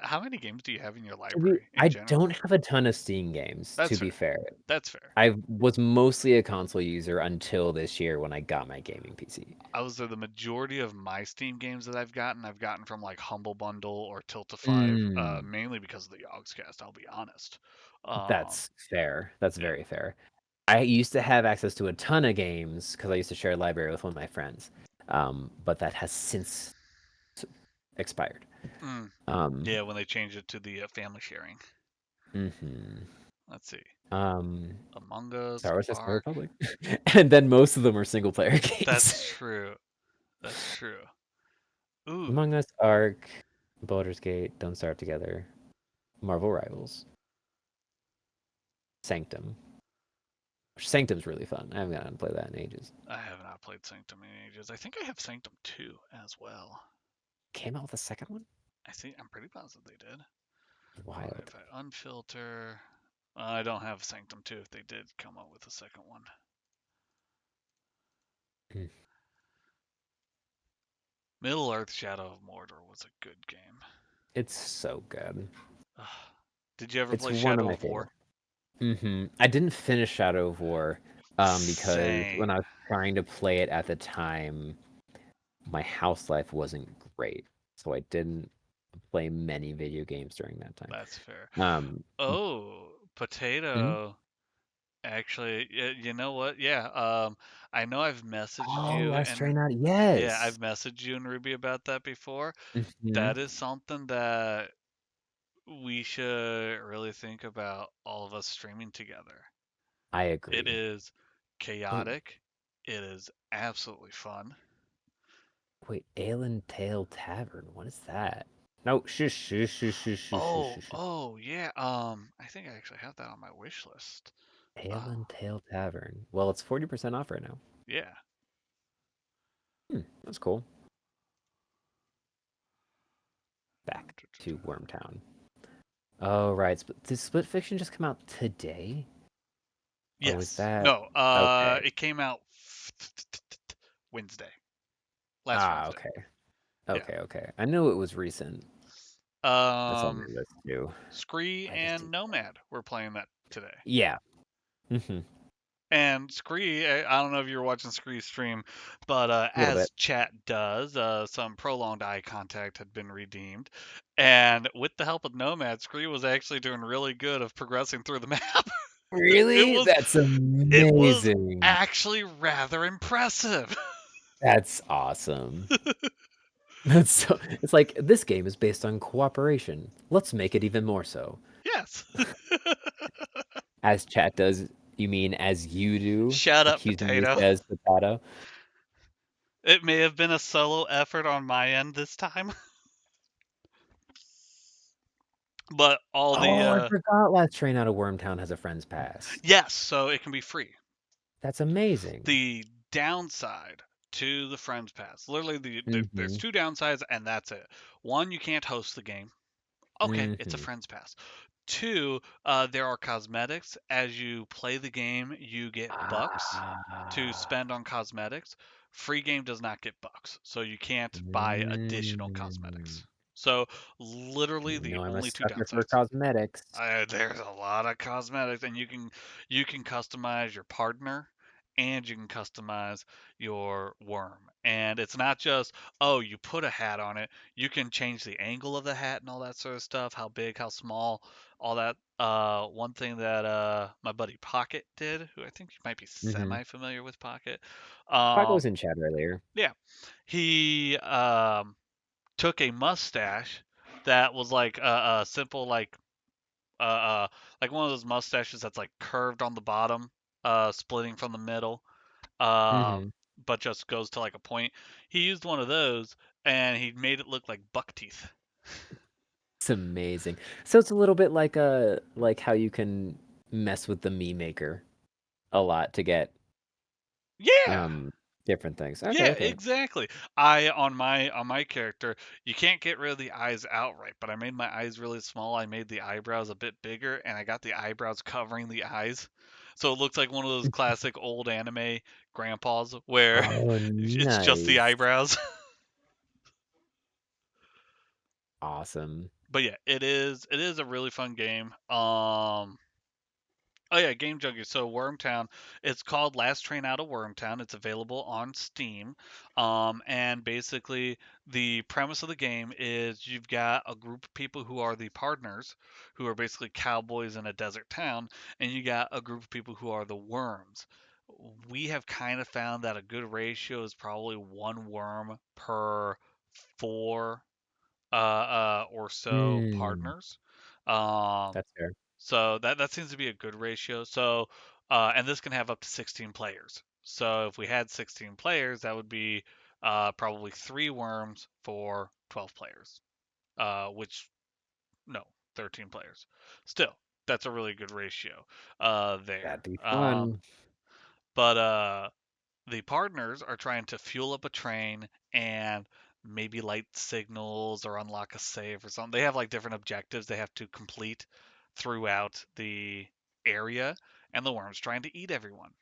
How many games do you have in your To library in I general? don't have a ton of Steam games, That's to be fair. fair. That's fair. I was mostly a console user until this year when I got my gaming PC. I was the majority of my Steam games that I've gotten from like Humble Bundle or Tiltify, Mm, mainly because of the Yogscast, I'll be honest. Um, that's fair. That's yeah. very fair. I used to have access to a ton of games because I used to share a library with one of my friends, but that has since expired. Mm. Um, Yeah, when they changed it to the family sharing. mhm. Let's see. Um, Among Us, Star Wars: The Ark. Republic, and then most of them are single player games. That's true. That's true. Ooh, Among Us, Ark, Baldur's Gate, Don't Starve Together, Marvel Rivals, Sanctum. Sanctum's really fun. I haven't gotten to play that in ages. I have not played Sanctum in ages. I think I have Sanctum 2 as well. Came out with a second one? I'm pretty positive they did. Wild. If I unfilter, I don't have Sanctum 2 if they did come up with a second one. Mm. Middle Earth Shadow of Mordor was a good game. It's so good. Did you ever It's play one of Shadow my of War? favorite. I didn't finish Shadow of War because when Same. I was trying to play it at the time, my house life wasn't great, so I didn't play many video games during that time. That's fair. Um, Oh, mhm. Potato. Actually, you know what? Yeah. I know I've messaged Oh, you Last and Train Out. yeah, I've Yes. messaged you and Ruby about that before. Hmm. That is something that we should really think about all of us streaming together. I It agree. is Wait, chaotic. It is absolutely fun. wait, Ale and Tail Tavern. What is that? No, shush, shush, shush, shush, shush, shush, shush. Oh yeah. I think I actually have that on my wish list. Ale and Tail Tavern. Well, it's 40% off right now. Yeah. That's cool. Back to Wormtown. Oh, right. Did Split Fiction just come out today? Or was Yes. that No. okay? It came out Wednesday. Last Ah, Wednesday. okay. Yeah. Okay. I knew it was recent. That's on my list too. Scree I just and did. Nomad were playing that today. Yeah. Mm-hmm. And Scree, I don't know if you were watching Scree's stream, but A little as bit. chat does, some prolonged eye contact had been redeemed. And with the help of Nomad, Scree was actually doing really good of progressing through the map. it Really? was That's it was amazing. actually rather impressive. That's awesome. That's so, it's like this game is based on cooperation. Let's make it even more so. Yes. As chat does, you mean as you do, Shut up, accusing me Potato. says potato. It may have been a solo effort on my end this time, but all the Oh, I forgot Last Train Out of Wormtown has a friend's pass. yes, so it can be free. That's amazing. The downside to the Friends Pass, literally, there's Mm-hmm. two downsides, and that's it. One, you can't host the game. Okay, it's a Mm-hmm. Friends Pass. Two, there are cosmetics. As you play the game, you get bucks to Ah. spend on cosmetics. Free game does not get bucks, so you can't buy additional Mm. cosmetics. So literally You the know I'm a only two sucker for downsides. cosmetics. There's a lot of cosmetics, and you can customize your partner, and you can customize your worm. And it's not just, oh, you put a hat on it. You can change the angle of the hat and all that sort of stuff, how big, how small, all that. One thing that my buddy Pocket did, who I think you might be Mhm. semi familiar with Pocket. Paco was Um, in chat earlier. yeah, he took a mustache that was like a simple uh, uh, like one of those mustaches that's like curved on the bottom, splitting from the middle, Mhm. but just goes to like a point. He used one of those and he made it look like buck teeth. It's amazing. So it's a little bit like how you can mess with the meme maker a lot to get Yeah, um different things. Okay, yeah, okay. exactly. On my character, you can't get rid of the eyes outright, but I made my eyes really small. I made the eyebrows a bit bigger, and I got the eyebrows covering the eyes. So it looks like one of those classic old anime grandpas where Oh, it's just the nice. eyebrows. Awesome. But yeah, it is a really fun game. Oh yeah, Game Junkie. So Wormtown, it's called Last Train Out of Wormtown. It's available on Steam. And basically the premise of the game is you've got a group of people who are the partners, who are basically cowboys in a desert town, and you got a group of people who are the worms. We have kind of found that a good ratio is probably one worm per four or so Hmm. partners. Um, That's fair. so that seems to be a good ratio. So, and this can have up to 16 players. So if we had 16 players, that would be probably three worms for 12 players. Which no, 13 players. Still, that's a really good ratio there. That'd be fun. But the partners are trying to fuel up a train and maybe light signals or unlock a safe or something. They have like different objectives they have to complete throughout the area, and the worm's trying to eat everyone.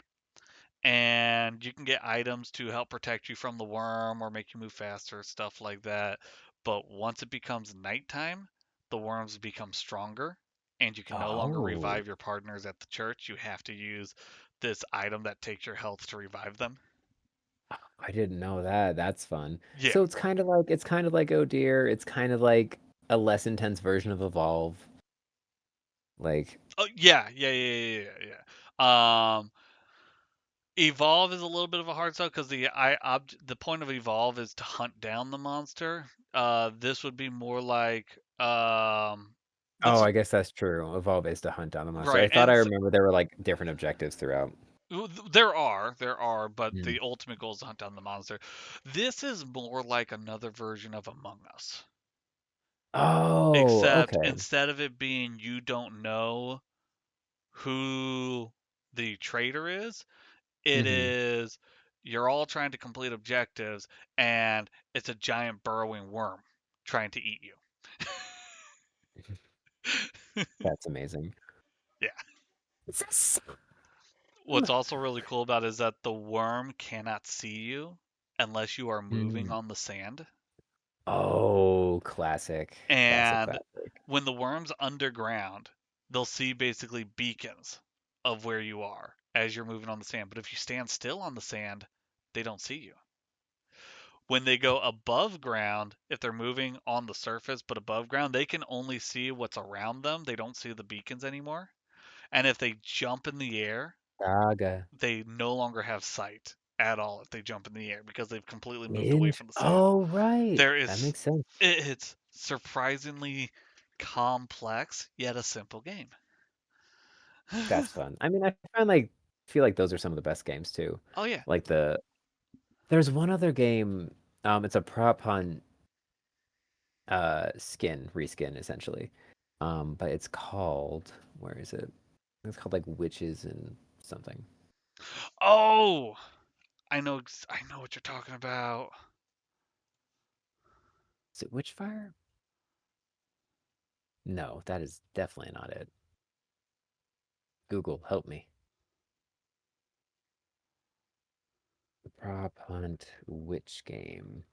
And you can get items to help protect you from the worm or make you move faster, stuff like that. But once it becomes nighttime, the worms become stronger, and you can no longer Oh, revive your partners at the church. You have to use this item that takes your health to revive them. I didn't know that. That's fun. Yeah. So it's kind of like Oh Dear. It's kind of like a less intense version of Evolve. Like, Oh yeah, yeah, yeah, yeah, yeah, yeah. Evolve is a little bit of a hard sell because the point of evolve is to hunt down the monster. This would be more like oh, this I guess that's true. Evolve is to hunt down the monster. right, I thought and I remember there were like different objectives throughout. there are, but Hmm. the ultimate goal is to hunt down the monster. This is more like another version of Among Us, Oh, except okay. instead of it being you don't know who the traitor is, it Hmm. is you're all trying to complete objectives, and it's a giant burrowing worm trying to eat you. That's amazing. Yeah. It's a s- What's also really cool about it is that the worm cannot see you unless you are moving Mhm. on the sand. Oh, classic. Classic, And classic. when the worm's underground, they'll see basically beacons of where you are as you're moving on the sand. But if you stand still on the sand, they don't see you. When they go above ground, if they're moving on the surface but above ground, they can only see what's around them. They don't see the beacons anymore. And if they jump in the air, Saga. they no longer have sight at all if they jump in the air because they've completely moved away Int from the sand. Oh, right. There That is makes sense. it's surprisingly complex yet a simple game. That's fun. I mean, I find like feel like those are some of the best games too. Oh yeah. Like there's one other game, it's a prop hunt reskin essentially. But it's called, where is it? It's called like Witches and something. Oh, I know what you're talking about. Is it Witchfire? No, that is definitely not it. Google, help me. Prop hunt witch game.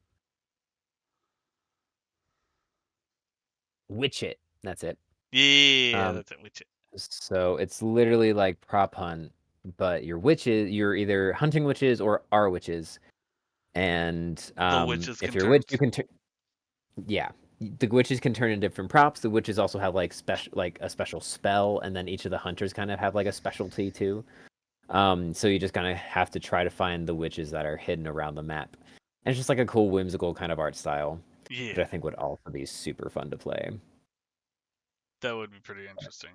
Witch It. That's it. Yeah, Um, that's it. Witch It. so it's literally like prop hunt, but you're witches. You're either hunting witches or are witches, and The witches if can you're a turn. witch, you can. Yeah, the witches can turn into different props. The witches also have like a special spell, and then each of the hunters kind of have like a specialty too. So you just kind of have to try to find the witches that are hidden around the map. And it's just like a cool, whimsical kind of art style, which Yeah, I think would also be super fun to play. that would be pretty interesting.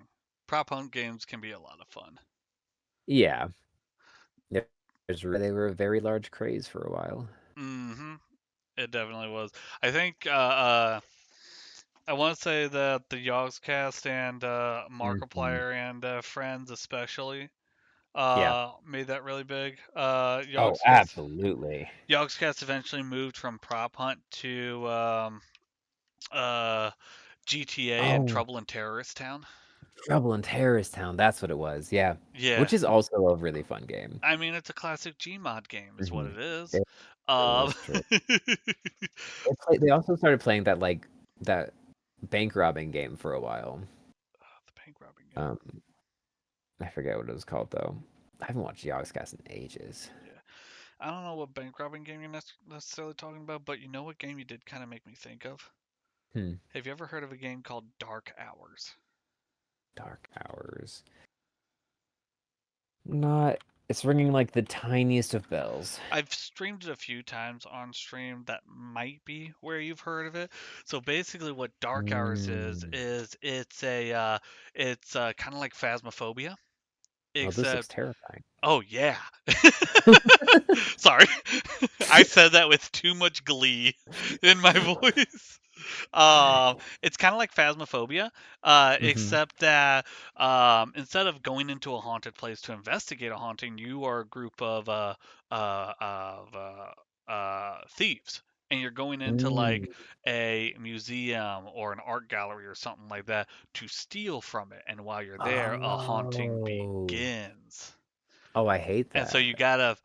Prop hunt games can be a lot of fun. Yeah, they were a very large craze for a while. Mm-hmm. It definitely was. I think I want to say that the Yogscast and Mhm. Markiplier and Friends especially Yeah. made that really big. Oh, absolutely. Yogscast eventually moved from prop hunt to uh, GTA and Oh, Trouble in Terrorist Town. Trouble in Terrorist Town. That's what it was. Yeah, Yeah, which is also a really fun game. I mean it's a classic Gmod game, is what Hmm. it is. It really Um, is true. They also started playing that bank robbing game for a while. the bank robbing game. Um, I forget what it was called though. I haven't watched Yogscast in ages. Yeah, I don't know what bank robbing game you're necessarily talking about, but you know what game you did kind of make me think of? Hmm. Have you ever heard of a game called Dark Hours? Dark Hours. Not. It's ringing like the tiniest of bells. I've streamed it a few times on stream. That might be where you've heard of it. So basically, what Dark Hours Mm. is it's kind of like Phasmophobia, Oh, this looks except terrifying. oh yeah. Sorry, I said that with too much glee in my voice. It's kind of like Phasmophobia, Mm-hmm. except that instead of going into a haunted place to investigate a haunting, you are a group of thieves, and you're going into like Mm. a museum or an art gallery or something like that to steal from it. And while you're there, a haunting Oh. begins. Oh, I hate And so that. you gotta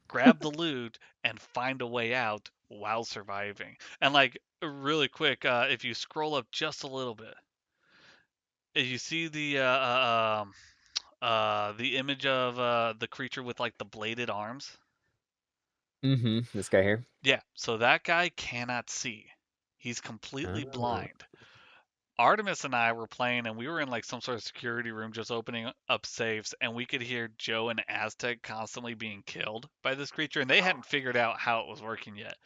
grab the loot and find a way out while surviving. And like really quick, if you scroll up just a little bit, if you see the image of the creature with like the bladed arms. Mm-hmm. This guy here. Yeah, so that guy cannot see. He's completely Oh. blind. Artemis and I were playing, and we were in like some sort of security room just opening up safes, and we could hear Joe and Aztec constantly being killed by this creature, and they hadn't figured out how it was working yet.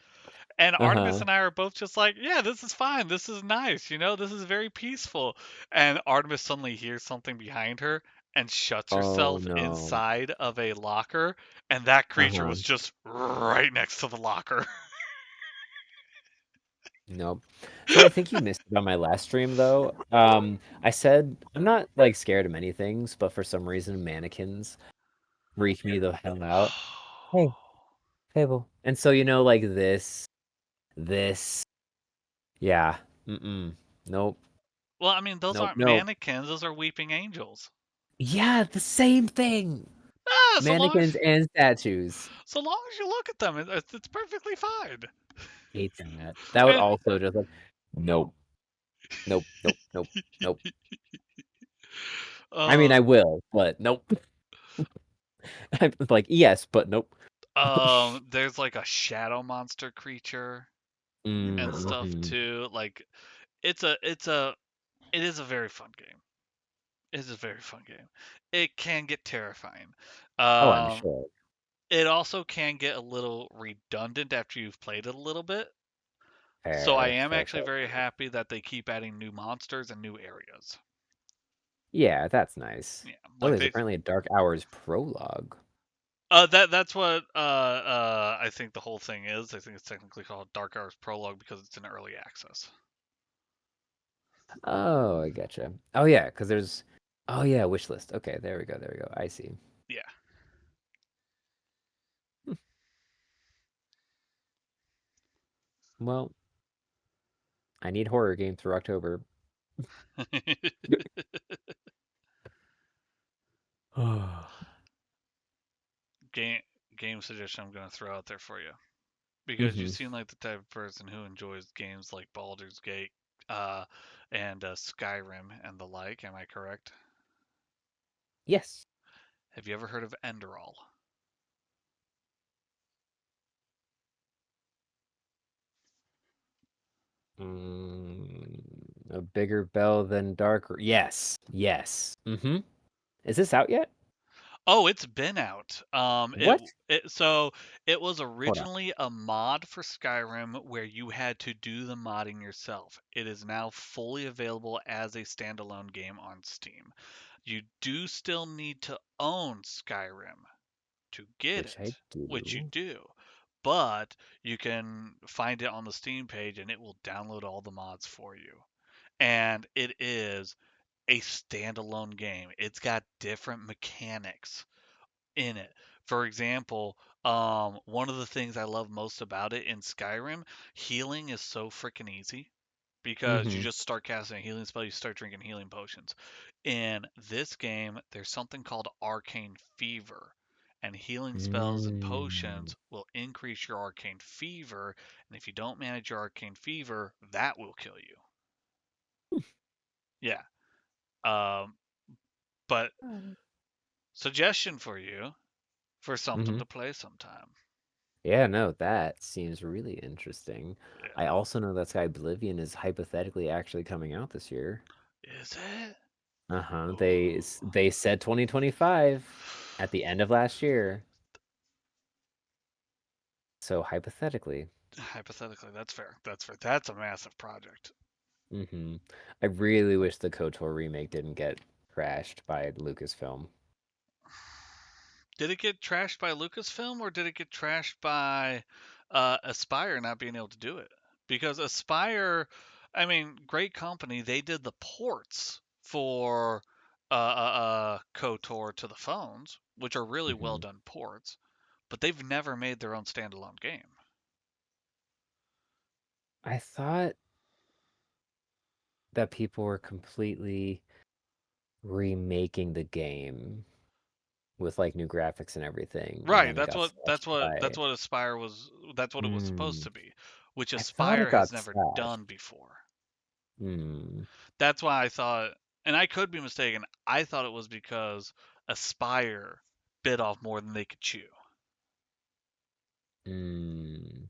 And Artemis Uh-huh. and I are both just like, yeah, this is fine. This is nice. This is very peaceful. And Artemis suddenly hears something behind her and shuts Oh herself no. inside of a locker, and that creature Uh-huh. was just right next to the locker. Nope. So I think you missed it on my last stream though. I said I'm not like scared of many things, but for some reason mannequins freak me the hell out. Hey, Fable. And so like this. Yeah. Mm-mm. Nope. Well, I mean, those Nope. aren't Nope. mannequins, those are weeping angels. Yeah, the same thing. Ah, Mannequins and statues. so long as you look at them, it's perfectly fine. Hate that. That would And, also just like nope. Nope. Nope. Nope. Nope. I mean I uh, will, but nope. I'm like, yes, but nope. there's like a shadow monster creature and stuff Mm-hmm. too. Like, it is a very fun game. It is a very fun game. It can get terrifying. Oh, I'm Um, sure. it also can get a little redundant after you've played it a little bit. So I Fair, am fair, actually fair. very happy that they keep adding new monsters and new areas. Yeah, that's nice. Yeah, Oh, like there's they apparently a Dark Hours prologue. that's what I think the whole thing is. I think it's technically called Dark Hours Prologue because it's in early access. Oh, I getcha. Oh yeah, because there's. Oh yeah, wish list. Okay, there we go. There we go. I see. Yeah. Well, I need horror game through October. game game suggestion I'm gonna throw out there for you. Because you Mm-hmm. seem like the type of person who enjoys games like Baldur's Gate, uh, and Skyrim and the like. Am I correct? Yes. Have you ever heard of Enderal? A bigger bell than darker. Yes. Yes. Is this out yet? Oh, it's been out. What? So it was Hold on. originally a mod for Skyrim where you had to do the modding yourself. It is now fully available as a standalone game on Steam. You do still need to own Skyrim to get Which I it, which you do. do. But you can find it on the Steam page and it will download all the mods for you. And it is a standalone game. It's got different mechanics in it. For example, one of the things I love most about it in Skyrim, healing is so freaking easy because you Mm-hmm. just start casting a healing spell, you start drinking healing potions. In this game, there's something called Arcane Fever, and healing spells and Mm. potions will increase your Arcane Fever, and if you don't manage your Arcane Fever, that will kill you. Yeah. Um, but suggestion for you for something Mm-hmm. to play sometime. Yeah, no, that seems really interesting. I Yeah. also know that Sky Oblivion is hypothetically actually coming out this year. Is it? Uh-huh. Ooh. They said 2025 at the end of last year. So hypothetically. Hypothetically, that's fair. That's fair. That's a massive project. I really wish the KOTOR remake didn't get crashed by Lucasfilm. Did it get trashed by Lucasfilm or did it get trashed by Aspire not being able to do it? Because Aspire, I mean, great company. They did the ports for KOTOR to the phones, which are really well Mhm. done ports, but they've never made their own standalone game. I thought that people were completely remaking the game with like new graphics and everything, and Right, then it got that's slashed what by. that's what Aspire was that's what it was supposed Hmm. to be, which I thought it Aspire has got never slashed. done before. Hmm. That's why I thought, and I could be mistaken, I thought it was because Aspire bit off more than they could chew. Hmm.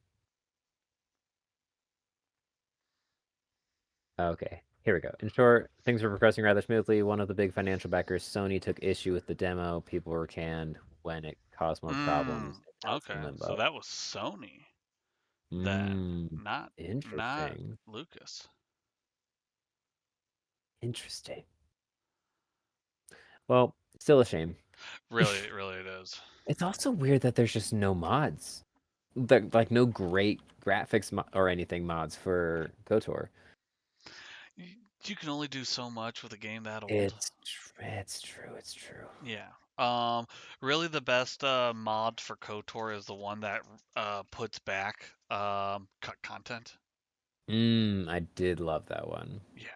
Okay, here we go. In short, things were progressing rather smoothly. One of the big financial backers, Sony, took issue with the demo. People were canned when it caused more problems. And now it's in Okay. So limbo. that was Sony then, Hmm. not Interesting. Lucas. Interesting. Well, still a shame. Really, really it is. It's also weird that there's just no mods. Like no great graphics or anything mods for KOTOR. You can only do so much with a game that old. It's true. It's true. Yeah. Really the best mod for KOTOR is the one that puts back cut content. I did love that one. Yeah.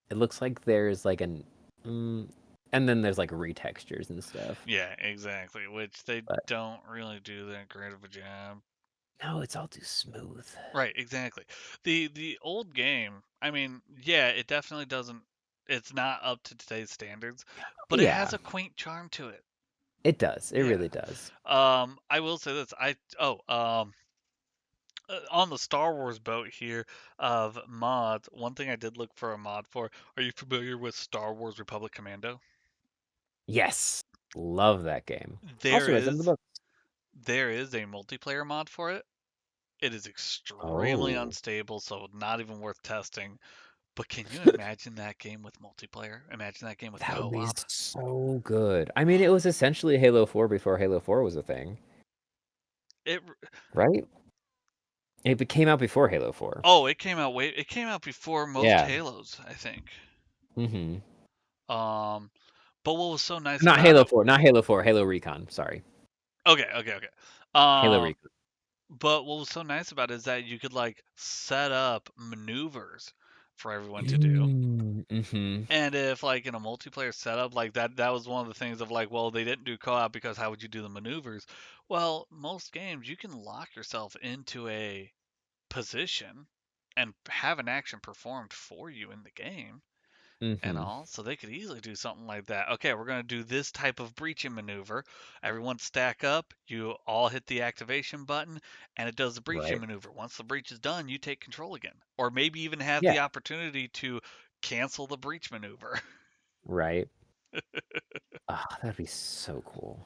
It looks like there's like and then there's like retextures and stuff. Yeah, exactly. Which they But don't really do that great of a job. no, it's all too smooth. Right, exactly. The old game, I mean, yeah, it definitely doesn't it's not up to today's standards, but it has Yeah, a quaint charm to it. it does. It Yeah. really does. I will say this. On the Star Wars boat here of mods, one thing I did look for a mod for. Are you familiar with Star Wars Republic Commando? Yes. Love that game. There Also read some of the is books. there is a multiplayer mod for it. It is extremely Oh. unstable, so not even worth testing. But can you imagine that game with multiplayer? Imagine that game with That would be co-op. so good. I mean, it was essentially Halo 4 before Halo 4 was a thing, It right? It came out before Halo 4. oh, it came out before most Yeah. Halos, I think. Mm-hmm. Um, but what was so nice Not about Halo it? 4, not Halo 4, Halo Recon, sorry. Okay. Halo Um, Recon. but what was so nice about it is that you could like set up maneuvers for everyone to do. Mm-hmm. And if like in a multiplayer setup like that was one of the things of like, well, they didn't do co-op because how would you do the maneuvers? Well, most games you can lock yourself into a position and have an action performed for you in the game and Mm-hmm. all. So they could easily do something like that. Okay, we're going to do this type of breaching maneuver. Everyone stack up. You all hit the activation button, and it does the breaching Right. maneuver. Once the breach is done, you take control again. Or maybe even have Yeah. the opportunity to cancel the breach maneuver. Right. Ah, that'd be so cool.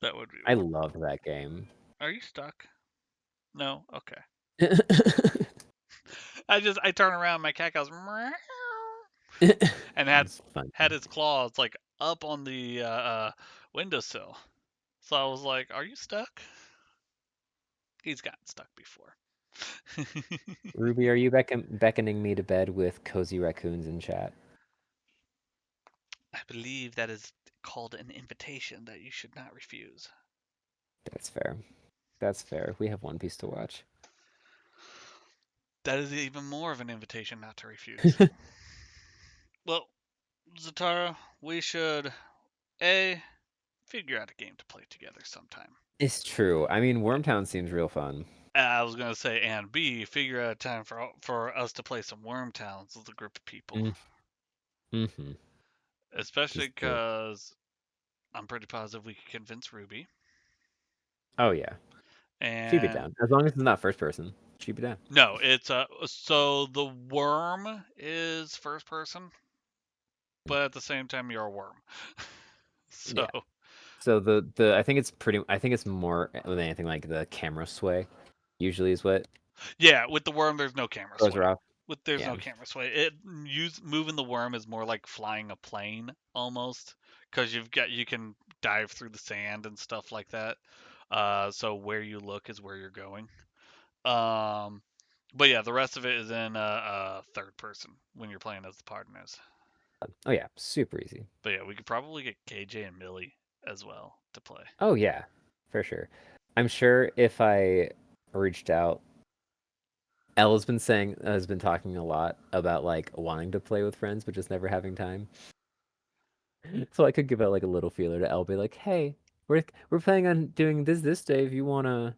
That would be I wonderful. loved that game. Are you stuck? No? Okay. I turn around, my cat goes meow, and It's fun. had his claws like up on the windowsill. So I was like, "Are you stuck?" He's gotten stuck before. Ruby, are you beckoning me to bed with cozy raccoons in chat? I believe that is called an invitation that you should not refuse. That's fair. That's fair. We have One Piece to watch. That is even more of an invitation not to refuse. Well, Zatara, we should figure out a game to play together sometime. It's true. I mean, Wormtown seems real fun. I was gonna say, and B, figure out a time for us to play some Wormtowns with a group of people. Mm-hmm. Especially Just do it. because I'm pretty positive we could convince Ruby. Oh yeah. She'd be And down. As long as it's not first person. She'd be down. no, it's so the worm is first person, but at the same time you're a worm. So Yeah. So the I think it's more than anything like the camera sway usually is what yeah, with the worm there's no camera throws sway. her off. There's Yeah. no camera sway. Moving the worm is more like flying a plane almost, because you can dive through the sand and stuff like that. So where you look is where you're going. Um, but yeah, the rest of it is in third person when you're playing as the partners. Oh yeah, super easy. But yeah, we could probably get KJ and Millie as well to play. Oh yeah, for sure. I'm sure if I reached out, Elle has been talking a lot about like wanting to play with friends but just never having time. So I could give out like a little feeler to Elle, be like, "Hey, we're planning on doing this day if you wanna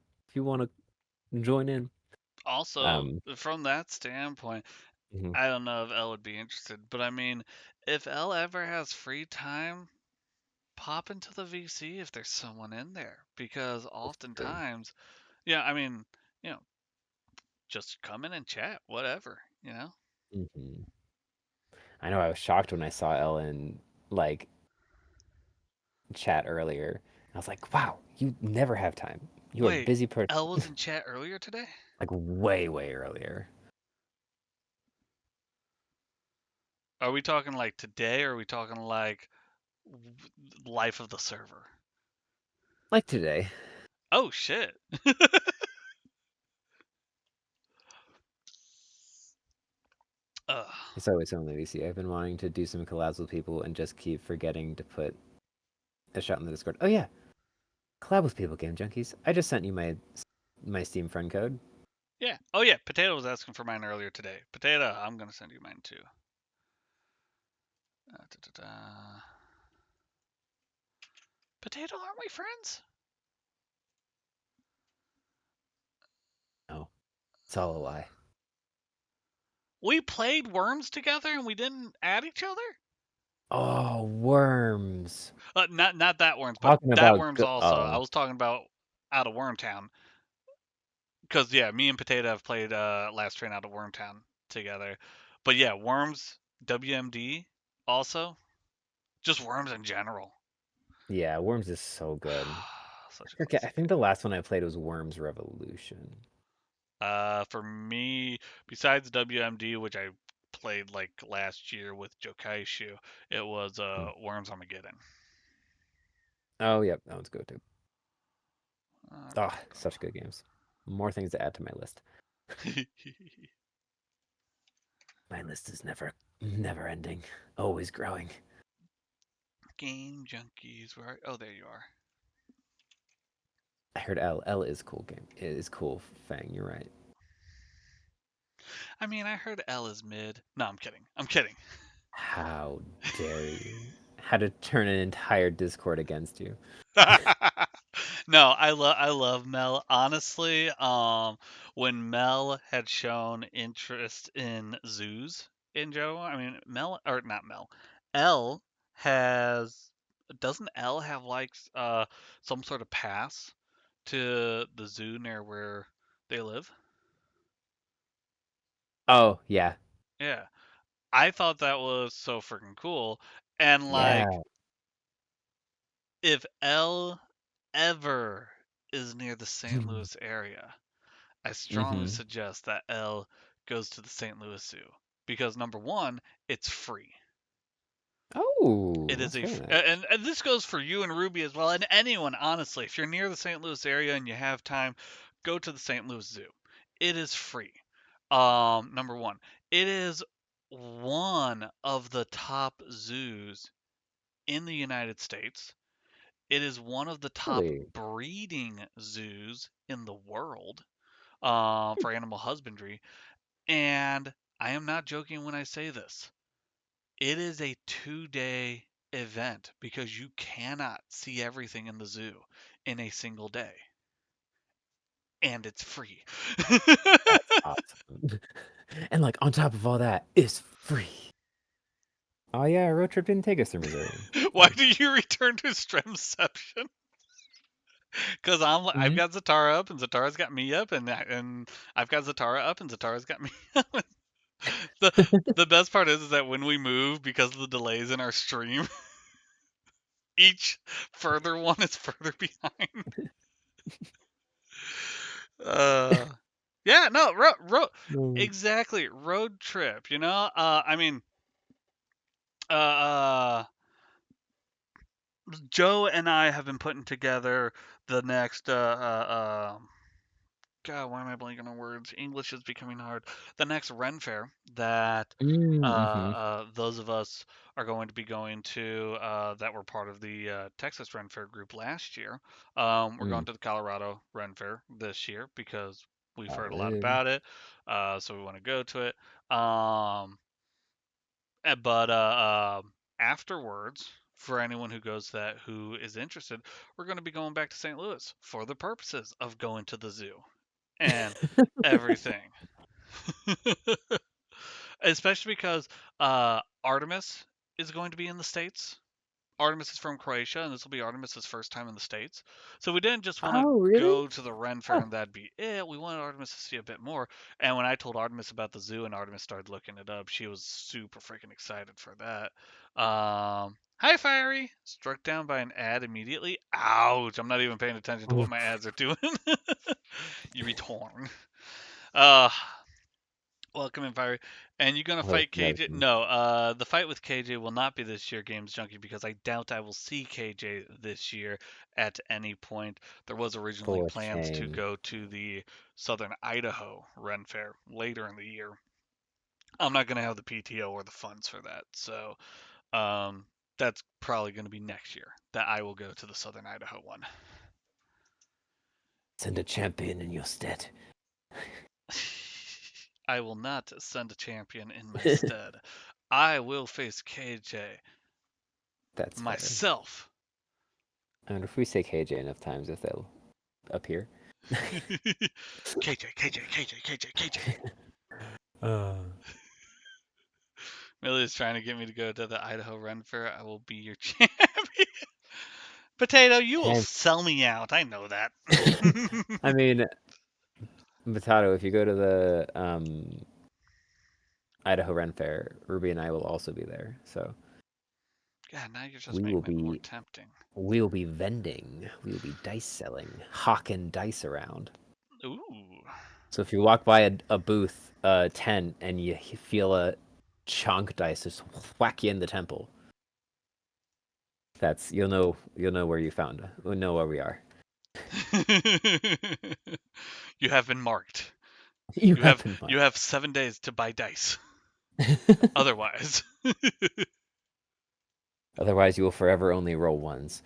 join in." Also, Um, from that standpoint, mhm, I don't know if Elle would be interested, but I mean, if Elle ever has free time, pop into the VC if there's someone in there, because that's true. oftentimes, yeah, I mean, you know, just come in and chat, whatever. Mhm. I know I was shocked when I saw Elle in like chat earlier. I was like, "Wow, you never have time. You are a Wait, busy person." Elle was in chat earlier today? Like way earlier. Are we talking like today, or are we talking like life of the server? Like today. Oh shit. Ugh. It's always only VC. I've been wanting to do some collabs with people and just keep forgetting to put a shout in the Discord. Oh yeah, collab with people, Game Junkies. I just sent you my Steam friend code. Yeah. Oh yeah, Potato was asking for mine earlier today. Potato, I'm gonna send you mine too. Potato, aren't we friends? No, it's all a lie. We played Worms together and we didn't add each other? Oh, worms. Not that Worms, but Talking that about Worms also. I oh was talking about out of Wormtown. Because yeah, me and Potato have played Last Train out of Wormtown together. But yeah, Worms, WMD also. Just Worms in general. yeah, worms is so good. Such a I think the last one I played was Worms Revolution. For me, besides WMD, which I played like last year with Jokaishu, it was Worms Armageddon. Oh yep, that one's good too. Uh, Oh, such good games. More things to add to my list. My list is never ending, always growing. Game Junkies, where? Oh, there you are. I heard L is cool game. It is cool, Fang. You're right. I mean, I heard L is mid. No, I'm kidding. I'm kidding. How dare you? How to turn an entire Discord against you? No, I love Mel. Honestly, when Mel had shown interest in zoos in Joe, I mean Mel or not Mel, L has doesn't L have like some sort of pass to the zoo near where they live? Oh, yeah. Yeah. I thought that was so freaking cool. And like Yeah. if L ever is near the St. Louis area, I strongly Mm-hmm. suggest that L goes to the St. Louis Zoo because number one, it's free. Oh, It is that's a, very nice. and this goes for you and Ruby as well, and anyone honestly. If you're near the St. Louis area and you have time, go to the St. Louis Zoo. It is free. Number one, it is one of the top zoos in the United States. It is one of the top Really? breeding zoos in the world for animal husbandry. And I am not joking when I say this. It is a 2-day event because you cannot see everything in the zoo in a single day. And it's free. That's awesome. And like on top of all that, it's free. Oh yeah, our road trip didn't take us through Missouri. Why do you return to Stremception? Because I've Mhm. got Zatara up and Zatara's got me up and I've got Zatara up and Zatara's got me up. the the best part is that when we move because of the delays in our stream, each further one is further behind. Uh, yeah, no, Mm. exactly, road trip. I mean, uh, uh, Joe and I have been putting together the next God, why am I blanking on words? English is becoming hard. The next Ren Fair that Mm-hmm. those of us are going to be going to that were part of the Texas Ren Fair group last year. We're going Mm. to the Colorado Ren Fair this year because we've heard a lot Solid. about it, so we want to go to it. But afterwards, for anyone who goes to that who is interested, we're going to be going back to St. Louis for the purposes of going to the zoo and everything. Especially because Artemis is going to be in the States. Artemis is from Croatia, and this will be Artemis's first time in the States. So we didn't just want to Oh, really? go to the Ren Fair Huh. and that'd be it. We wanted Artemis to see a bit more. And when I told Artemis about the zoo and Artemis started looking it up, she was super freaking excited for that. Hi, Fiery! Struck down by an ad immediately. Ouch! I'm not even paying attention to what my ads are doing. You return. Uh, Welcome in, Fiery. And you gonna Hello, fight KJ? American. No, the fight with KJ will not be this year, Games Junkie, because I doubt I will see KJ this year at any point. There was originally For plans to shame. go to the Southern Idaho Ren Fair later in the year. I'm not gonna have the PTO or the funds for that, so um, that's probably gonna be next year that I will go to the Southern Idaho one. Send a champion in your stead. I will not send a champion in my stead. I will face KJ That's fair. myself. And if we say KJ enough times, if they'll appear. KJ, KJ, KJ, KJ, KJ. Uh, Millie is trying to get me to go to the Idaho Run Fair. I will be your champion. Potato, you will and sell me out. I know that. I mean, Potato, if you go to the Idaho Ren Fair, Ruby and I will also be there. So God, now you're just we will making it more be tempting. vending. We will be dice selling, hawking dice around. Ooh. So if you walk by a booth, tent, and you feel a chunk dice just whack you in the temple, that's you'll know where you found. You'll know where we are. You have been marked. You have been marked. You have 7 days to buy dice. Otherwise. Otherwise, you will forever only roll ones.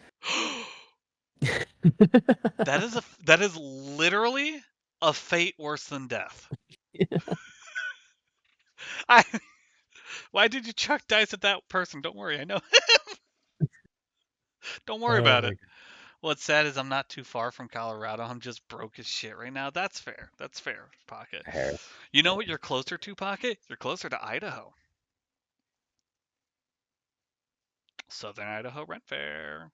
That is literally a fate worse than death. I Why did you chuck dice at that person? Don't worry, I know. Don't worry Oh about my it. God. What's sad is I'm not too far from Colorado. I'm just broke as shit right now. That's fair. That's fair, Pocket. Hair. You know what you're closer to, Pocket? You're closer to Idaho. Southern Idaho Rent Fair.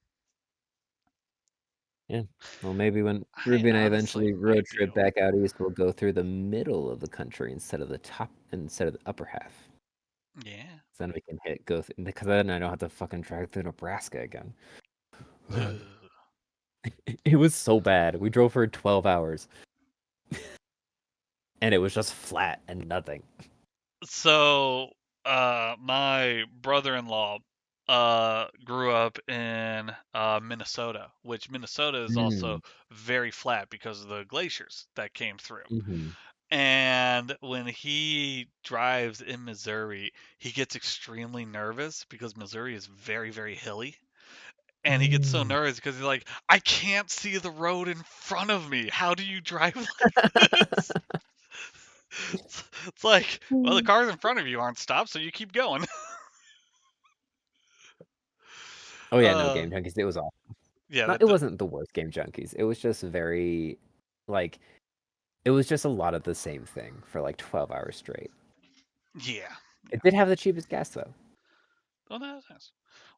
Yeah. Well, maybe when I Ruby and I honestly eventually road might be trip able. back out east, we'll go through the middle of the country instead of the upper half. Yeah. So then we can because then I don't have to fucking drive through Nebraska again. It was so bad. We drove for 12 hours. And it was just flat and nothing. So, my brother-in-law grew up in Minnesota, which Minnesota is also Mm. very flat because of the glaciers that came through. Mm-hmm. And when he drives in Missouri, he gets extremely nervous because Missouri is very, very hilly. And he gets so nervous because he's like, I can't see the road in front of me. How do you drive like this? It's like, well, the cars in front of you aren't stopped, so you keep going. Oh yeah, no, Game Junkies. It was awful. Yeah, It wasn't the worst Game Junkies. It was just very, like, it was just a lot of the same thing for like 12 hours straight. yeah. It did have the cheapest gas though. Oh, that's nice.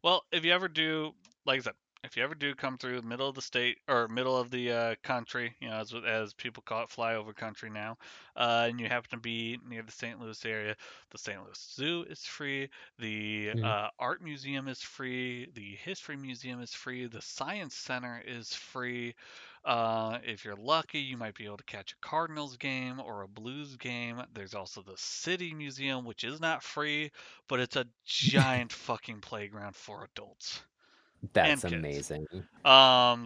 Well, if you ever do, like I said, if you ever do come through the middle of the state or middle of the country, as people call it, flyover country now, and you happen to be near the St. Louis area, the St. Louis Zoo is free, the Mm. Art Museum is free, the History Museum is free, the Science Center is free. If you're lucky, you might be able to catch a Cardinals game or a Blues game. There's also the City Museum, which is not free, but it's a giant fucking playground for adults and That's kids. amazing.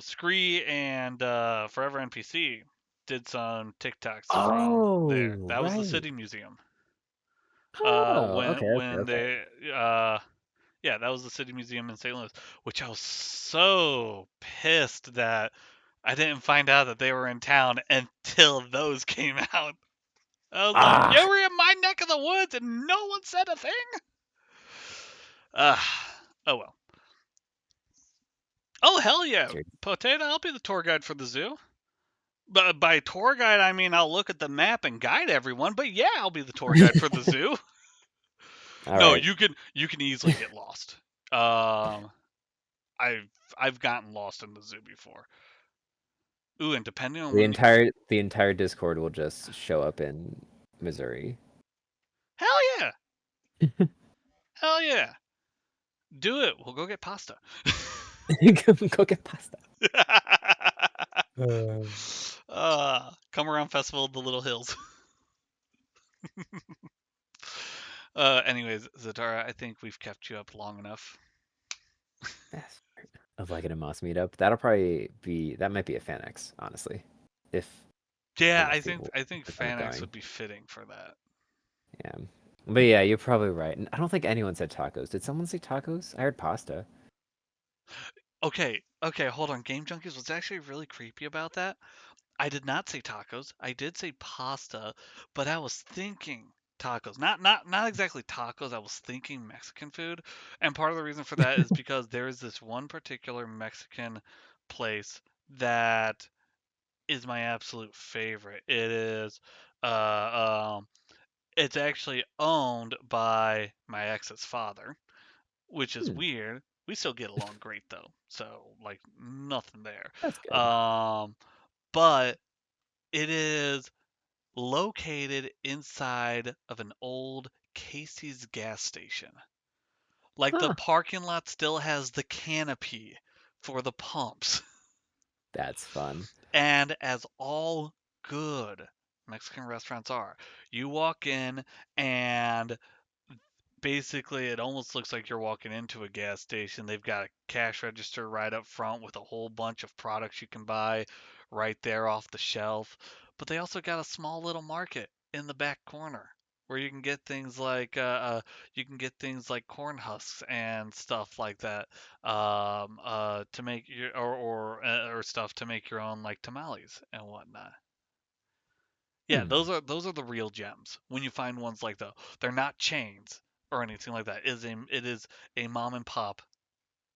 Scree and Forever NPC did some TikToks from there. Oh, That was the right. City Museum. Oh, When okay, okay, when okay. they yeah, that was the City Museum in St. Louis, which I was so pissed that I didn't find out that they were in town until those came out. I was like, you Ah, were in my neck of the woods and no one said a thing? Oh well. Oh, hell yeah. dude. Potato, I'll be the tour guide for the zoo. But by tour guide, I mean I'll look at the map and guide everyone, but yeah, I'll be the tour guide for the zoo. All No, right. you can easily get lost. Um, I've gotten lost in the zoo before. Ooh, and depending on The when you entire Discord will just show up in Missouri. Hell yeah. Hell yeah. Do it. We'll go get pasta. Go get pasta. Come around Festival of the Little Hills. Anyways, Zatara, I think we've kept you up long enough. Of Lichen and Moss meetup. That might be a FanX, honestly. If Yeah, enough people I think end up Fanax going. would be fitting for that. Yeah. But yeah, you're probably right. And I don't think anyone said tacos. Did someone say tacos? I heard pasta. Okay, hold on. Game Junkies was actually really creepy about that. I did not say tacos. I did say pasta, but I was thinking tacos. Not exactly tacos. I was thinking Mexican food. And part of the reason for that is because there is this one particular Mexican place that is my absolute favorite. It's actually owned by my ex's father, which is Hmm. weird. We still get along great though, so like nothing there. That's good. But it is located inside of an old Casey's gas station. Like the Huh. parking lot still has the canopy for the pumps. That's fun. And as all good Mexican restaurants are, you walk in and basically it almost looks like you're walking into a gas station. They've got a cash register right up front with a whole bunch of products you can buy right there off the shelf. But they also got a small little market in the back corner where you can get things like corn husks and stuff like that to make your or stuff to make your own like tamales and whatnot. Yeah, Hmm. those are the real gems. When you find ones like they're not chains or anything like that. It is a mom and pop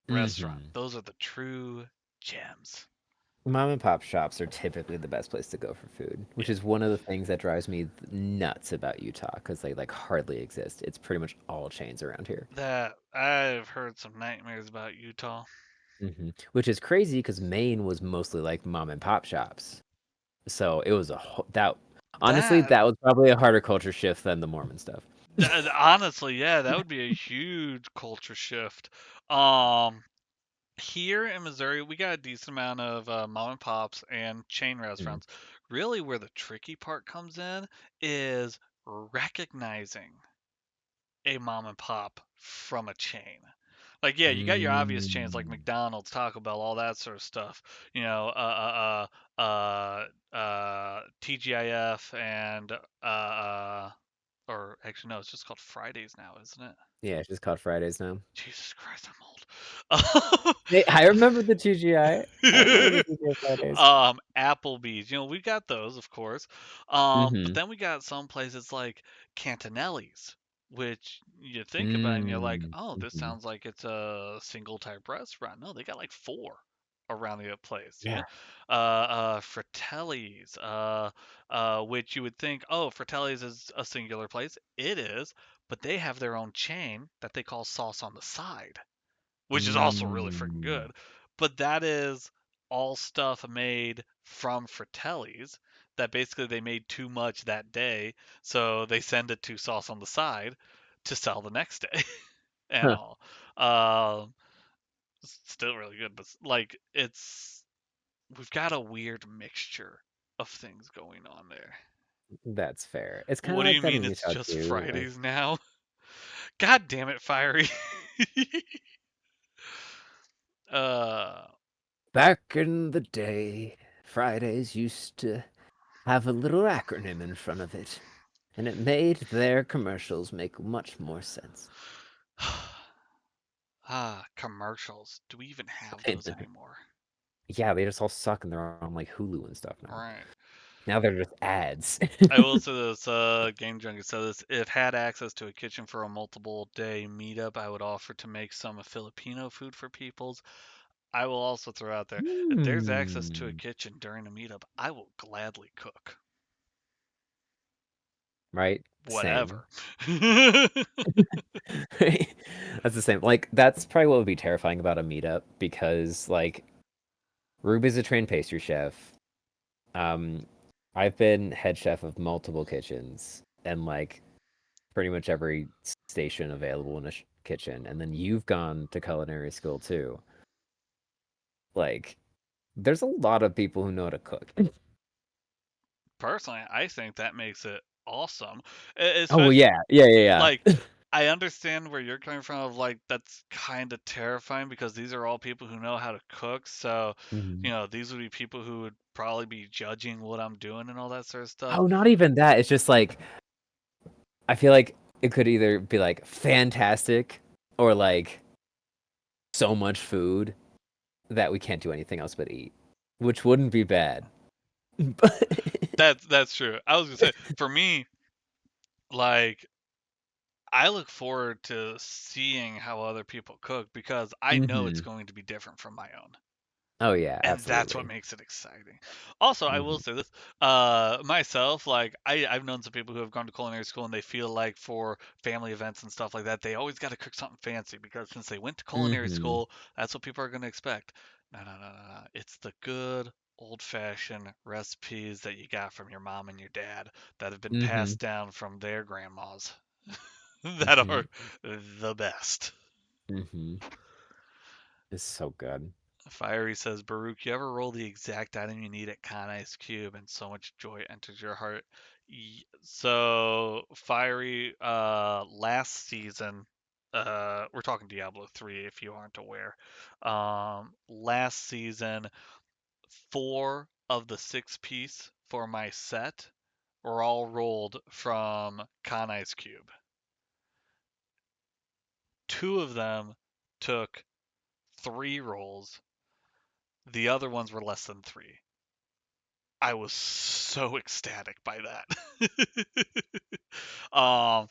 restaurant. Mm-hmm. Those are the true gems. Mom and pop shops are typically the best place to go for food, which is one of the things that drives me nuts about Utah because they like hardly exist. It's pretty much all chains around here. That I've heard some nightmares about Utah. Which is crazy because Maine was mostly like mom and pop shops. So it was that honestly That that was probably a harder culture shift than the Mormon stuff. honestly, yeah, that would be a huge culture shift. Here in Missouri, we got a decent amount of mom and pops and chain Mm. restaurants. Really, where the tricky part comes in is recognizing a mom and pop from a chain. Like, yeah, you got your obvious chains like Mm. McDonald's, Taco Bell, all that sort of stuff. You know, TGIF and or actually no, it's just called Fridays now, isn't it? Yeah, it's just called Fridays now. Jesus Christ, I'm old. Hey, I remember the TGI. I remember the TGI Fridays. Applebee's, we got those, of course. But Mm-hmm. then we got some places like Cantonelli's, which you think about and you're like, Mm. oh, this Mm-hmm. sounds like it's a single type restaurant. No, they got like four around the place. Yeah. Fratelli's, which you would think, oh, Fratelli's is a singular place. It is, but they have their own chain that they call Sauce on the Side, which is also really freaking Mm. good. But that is all stuff made from Fratelli's that basically they made too much that day, so they send it to Sauce on the Side to sell the next day and Huh. all. Still really good, but like we've got a weird mixture of things going on there. That's fair. It's kind What of do like you that mean in it's Utah just too. Like, Fridays now? God damn it, Fiery. uh back in the day, Fridays used to have a little acronym in front of it, and it made their commercials make much more sense. Commercials. Do we even have I those know. anymore? Yeah, they just all suck and they're on like Hulu and stuff now. Right. Now they're just ads. I will say this, Game Junkie said this, if had access to a kitchen for a multiple day meetup, I would offer to make some Filipino food for peoples. I will also throw out there, if there's access to a Hmm. kitchen during a meetup, I will gladly cook. Right? Same. Whatever. That's the same. Like, that's probably what would be terrifying about a meetup because, like, Ruby's a trained pastry chef. Um, I've been head chef of multiple kitchens and, like, pretty much every station available in a kitchen. And then you've gone to culinary school too. Like, there's a lot of people who know how to cook. Personally, I think that makes it awesome. Oh, well, Especially, yeah. Yeah, yeah, like, yeah. I understand where you're coming from of like that's kind of terrifying because these are all people who know how to cook. So, Mhm. these would be people who would probably be judging what I'm doing and all that sort of stuff. Oh, not even that. It's just like I feel like it could either be like fantastic or like so much food that we can't do anything else but eat, which wouldn't be bad. That's true. I was gonna say for me, like I look forward to seeing how other people cook because I know it's Hmm. going to be different from my own. Oh yeah, And that's what absolutely. makes it exciting. Also, I will Hmm. say this, myself, like I've known some people who have gone to culinary school and they feel like for family events and stuff like that, they always got to cook something fancy because since they went to culinary Hmm. school, that's what people are going to expect. No, no, no, no, no. It's the good old-fashioned recipes that you got from your mom and your dad that have been Hmm. passed down from their grandmas that Hmm. are the best. Hmm. It's so good. Fiery says, Baruch, you ever roll the exact item you need at Con Ice Cube and so much joy enters your heart? So, Fiery, last season, we're talking Diablo 3 if you aren't aware. Last season, four of the six piece for my set were all rolled from Con Ice Cube. Two of them took three rolls, the other ones were less than three. I was so ecstatic by that. um,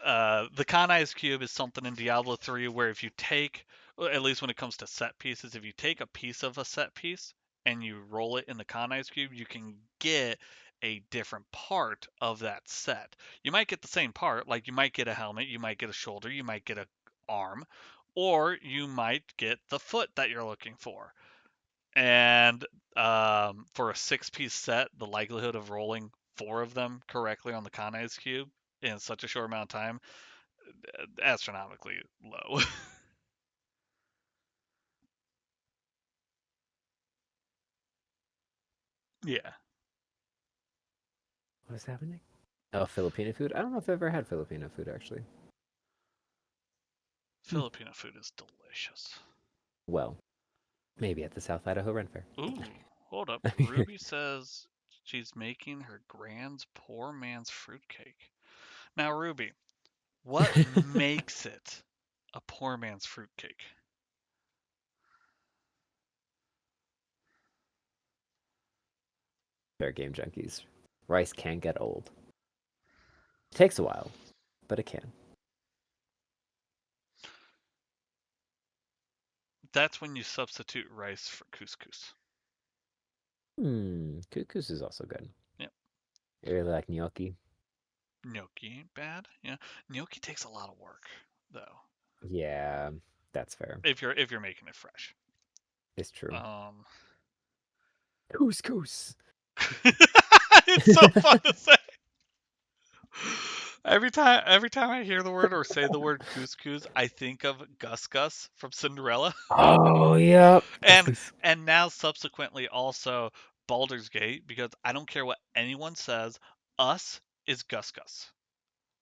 the Con Ice Cube is something in Diablo 3 where if you take, at least when it comes to set pieces, if you take a piece of a set piece and you roll it in the Con Ice Cube, you can get a different part of that set. You might get the same part, like you might get a helmet, you might get a shoulder, you might get a arm, or you might get the foot that you're looking for. And for a 6-piece set, the likelihood of rolling 4 of them correctly on the Con Ice Cube in such a short amount of time, astronomically low. Yeah. What's happening? Oh, Filipino food? I don't know if I've ever had Filipino food, actually. Filipino food is delicious. Well, maybe at the South Idaho Ren Fair. Ooh, hold up. Ruby says she's making her grand's poor man's fruitcake. Now, Ruby, what makes it a poor man's fruitcake? Fair game junkies. Rice can get old. Takes a while, but it can. That's when you substitute rice for couscous. Couscous is also good. Yep. You really like gnocchi? Gnocchi ain't bad. Yeah, gnocchi takes a lot of work, though. Yeah, that's fair. If you're making it fresh. It's true. Couscous. It's so fun to say. Every time I hear the word or say the word couscous, I think of Gus Gus from Cinderella. Oh, yeah. And now subsequently also Baldur's Gate, because I don't care what anyone says, us is Gus Gus.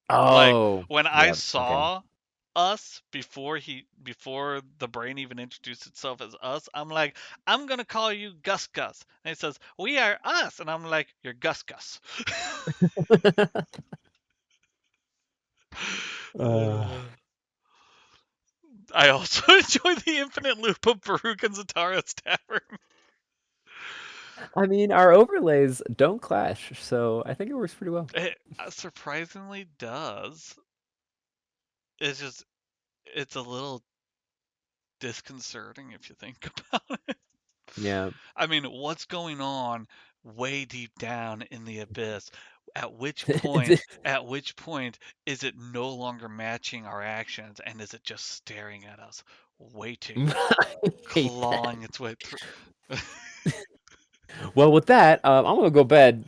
Like Oh. when I yep, saw us before the brain even introduced itself as us, I'm like, I'm gonna call you Gus Gus. And it says, we are us, and I'm like, you're Gus Gus. I also enjoy the infinite loop of Baruch and Zatarras Tavern. I mean, our overlays don't clash, so I think it works pretty well. It surprisingly does. It's just, it's a little disconcerting if you think about it. Yeah. I mean, what's going on way deep down in the abyss? At which point is it no longer matching our actions, and is it just staring at us, waiting, clawing its way through? Well, with that, I'm gonna go bed.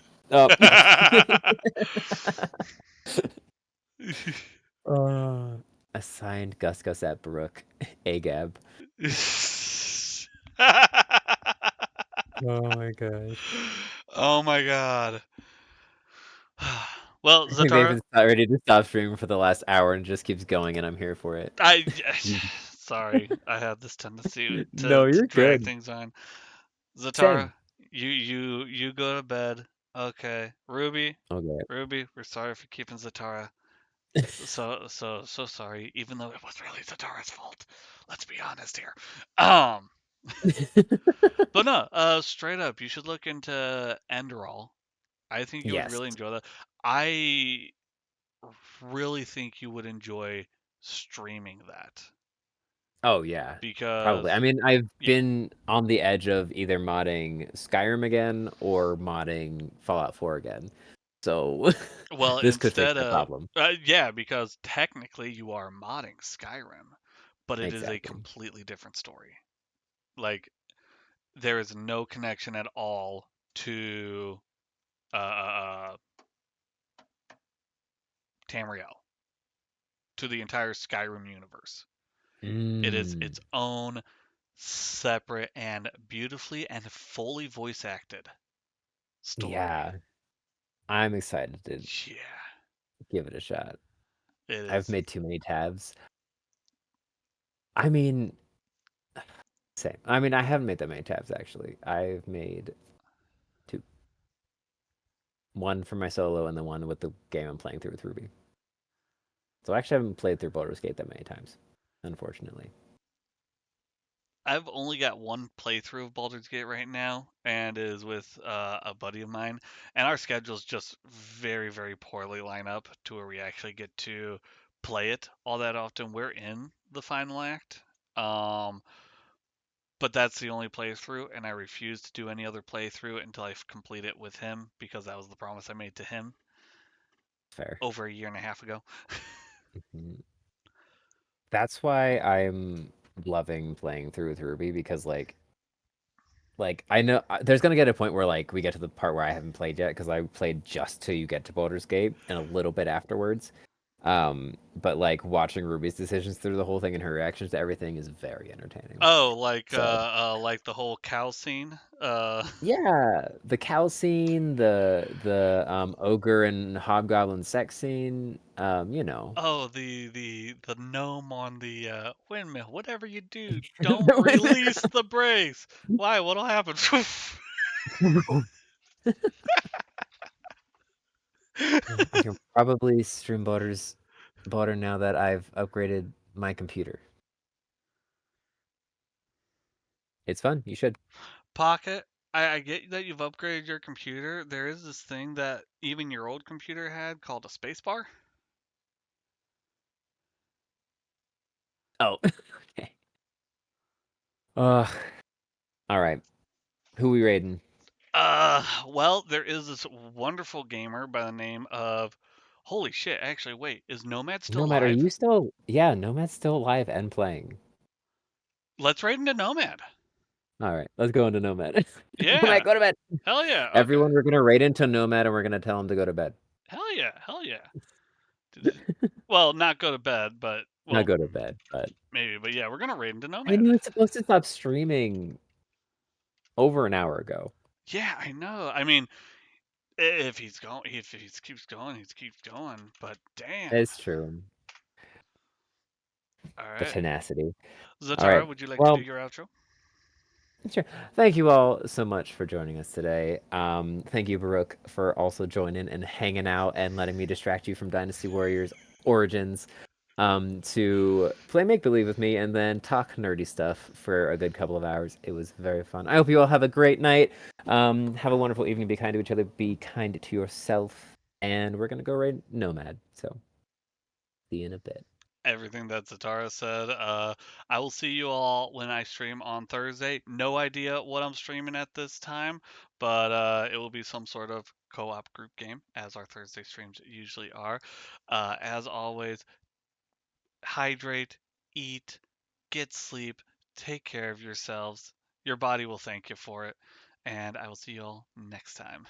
Assigned Gus Gus at Baruch. Agab. Oh my god. Oh my god. Well, Maybe Zatara, not ready to stop streaming for the last hour and just keeps going, and I'm here for it. sorry, I have this tendency No, to you're drag good. things on. Zatara, Same. you go to bed. Okay, Ruby. Okay. Ruby, we're sorry for keeping Zatara. So sorry, even though it was really Zatara's fault. Let's be honest here. But no, straight up, you should look into Enderal. I think you would Yes. really enjoy that. I really think you would enjoy streaming that. Oh yeah. Because Probably. I mean, I've yeah. been on the edge of either modding Skyrim again or modding Fallout 4 again. So Well, this could fix instead the of problem. yeah, because technically you are modding Skyrim, but it is a Exactly. completely different story. Like there is no connection at all to Tamriel, to the entire Skyrim universe. It is its own separate and beautifully and fully voice acted story. Yeah. I'm excited to give it a shot. It I've is. made too many tabs. I mean, same. I mean, I haven't made that many tabs actually. I've made 2. One for my solo and the one with the game I'm playing through with Ruby. So I actually haven't played through Baldur's Gate that many times, unfortunately. I've only got one playthrough of Baldur's Gate right now, and it is with a buddy of mine. And our schedules just very, very poorly line up to where we actually get to play it all that often. We're in the final act. Um, but that's the only playthrough, and I refuse to do any other playthrough until I complete it with him because that was the promise I made to him Fair. over a year and a half ago. Mhm. That's why I'm loving playing through with Ruby because like I know there's gonna get a point where like we get to the part where I haven't played yet because I played just till you get to Baldur's Gate and a little bit afterwards. But like watching Ruby's decisions through the whole thing and her reactions to everything is very entertaining. Oh, So like the whole cow scene. yeah, the cow scene, the ogre and hobgoblin sex scene, you know. Oh, the gnome on the windmill. Whatever you do, don't release the brakes. Why? What'll happen? I can probably stream Border now that I've upgraded my computer. It's fun. You should. Pocket, I get that you've upgraded your computer. There is this thing that even your old computer had called a spacebar. Oh. Okay. Uh, all right. Who we raiding? Well, there is this wonderful gamer by the name of. Holy shit! Actually, wait, is Nomad still Nomad, are alive? you still? Yeah, Nomad's still alive and playing. Let's raid into Nomad. All right, let's go into Nomad. Yeah. Nomad, go to bed. Hell yeah. Okay. Everyone, we're gonna raid into Nomad and we're gonna tell him to go to bed. Hell yeah. Hell yeah. Well, not go to bed, but Not well, go to bed, but maybe. But yeah, we're gonna raid into I mean, Nomad. he was supposed to stop streaming over an hour ago. Yeah, I know. I mean, if he's going, if he keeps going, he keeps going. But damn. It's true. All The right. tenacity. All right. Zatara, would you like to do Well, your outro? sure. Thank you all so much for joining us today. Thank you, Baruch, for also joining and hanging out and letting me distract you from Dynasty Warriors Origins to play make believe with me and then talk nerdy stuff for a good couple of hours. It was very fun. I hope you all have a great night. Have a wonderful evening. Be kind to each other. Be kind to yourself. And we're gonna go raid Nomad. So see you in a bit. Everything that Zatara said. I will see you all when I stream on Thursday. No idea what I'm streaming at this time, but it will be some sort of co-op group game, as our Thursday streams usually are. As always, hydrate, eat, get sleep, take care of yourselves. Your body will thank you for it, and I will see you all next time.